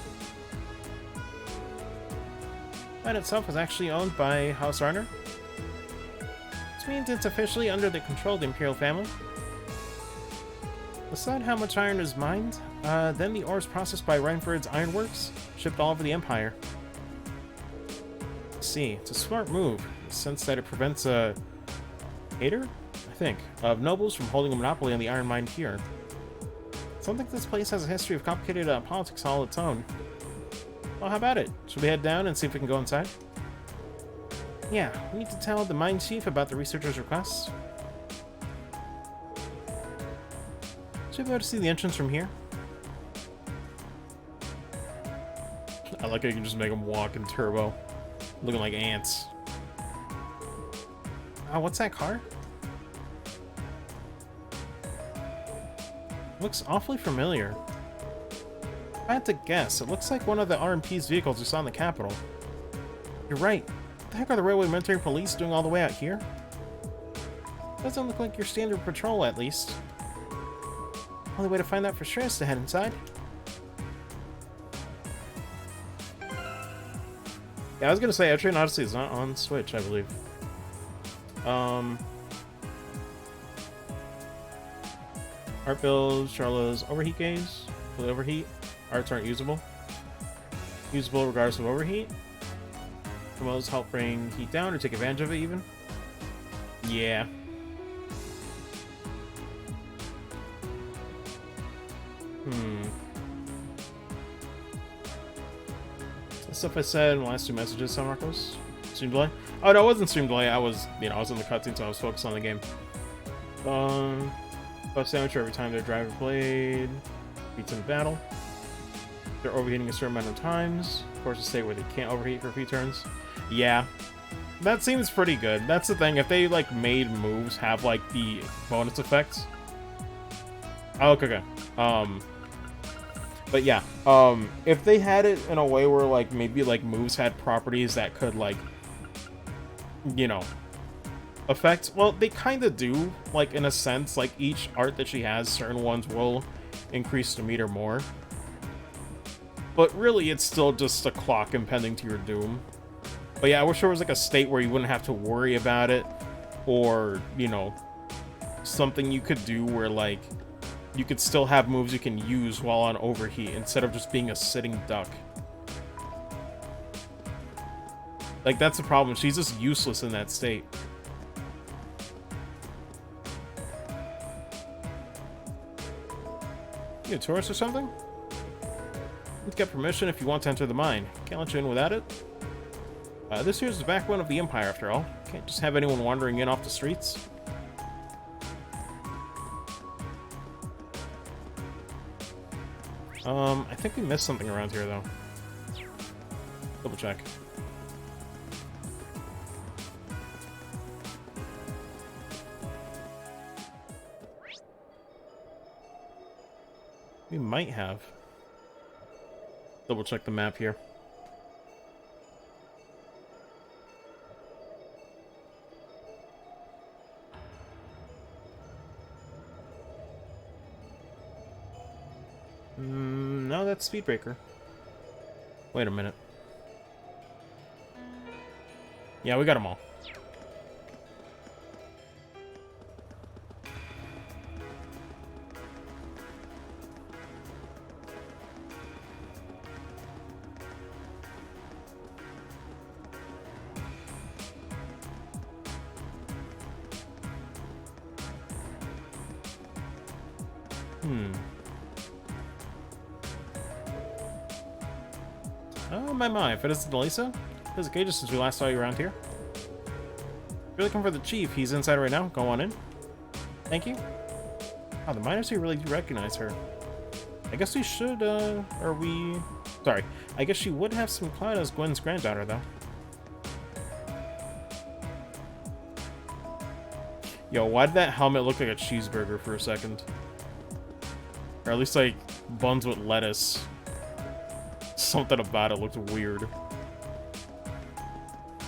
The mine itself is actually owned by House Arner. This means it's officially under the control of the Imperial family. Decide how much iron is mined, then the ore is processed by Reinford's Ironworks, shipped all over the Empire. Let's see, it's a smart move, in the sense that it prevents a hater, I think, of nobles from holding a monopoly on the iron mine here. Sounds like this place has a history of complicated politics all its own. Well, how about it? Should we head down and see if we can go inside? Yeah, we need to tell the mine chief about the researcher's requests. Should we be able to see the entrance from here? I like how you can just make them walk in turbo. Looking like ants. What's that car? Looks awfully familiar. If I had to guess, it looks like one of the RMP's vehicles we saw in the capital. You're right. What the heck are the Railway Military Police doing all the way out here? Doesn't look like your standard patrol, at least. Only way to find out for sure is to head inside. Yeah, I was gonna say, Etrian Odyssey is not on Switch, I believe. Art builds Charlotte's overheat gauge. Will they overheat? Arts aren't usable. Usable regardless of overheat. Promos help bring heat down or take advantage of it even. Yeah. The stuff I said in the last two messages, San Marcos? Stream delay? Oh no, it wasn't stream delay. I was, I was in the cutscene, so I was focused on the game. Buff sandwich every time their driver blade beats in battle. They're overheating a certain amount of times. Of course, a state where they can't overheat for a few turns. Yeah. That seems pretty good. That's the thing. If they, like, made moves have, like, the bonus effects. Oh, okay. But yeah. If they had it in a way where, like, maybe, like, moves had properties that could, like, affect, well, they kind of do, like, in a sense. Like, each art that she has, certain ones will increase the meter more. But really, it's still just a clock impending to your doom. But yeah, I wish there was, like, a state where you wouldn't have to worry about it. Or, something you could do where, like, you could still have moves you can use while on overheat, instead of just being a sitting duck. Like, that's the problem. She's just useless in that state. You a tourist or something? Let's get permission if you want to enter the mine. Can't let you in without it. This here's the backbone of the Empire, after all. Can't just have anyone wandering in off the streets. I think we missed something around here, though. Double check. We might have. Double check the map here. No, that's Speedbreaker. Wait a minute. Yeah, we got them all. Oh, my. If it isn't Elisa? It's okay just since we last saw you around here. If you're looking for the chief, he's inside right now. Go on in. Thank you. Oh, the miners here really do recognize her. I guess we should, Sorry. I guess she would have some clout as Gwen's granddaughter, though. Yo, why did that helmet look like a cheeseburger for a second? Or at least, like, buns with lettuce. Something about it looked weird.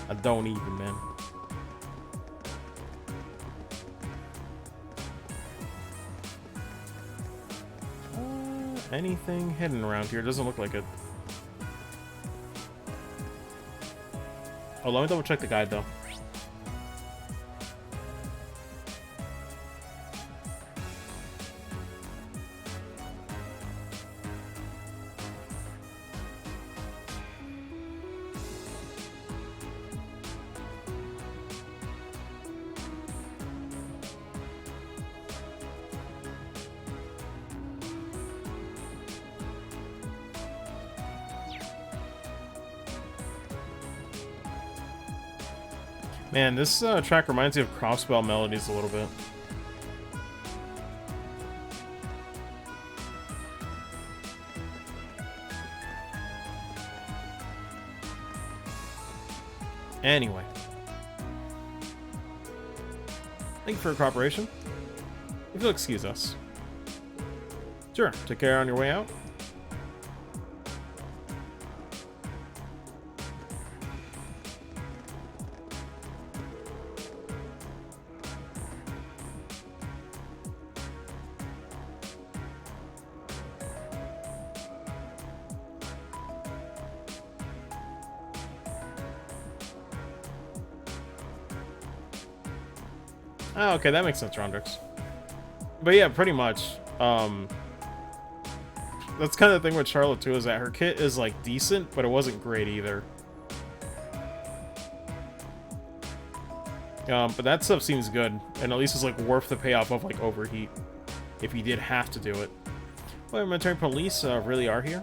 I don't even, man. Anything hidden around here? Doesn't look like it. Oh, let me double check the guide, though. Man, this track reminds me of Crossbell Melodies a little bit. Anyway. Thank you for your cooperation. If you'll excuse us. Sure, take care on your way out. Oh, okay, that makes sense, Rondrix. But yeah, pretty much. That's kind of the thing with Charlotte, too, is that her kit is, like, decent, but it wasn't great either. But that stuff seems good, and at least it's, like, worth the payoff of, like, overheat, if you did have to do it. Well, military police really are here.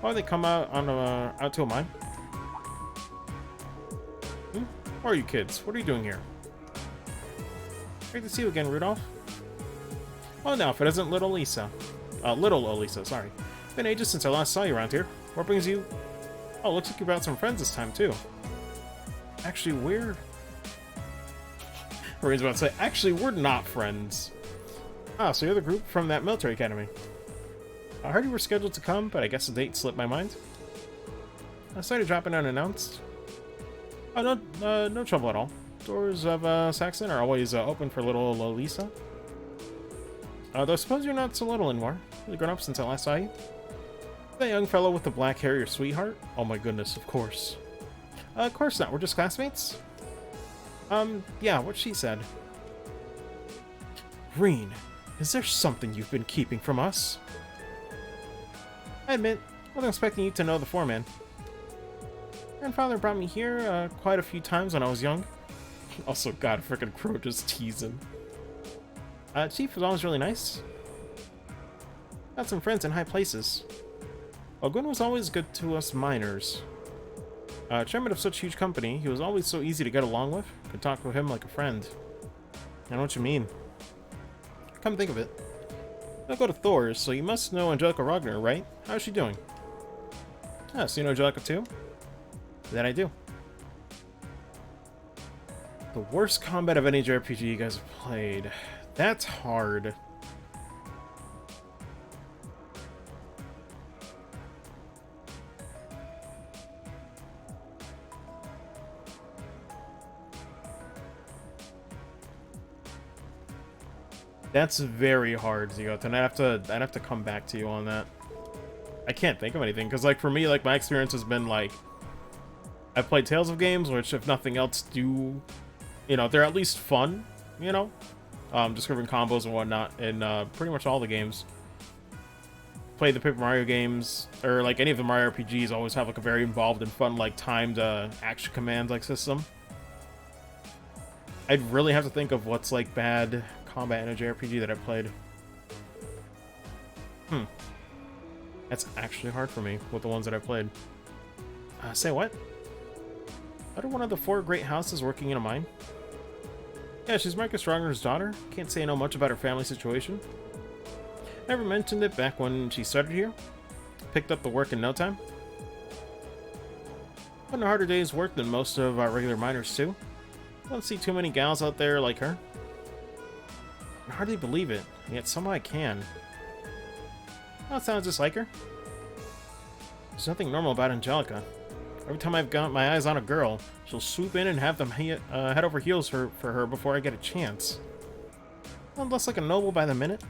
Why would they come out on out to a mine? Who are you kids? What are you doing here? Great to see you again, Rudolph. Oh, now, if it isn't little Elisa. Little Elisa, sorry. It's been ages since I last saw you around here. What brings you... Oh, looks like you brought some friends this time, too. Actually, we're... Marine's about to say, actually, we're not friends. Ah, so you're the group from that military academy. I heard you were scheduled to come, but I guess the date slipped my mind. I started dropping unannounced. Oh, no trouble at all. Doors of Saxon are always open for little Elisa. Though I suppose you're not so little anymore. Really grown up since I last saw you. That young fellow with the black hair your sweetheart? Oh my goodness, of course. Of course not, we're just classmates? Yeah, what she said. Reen, is there something you've been keeping from us? I admit, I wasn't expecting you to know the foreman. Grandfather brought me here quite a few times when I was young. Also, God, frickin' Crow just teasing. Chief was always really nice. Got some friends in high places. Well, Gwen was always good to us miners. Chairman of such huge company, he was always so easy to get along with. Could talk to him like a friend. I know what you mean. Come think of it. I'll go to Thor's, so you must know Angelica Ragnar, right? How's she doing? Ah, so you know Angelica too? That I do. The worst combat of any JRPG you guys have played. That's hard. That's very hard, Zigot, and I'd have to come back to you on that. I can't think of anything, because, like, for me, like, my experience has been, like, I've played Tales of games, which, if nothing else, do, you know, they're at least fun, you know? Discovering combos and whatnot in pretty much all the games. Played the Paper Mario games, or, like, any of the Mario RPGs always have, like, a very involved and fun, like, timed action command, like, system. I'd really have to think of what's, like, bad combat in a JRPG that I've played. That's actually hard for me with the ones that I've played. Say what? Are one of the 4 great houses working in a mine? Yeah, she's Marcus Stronger's daughter. Can't say I know much about her family situation. Never mentioned it back when she started here. Picked up the work in no time. Putting a harder day's work than most of our regular miners too. Don't see too many gals out there like her. I can hardly believe it, yet somehow I can. Oh, it sounds just like her. There's nothing normal about Angelica. Every time I've got my eyes on a girl, she'll swoop in and have them head over heels for her before I get a chance. Well, less like a noble by the minute.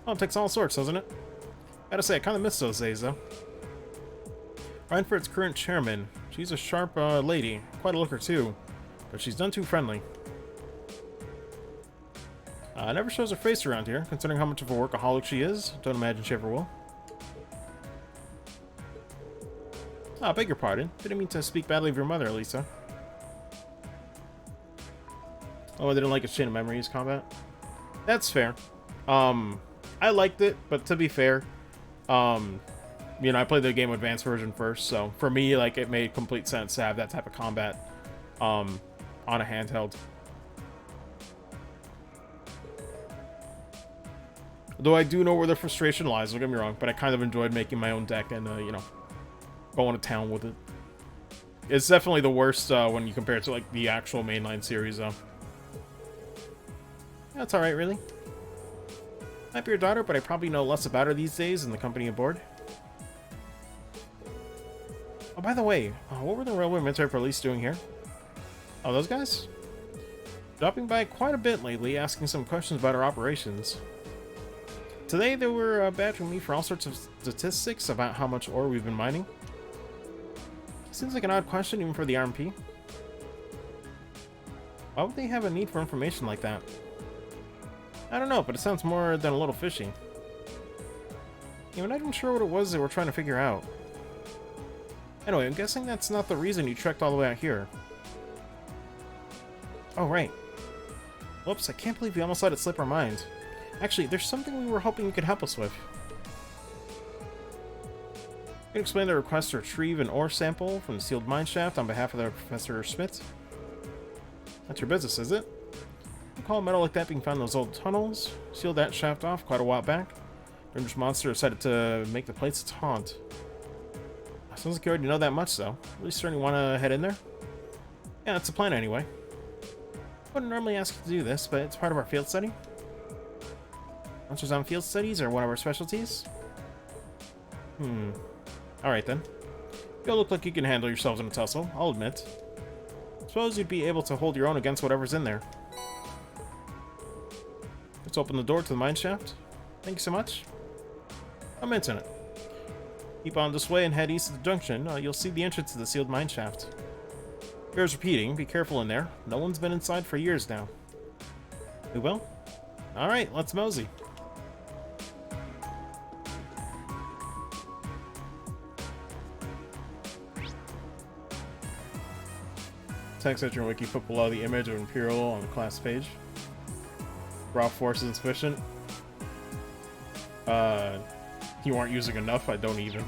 Oh, it takes all sorts, doesn't it? Gotta say, I kinda miss those days, though. Reinford's current chairman. She's a sharp lady. Quite a looker, too. But she's none too friendly. Never shows her face around here, considering how much of a workaholic she is. Don't imagine she ever will. I beg your pardon. Didn't mean to speak badly of your mother, Elisa. Oh, I didn't like a Chain of Memories combat? That's fair. I liked it, but to be fair, you know, I played the Game Advance version first, so for me, like, it made complete sense to have that type of combat, on a handheld. Though I do know where the frustration lies, don't get me wrong, but I kind of enjoyed making my own deck and, you know, going to town with it. It's definitely the worst when you compare it to, like, the actual mainline series, though. That's alright, really. Might be your daughter, but I probably know less about her these days than the company aboard. Oh, by the way, what were the Railway Military Police doing here? Oh, those guys? Dropping by quite a bit lately, asking some questions about our operations. Today, they were badgering me for all sorts of statistics about how much ore we've been mining. Seems like an odd question, even for the RMP. Why would they have a need for information like that? I don't know, but it sounds more than a little fishy. You're not even sure what it was they were trying to figure out. Anyway, I'm guessing that's not the reason you trekked all the way out here. Oh, right. Whoops, I can't believe we almost let it slip our minds. Actually, there's something we were hoping you could help us with. You can explain the request to retrieve an ore sample from the sealed mine shaft on behalf of Professor Schmidt. That's your business, is it? Recall metal like that being found in those old tunnels. Sealed that shaft off quite a while back. Dangerous monster decided to make the place its haunt. Sounds like you already know that much, though. At least certainly want to head in there? Yeah, that's the plan anyway. Wouldn't normally ask you to do this, but it's part of our field study. Monsters on field studies are one of our specialties. Alright then. You all look like you can handle yourselves in a tussle, I'll admit. Suppose you'd be able to hold your own against whatever's in there. Let's open the door to the mine shaft. Thank you so much. I'm into it. Keep on this way and head east of the junction. You'll see the entrance to the sealed mine shaft. Bears repeating, be careful in there. No one's been inside for years now. We will? Alright, let's mosey. Text at your wiki, put below the image of Imperial on the class page. Raw force is insufficient. You aren't using enough, I don't even.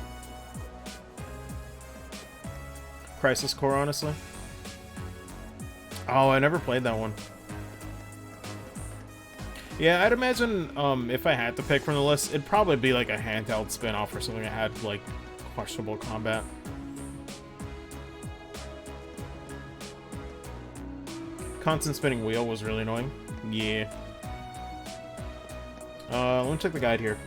Crisis Core, honestly. Oh, I never played that one. Yeah, I'd imagine if I had to pick from the list, it'd probably be like a handheld spin-off or something that had like questionable combat. Constant spinning wheel was really annoying. Yeah. Let me check the guide here.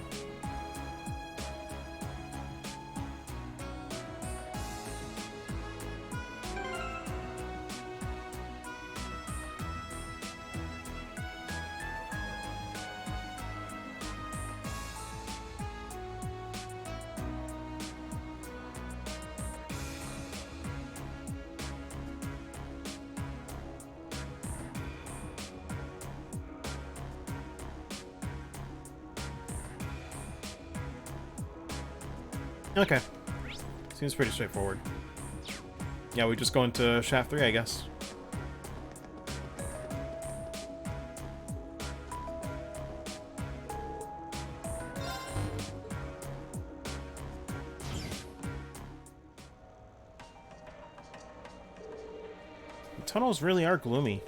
Okay. Seems pretty straightforward. Yeah, we just go into Shaft 3, I guess. The tunnels really are gloomy.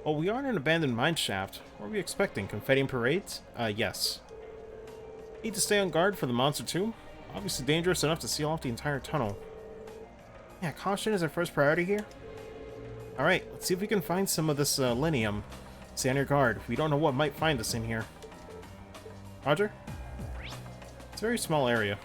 Oh, we are in an abandoned mine shaft. What are we expecting? Confetti and parades? Yes. Need to stay on guard for the monster too? Obviously dangerous enough to seal off the entire tunnel. Yeah, caution is our first priority here. Alright, let's see if we can find some of this linium. Stay on your guard. We don't know what might find us in here. Roger? It's a very small area.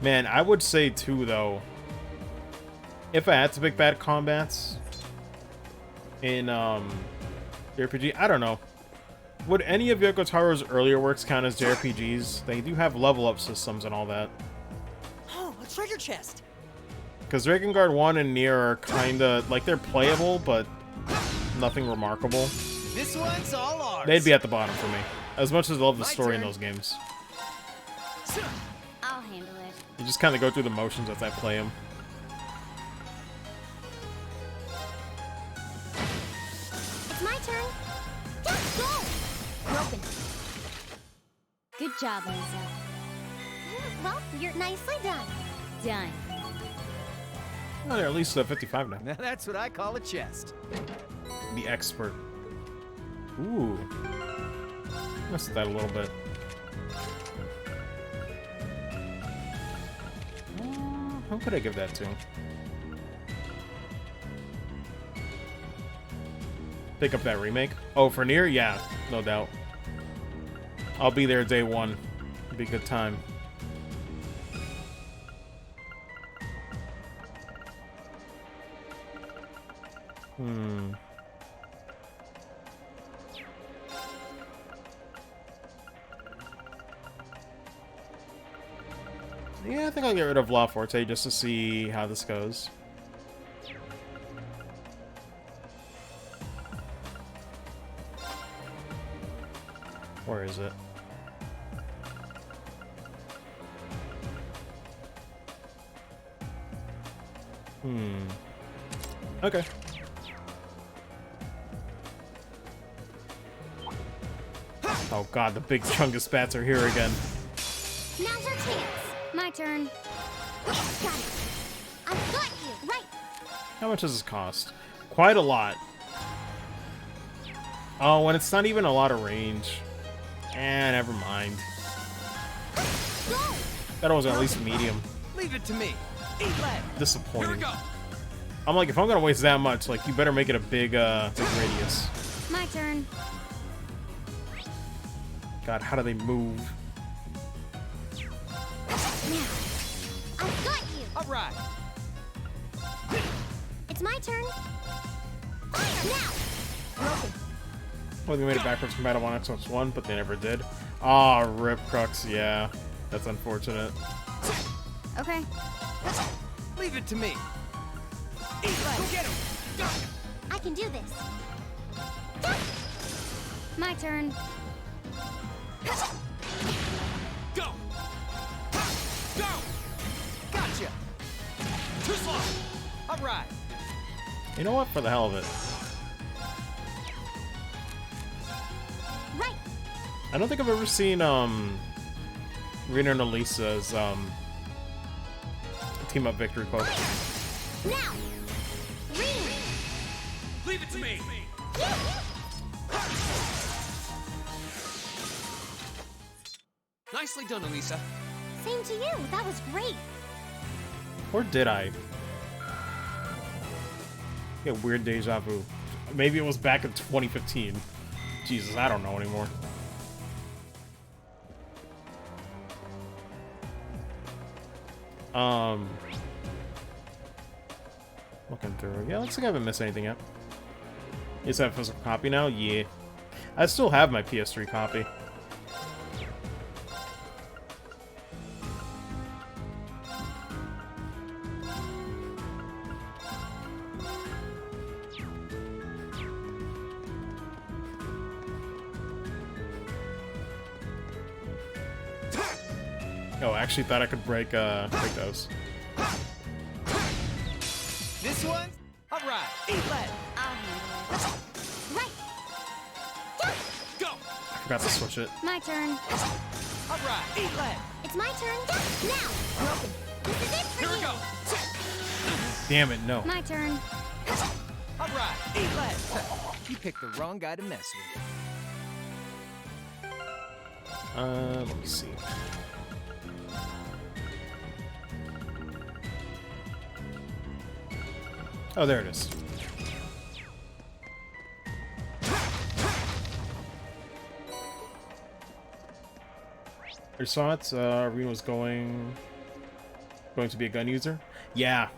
Man, I would say too, though, if I had to pick bad combats in JRPG, I don't know. Would any of Yoko Taro's earlier works count as JRPGs? They do have level up systems and all that. Oh, a treasure chest! Because Drakengard 1 and Nier are kinda, like, they're playable, but nothing remarkable. This one's all ours! They'd be at the bottom for me, as much as I love the story in those games. I'll handle it. You just kind of go through the motions as I play them. It's my turn. Just go! Broken. Good job, Lisa. Well, you're nicely done. Done. Oh, they're at least 55 now. Now that's what I call a chest. The expert. Ooh. Missed that a little bit. Who could I give that to? Pick up that remake? Oh, for Nier? Yeah, no doubt. I'll be there day one. It'll be a good time. Yeah, I think I'll get rid of La Forte just to see how this goes. Where is it? Okay. Oh god, the big chungus spats are here again. Now's our chance. My turn. Got it. I've got you. Right. How much does this cost? Quite a lot. Oh, and it's not even a lot of range. Never mind. Go. That was at least medium. Leave it to me. Eat lead. Disappointing. Here we go. I'm like, if I'm gonna waste that much, like, you better make it a big radius. My turn. God, how do they move? Now. I've got you. All right. It's my turn. Fire now. Broken. Well, they made it backwards compatible on Xbox One, but they never did. Ah, rip Crux, yeah. That's unfortunate. Okay. Leave it to me. Eat lead. Go get him. I can do this. My turn. Go. Go. Gotcha. Too slow. All right. You know what? For the hell of it. Right. I don't think I've ever seen, Rena and Elisa's, team-up victory quote. Now. Ring. Leave it to me. Nicely done, Elisa. Same to you. That was great. Or did I? Get weird deja vu. Maybe it was back in 2015. Jesus, I don't know anymore. Looking through. Yeah, looks like I haven't missed anything yet. Is that a physical copy now? Yeah. I still have my PS3 copy. Oh, I actually thought I could break those. This one? Alright, eat lead. I'll handle it. Right. Go! I forgot to switch it. My turn. Alright, eat lead. It's my turn. Now. This is it for Here we you. go. Damn it, no. My turn. Alright, eat lead. You picked the wrong guy to mess with. Let me see. Oh, there it is. You saw it? Reno was going to be a gun user? Yeah.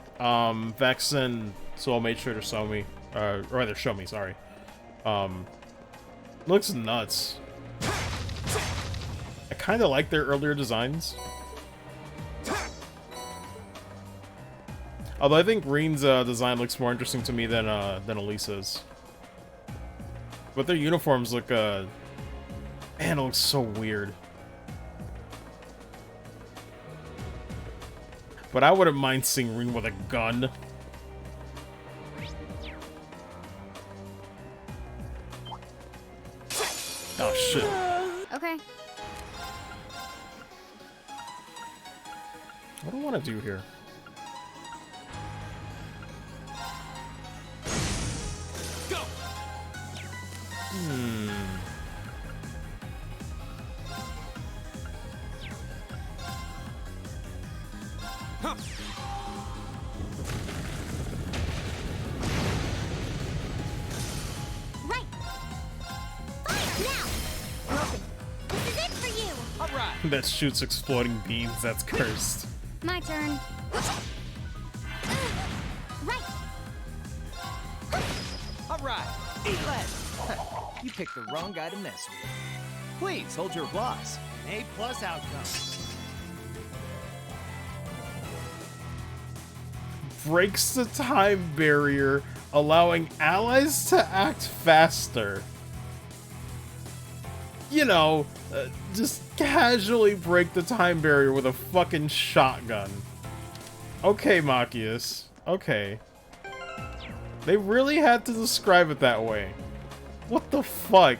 Vex and Soul made sure to show me. Or rather, show me, sorry. Looks nuts. I kind of like their earlier designs. Although I think Green's design looks more interesting to me than Elisa's. But their uniforms look, man, it looks so weird. But I wouldn't mind seeing Reen with a gun. Oh, shit. Okay. What do I want to do here? Go! Huh. Right. Fire now. This is it for you. Alright. That shoots exploding beams, that's cursed. My turn. Right. Alright, eat lead. You picked the wrong guy to mess with. Please hold your applause. An A+ outcome. Breaks the time barrier, allowing allies to act faster. You know, just casually break the time barrier with a fucking shotgun. Okay, Machias. Okay. They really had to describe it that way. What the fuck?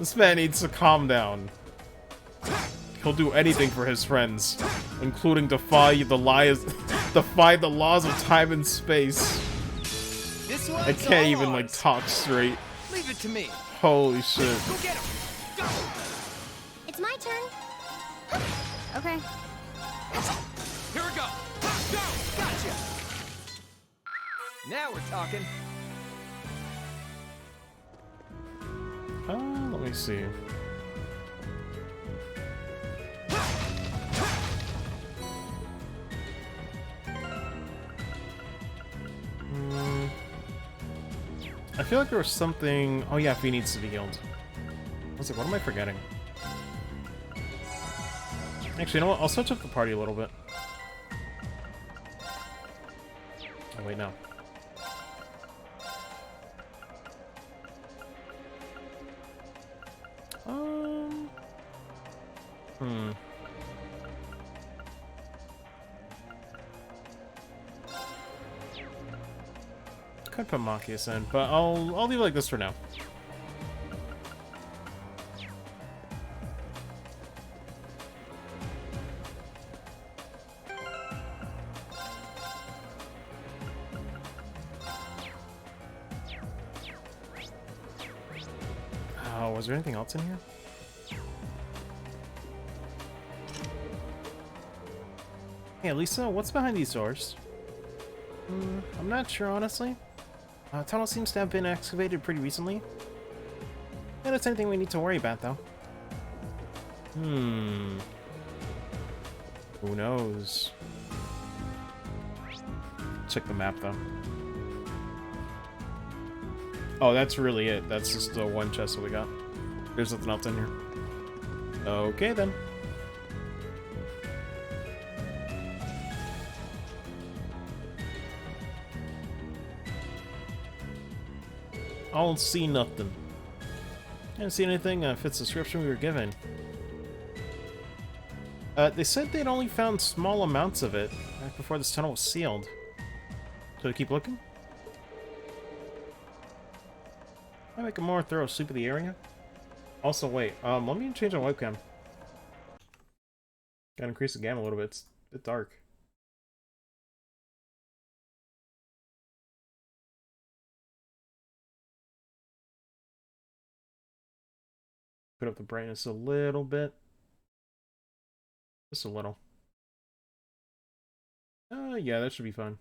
This man needs to calm down. He'll do anything for his friends, including defy the laws of time and space. This I one's can't all even, like, ours. talk straight. Leave it to me. Holy shit. Go get him. Go. It's my turn. Okay. Here we go. Go. Gotcha. Now we're talking. Let me see. I feel like there was something... Oh yeah, Fee needs to be healed. I was like, what am I forgetting? Actually, you know what? I'll switch up the party a little bit. Oh, wait, no. Could put Machias in, but I'll leave it like this for now. Oh, was there anything else in here? Hey, Lisa, what's behind these doors? I'm not sure, honestly. Tunnel seems to have been excavated pretty recently. Not it's anything we need to worry about, though. Who knows? Check the map, though. Oh, that's really it. That's just the one chest that we got. There's nothing else in here. Okay, then. I don't see nothing. I didn't see anything fits the description we were given. They said they'd only found small amounts of it back before this tunnel was sealed. Should I keep looking? Can I make a more thorough sweep of the area? Also, wait, let me change my webcam. Gotta increase the gamma a little bit, it's a bit dark. Put up the brightness a little bit. Just a little. Yeah, that should be fine.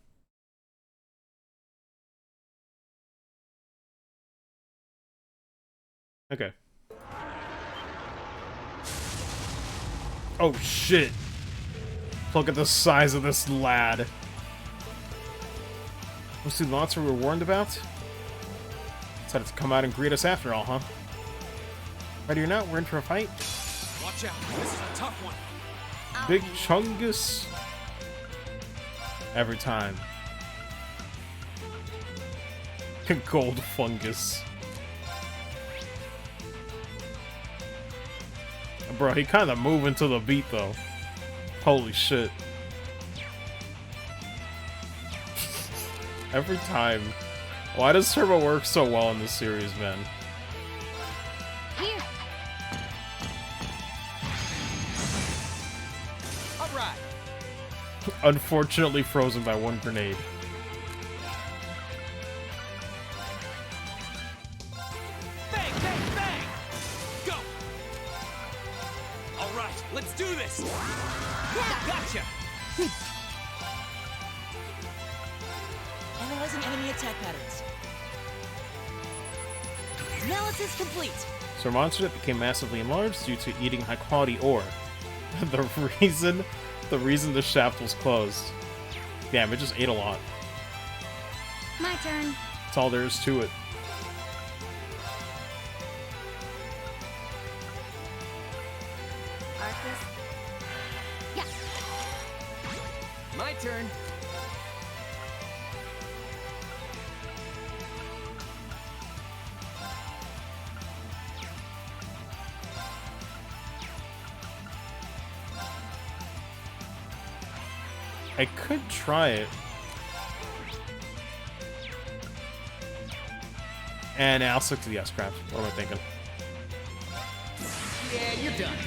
Okay. Oh shit! Look at the size of this lad. Was the monster we were warned about? Decided to come out and greet us after all, huh? Ready or not, we're in for a fight. Watch out, this is a tough one. Big Chungus. Every time. Gold fungus. Bro, he kind of moving to the beat though. Holy shit. Every time. Why does Turbo work so well in this series, man? Here. All right. Unfortunately frozen by one grenade. Bang, bang, bang! Go! All right, let's do this! Gotcha! Analyzing enemy attack patterns. Analysis complete. So a monster that became massively enlarged due to eating high-quality ore. the reason the shaft was closed. Damn, it just ate a lot. My turn. That's all there is to it. Arcus. Yeah. My turn. I could try it. And I'll stick to the S-Craft. What am I thinking? Yeah, you're done.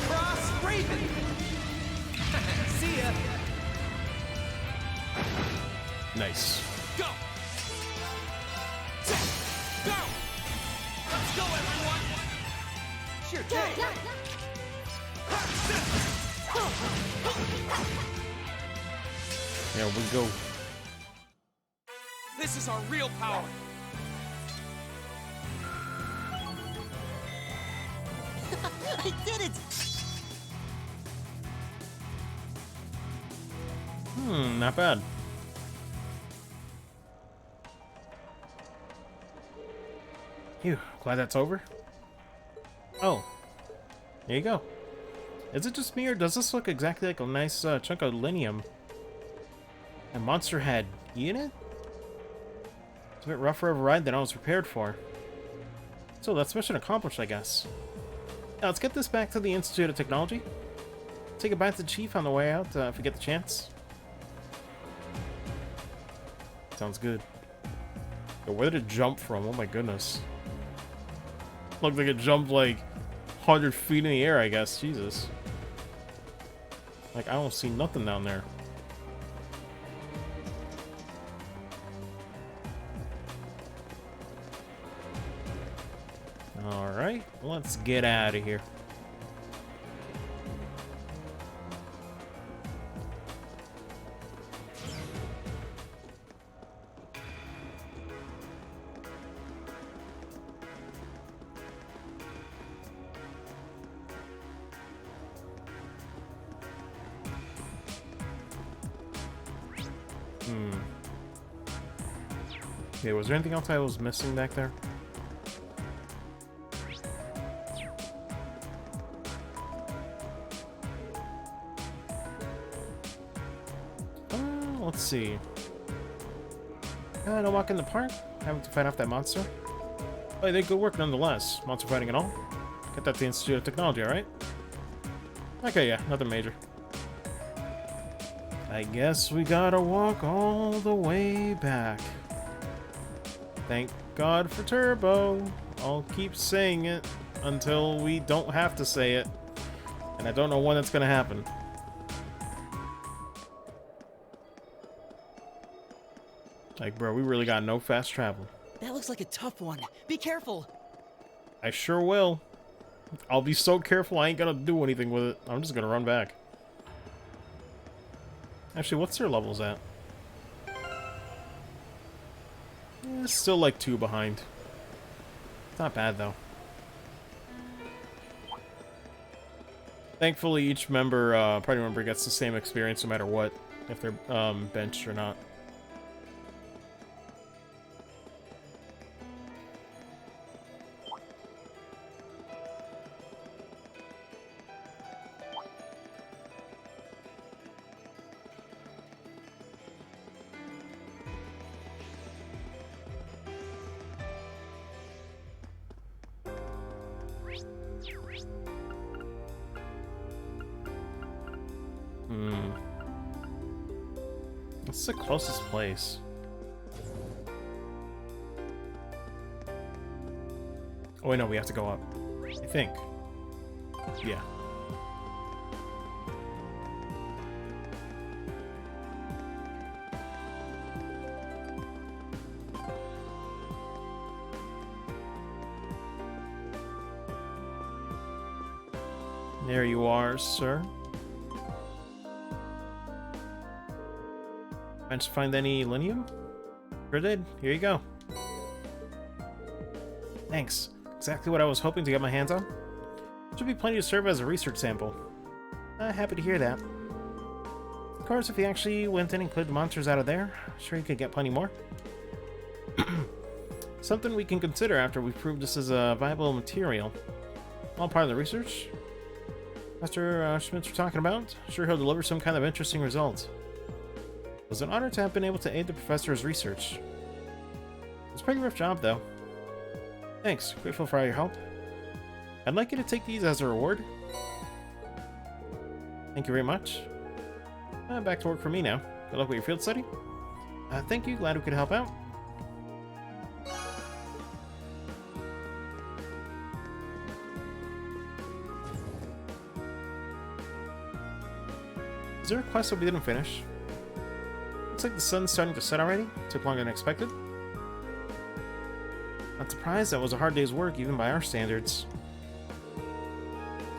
Cross Raven! See ya! Nice. Go! Go! Let's go, everyone! Sure thing! There we go. This is our real power! I did it! Not bad. Phew, glad that's over. Oh, there you go. Is it just me, or does this look exactly like a nice chunk of linium? A monster had eaten it? It's a bit rougher of a ride than I was prepared for. So that's mission accomplished, I guess. Now let's get this back to the Institute of Technology. Take it back to the Chief on the way out if we get the chance. Sounds good. Yo, where did it jump from? Oh my goodness. Looked like it jumped like 100 feet in the air, I guess. Jesus. Like, I don't see nothing down there. Alright, let's get out of here. Okay, was there anything else I was missing back there? Let's see. No walk in the park? having to fight off that monster? Oh, they did good work nonetheless. Monster fighting and all? Get that to the Institute of Technology, alright? Okay, yeah, nothing major. I guess we gotta walk all the way back. Thank God for Turbo. I'll keep saying it until we don't have to say it. And I don't know when that's gonna happen. Like, bro, we really got no fast travel. That looks like a tough one. Be careful. I sure will. I'll be so careful I ain't gonna do anything with it. I'm just gonna run back. Actually, what's their levels at? Still like 2 behind. It's not bad, though. Thankfully, each member, party member gets the same experience no matter what, if they're benched or not. What's the closest place? Oh wait, no, we have to go up. I think. Yeah. There you are, sir. Managed to find any linium? Sure did. Here you go. Thanks. Exactly what I was hoping to get my hands on. Should be plenty to serve as a research sample. Happy to hear that. Of course, if he actually went in and cleared the monsters out of there, sure he could get plenty more. Something we can consider after we've proved this is a viable material. All part of the research. Master Schmitz we're talking about, sure he'll deliver some kind of interesting result. It was an honor to have been able to aid the professor's research. It's a pretty rough job, though. Thanks, grateful for all your help. I'd like you to take these as a reward. Thank you very much. Back to work for me now. Good luck with your field study. Thank you, glad we could help out. Is there a quest that we didn't finish? Looks like the sun's starting to set already. Took longer than expected. Not surprised, that was a hard day's work, even by our standards.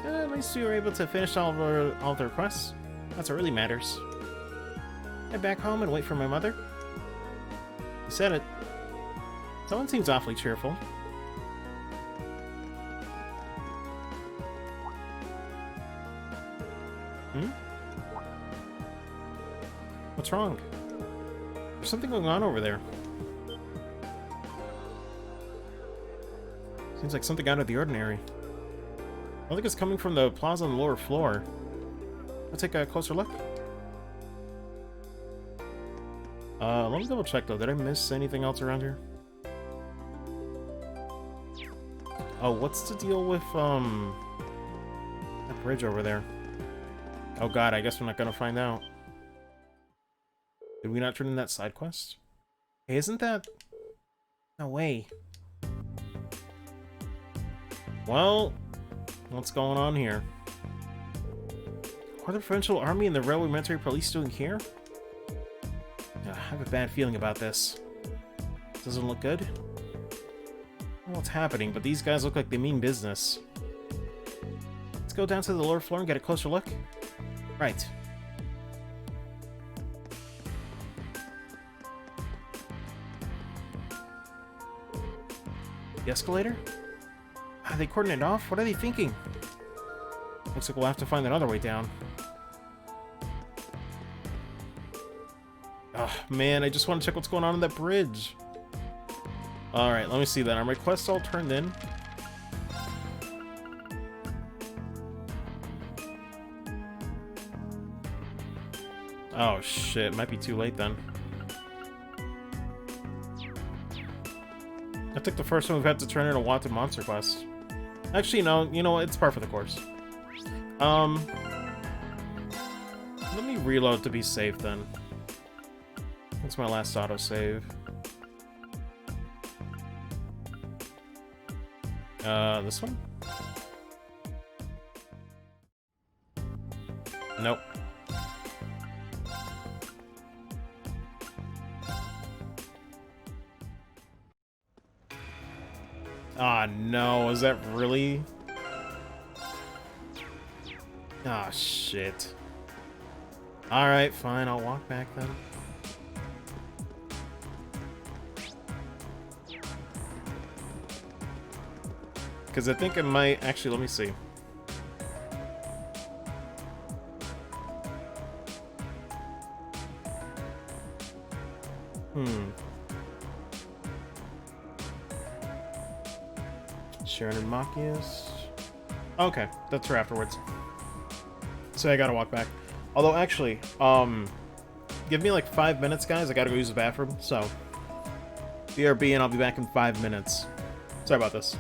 At least we were able to finish all of the requests. That's what really matters. Head back home and wait for my mother. You said it. Someone seems awfully cheerful. Hmm? What's wrong? There's something going on over there. Seems like something out of the ordinary. I think it's coming from the plaza on the lower floor. Let's take a closer look. Let me double check though. Did I miss anything else around here? Oh, what's the deal with that bridge over there? Oh god, I guess we're not gonna find out. Did we not turn in that side quest? Hey, isn't that... No way. Well, what's going on here? What are the provincial army and the railway military police doing here? I have a bad feeling about this. Doesn't look good. I don't know what's happening, but these guys look like they mean business. Let's go down to the lower floor and get a closer look. Right. The escalator? Are they cordoned it off? What are they thinking? Looks like we'll have to find another way down. Oh, man, I just want to check what's going on that bridge. Alright, let me see that. Are my quests all turned in? Oh, shit. Might be too late then. I took the first one we've had to turn in a wanted monster quest. Actually, no, you know what? It's par for the course. Let me reload to be safe then. That's my last autosave. This one? Nope. Ah, no, is that really? Ah, shit. Alright, fine, I'll walk back then. Because I think it might... Actually, let me see. Sharon and Machias. Okay, that's for afterwards. So I gotta walk back. Although, actually, give me like 5 minutes, guys. I gotta go use the bathroom, so... BRB, and I'll be back in 5 minutes. Sorry about this.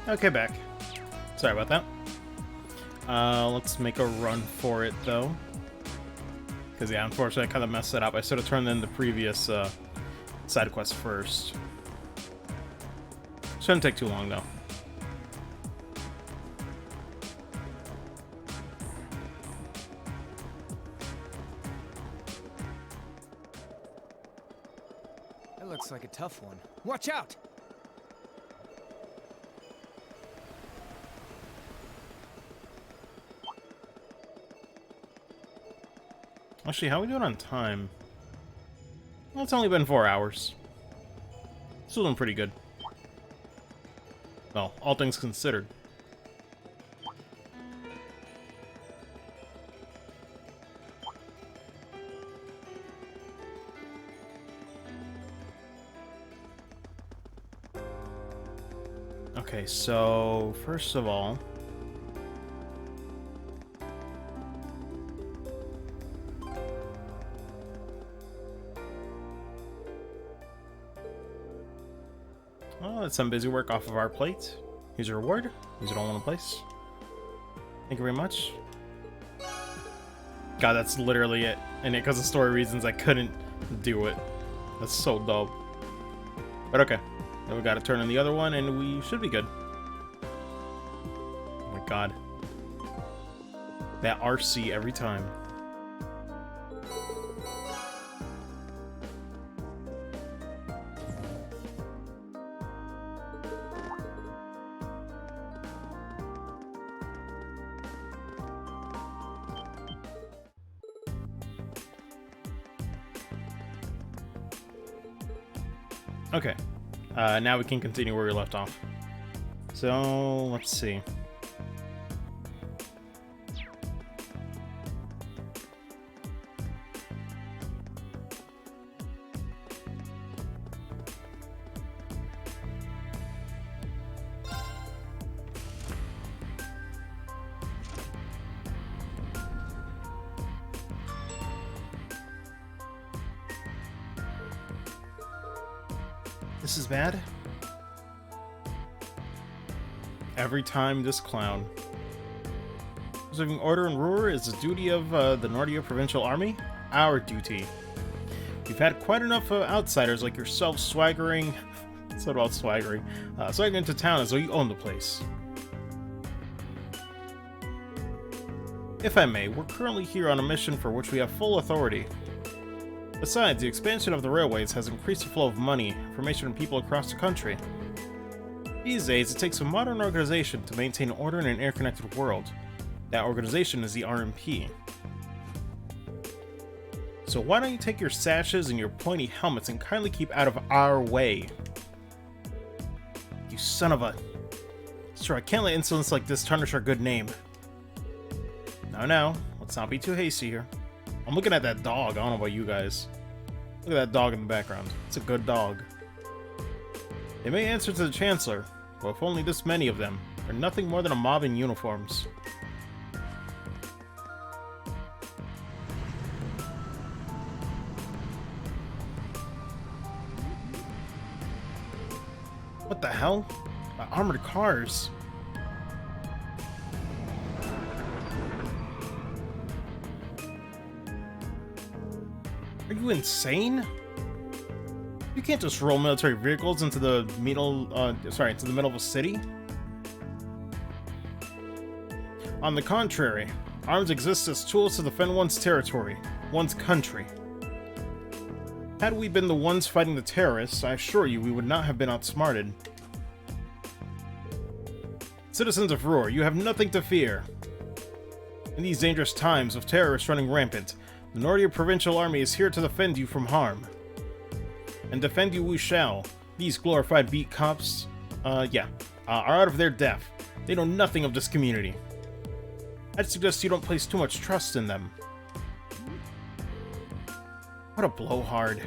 Okay, back. Sorry about that. Let's make a run for it, though. Because, yeah, unfortunately, I kind of messed it up. I should have turned in the previous side quest first. Shouldn't take too long, though. That looks like a tough one. Watch out! Actually, how are we doing on time? Well, it's only been 4 hours. Still doing pretty good. Well, all things considered. Okay, so first of all, well, that's some busy work off of our plate. Here's your reward. Use it all in one place. Thank you very much. God, that's literally it. And because of story reasons, I couldn't do it. That's so dope. But okay. Then we gotta turn on the other one, and we should be good. Oh my god. That RC every time. Okay. Now we can continue where we left off. So, let's see. This is bad. Every time this clown. Preserving order in Roer is the duty of the Nordia Provincial Army. Our duty. We've had quite enough outsiders like yourself swaggering. So about swaggering. Swaggering into town as though you own the place. If I may, we're currently here on a mission for which we have full authority. Besides, the expansion of the railways has increased the flow of money, information, and people across the country. These days, it takes a modern organization to maintain order in an air-connected world. That organization is the RMP. So why don't you take your sashes and your pointy helmets and kindly keep out of our way? You son of a... Sir, I can't let insolence like this tarnish our good name. Now, let's not be too hasty here. I'm looking at that dog. I don't know about you guys. Look at that dog in the background. It's a good dog. They may answer to the Chancellor, but if only this many of them, they're nothing more than a mob in uniforms. What the hell? Armored cars. Are you insane? You can't just roll military vehicles into the middle, into the middle of a city. On the contrary, arms exist as tools to defend one's territory, one's country. Had we been the ones fighting the terrorists, I assure you we would not have been outsmarted. Citizens of Roer, you have nothing to fear. In these dangerous times of terrorists running rampant, the Nordia Provincial Army is here to defend you from harm. And defend you we shall. These glorified beat cops, are out of their depth. They know nothing of this community. I'd suggest you don't place too much trust in them. What a blowhard.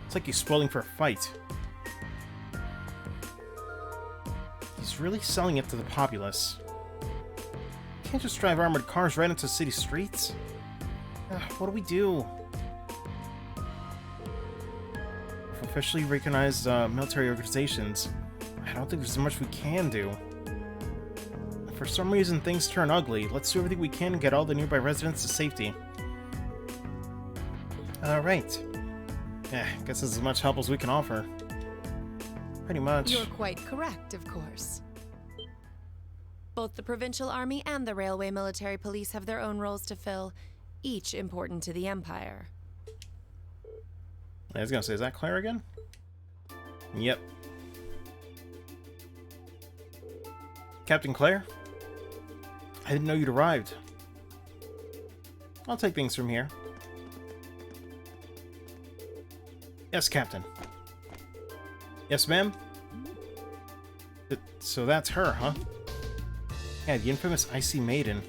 It's like he's spoiling for a fight. He's really selling it to the populace. You can't just drive armored cars right into city streets. What do we do? With officially recognized military organizations, I don't think there's much we can do. for some reason things turn ugly, let's do everything we can to get all the nearby residents to safety. Alright. Guess this is as much help as we can offer. Pretty much. You're quite correct, of course. Both the Provincial Army and the Railway Military Police have their own roles to fill, each important to the Empire. I was gonna say, is that Claire again? Yep. Captain Claire? I didn't know you'd arrived. I'll take things from here. Yes, Captain. Yes, ma'am? So that's her, huh? Yeah, the infamous Icy Maiden.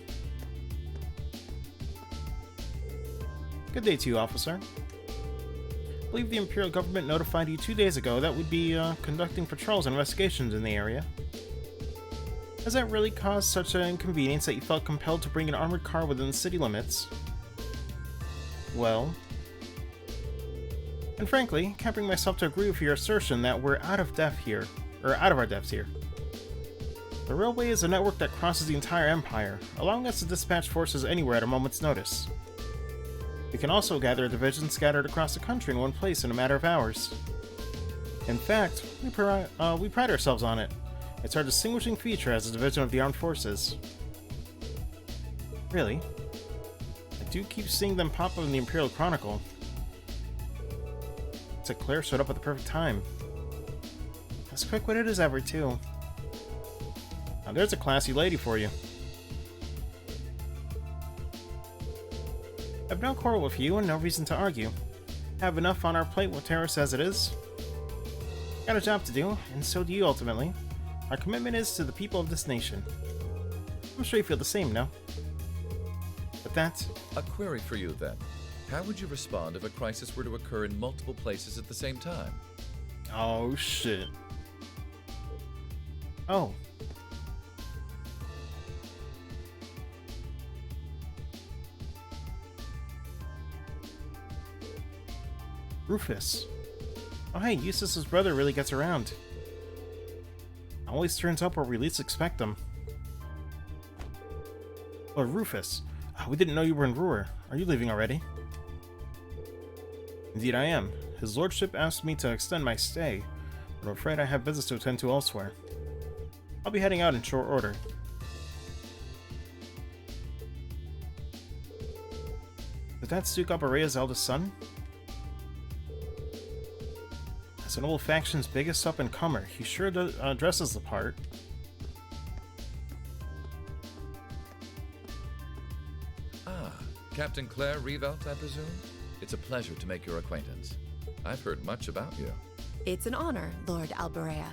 Good day to you, officer. I believe the Imperial government notified you 2 days ago that we'd be conducting patrols and investigations in the area. Has that really caused such an inconvenience that you felt compelled to bring an armored car within the city limits? Well... And frankly, can't bring myself to agree with your assertion that we're out of our depths here. The railway is a network that crosses the entire Empire, allowing us to dispatch forces anywhere at a moment's notice. We can also gather a division scattered across the country in one place in a matter of hours. In fact, we pride ourselves on it. It's our distinguishing feature as a division of the armed forces. Really? I do keep seeing them pop up in the Imperial Chronicle. Looks like Claire showed up at the perfect time. As quick-witted as ever, too. Now there's a classy lady for you. I've no quarrel with you and no reason to argue. Have enough on our plate with terrorists as it is. Got a job to do, and so do you ultimately. Our commitment is to the people of this nation. I'm sure you feel the same, no? But that's... A query for you, then. How would you respond if a crisis were to occur in multiple places at the same time? Oh, shit. Oh. Rufus. Oh hey, Eustace's brother really gets around. Always turns up where we least expect him. Oh, Rufus. We didn't know you were in Roer. Are you leaving already? Indeed I am. His lordship asked me to extend my stay, but I'm afraid I have business to attend to elsewhere. I'll be heading out in short order. Did that Duke Alberea's eldest son? As an old faction's biggest up-and-comer, he sure dresses the part. Ah, Captain Claire Reveldt, I presume? It's a pleasure to make your acquaintance. I've heard much about you. It's an honor, Lord Alberea.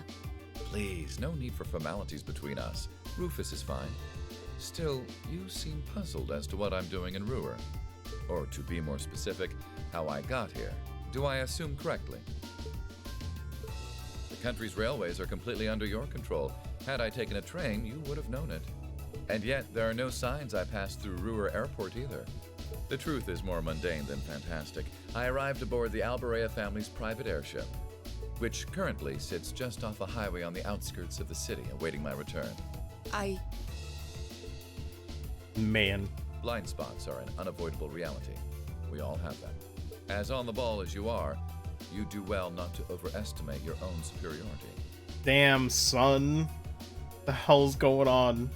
Please, no need for formalities between us. Rufus is fine. Still, you seem puzzled as to what I'm doing in Roer. Or to be more specific, how I got here. Do I assume correctly? The country's railways are completely under your control. Had I taken a train, you would have known it. And yet, there are no signs I passed through Roer Airport either. The truth is more mundane than fantastic. I arrived aboard the Alberea family's private airship, which currently sits just off a highway on the outskirts of the city, awaiting my return. Man. Blind spots are an unavoidable reality. We all have them. As on the ball as you are, you do well not to overestimate your own superiority. Damn, son. The hell's going on?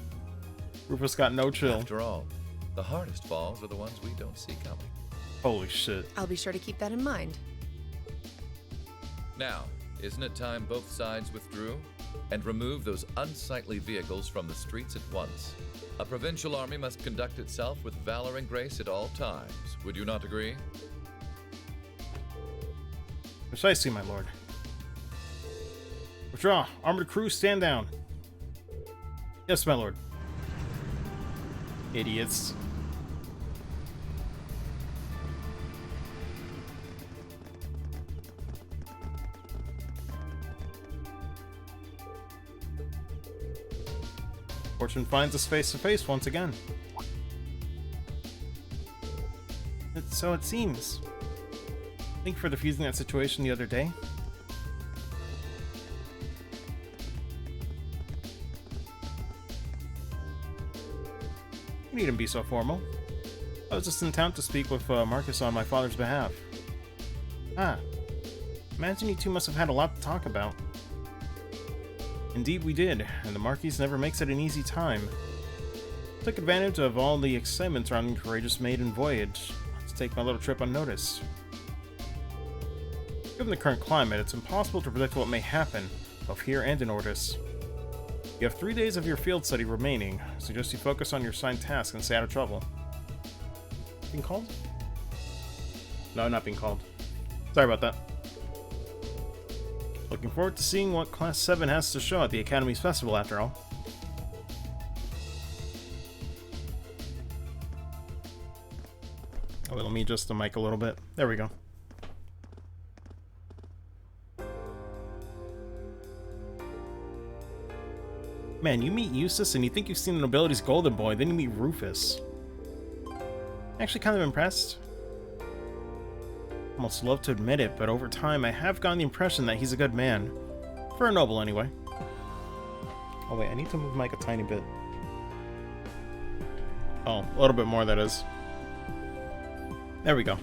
Rufus got no chill. After all, the hardest falls are the ones we don't see coming. Holy shit. I'll be sure to keep that in mind. Now, isn't it time both sides withdrew? And remove those unsightly vehicles from the streets at once? A provincial army must conduct itself with valor and grace at all times. Would you not agree? Precisely, my lord. Withdraw. Armored crew, stand down. Yes, my lord. Idiots. Fortune finds us face to face once again. So it seems. Thank you for defusing that situation the other day. You needn't be so formal. I was just in town to speak with Marcus on my father's behalf. Ah. Imagine you two must have had a lot to talk about. Indeed we did, and the Marquis never makes it an easy time. Took advantage of all the excitement surrounding the courageous maiden voyage to take my little trip unnoticed. Given the current climate, it's impossible to predict what may happen, both here and in Ortis. You have 3 days of your field study remaining. I suggest you focus on your assigned task and stay out of trouble. Being called? No, not being called. Sorry about that. Looking forward to seeing what Class 7 has to show at the Academy's Festival, after all. Oh, wait, let me adjust the mic a little bit. There we go. Man, you meet Eustace and you think you've seen the nobility's golden boy, then you meet Rufus. Actually kind of impressed. Almost love to admit it, but over time I have gotten the impression that he's a good man. For a noble, anyway. Oh wait, I need to move the mic a tiny bit. Oh, a little bit more, that is. There we go.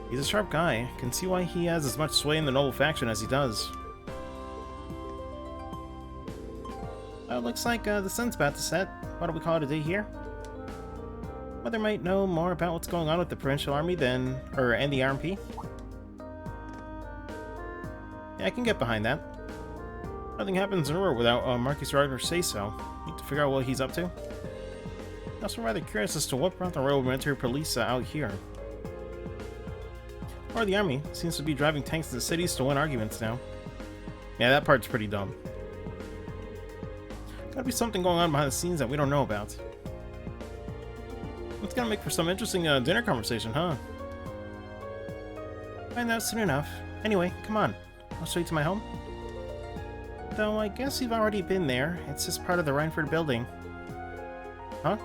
He's a sharp guy. Can see why he has as much sway in the noble faction as he does. Looks like the sun's about to set. Why don't we call it a day here? Mother might know more about what's going on with the Provincial Army and the RMP. Yeah, I can get behind that. Nothing happens in Roer without Marcus Roer say so. Need to figure out what he's up to. I'm also rather curious as to what brought the Royal Military Police out here. Or the army seems to be driving tanks to the cities to win arguments now. Yeah, that part's pretty dumb. Gotta be something going on behind the scenes that we don't know about. It's gonna make for some interesting dinner conversation, huh? Find out soon enough. Anyway, come on. I'll show you to my home. Though I guess you've already been there. It's just part of the Rhineford building. Huh?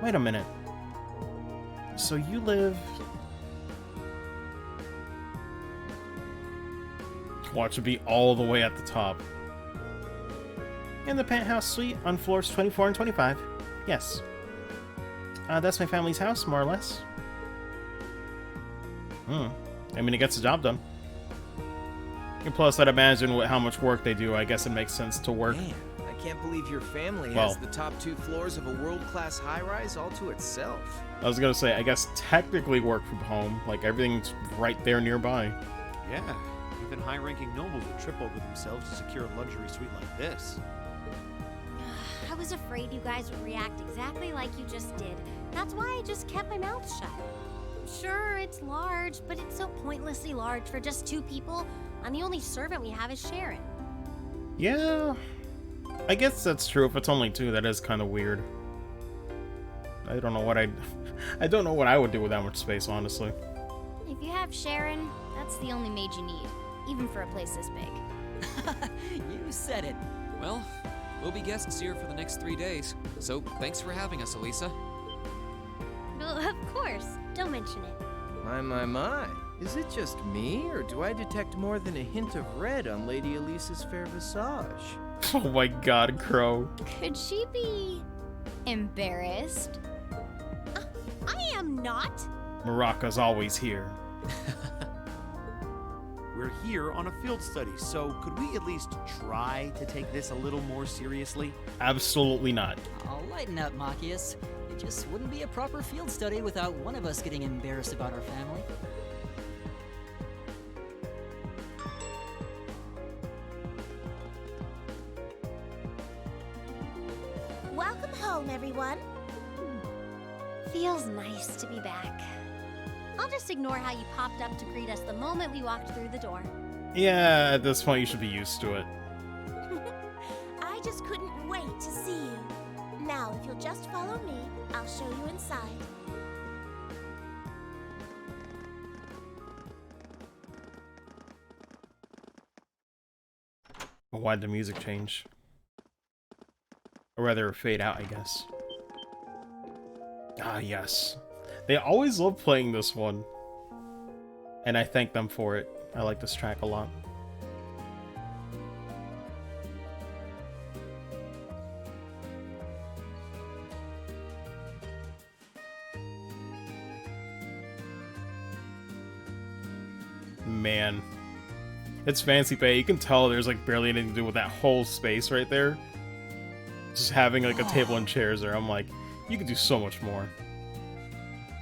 Wait a minute. So you live... Watch it be all the way at the top. In the penthouse suite on floors 24 and 25. Yes. That's my family's house, more or less. I mean, it gets the job done. And plus, I'd imagine with how much work they do, I guess it makes sense to work. Man, I can't believe your family has the top 2 floors of a world-class high-rise all to itself. I was gonna say, I guess technically work from home. Like, everything's right there nearby. Yeah, even high-ranking nobles would trip over themselves to secure a luxury suite like this. I was afraid you guys would react exactly like you just did. That's why I just kept my mouth shut. Sure, it's large, but it's so pointlessly large for just 2 people, and the only servant we have is Sharon. Yeah, I guess that's true. If it's only 2, that is kind of weird. I don't know what I don't know what I would do with that much space, honestly. If you have Sharon, that's the only maid you need, even for a place this big. You said it. Well, we'll be guests here for the next 3 days, so thanks for having us, Elisa. Well, of course. Don't mention it. My. Is it just me, or do I detect more than a hint of red on Lady Elisa's fair visage? Oh my god, Crow. Could she be... embarrassed? I am not. Maraka's always here. We're here on a field study, so could we at least try to take this a little more seriously? Absolutely not. I'll lighten up, Machias. It just wouldn't be a proper field study without one of us getting embarrassed about our family. Welcome home, everyone. Feels nice to be back. I'll just ignore how you popped up to greet us the moment we walked through the door. Yeah, at this point you should be used to it. I just couldn't wait to see you. Now, if you'll just follow me, I'll show you inside. Why'd the music change? Or rather, fade out, I guess. Ah, yes. They always love playing this one. And I thank them for it. I like this track a lot. man. It's fancy pay. You can tell there's like barely anything to do with that whole space right there. Just having like a table and chairs there. I'm like, you could do so much more.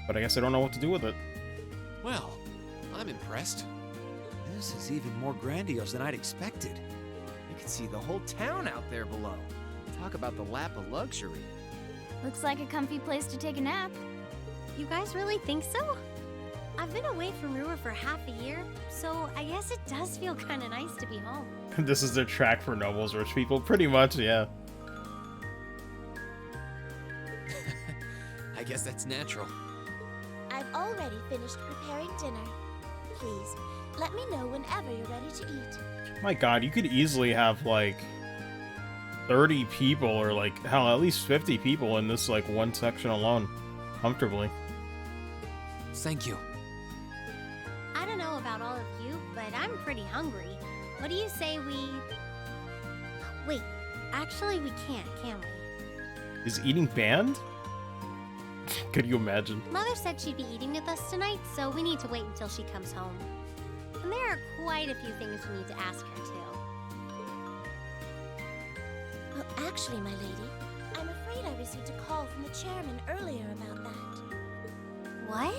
But I guess I don't know what to do with it. Well, I'm impressed. This is even more grandiose than I'd expected. You can see the whole town out there below. Talk about the lap of luxury. Looks like a comfy place to take a nap. You guys really think so? I've been away from Roer for half a year, so I guess it does feel kind of nice to be home. This is their track for nobles, rich people. Pretty much, yeah. I guess that's natural. I've already finished preparing dinner. Please, let me know whenever you're ready to eat. My god, you could easily have, like, 30 people, or, like, hell, at least 50 people in this, like, one section alone. Comfortably. Thank you. I don't know about all of you, but I'm pretty hungry. What do you say we... Wait, actually we can't, can we? Is eating banned? Could you imagine? Mother said she'd be eating with us tonight, so we need to wait until she comes home. And there are quite a few things we need to ask her, too. Well, actually, my lady, I'm afraid I received a call from the chairman earlier about that. What?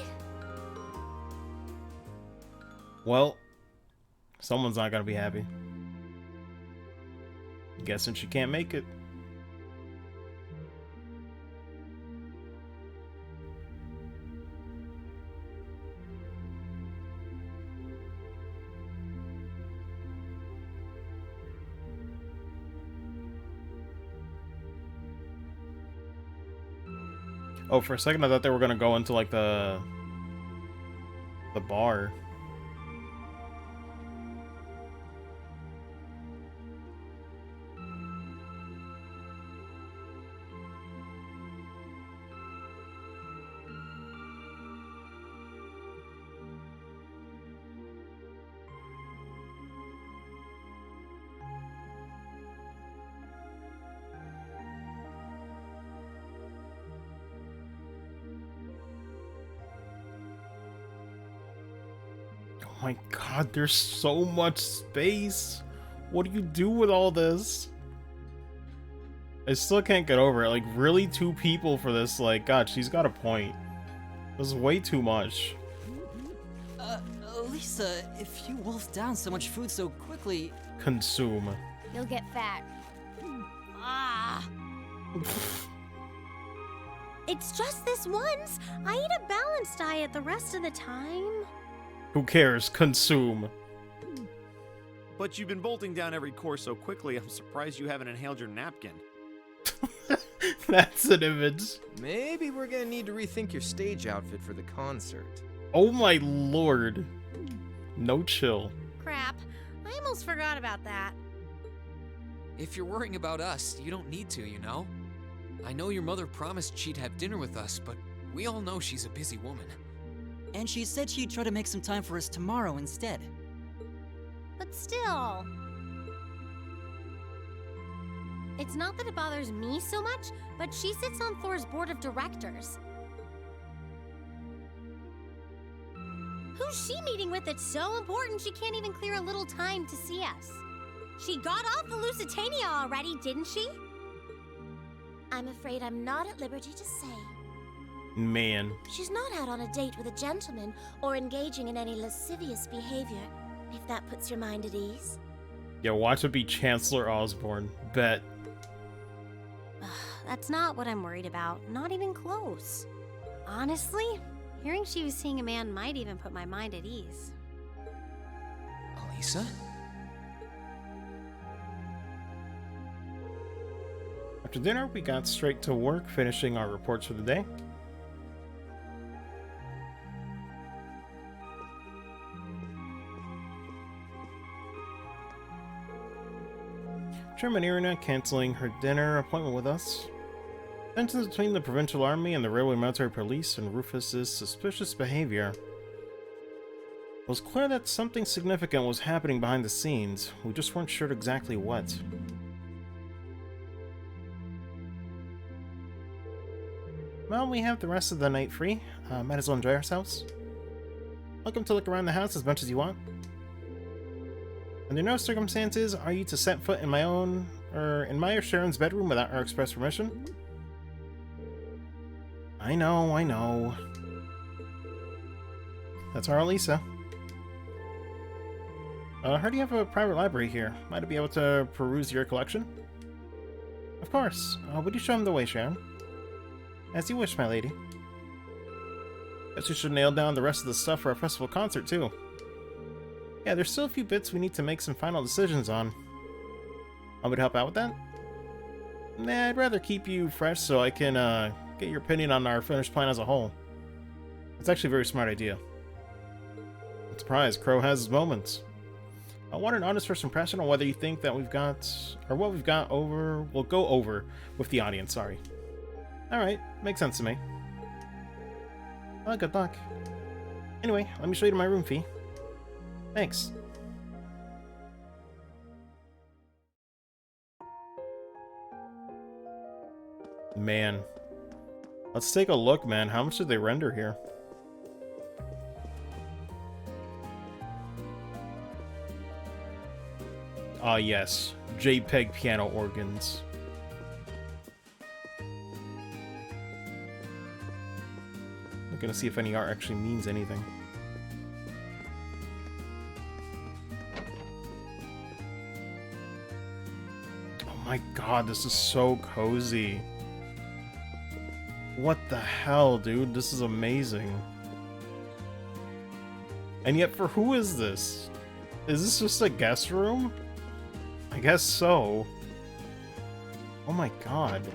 Well, someone's not gonna be happy. Guessing she can't make it. Oh, for a second I thought they were gonna go into like the bar. Oh my god, there's so much space. What do you do with all this? I still can't get over it. Like, really, 2 people for this? Like, god, she's got a point. This is way too much. Lisa, if you wolf down so much food so quickly... Consume. You'll get fat. Ah! It's just this once. I eat a balanced diet the rest of the time. Who cares? Consume. But you've been bolting down every course so quickly, I'm surprised you haven't inhaled your napkin. That's an image. Maybe we're gonna need to rethink your stage outfit for the concert. Oh my lord. No chill. Crap. I almost forgot about that. If you're worrying about us, you don't need to, you know? I know your mother promised she'd have dinner with us, but we all know she's a busy woman. And she said she'd try to make some time for us tomorrow instead. But still... It's not that it bothers me so much, but she sits on Thor's board of directors. Who's she meeting with that's so important she can't even clear a little time to see us? She got off the Lusitania already, didn't she? I'm afraid I'm not at liberty to say. Man. She's not out on a date with a gentleman or engaging in any lascivious behavior, if that puts your mind at ease. Yeah, watch it be Chancellor Osborne. Bet. That's not what I'm worried about. Not even close. Honestly, hearing she was seeing a man might even put my mind at ease. Elisa? After dinner, we got straight to work, finishing our reports for the day. Chairman Irina canceling her dinner appointment with us. Tensions between the provincial army and the railway military police and Rufus's suspicious behavior. It was clear that something significant was happening behind the scenes. We just weren't sure exactly what. Well, we have the rest of the night free. Might as well enjoy ourselves. Welcome to look around the house as much as you want. Under no circumstances are you to set foot in my own, or in my or Sharon's bedroom without our express permission. I know, I know. That's our Lisa. Heard you have a private library here. Might I be able to peruse your collection? Of course. Would you show him the way, Sharon? As you wish, my lady. Guess we should nail down the rest of the stuff for our festival concert, too. Yeah, there's still a few bits we need to make some final decisions on. I would help out with that? Nah, I'd rather keep you fresh so I can, get your opinion on our finished plan as a whole. It's actually a very smart idea. I'm surprised Crow has his moments. I want an honest first impression on whether you think that we've got, or what we've got over, we'll go over with the audience, sorry. Alright, makes sense to me. Well, good luck. Anyway, let me show you to my room, Fee. Thanks. Man. Let's take a look, man. How much did they render here? Ah, yes. JPEG piano organs. I'm gonna see if any art actually means anything. Oh my god, this is so cozy. What the hell, dude? This is amazing. And yet, for who is this? Is this just a guest room? I guess so. Oh my god.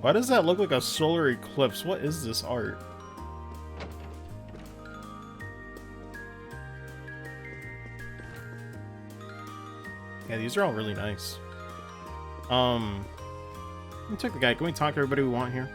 Why does that look like a solar eclipse? What is this art? Yeah, these are all really nice. Let me check the guy. Can we talk to everybody we want here?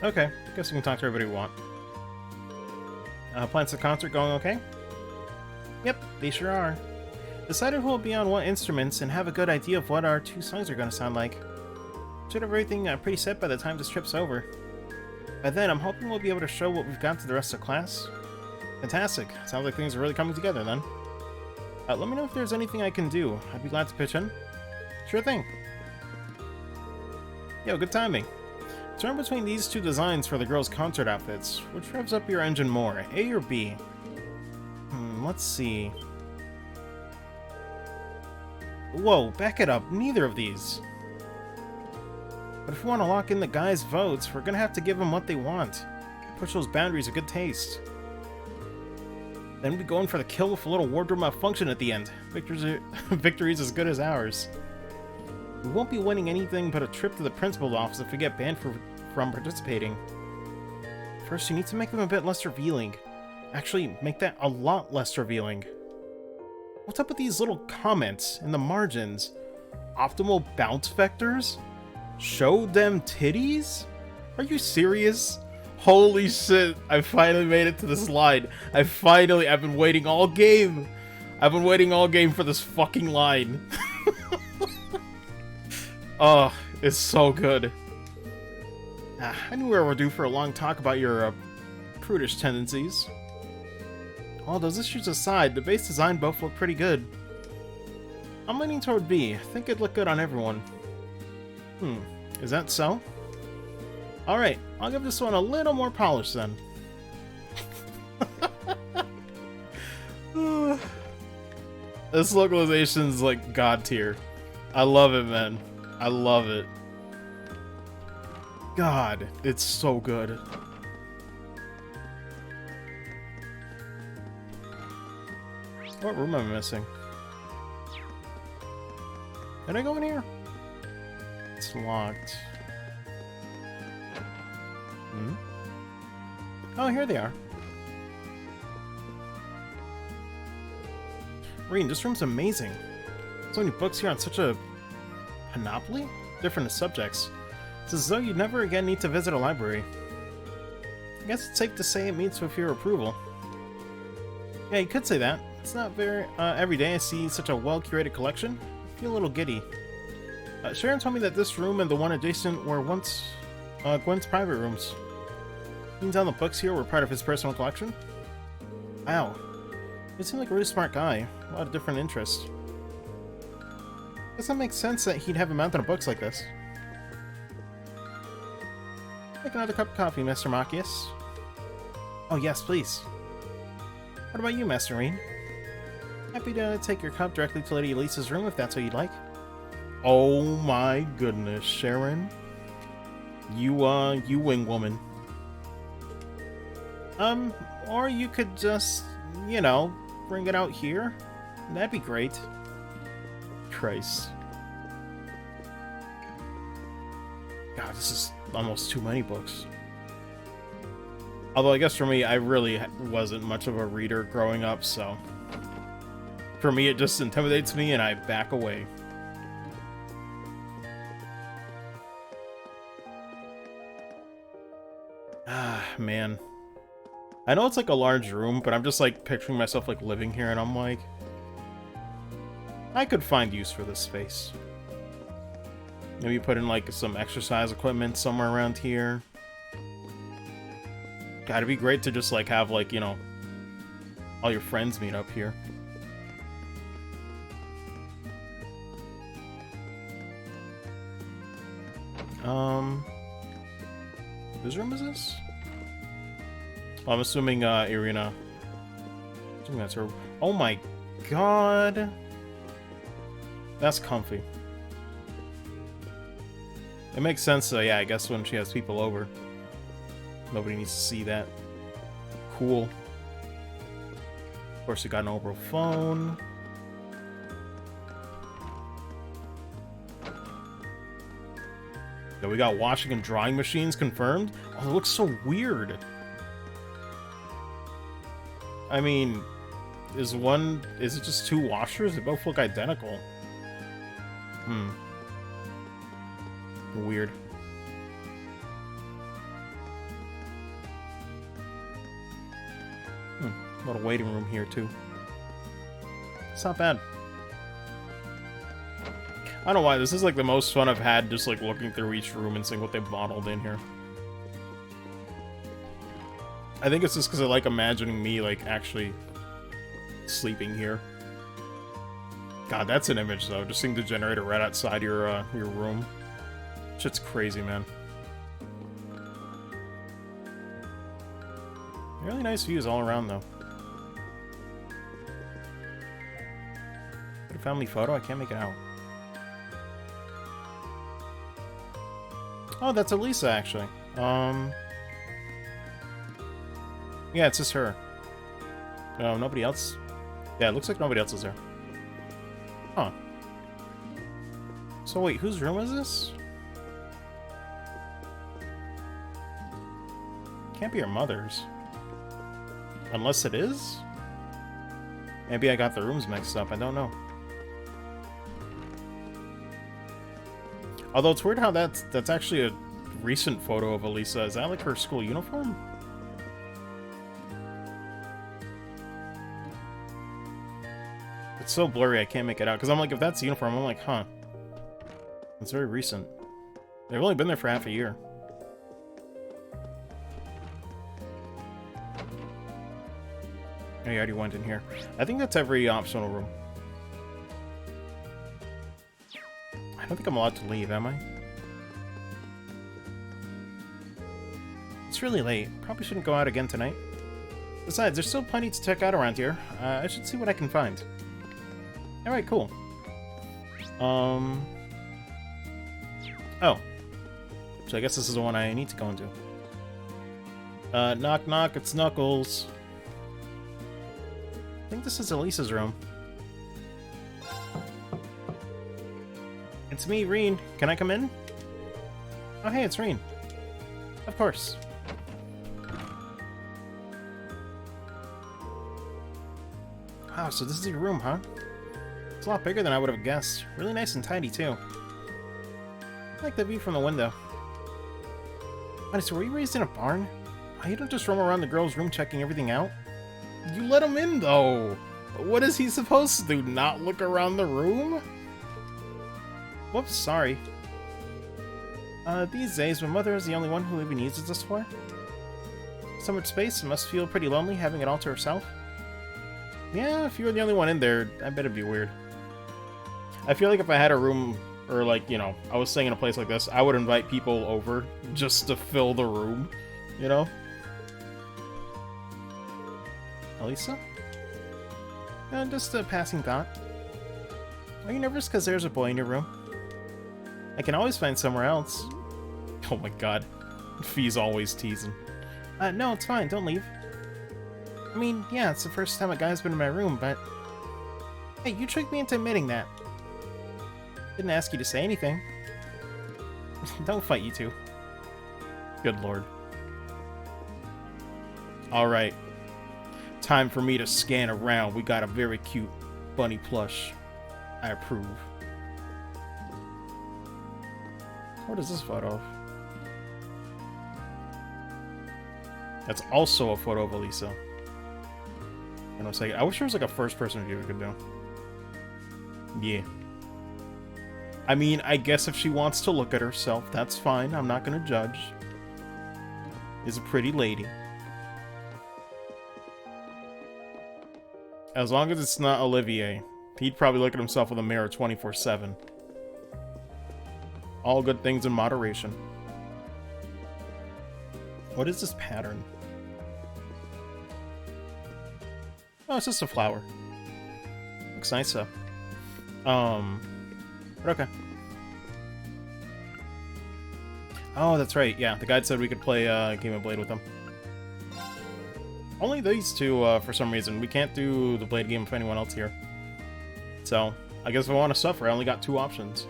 Okay, guess we can talk to everybody we want. Plans for the concert going okay? Yep, they sure are. Decided who will be on what instruments and have a good idea of what our two songs are going to sound like. Should have everything pretty set by the time this trip's over. By then, I'm hoping we'll be able to show what we've got to the rest of the class. Fantastic. Sounds like things are really coming together then. Let me know if there's anything I can do. I'd be glad to pitch in. Sure thing. Yo, good timing. Turn between these two designs for the girls' concert outfits. Which revs up your engine more, A or B? Let's see. Whoa, back it up. Neither of these. But if we want to lock in the guys' votes, we're gonna have to give them what they want. Push those boundaries of good taste. Then we'll be going for the kill with a little wardrobe malfunction at the end. Victory's as good as ours. We won't be winning anything but a trip to the principal's office if we get banned from participating. First, you need to make them a bit less revealing. Actually, make that a lot less revealing. What's up with these little comments in the margins? Optimal bounce vectors? Show them titties? Are you serious? Holy shit, I finally made it to this line. I've been waiting all game. I've been waiting all game for this fucking line. Oh, it's so good. I knew we were due for a long talk about your prudish tendencies. All those issues aside, the base design both look pretty good. I'm leaning toward B. I think it'd look good on everyone. Is that so? Alright, I'll give this one a little more polish then. This localization's like god tier. I love it, man. I love it. God, it's so good. What room am I missing? Did I go in here? It's locked. Oh, here they are. Reen, this room's amazing. So many books here on such a panoply? Different subjects. It's as though you never again need to visit a library. I guess it's safe to say it meets with your approval. Yeah, you could say that. It's not very every day I see such a well-curated collection. I feel a little giddy. Sharon told me that this room and the one adjacent were once Gwen's private rooms. Means all the books here were part of his personal collection? Wow. He seemed like a really smart guy. A lot of different interests. Guess that makes sense that he'd have a mountain of books like this. Make another cup of coffee, Mr. Machias. Oh yes, please. What about you, Master Reen? Happy to take your cup directly to Lady Elisa's room if that's what you'd like. Oh my goodness, Sharon. You wing woman. Or you could just, you know, bring it out here. That'd be great. Christ. God, this is almost too many books. Although I guess for me, I really wasn't much of a reader growing up, so... For me, it just intimidates me and I back away. Ah, man. I know it's like a large room, but I'm just like picturing myself like living here and I'm like... I could find use for this space. Maybe put in like some exercise equipment somewhere around here. God, it'd be great to just like have like, you know, all your friends meet up here. Whose room is this? Well, I'm assuming Irina. I think that's her. Oh my god. That's comfy. It makes sense though, yeah, I guess when she has people over. Nobody needs to see that. Cool. Of course, you got an mobile phone. Yeah, we got washing and drying machines confirmed. Oh, it looks so weird. I mean, is it just two washers? They both look identical. Weird. A little waiting room here, too. It's not bad. I don't know why, this is like the most fun I've had just like looking through each room and seeing what they've modeled in here. I think it's just because I like imagining me like actually sleeping here. God, that's an image though, just seeing the generator right outside your room. Shit's crazy, man. Really nice views all around though. Got a family photo? I can't make it out. Oh, that's Elisa, actually. Yeah, it's just her. No, nobody else. Yeah, it looks like nobody else is there. Huh. So wait, whose room is this? Can't be her mother's. Unless it is? Maybe I got the rooms mixed up, I don't know. Although it's weird how that's actually a recent photo of Elisa. Is that like her school uniform? It's so blurry I can't make it out. Because I'm like, if that's the uniform, I'm like, huh. It's very recent. They've only been there for half a year. Oh, you already went in here. I think that's every optional room. I don't think I'm allowed to leave, am I? It's really late. Probably shouldn't go out again tonight. Besides, there's still plenty to check out around here. I should see what I can find. Alright, cool. Oh. So I guess this is the one I need to go into. Knock knock, it's Knuckles. I think this is Elisa's room. It's me, Reen. Can I come in? Oh, hey, it's Reen. Of course. Wow, so this is your room, huh? It's a lot bigger than I would have guessed. Really nice and tidy, too. I like the view from the window. Wait, so were you raised in a barn? Oh, you don't just roam around the girl's room checking everything out? You let him in, though! What is he supposed to do, not look around the room? Whoops, sorry. These days, my mother is the only one who even uses this floor. So much space, it must feel pretty lonely having it all to herself. Yeah, if you were the only one in there, I bet it'd be weird. I feel like if I had a room, or like, you know, I was staying in a place like this, I would invite people over just to fill the room, you know? Elisa? Just a passing thought. Are you nervous because there's a boy in your room? I can always find somewhere else. Oh my god. Fee's always teasing. No, it's fine. Don't leave. I mean, yeah, it's the first time a guy's been in my room, but... Hey, you tricked me into admitting that. Didn't ask you to say anything. Don't fight, you two. Good lord. Alright. Time for me to scan around. We got a very cute bunny plush. I approve. What is this photo of? That's also a photo of Elisa. And I was like, I wish there was like a first-person view we could do. Yeah. I mean, I guess if she wants to look at herself, that's fine. I'm not gonna judge. Is a pretty lady. As long as it's not Olivier. He'd probably look at himself in the mirror 24/7. All good things in moderation. What is this pattern? Oh, it's just a flower. Looks nice though. But okay. Oh, that's right. Yeah, the guide said we could play Game of Blade with them. Only these two, for some reason. We can't do the Blade game with anyone else here. So, I guess if I want to suffer, I only got 2 options.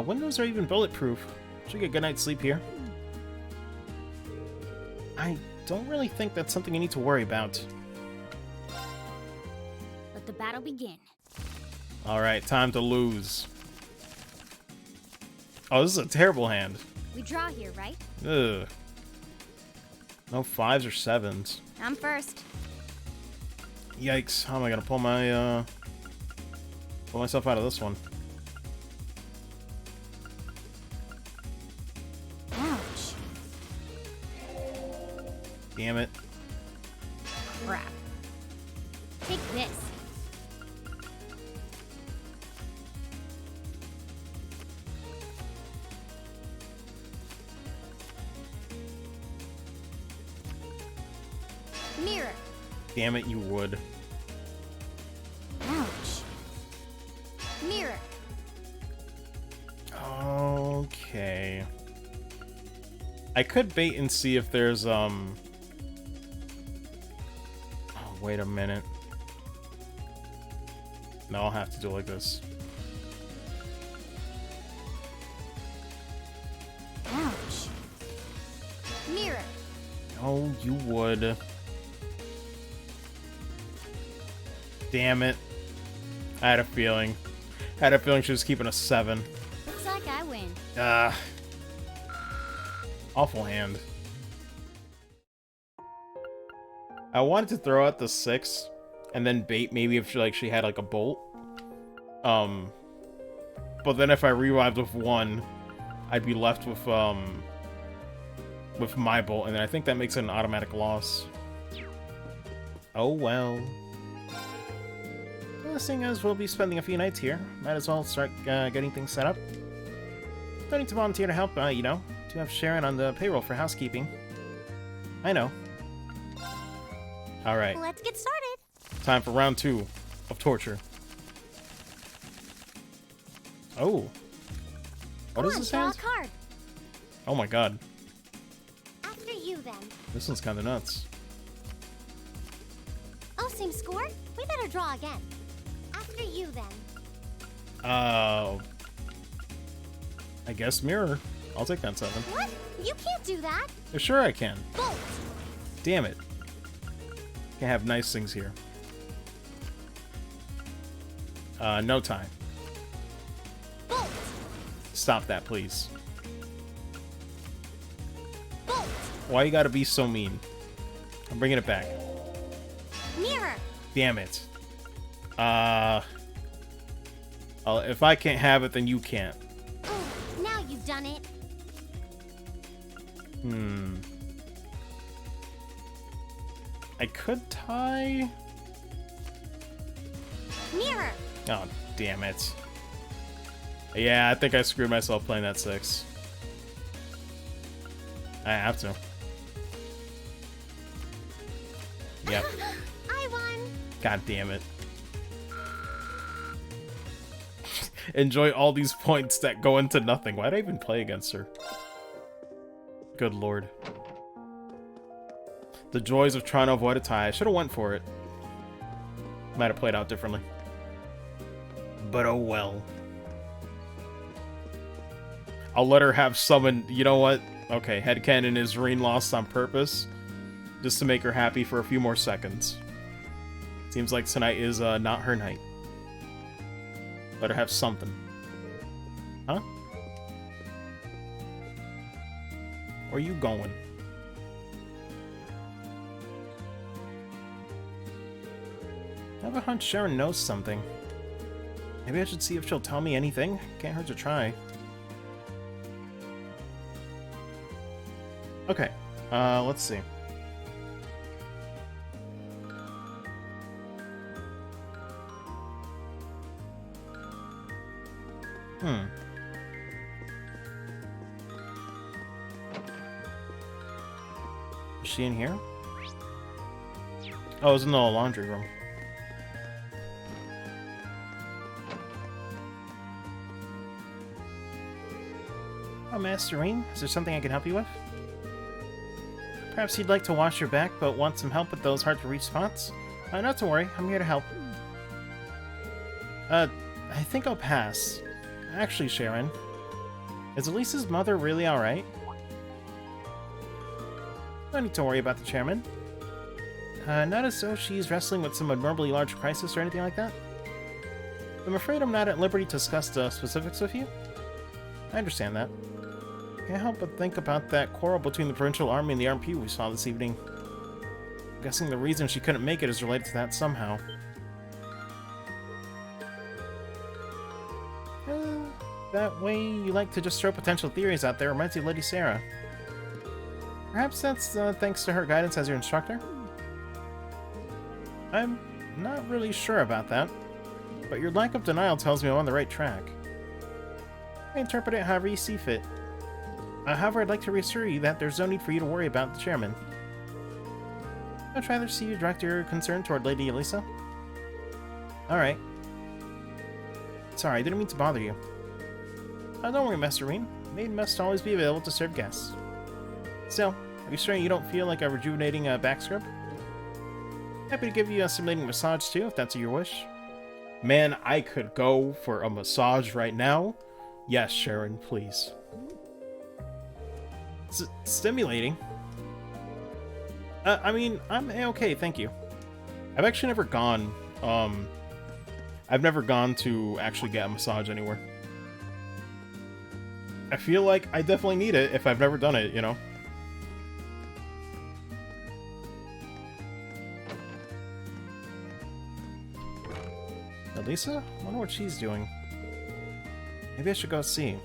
Windows are even bulletproof. Should get a good night's sleep here. I don't really think that's something you need to worry about. Let the battle begin. Alright, time to lose. Oh, this is a terrible hand. We draw here, right? Ugh. No 5s or 7s. I'm first. Yikes, how am I gonna pull my, pull myself out of this one? Ouch. Damn it. Crap. Take this. Mirror. Damn it, you would. Ouch. Mirror. Okay. I could bait and see if there's, Oh, wait a minute. No, I'll have to do it like this. Ouch. Mirror. Oh, you would. Damn it. I had a feeling. I had a feeling she was keeping a 7. Looks like I win. Awful hand. I wanted to throw out the 6 and then bait maybe if she had like a bolt. But then if I revived with 1, I'd be left with my bolt, and then I think that makes it an automatic loss. Oh well. Well, seeing as we'll be spending a few nights here, might as well start getting things set up. Don't need to volunteer to help, you know. Do have Sharon on the payroll for housekeeping. I know. Alright. Let's get started. Time for round 2 of torture. Oh. What is this hand? Draw a card. Oh my god. After you, then. This one's kind of nuts. Oh, same score? We better draw again. After you, then. I guess mirror. I'll take that 7. What? You can't do that. Sure I can. Bolt. Damn it. Can't have nice things here. No time. Stop that, please. Why you gotta be so mean? I'm bringing it back. Mirror. Damn it. If I can't have it, then you can't. Oh, now you've done it. I could tie... Mirror. Oh, damn it. Yeah, I think I screwed myself playing that 6. I have to. Yep. I won. God damn it. Enjoy all these points that go into nothing. Why'd I even play against her? Good lord. The joys of trying to avoid a tie. I should have went for it. Might have played out differently. But oh well. I'll let her have summon. You know what? Okay, headcanon is Reen lost on purpose. Just to make her happy for a few more seconds. Seems like tonight is not her night. Let her have something. Huh? Where are you going? I have a hunch Sharon knows something. Maybe I should see if she'll tell me anything. Can't hurt to try. Okay, let's see. Is she in here? Oh, it was in the laundry room. Oh, Master Reen, is there something I can help you with? Perhaps you'd like to wash your back, but want some help with those hard-to-reach spots? Not to worry, I'm here to help. I think I'll pass. Actually, Sharon, is Elisa's mother really alright? No need to worry about the chairman. Not as though she's wrestling with some abnormally large crisis or anything like that. I'm afraid I'm not at liberty to discuss the specifics with you. I understand that. Can't help but think about that quarrel between the Provincial Army and the RP we saw this evening. I'm guessing the reason she couldn't make it is related to that somehow. That way you like to just throw potential theories out there reminds you of Lady Sarah. Perhaps that's thanks to her guidance as your instructor? I'm not really sure about that, but your lack of denial tells me I'm on the right track. I interpret it however you see fit. However, I'd like to reassure you that there's no need for you to worry about the chairman. I'd rather see you direct your concern toward Lady Elisa. Alright. Sorry, I didn't mean to bother you. Don't worry, Master Reen. Maid must always be available to serve guests. Still, are you sure you don't feel like a rejuvenating back scrub? Happy to give you a stimulating massage too, if that's your wish. Man, I could go for a massage right now. Yes, Sharon, please. Stimulating? I mean, I'm okay, thank you. I've actually never gone, I've never gone to actually get a massage anywhere. I feel like I definitely need it if I've never done it, you know? Elisa? I wonder what she's doing. Maybe I should go see.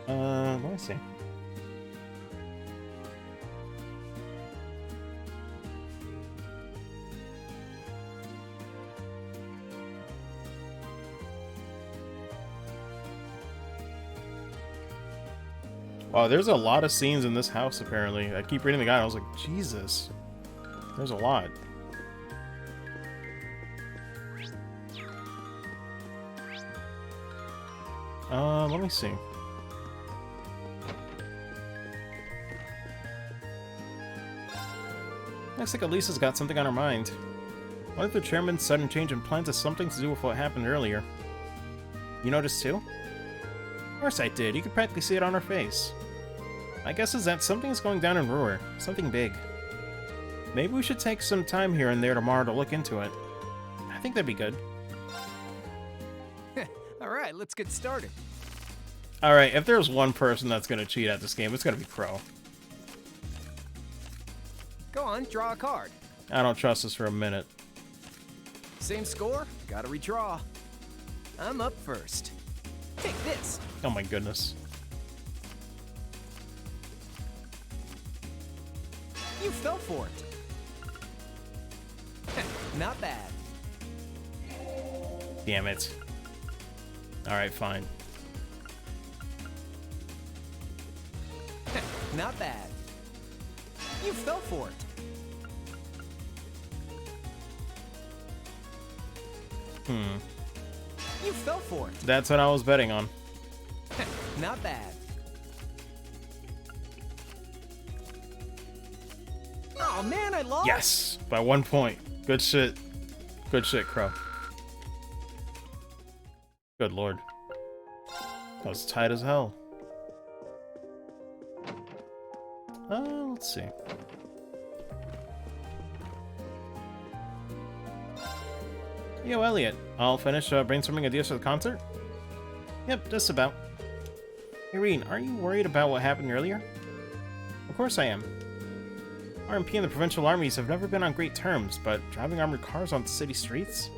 Let me see. Wow, there's a lot of scenes in this house, apparently. I keep reading the guide, I was like, Jesus. There's a lot. Let me see. Looks like Elisa's got something on her mind. What if the chairman's sudden change in plans has something to do with what happened earlier? You noticed too? Of course I did. You could practically see it on her face. My guess is that something is going down in Roer. Something big. Maybe we should take some time here and there tomorrow to look into it. I think that'd be good. Alright, let's get started. Alright, if there's one person that's gonna cheat at this game, it's gonna be Crow. Go on, draw a card. I don't trust this for a minute. Same score, gotta redraw. I'm up first. Take this. Oh my goodness. You fell for it. Not bad. Damn it. Alright, fine. Not bad. You fell for it. You fell for it. That's what I was betting on. Not bad. Oh man, I lost. Yes, by 1 point. Good shit. Good shit, Crow. Good lord. That was tight as hell. Let's see. Yo, Elliot. I'll finish brainstorming ideas for the concert? Yep, just about. Irene, are you worried about what happened earlier? Of course I am. RMP and the provincial armies have never been on great terms, but driving armored cars on city streets?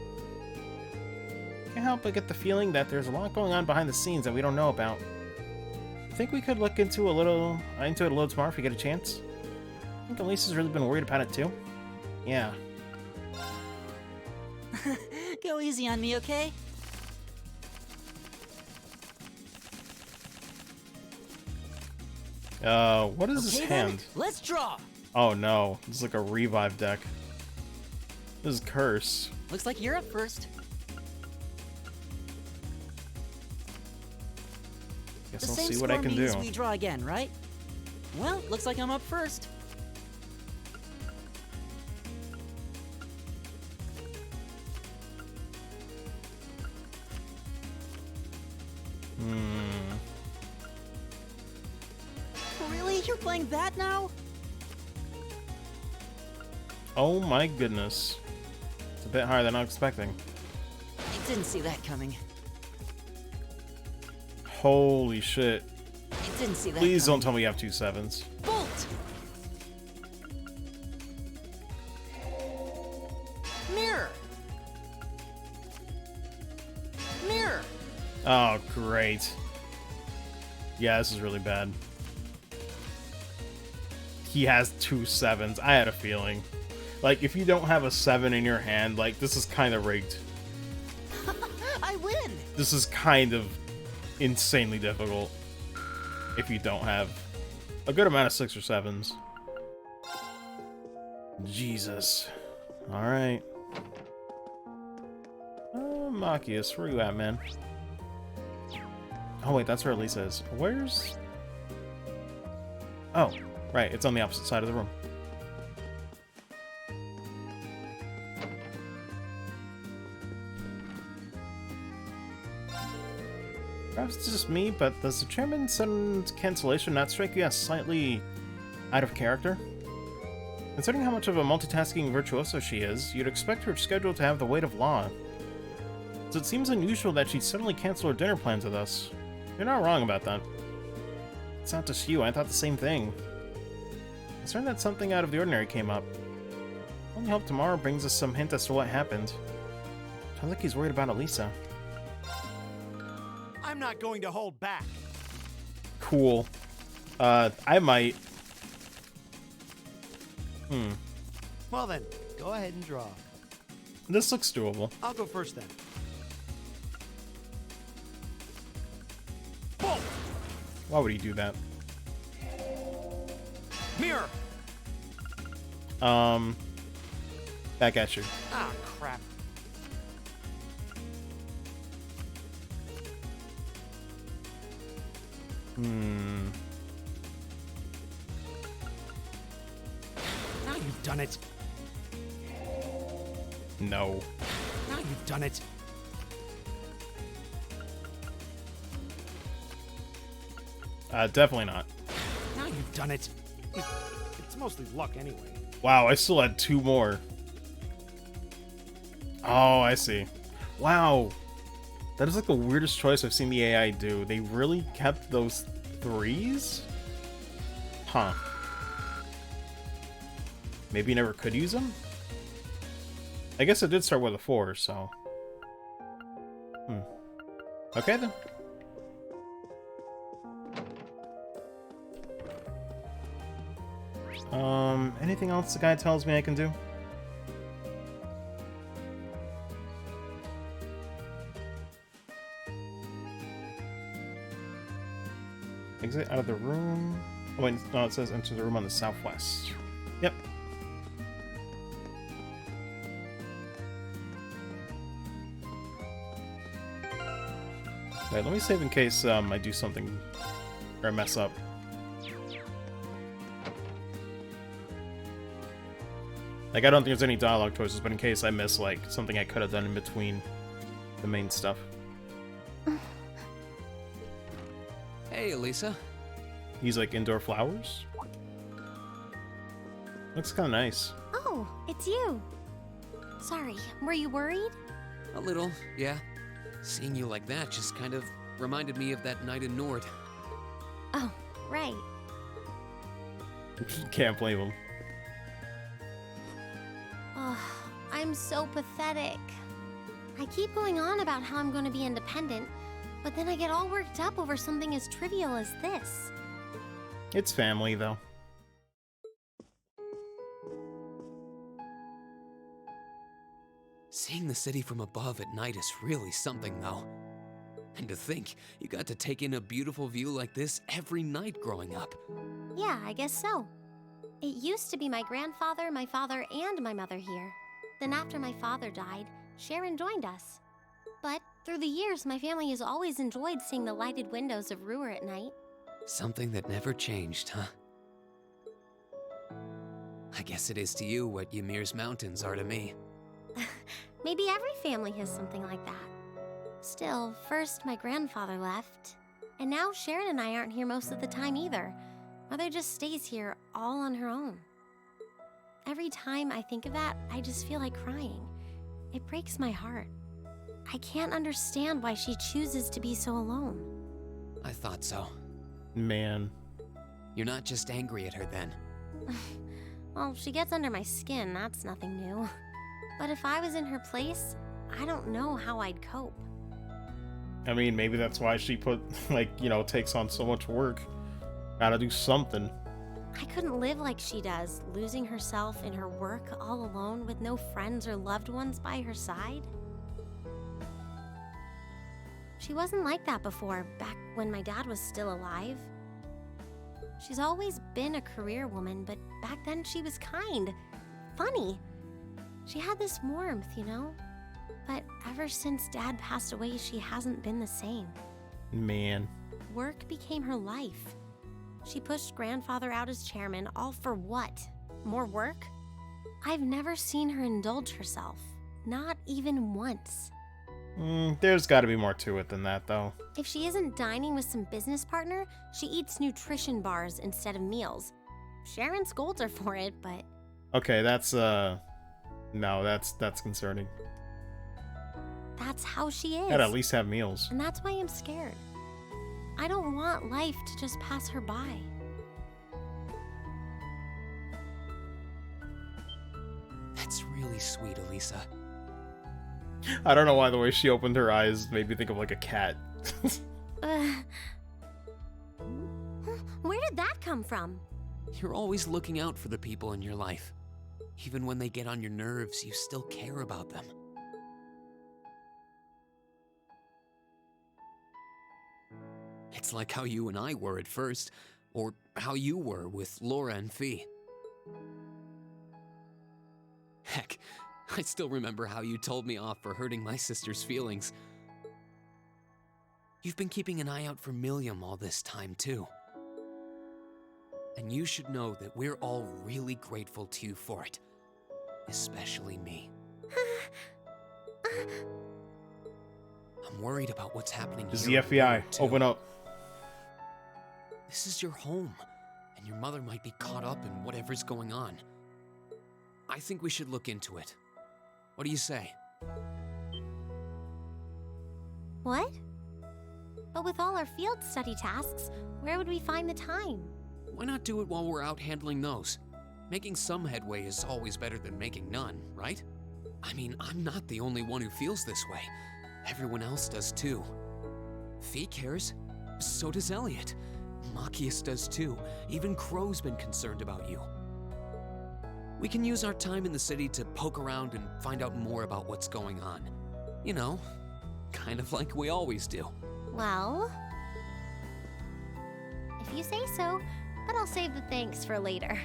Can't help but get the feeling that there's a lot going on behind the scenes that we don't know about. Think we could look into it a little tomorrow if we get a chance? I think Elisa's really been worried about it too. Yeah. Go easy on me, okay? What is his hand? Let's draw. Oh no, it's like a revive deck. This is Curse. Looks like you're up first. Guess I'll see what I can do. We draw again, right? Well, looks like I'm up first. Really? You're playing that now? Oh my goodness. It's a bit higher than I was expecting. I didn't see that coming. Holy shit. I didn't see that Please coming. don't tell me you have 2 7s. Bolt! Mirror! Mirror! Oh, great. Yeah, this is really bad. He has 2 7s. I had a feeling. Like, if you don't have a 7 in your hand, like, this is kind of rigged. I win! This is kind of insanely difficult if you don't have a good amount of 6 or 7s. Jesus. Alright. Machias, where you at, man? Oh wait, that's where Elisa is. Where's... Oh, right, it's on the opposite side of the room. Perhaps it's just me, but does the chairman's sudden cancellation not strike you as slightly out of character? Considering how much of a multitasking virtuoso she is, you'd expect her schedule to have the weight of law. So it seems unusual that she'd suddenly cancel her dinner plans with us. You're not wrong about that. It's not just you, I thought the same thing. I'm concerned that something out of the ordinary came up. Only hope tomorrow brings us some hint as to what happened. Sounds like he's worried about Elisa. I'm not going to hold back. Cool. I might. Well then, go ahead and draw. This looks doable. I'll go first then. Why would he do that? Mirror! Back at you. Ah, crap. Now you've done it. No. Now you've done it. Definitely not. Now you've done it. It's mostly luck anyway. Wow, I still had 2 more. Oh, I see. Wow. That is like the weirdest choice I've seen the AI do. They really kept those 3s? Huh. Maybe you never could use them? I guess it did start with a 4, so... Okay, then. Anything else the guy tells me I can do? Exit out of the room. Oh wait, no, it says enter the room on the southwest. Yep. Alright, let me save in case I do something or I mess up. Like, I don't think there's any dialogue choices, but in case I miss, like, something I could have done in between the main stuff. Hey, Elisa. He's like indoor flowers. Looks kind of nice. Oh, it's you. Sorry, were you worried? A little, yeah. Seeing you like that just kind of reminded me of that night in Nord. Oh, right. Can't blame him. Oh, I'm so pathetic. I keep going on about how I'm going to be independent, but then I get all worked up over something as trivial as this. It's family, though. Seeing the city from above at night is really something, though. And to think, you got to take in a beautiful view like this every night growing up. Yeah, I guess so. It used to be my grandfather, my father, and my mother here. Then after my father died, Sharon joined us. But through the years, my family has always enjoyed seeing the lighted windows of Roer at night. Something that never changed, huh? I guess it is to you what Ymir's mountains are to me. Maybe every family has something like that. Still, first my grandfather left, and now Sharon and I aren't here most of the time either. Mother just stays here all on her own. Every time I think of that, I just feel like crying. It breaks my heart. I can't understand why she chooses to be so alone. I thought so. Man. You're not just angry at her then. Well, she gets under my skin, that's nothing new. But if I was in her place, I don't know how I'd cope. I mean, maybe that's why she put, like, you know, takes on so much work. Gotta do something. I couldn't live like she does, losing herself in her work all alone with no friends or loved ones by her side. She wasn't like that before, back when my dad was still alive. She's always been a career woman, but back then she was kind, funny. She had this warmth, you know? But ever since Dad passed away, she hasn't been the same. Man. Work became her life. She pushed Grandfather out as chairman, all for what? More work? I've never seen her indulge herself. Not even once. There's gotta be more to it than that, though. If she isn't dining with some business partner, she eats nutrition bars instead of meals. Sharon scolds her for it, but... Okay, that's, no, that's concerning. That's how she is. Gotta at least have meals. And that's why I'm scared. I don't want life to just pass her by. That's really sweet, Elisa. I don't know why the way she opened her eyes made me think of like a cat. Where did that come from? You're always looking out for the people in your life. Even when they get on your nerves, you still care about them. It's like how you and I were at first, or how you were with Laura and Fee. Heck, I still remember how you told me off for hurting my sister's feelings. You've been keeping an eye out for Milliam all this time, too. And you should know that we're all really grateful to you for it. Especially me. I'm worried about what's happening This is here. the FBI. Open up. This is your home, and your mother might be caught up in whatever's going on. I think we should look into it. What do you say? What? But with all our field study tasks, where would we find the time? Why not do it while we're out handling those? Making some headway is always better than making none, right? I mean, I'm not the only one who feels this way. Everyone else does too. Fee cares. So does Elliot. Machias does too. Even Crow's been concerned about you. We can use our time in the city to poke around and find out more about what's going on. You know, kind of like we always do. Well, if you say so, but I'll save the thanks for later.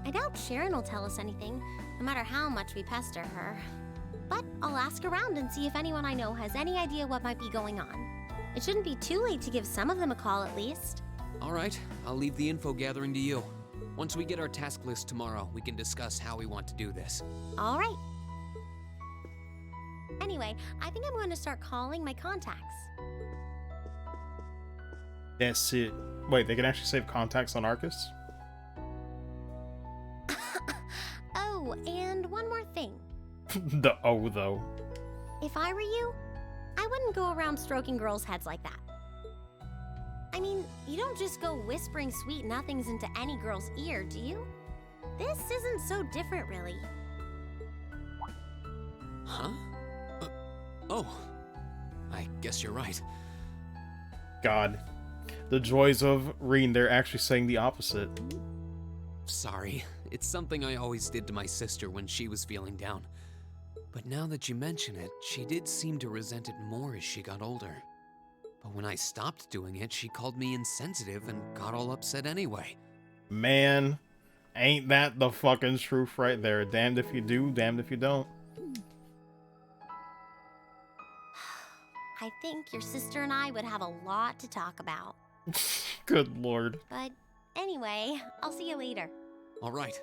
I doubt Sharon will tell us anything, no matter how much we pester her. But I'll ask around and see if anyone I know has any idea what might be going on. It shouldn't be too late to give some of them a call at least. All right, I'll leave the info gathering to you. Once we get our task list tomorrow, we can discuss how we want to do this. All right. Anyway, I think I'm going to start calling my contacts. That's it. Wait, they can actually save contacts on Arcus? Oh, and one more thing. The O, though. If I were you, I wouldn't go around stroking girls' heads like that. I mean, you don't just go whispering sweet nothings into any girl's ear, do you? This isn't so different, really. Huh? Oh. I guess you're right. God. The joys of reading, they're actually saying the opposite. Sorry. It's something I always did to my sister when she was feeling down. But now that you mention it, she did seem to resent it more as she got older. But when I stopped doing it, she called me insensitive and got all upset anyway. Man, ain't that the fucking truth right there? Damned if you do, damned if you don't. I think your sister and I would have a lot to talk about. Good lord. But anyway, I'll see you later. All right.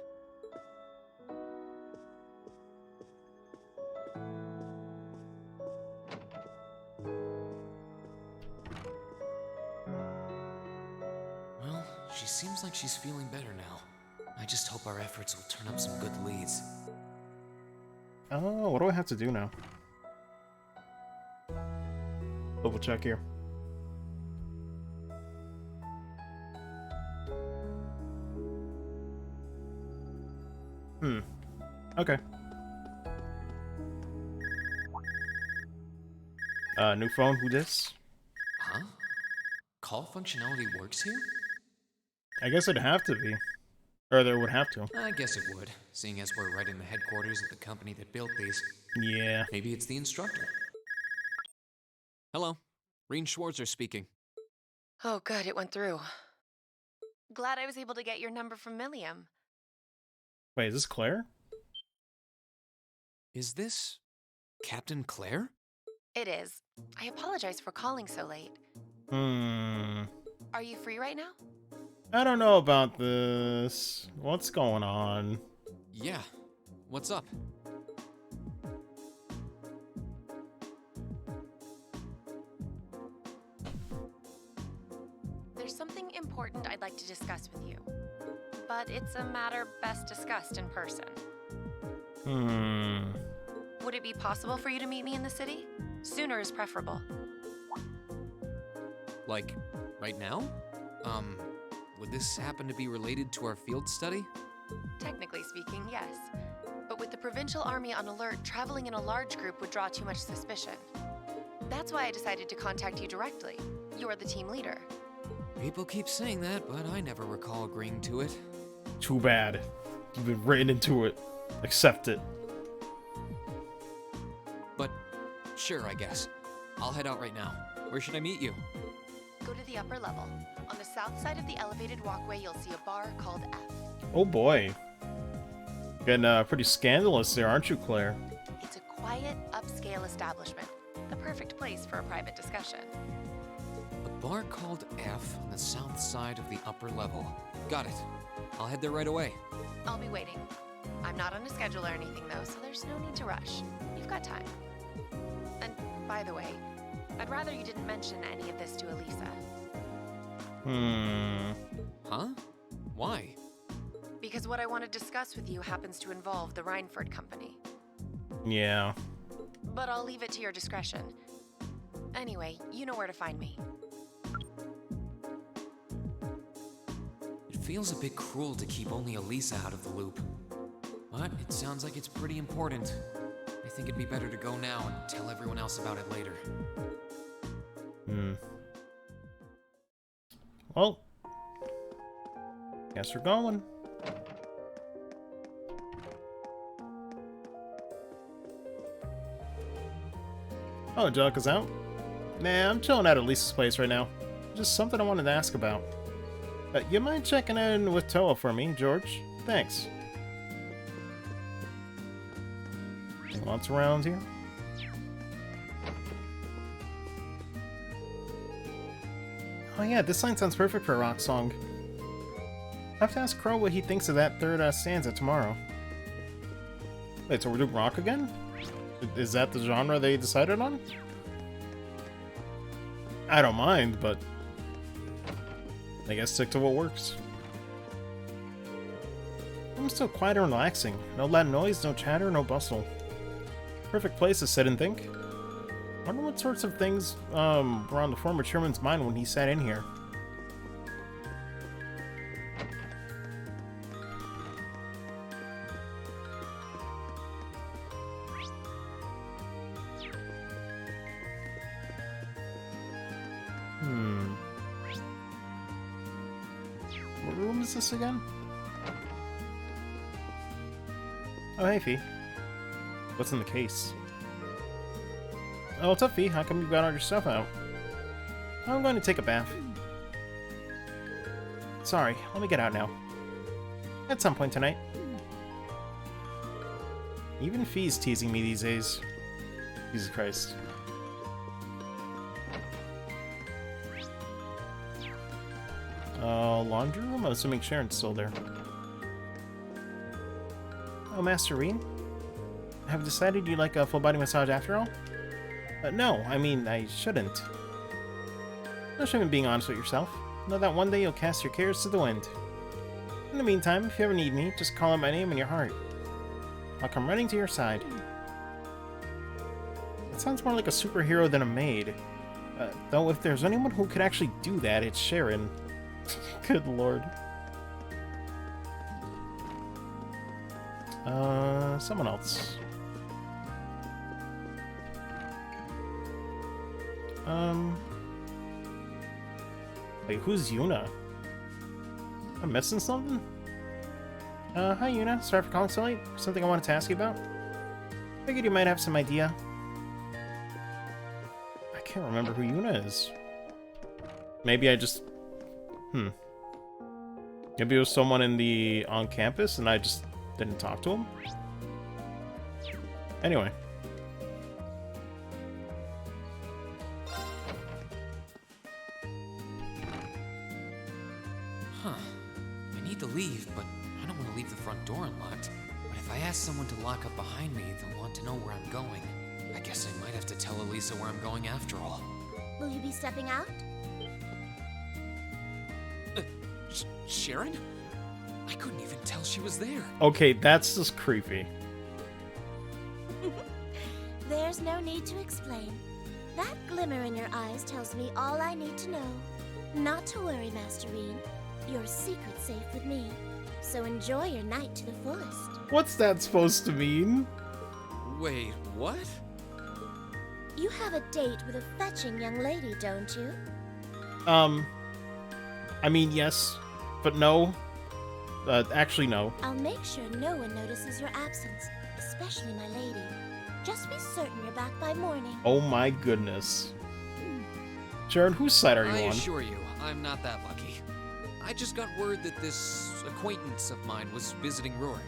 Well, she seems like she's feeling better now. I just hope our efforts will turn up some good leads. Oh, what do I have to do now? Double check here. Okay. New phone, who this? Huh? Call functionality works here? I guess it'd have to be. Or there would have to. I guess it would, seeing as we're right in the headquarters of the company that built these. Yeah. Maybe it's the instructor. Hello, Reen Schwarzer speaking. Oh, good, it went through. Glad I was able to get your number from Milliam. Wait, is this Claire? Is this Captain Claire? It is. I apologize for calling so late. Are you free right now? I don't know about this. What's going on? Yeah. What's up? There's something important I'd like to discuss with you. But it's a matter best discussed in person. Would it be possible for you to meet me in the city? Sooner is preferable. Like, right now? Would this happen to be related to our field study? Technically speaking, yes. But with the provincial army on alert, traveling in a large group would draw too much suspicion. That's why I decided to contact you directly. You're the team leader. People keep saying that, but I never recall agreeing to it. Too bad. You've been written into it. Accept it. But, sure, I guess. I'll head out right now. Where should I meet you? Go to the upper level. On the south side of the elevated walkway, you'll see a bar called F. Oh boy. Getting pretty scandalous there, aren't you, Claire? It's a quiet, upscale establishment. The perfect place for a private discussion. A bar called F on the south side of the upper level. Got it. I'll head there right away. I'll be waiting. I'm not on a schedule or anything, though, so there's no need to rush. You've got time. And, by the way, I'd rather you didn't mention any of this to Elisa. Huh? Why? Because what I want to discuss with you happens to involve the Rhineford Company. Yeah. But I'll leave it to your discretion. Anyway, you know where to find me. It feels a bit cruel to keep only Elisa out of the loop. But it sounds like it's pretty important. I think it'd be better to go now and tell everyone else about it later. Well, guess we're going. Oh, Angelica's out? Nah, I'm chilling at Elisa's place right now. Just something I wanted to ask about. You mind checking in with Toa for me, George? Thanks. Lots around here. Oh yeah, this line sounds perfect for a rock song. I have to ask Crow what he thinks of that third stanza tomorrow. Wait, so we're doing rock again? Is that the genre they decided on? I don't mind, but I guess stick to what works. I'm still quiet and relaxing. No loud noise, no chatter, no bustle. Perfect place to sit and think. Wonder what sorts of things were on the former chairman's mind when he sat in here. What room is this again? Oh, hey, Fee. What's in the case? Oh, what's up, Fee? How come you got all your stuff out? I'm going to take a bath. Sorry, let me get out now. At some point tonight. Even Fee's teasing me these days. Jesus Christ. Laundry room? I'm assuming Sharon's still there. Oh, Master Reen? Have decided you'd like a full body massage after all? No, I mean, I shouldn't. No shame in being honest with yourself. Know that one day you'll cast your cares to the wind. In the meantime, if you ever need me, just call out my name in your heart. I'll come running to your side. It sounds more like a superhero than a maid. Though if there's anyone who could actually do that, it's Sharon. Good lord. Someone else. Wait, who's Yuna? I'm missing something? Hi Yuna, sorry for calling so late. Something I wanted to ask you about? Figured you might have some idea. I can't remember who Yuna is. Maybe I just... Maybe it was someone on campus and I just didn't talk to him? Anyway. Huh. I need to leave, but I don't want to leave the front door unlocked. But if I ask someone to lock up behind me, they'll want to know where I'm going. I guess I might have to tell Elisa where I'm going after all. Will you be stepping out? Sharon? I couldn't even tell she was there. Okay, that's just creepy. There's no need to explain. That glimmer in your eyes tells me all I need to know. Not to worry, Master Reen. Your secret's safe with me. So enjoy your night to the fullest. What's that supposed to mean? Wait, what? You have a date with a fetching young lady, don't you? I mean, yes, but no. Actually, no. I'll make sure no one notices your absence, especially my lady. Just be certain you're back by morning. Oh my goodness. Sharon, whose side are you on? I assure you, I'm not that lucky. I just got word that this acquaintance of mine was visiting Roer,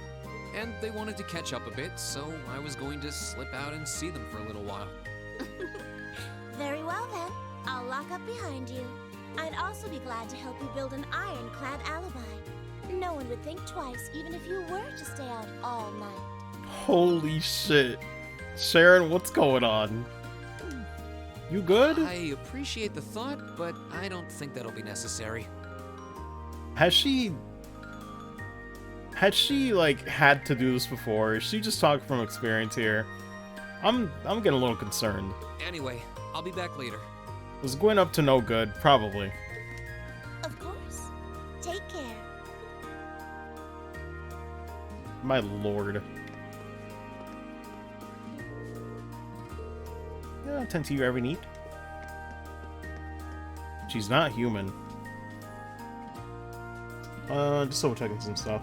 and they wanted to catch up a bit, so I was going to slip out and see them for a little while. Very well then, I'll lock up behind you. I'd also be glad to help you build an ironclad alibi. No one would think twice, even if you were to stay out all night. Holy shit. Sharon, what's going on? You good? I appreciate the thought, but I don't think that'll be necessary. Had she, like, had to do this before? Is she just talking from experience here? I'm getting a little concerned. Anyway, I'll be back later. Was going up to no good, probably. Of course. Take care. My lord. Yeah, attend to your every need. She's not human. Just double checking some stuff.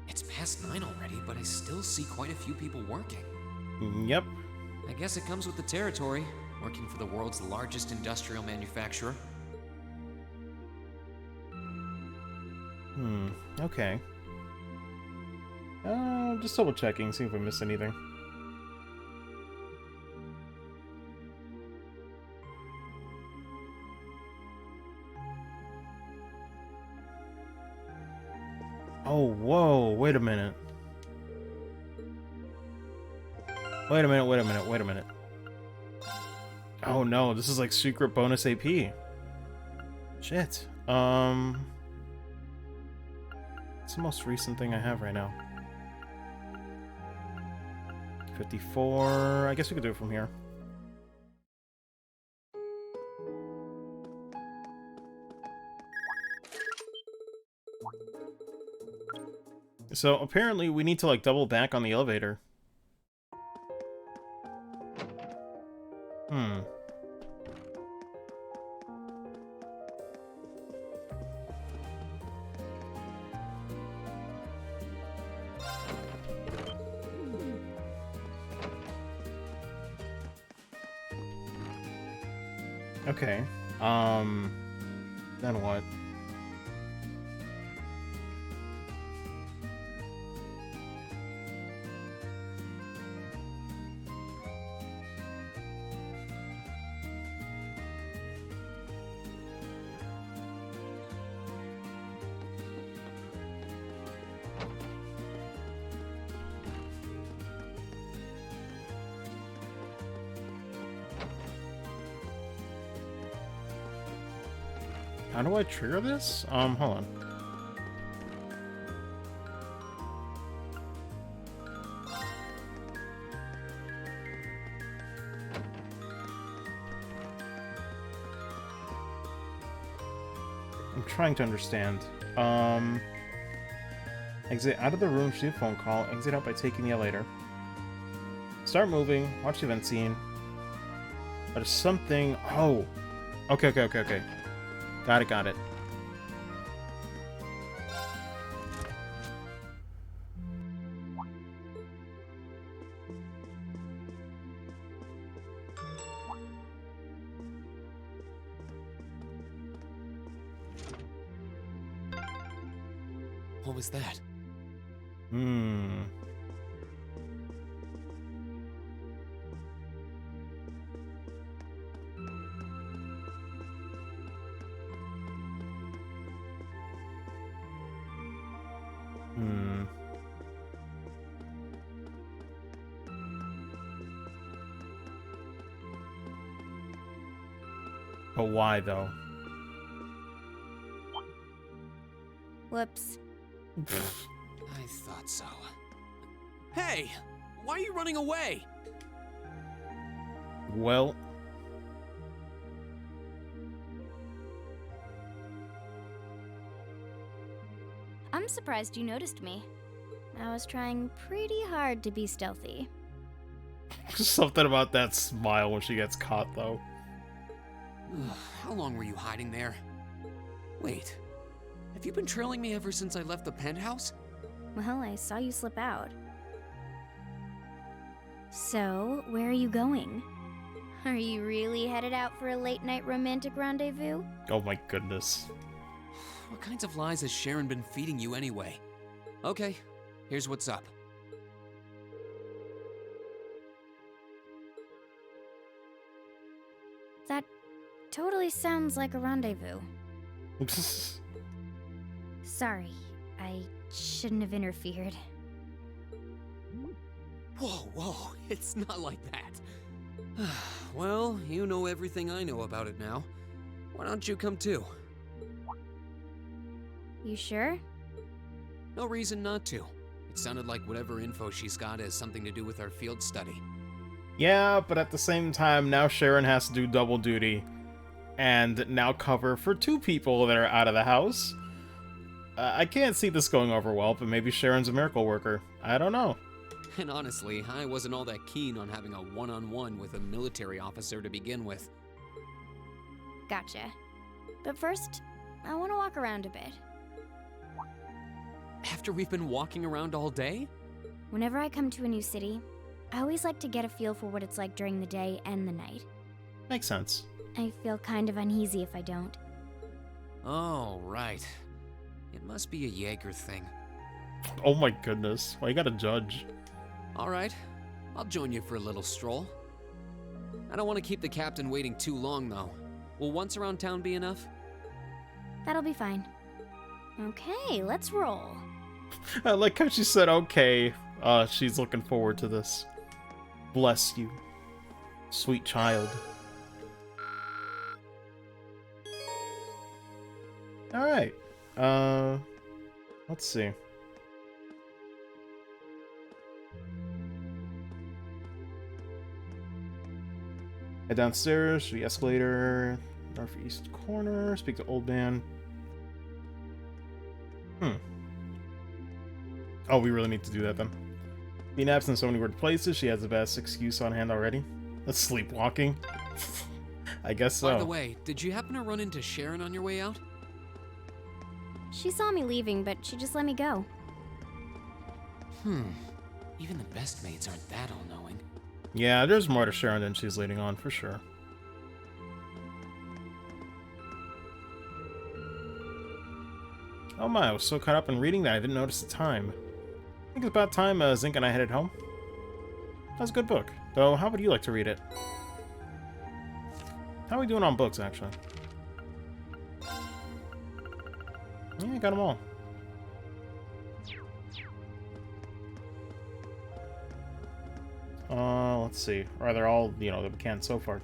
It's past 9 already, but I still see quite a few people working. Yep. I guess it comes with the territory, working for the world's largest industrial manufacturer. Okay. Just double checking, see if we missed anything. Oh, whoa, wait a minute. Wait a minute. Oh no, this is like secret bonus AP. Shit. It's the most recent thing I have right now. 54. I guess we could do it from here. So apparently we need to like double back on the elevator. Okay. Then what? How do I trigger this? Hold on. I'm trying to understand. Exit out of the room, shoot a phone call, exit out by taking the elevator. Start moving, watch the event scene. But it's something... Oh! Okay. Got it. What was that? But why, though? Whoops. I thought so. Hey! Why are you running away? Well... I'm surprised you noticed me. I was trying pretty hard to be stealthy. Something about that smile when she gets caught, though. How long were you hiding there? Wait, have you been trailing me ever since I left the penthouse? Well, I saw you slip out. So, where are you going? Are you really headed out for a late-night romantic rendezvous? Oh my goodness. What kinds of lies has Sharon been feeding you anyway? Okay, here's what's up. That totally sounds like a rendezvous. Sorry, I shouldn't have interfered. Whoa, it's not like that. Well, you know everything I know about it now. Why don't you come too? You sure? No reason not to. It sounded like whatever info she's got has something to do with our field study. Yeah, but at the same time, now Sharon has to do double duty. And now cover for 2 people that are out of the house. I can't see this going over well, but maybe Sharon's a miracle worker. I don't know. And honestly, I wasn't all that keen on having a one-on-one with a military officer to begin with. Gotcha. But first, I want to walk around a bit. After we've been walking around all day? Whenever I come to a new city, I always like to get a feel for what it's like during the day and the night. Makes sense. I feel kind of uneasy if I don't. Oh, right. It must be a Jaeger thing. Oh my goodness. Why you gotta judge? Alright, I'll join you for a little stroll. I don't want to keep the captain waiting too long, though. Will once around town be enough? That'll be fine. Okay, let's roll. I like how she said okay. She's looking forward to this. Bless you, sweet child. Alright. Let's see. Head downstairs to the escalator. Northeast corner. Speak to old man. Oh, we really need to do that then. Being absent in so many weird places, she has the best excuse on hand already. That's sleepwalking. I guess so. By the way, did you happen to run into Sharon on your way out? She saw me leaving, but she just let me go. Even the best mates aren't that all-knowing. Yeah, there's more to Sharon than she's leading on, for sure. Oh my, I was so caught up in reading that I didn't notice the time. I think it's about time Zink and I headed home. That was a good book. Though, how would you like to read it? How are we doing on books, actually? Yeah, I got them all. Let's see. Or are they all, you know, that we can so far?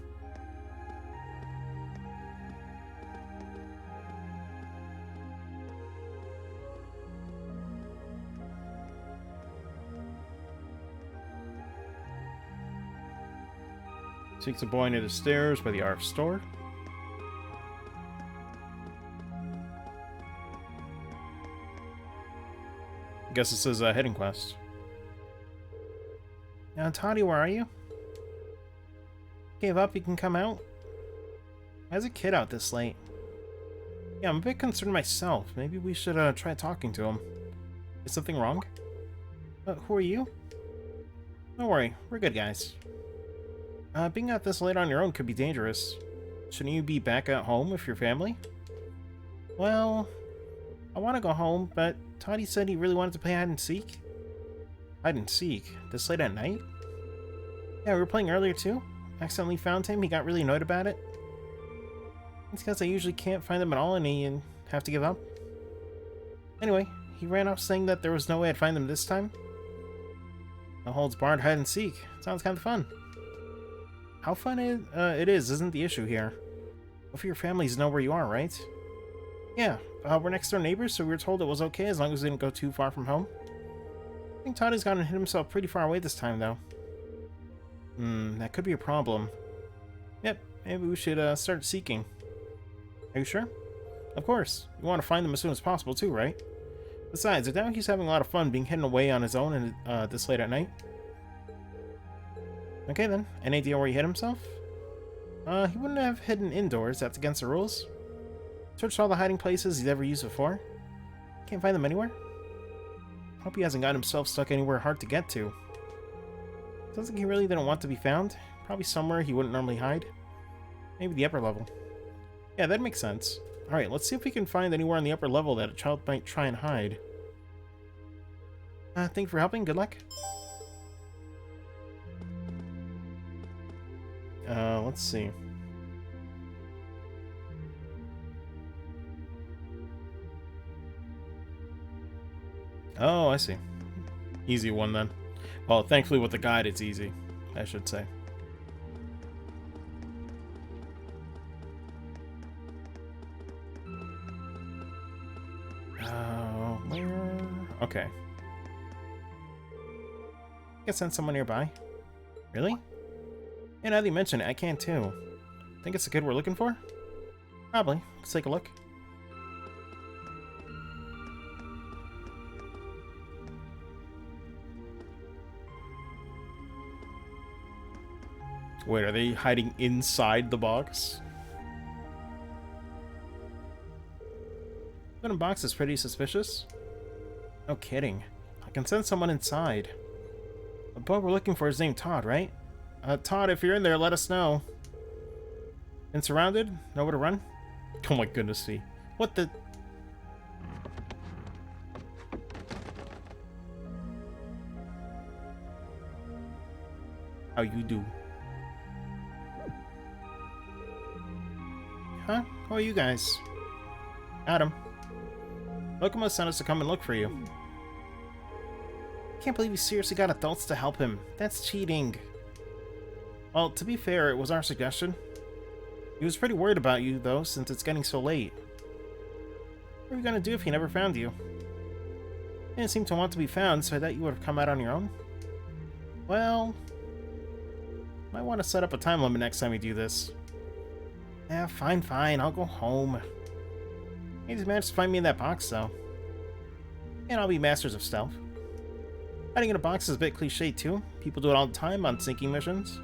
Seeks a boy near the stairs by the RF store. I guess this is a hidden quest. Toddy, where are you? Gave up, you can come out? Why's a kid out this late? Yeah, I'm a bit concerned myself. Maybe we should try talking to him. Is something wrong? Who are you? Don't worry, we're good guys. Being out this late on your own could be dangerous. Shouldn't you be back at home with your family? Well, I want to go home, but Toddy said he really wanted to play hide and seek. Hide and seek? This late at night? Yeah, we were playing earlier too. Accidentally found him, he got really annoyed about it. It's because I usually can't find him at all and he have to give up. Anyway, he ran off saying that there was no way I'd find him this time. No holds barred hide and seek. Sounds kind of fun. How fun it is isn't the issue here. Both of your families know where you are, right? Yeah, we're next door neighbors, so we were told it was okay as long as we didn't go too far from home. I think Toddy's gone and hid himself pretty far away this time, though. That could be a problem. Yep, maybe we should start seeking. Are you sure? Of course. You want to find them as soon as possible, too, right? Besides, I doubt he's having a lot of fun being hidden away on his own and this late at night. Okay then, any idea where he hid himself? He wouldn't have hidden indoors, that's against the rules. Searched all the hiding places he's ever used before. Can't find them anywhere. Hope he hasn't got himself stuck anywhere hard to get to. Sounds like he really didn't want to be found. Probably somewhere he wouldn't normally hide. Maybe the upper level. Yeah, that makes sense. Alright, let's see if we can find anywhere on the upper level that a child might try and hide. Thank you for helping, good luck. Let's see. Oh, I see. Easy one then. Well, thankfully with the guide it's easy, I should say. Where? Okay. I can send someone nearby. Really? Yeah, now that you mention it, I can too. Think it's the kid we're looking for? Probably. Let's take a look. Wait, are they hiding inside the box? Opening box is pretty suspicious. No kidding. I can send someone inside. The boy we're looking for is named Todd, right? Todd, if you're in there, let us know. Been surrounded? Nowhere to run? Oh my goodness, see. What the... How you do? Huh? Who are you guys? Adam. Lokomo sent us to come and look for you. Can't believe you seriously got adults to help him. That's cheating. Well, to be fair, it was our suggestion. He was pretty worried about you, though, since it's getting so late. What are you gonna do if he never found you? You didn't seem to want to be found, so I thought you would have come out on your own. Well... might want to set up a time limit next time we do this. Yeah, fine, I'll go home. You just managed to find me in that box, though. And I'll be masters of stealth. Hiding in a box is a bit cliche, too. People do it all the time on sinking missions.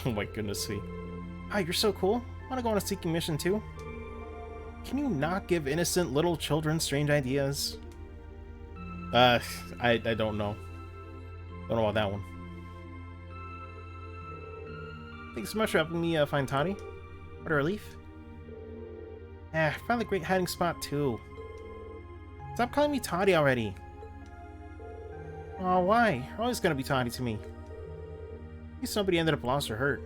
Oh my goodness, see. Wow, you're so cool. Wanna go on a sinking mission, too? Can you not give innocent little children strange ideas? I don't know. Don't know about that one. Thanks so much for helping me find Toddy. What a relief. Found a great hiding spot, too. Stop calling me Toddy already. Oh, why? You're always gonna be Toddy to me. At least nobody ended up lost or hurt.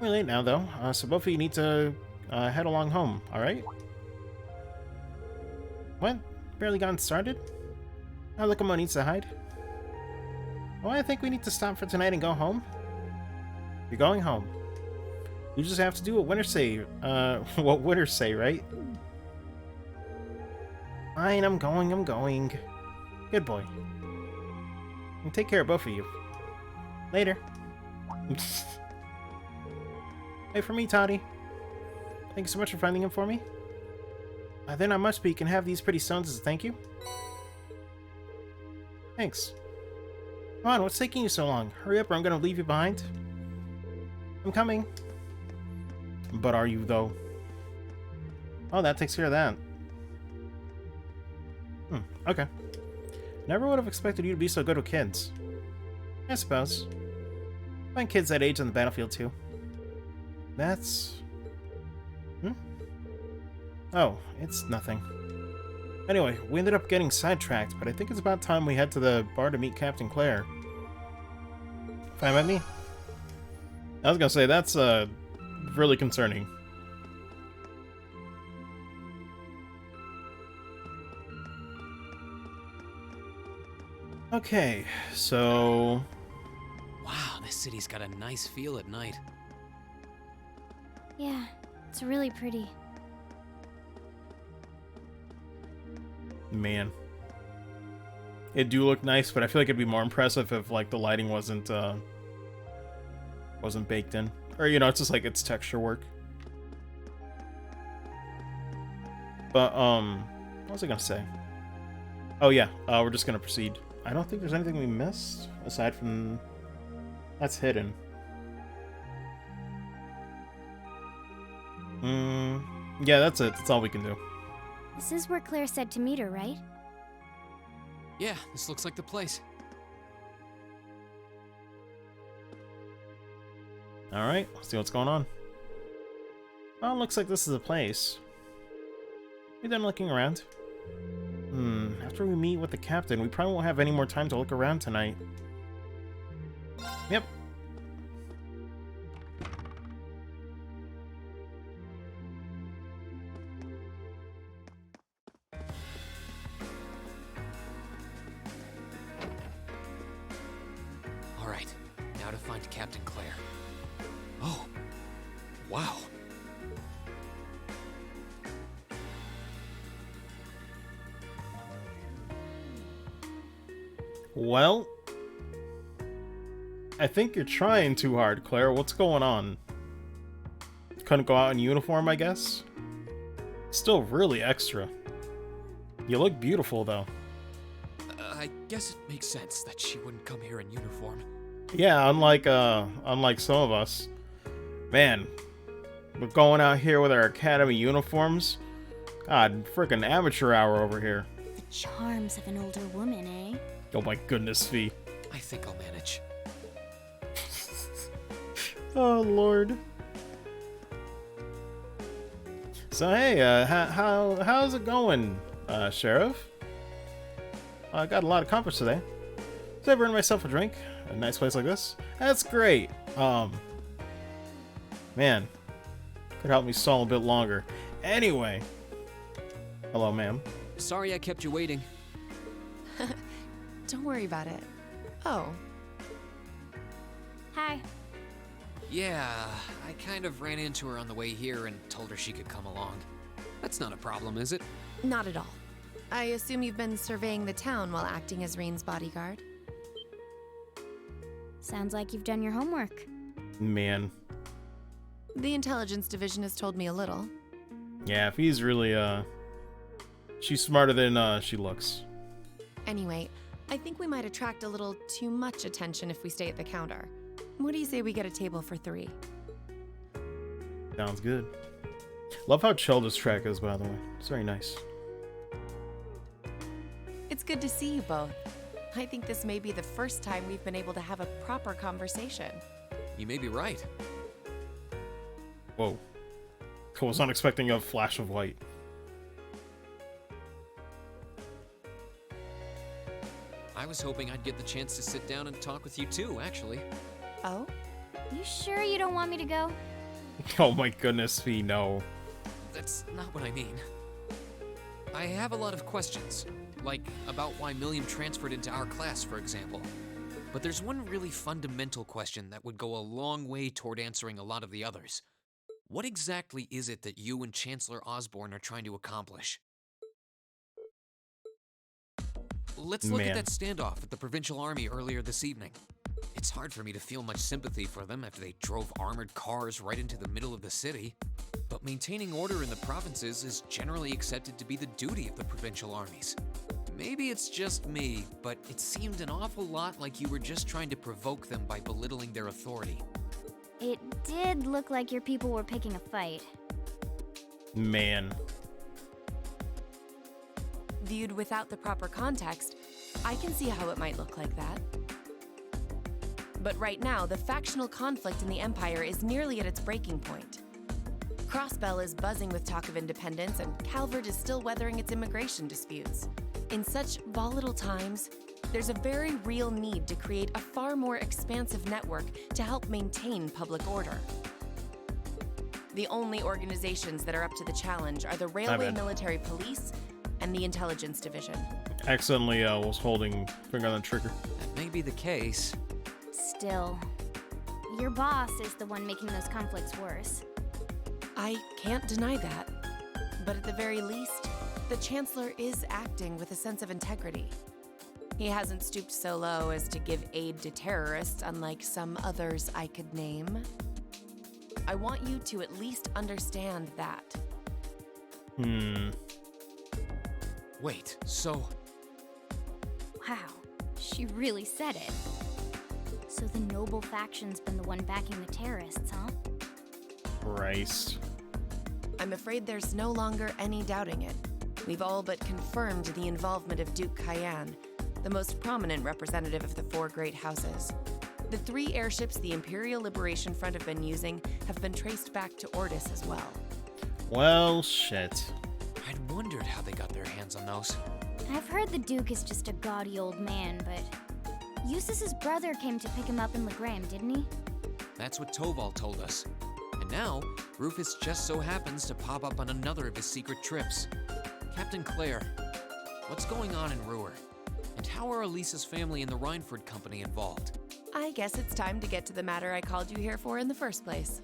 We're late now, though, so both of you need to head along home, alright? What? Barely gotten started? Now Lokomo needs to hide? Well, I think we need to stop for tonight and go home. You're going home. You just have to do what winners say, what winners say, right? Fine, I'm going. Good boy. And take care of both of you. Later. Wait for me, Toddy. Thank you so much for finding him for me. Then I must be. You can have these pretty stones as a thank you. Thanks. Come on, what's taking you so long? Hurry up or I'm gonna leave you behind. I'm coming. But are you, though? Oh, that takes care of that. Okay. Never would have expected you to be so good with kids. I suppose. Find kids that age on the battlefield, too. That's... Oh, it's nothing. Anyway, we ended up getting sidetracked, but I think it's about time we head to the bar to meet Captain Claire. Fine by me. I was gonna say, that's, really concerning. Okay, so... Wow, this city's got a nice feel at night. Yeah, it's really pretty. Man. It do look nice, but I feel like it'd be more impressive if, like, the lighting wasn't baked in. Or, you know, it's just like it's texture work. But, what was I gonna say? Oh, yeah, we're just gonna proceed. I don't think there's anything we missed, aside from... That's hidden. Yeah, that's it. That's all we can do. This is where Claire said to meet her, right? Yeah, this looks like the place. Alright, let's see what's going on. Well, looks like this is a place. We done looking around. After we meet with the captain, we probably won't have any more time to look around tonight. Yep. now to find Captain Claire. Oh, wow. Well, I think you're trying too hard, Claire. What's going on? Couldn't go out in uniform, I guess? Still really extra. You look beautiful, though. I guess it makes sense that she wouldn't come here in uniform. Yeah, unlike some of us. Man, we're going out here with our academy uniforms. God, freaking amateur hour over here. The charms of an older woman, eh? Oh my goodness, V. I think I'll manage. Oh Lord. So hey, how's it going, Sheriff? I got a lot accomplished today. So I earned myself a drink. A nice place like this. That's great. Man, could help me stall a bit longer. Anyway, hello, ma'am. Sorry I kept you waiting. Don't worry about it. Oh. Hi. Yeah, I kind of ran into her on the way here and told her she could come along. That's not a problem, is it? Not at all. I assume you've been surveying the town while acting as Rain's bodyguard. Sounds like you've done your homework. Man. The intelligence division has told me a little. Yeah, if he's really, she's smarter than, she looks. Anyway, I think we might attract a little too much attention if we stay at the counter. What do you say we get a table for 3? Sounds good. Love how chill this track is, by the way. It's very nice. It's good to see you both. I think this may be the first time we've been able to have a proper conversation. You may be right. Whoa. I was not expecting a flash of light. I was hoping I'd get the chance to sit down and talk with you too, actually. Oh? You sure you don't want me to go? Oh my goodness, V, no. That's not what I mean. I have a lot of questions, like about why Milliam transferred into our class, for example. But there's one really fundamental question that would go a long way toward answering a lot of the others. What exactly is it that you and Chancellor Osborn are trying to accomplish? Let's look at that standoff at the Provincial Army earlier this evening. It's hard for me to feel much sympathy for them after they drove armored cars right into the middle of the city. But maintaining order in the provinces is generally accepted to be the duty of the provincial armies. Maybe it's just me, but it seemed an awful lot like you were just trying to provoke them by belittling their authority. It did look like your people were picking a fight. Man. Viewed without the proper context, I can see how it might look like that. But right now, the factional conflict in the Empire is nearly at its breaking point. Crossbell is buzzing with talk of independence, and Calvert is still weathering its immigration disputes. In such volatile times, there's a very real need to create a far more expansive network to help maintain public order. The only organizations that are up to the challenge are the Railway Military Police and the Intelligence Division. Accidentally was holding finger on the trigger. That may be the case. Still, your boss is the one making those conflicts worse. I can't deny that. But at the very least, the Chancellor is acting with a sense of integrity. He hasn't stooped so low as to give aid to terrorists, unlike some others I could name. I want you to at least understand that. Wait, so... Wow, she really said it. So the noble faction's been the one backing the terrorists, huh? Christ. I'm afraid there's no longer any doubting it. We've all but confirmed the involvement of Duke Cayenne, the most prominent representative of the 4 great houses. The 3 airships the Imperial Liberation Front have been using have been traced back to Ordis as well. Well, shit. I'd wondered how they got their hands on those. I've heard the Duke is just a gaudy old man, but Eustace's brother came to pick him up in Legram, didn't he? That's what Toval told us. And now, Rufus just so happens to pop up on another of his secret trips. Captain Claire, what's going on in Roer? And how are Elisa's family and the Rhineford Company involved? I guess it's time to get to the matter I called you here for in the first place.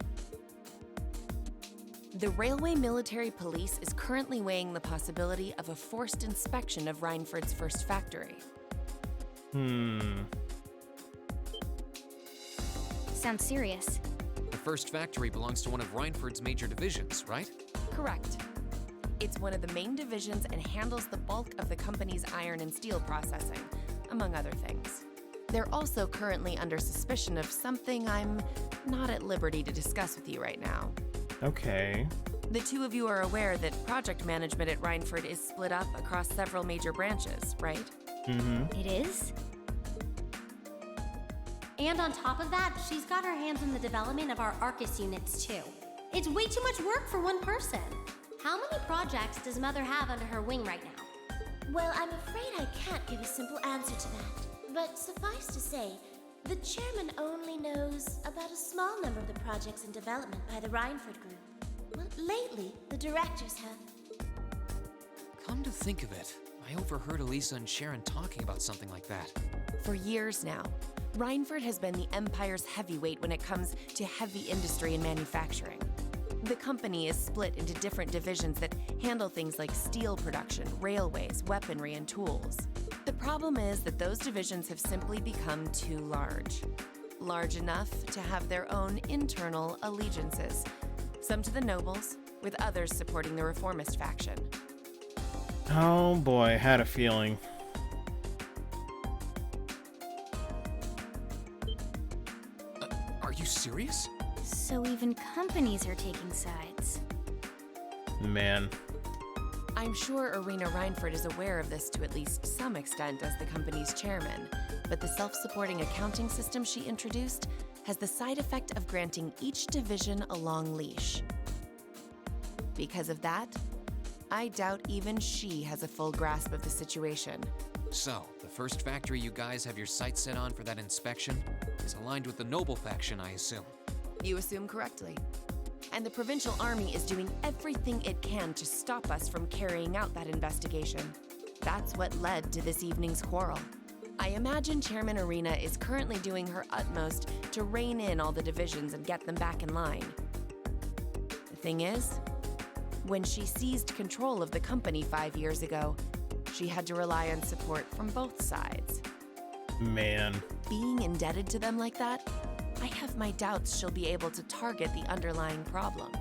The Railway Military Police is currently weighing the possibility of a forced inspection of Rhineford's first factory. Sounds serious. The first factory belongs to one of Rhineford's major divisions, right? Correct. It's one of the main divisions and handles the bulk of the company's iron and steel processing, among other things. They're also currently under suspicion of something I'm not at liberty to discuss with you right now. Okay. The two of you are aware that project management at Rhineford is split up across several major branches, right? It is? And on top of that, she's got her hands in the development of our Arcus units, too. It's way too much work for one person. How many projects does Mother have under her wing right now? Well, I'm afraid I can't give a simple answer to that. But suffice to say, the chairman only knows about a small number of the projects in development by the Rhineford Group. Well, lately, the directors have. Come to think of it, I overheard Elisa and Sharon talking about something like that. For years now, Rhineford has been the Empire's heavyweight when it comes to heavy industry and manufacturing. The company is split into different divisions that handle things like steel production, railways, weaponry, and tools. The problem is that those divisions have simply become too large. Large enough to have their own internal allegiances, some to the nobles, with others supporting the reformist faction. Oh boy, had a feeling. Are you serious? So even companies are taking sides. Man. I'm sure Irina Rhineford is aware of this to at least some extent as the company's chairman, but the self-supporting accounting system she introduced has the side effect of granting each division a long leash. Because of that, I doubt even she has a full grasp of the situation. So, the first factory you guys have your sights set on for that inspection is aligned with the noble faction, I assume. You assume correctly. And the provincial army is doing everything it can to stop us from carrying out that investigation. That's what led to this evening's quarrel. I imagine Chairman Irina is currently doing her utmost to rein in all the divisions and get them back in line. The thing is, when she seized control of the company 5 years ago, she had to rely on support from both sides. Man. Being indebted to them like that, I have my doubts she'll be able to target the underlying problem.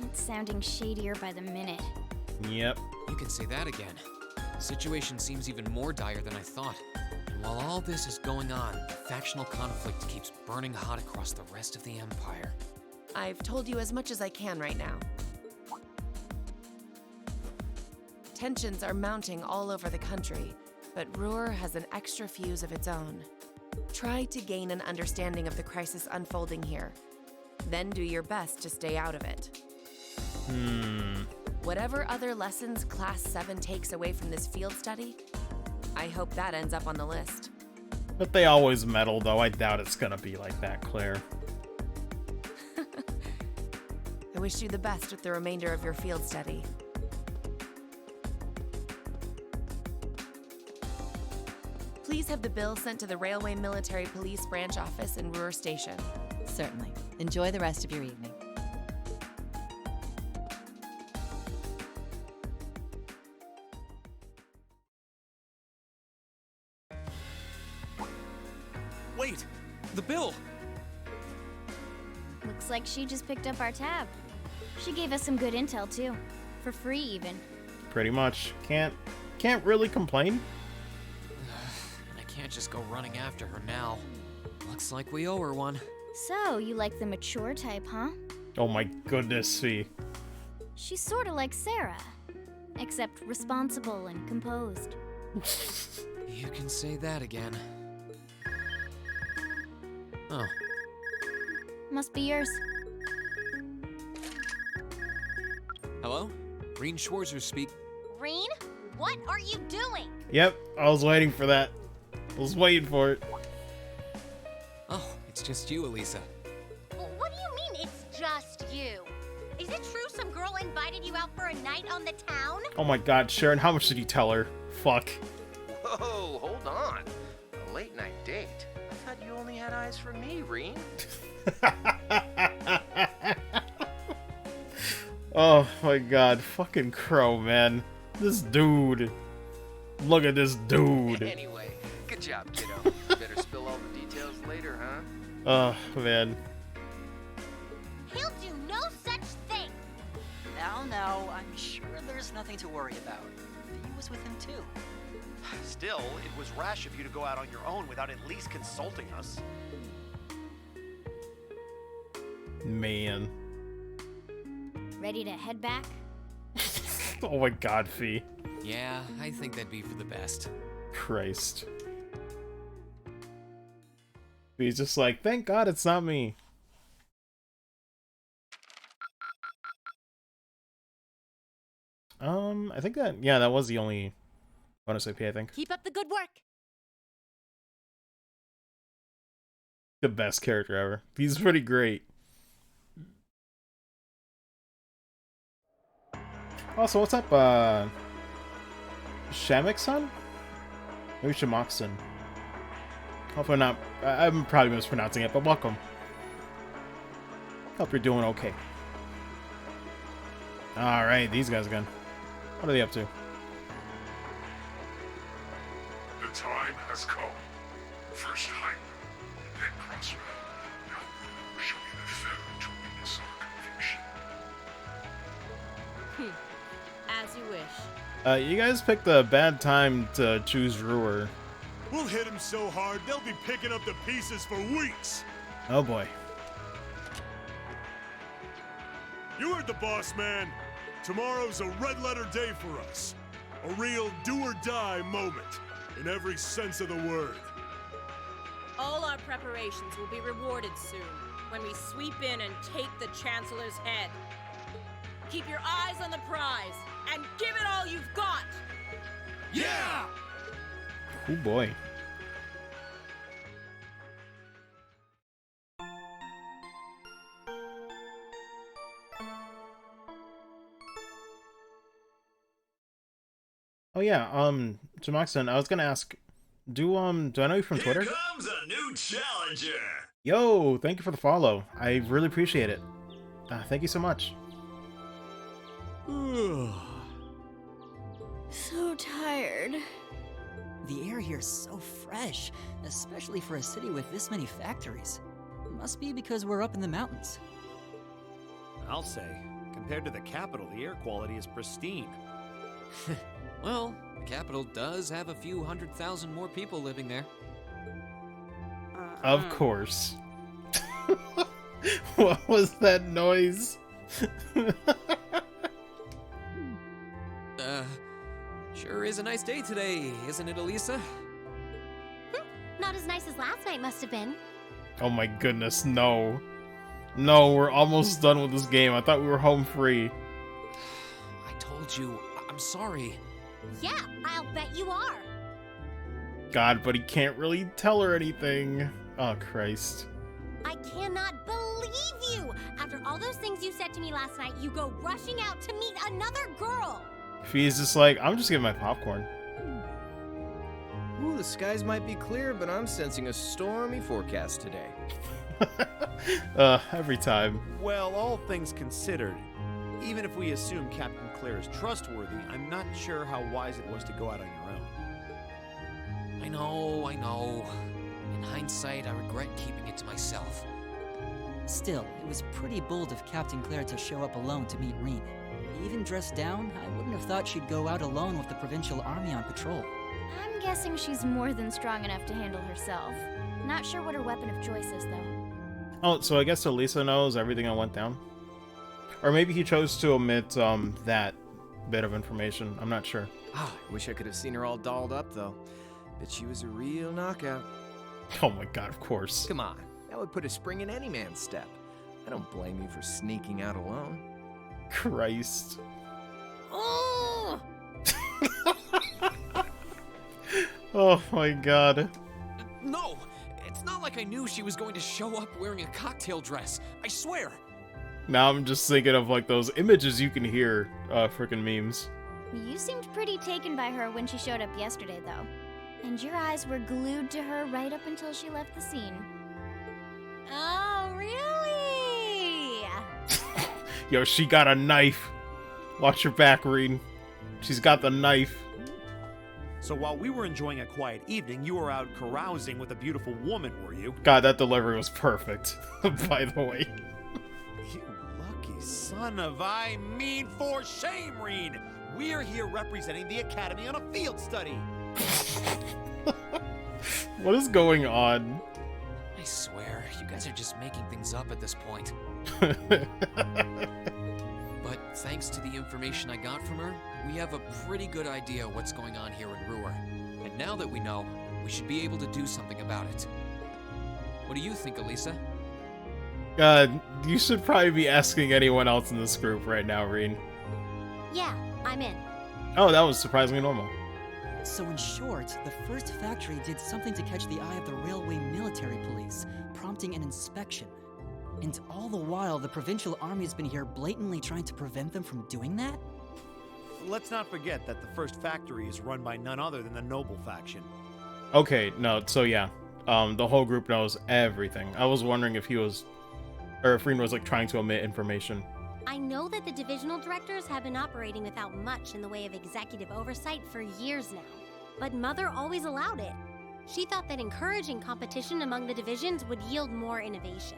It's sounding shadier by the minute. Yep. You can say that again. The situation seems even more dire than I thought. And while all this is going on, the factional conflict keeps burning hot across the rest of the Empire. I've told you as much as I can right now. Tensions are mounting all over the country, but Roer has an extra fuse of its own. Try to gain an understanding of the crisis unfolding here. Then do your best to stay out of it. Whatever other lessons Class 7 takes away from this field study, I hope that ends up on the list. But they always meddle, though. I doubt it's gonna be like that, Claire. I wish you the best with the remainder of your field study. Please have the bill sent to the Railway Military Police Branch Office in Roer Station. Certainly. Enjoy the rest of your evening. Wait! The bill! Looks like she just picked up our tab. She gave us some good intel, too. For free, even. Pretty much. Can't really complain. I can't just go running after her now. Looks like we owe her one. So, you like the mature type, huh? Oh my goodness, see. She's sorta like Sarah. Except responsible and composed. You can say that again. Oh. Must be yours. Hello? Reen Schwarzer speak. Reen, what are you doing? Yep, I was waiting for that. I was waiting for it. Oh, it's just you, Elisa. Well, what do you mean it's just you? Is it true some girl invited you out for a night on the town? Oh my god, Sharon, how much did you tell her? Fuck. Whoa, hold on. A late night date. only had eyes for me, Reen. Oh my god, fucking Crow, man. This dude. Look at this dude. Anyway, good job, kiddo. Better spill all the details later, huh? Oh, man. He'll do no such thing. Now, I'm sure there's nothing to worry about. He was with him too. Still, it was rash of you to go out on your own without at least consulting us. Man. Ready to head back? Oh my god, Fee. Yeah, I think that'd be for the best. Christ. He's just like, thank God it's not me. I think that, yeah, that was the only bonus AP, I think. Keep up the good work. The best character ever. He's pretty great. Also, what's up, Shamak-san? Maybe Shamak-san. Hopefully not, I'm probably mispronouncing it, but welcome. Hope you're doing okay. Alright, these guys again. What are they up to? The time has come. First hype, then crossroad. Now, show me the third to witness our conviction. As you wish. You guys picked a bad time to choose Roer. We'll hit him so hard, they'll be picking up the pieces for weeks. Oh boy. You heard the boss, man. Tomorrow's a red-letter day for us. A real do-or-die moment, in every sense of the word. All our preparations will be rewarded soon, when we sweep in and take the Chancellor's head. Keep your eyes on the prize, and give it all you've got! Yeah! Oh boy. Oh yeah, Jamaxon, I was gonna ask, do I know you from Twitter? Here comes a new challenger! Yo, thank you for the follow. I really appreciate it. Thank you so much. So tired. The air here is so fresh, especially for a city with this many factories. Must be because we're up in the mountains. I'll say, compared to the capital, the air quality is pristine. Well, the capital does have a few 100,000 more people living there. Of course. What was that noise? Sure is a nice day today, isn't it, Elisa? Not as nice as last night must have been. Oh my goodness, no. No, we're almost done with this game. I thought we were home free. I told you, I'm sorry. Yeah, I'll bet you are. God, but he can't really tell her anything. Oh, Christ. I cannot believe you! After all those things you said to me last night, you go rushing out to meet another girl! He's just like, I'm just getting my popcorn. Ooh, the skies might be clear, but I'm sensing a stormy forecast today. Every time. Well, all things considered, even if we assume Captain Claire is trustworthy, I'm not sure how wise it was to go out on your own. I know. In hindsight, I regret keeping it to myself. Still, it was pretty bold of Captain Claire to show up alone to meet Reen. Even dressed down, I wouldn't have thought she'd go out alone with the Provincial Army on patrol. I'm guessing she's more than strong enough to handle herself. Not sure what her weapon of choice is, though. Oh, so I guess Elisa knows everything that went down? Or maybe he chose to omit, that bit of information. I'm not sure. Ah, I wish I could have seen her all dolled up, though. Bet she was a real knockout. Oh my god, of course. Come on, that would put a spring in any man's step. I don't blame you for sneaking out alone. Christ. Oh! Oh my god. No! It's not like I knew she was going to show up wearing a cocktail dress. I swear! Now I'm just thinking of, like, those images you can hear, frickin' memes. You seemed pretty taken by her when she showed up yesterday, though. And your eyes were glued to her right up until she left the scene. Oh, really? Yo, she got a knife. Watch your back, Reed. She's got the knife. So while we were enjoying a quiet evening, you were out carousing with a beautiful woman, were you? God, that delivery was perfect, by the way. You lucky son of I mean for shame, Reed! We're here representing the Academy on a field study! What is going on? I swear, you guys are just making things up at this point. But thanks to the information I got from her, we have a pretty good idea what's going on here in Roer. And now that we know, we should be able to do something about it. What do you think, Elisa? You should probably be asking anyone else in this group right now, Reed. Yeah, I'm in. Oh, that was surprisingly normal. So in short, the first factory did something to catch the eye of the railway military police, prompting an inspection. And all the while, the provincial army has been here blatantly trying to prevent them from doing that? Let's not forget that the first factory is run by none other than the noble faction. Okay, no, so yeah. The whole group knows everything. I was wondering if he was... or if Reed was, like, trying to omit information. I know that the divisional directors have been operating without much in the way of executive oversight for years now. But Mother always allowed it. She thought that encouraging competition among the divisions would yield more innovations.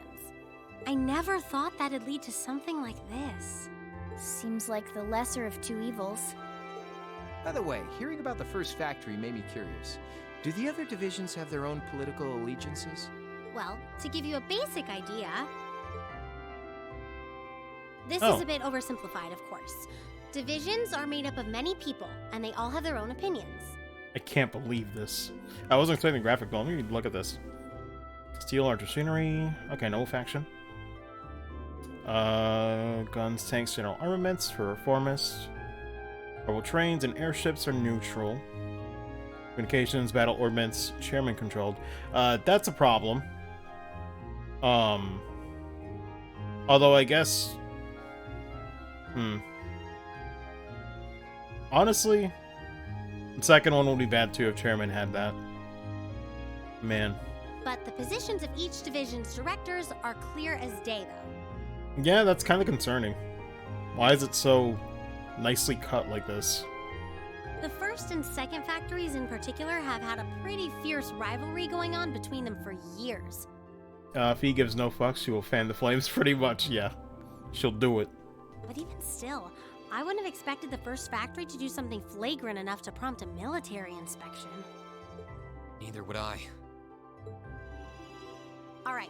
I never thought that'd lead to something like this. Seems like the lesser of two evils. By the way, hearing about the first factory made me curious. Do the other divisions have their own political allegiances? Well, to give you a basic idea... This Oh. is a bit oversimplified, of course. Divisions are made up of many people, and they all have their own opinions. I can't believe this. I wasn't expecting graphic, but let me look at this. Steel, art, machinery. Okay, no faction. Guns, tanks, general armaments for reformists. Orbital trains and airships are neutral. Communications, battle ordnance, chairman controlled. That's a problem. Although I guess... Honestly, the second one would be bad too if chairman had that. Man. But the positions of each division's directors are clear as day, though. Yeah, that's kind of concerning. Why is it so nicely cut like this? The first and second factories in particular have had a pretty fierce rivalry going on between them for years. If he gives no fucks, she will fan the flames pretty much, yeah. She'll do it. But even still, I wouldn't have expected the first factory to do something flagrant enough to prompt a military inspection. Neither would I. Alright,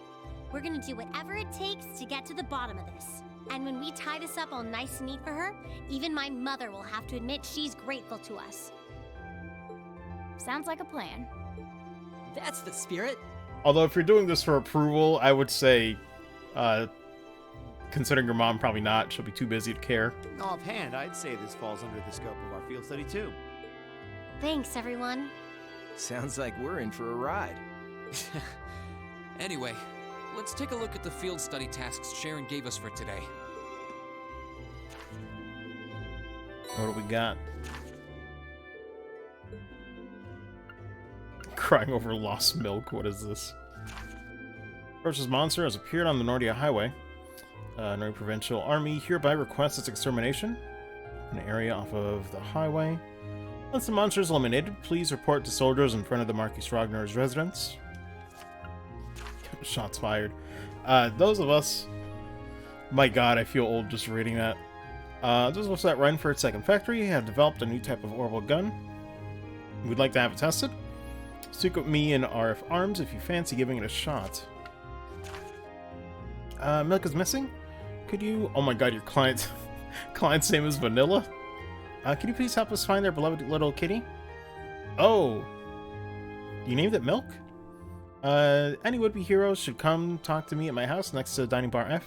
we're gonna do whatever it takes to get to the bottom of this. And when we tie this up all nice and neat for her, even my mother will have to admit she's grateful to us. Sounds like a plan. That's the spirit. Although if you're doing this for approval, I would say, considering your mom probably not, she'll be too busy to care. Offhand, I'd say this falls under the scope of our field study too. Thanks, everyone. Sounds like we're in for a ride. Anyway, let's take a look at the field study tasks Sharon gave us for today. What do we got? Crying over lost milk. What is this? Approaches monster has appeared on the Nordia Highway. Nordia Provincial Army hereby requests its extermination. An area off of the highway. Once the monster is eliminated, please report to soldiers in front of the Marquis Ragnar's residence. Shots fired. Those of us... My god, I feel old just reading that. Those of us that run for its second factory have developed a new type of orbital gun. We'd like to have it tested. Speak with me in RF Arms if you fancy giving it a shot. Milk is missing? Could you... Oh my god, your client's name is Vanilla? Can you please help us find their beloved little kitty? Oh! You named it Milk? Any would-be heroes should come talk to me at my house next to Dining Bar F.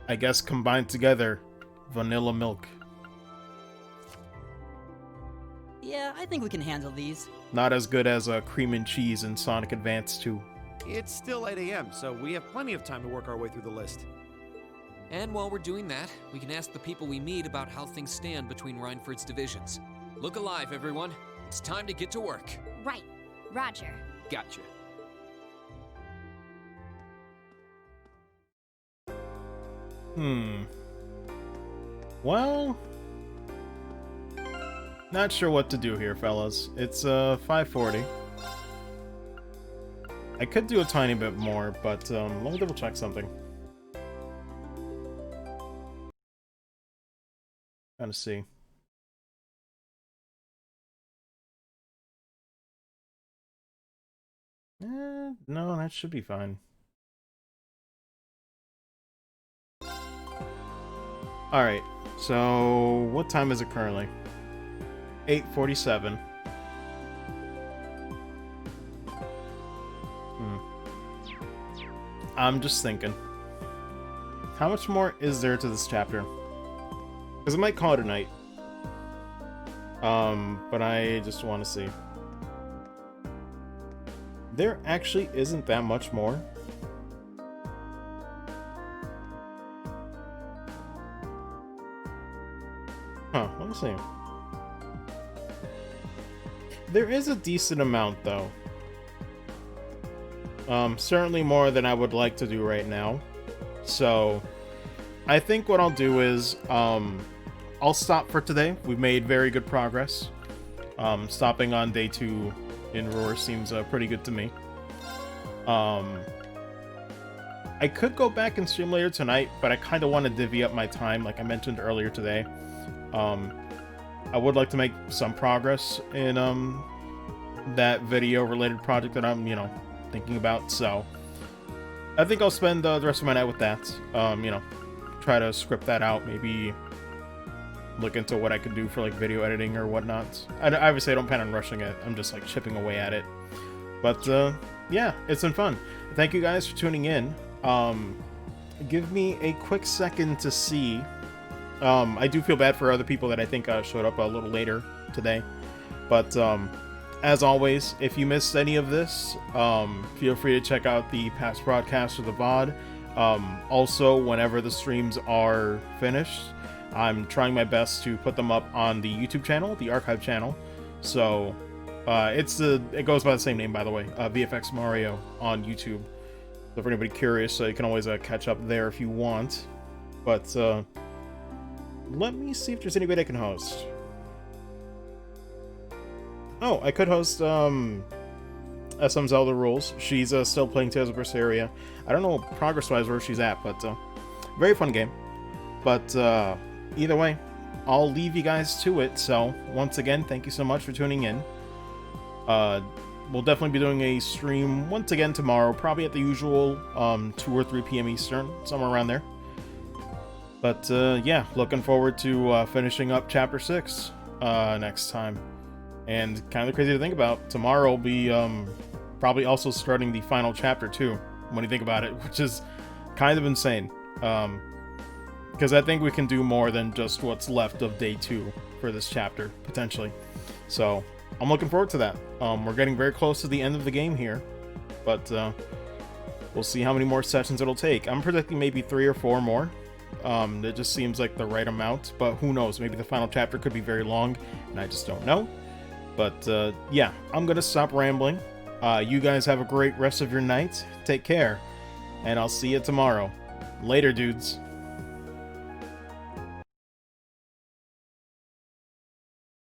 I guess combined together, Vanilla Milk. Yeah, I think we can handle these. Not as good as Cream and Cheese in Sonic Advance 2. It's still 8 a.m., so we have plenty of time to work our way through the list. And while we're doing that, we can ask the people we meet about how things stand between Reinford's divisions. Look alive, everyone. It's time to get to work. Right. Roger. Gotcha. Well, not sure what to do here, fellas. It's 5:40. I could do a tiny bit more, but let me double check something. Trying to see. No, that should be fine. Alright, so what time is it currently? 8:47. I'm just thinking. How much more is there to this chapter? Because I might call it a night. But I just want to see. There actually isn't that much more. Huh, let me see. There is a decent amount, though. Certainly more than I would like to do right now. So, I think what I'll do is, I'll stop for today. We've made very good progress. Stopping on day 2 in Roer seems pretty good to me. I could go back and stream later tonight, but I kind of want to divvy up my time, like I mentioned earlier today. I would like to make some progress in that video-related project that I'm, thinking about. So I think I'll spend the rest of my night with that. Try to script that out. Maybe look into what I could do for like video editing or whatnot. Obviously, I don't plan on rushing it. I'm just like chipping away at it. But yeah, it's been fun. Thank you guys for tuning in. Give me a quick second to see. I do feel bad for other people that I think showed up a little later today. But as always, if you missed any of this, feel free to check out the past broadcasts of the VOD. Also, whenever the streams are finished, I'm trying my best to put them up on the YouTube channel, the archive channel. So it goes by the same name, by the way, VFX Mario on YouTube. So for anybody curious, you can always catch up there if you want. But let me see if there's anybody I can host. Oh, I could host SM Zelda Rules. She's still playing Tales of Berseria. I don't know progress-wise where she's at, but very fun game. But either way, I'll leave you guys to it. So once again, thank you so much for tuning in. We'll definitely be doing a stream once again tomorrow, probably at the usual 2 or 3 p.m. Eastern, somewhere around there. But yeah, looking forward to finishing up Chapter 6 next time. And kind of crazy to think about, tomorrow will be probably also starting the final chapter too, when you think about it, which is kind of insane. Because I think we can do more than just what's left of day 2 for this chapter, potentially. So I'm looking forward to that. We're getting very close to the end of the game here, but we'll see how many more sessions it'll take. I'm predicting maybe 3 or 4 more. It just seems like the right amount, but who knows? Maybe the final chapter could be very long, and I just don't know. But yeah, I'm gonna stop rambling. You guys have a great rest of your night. Take care, and I'll see you tomorrow. Later, dudes.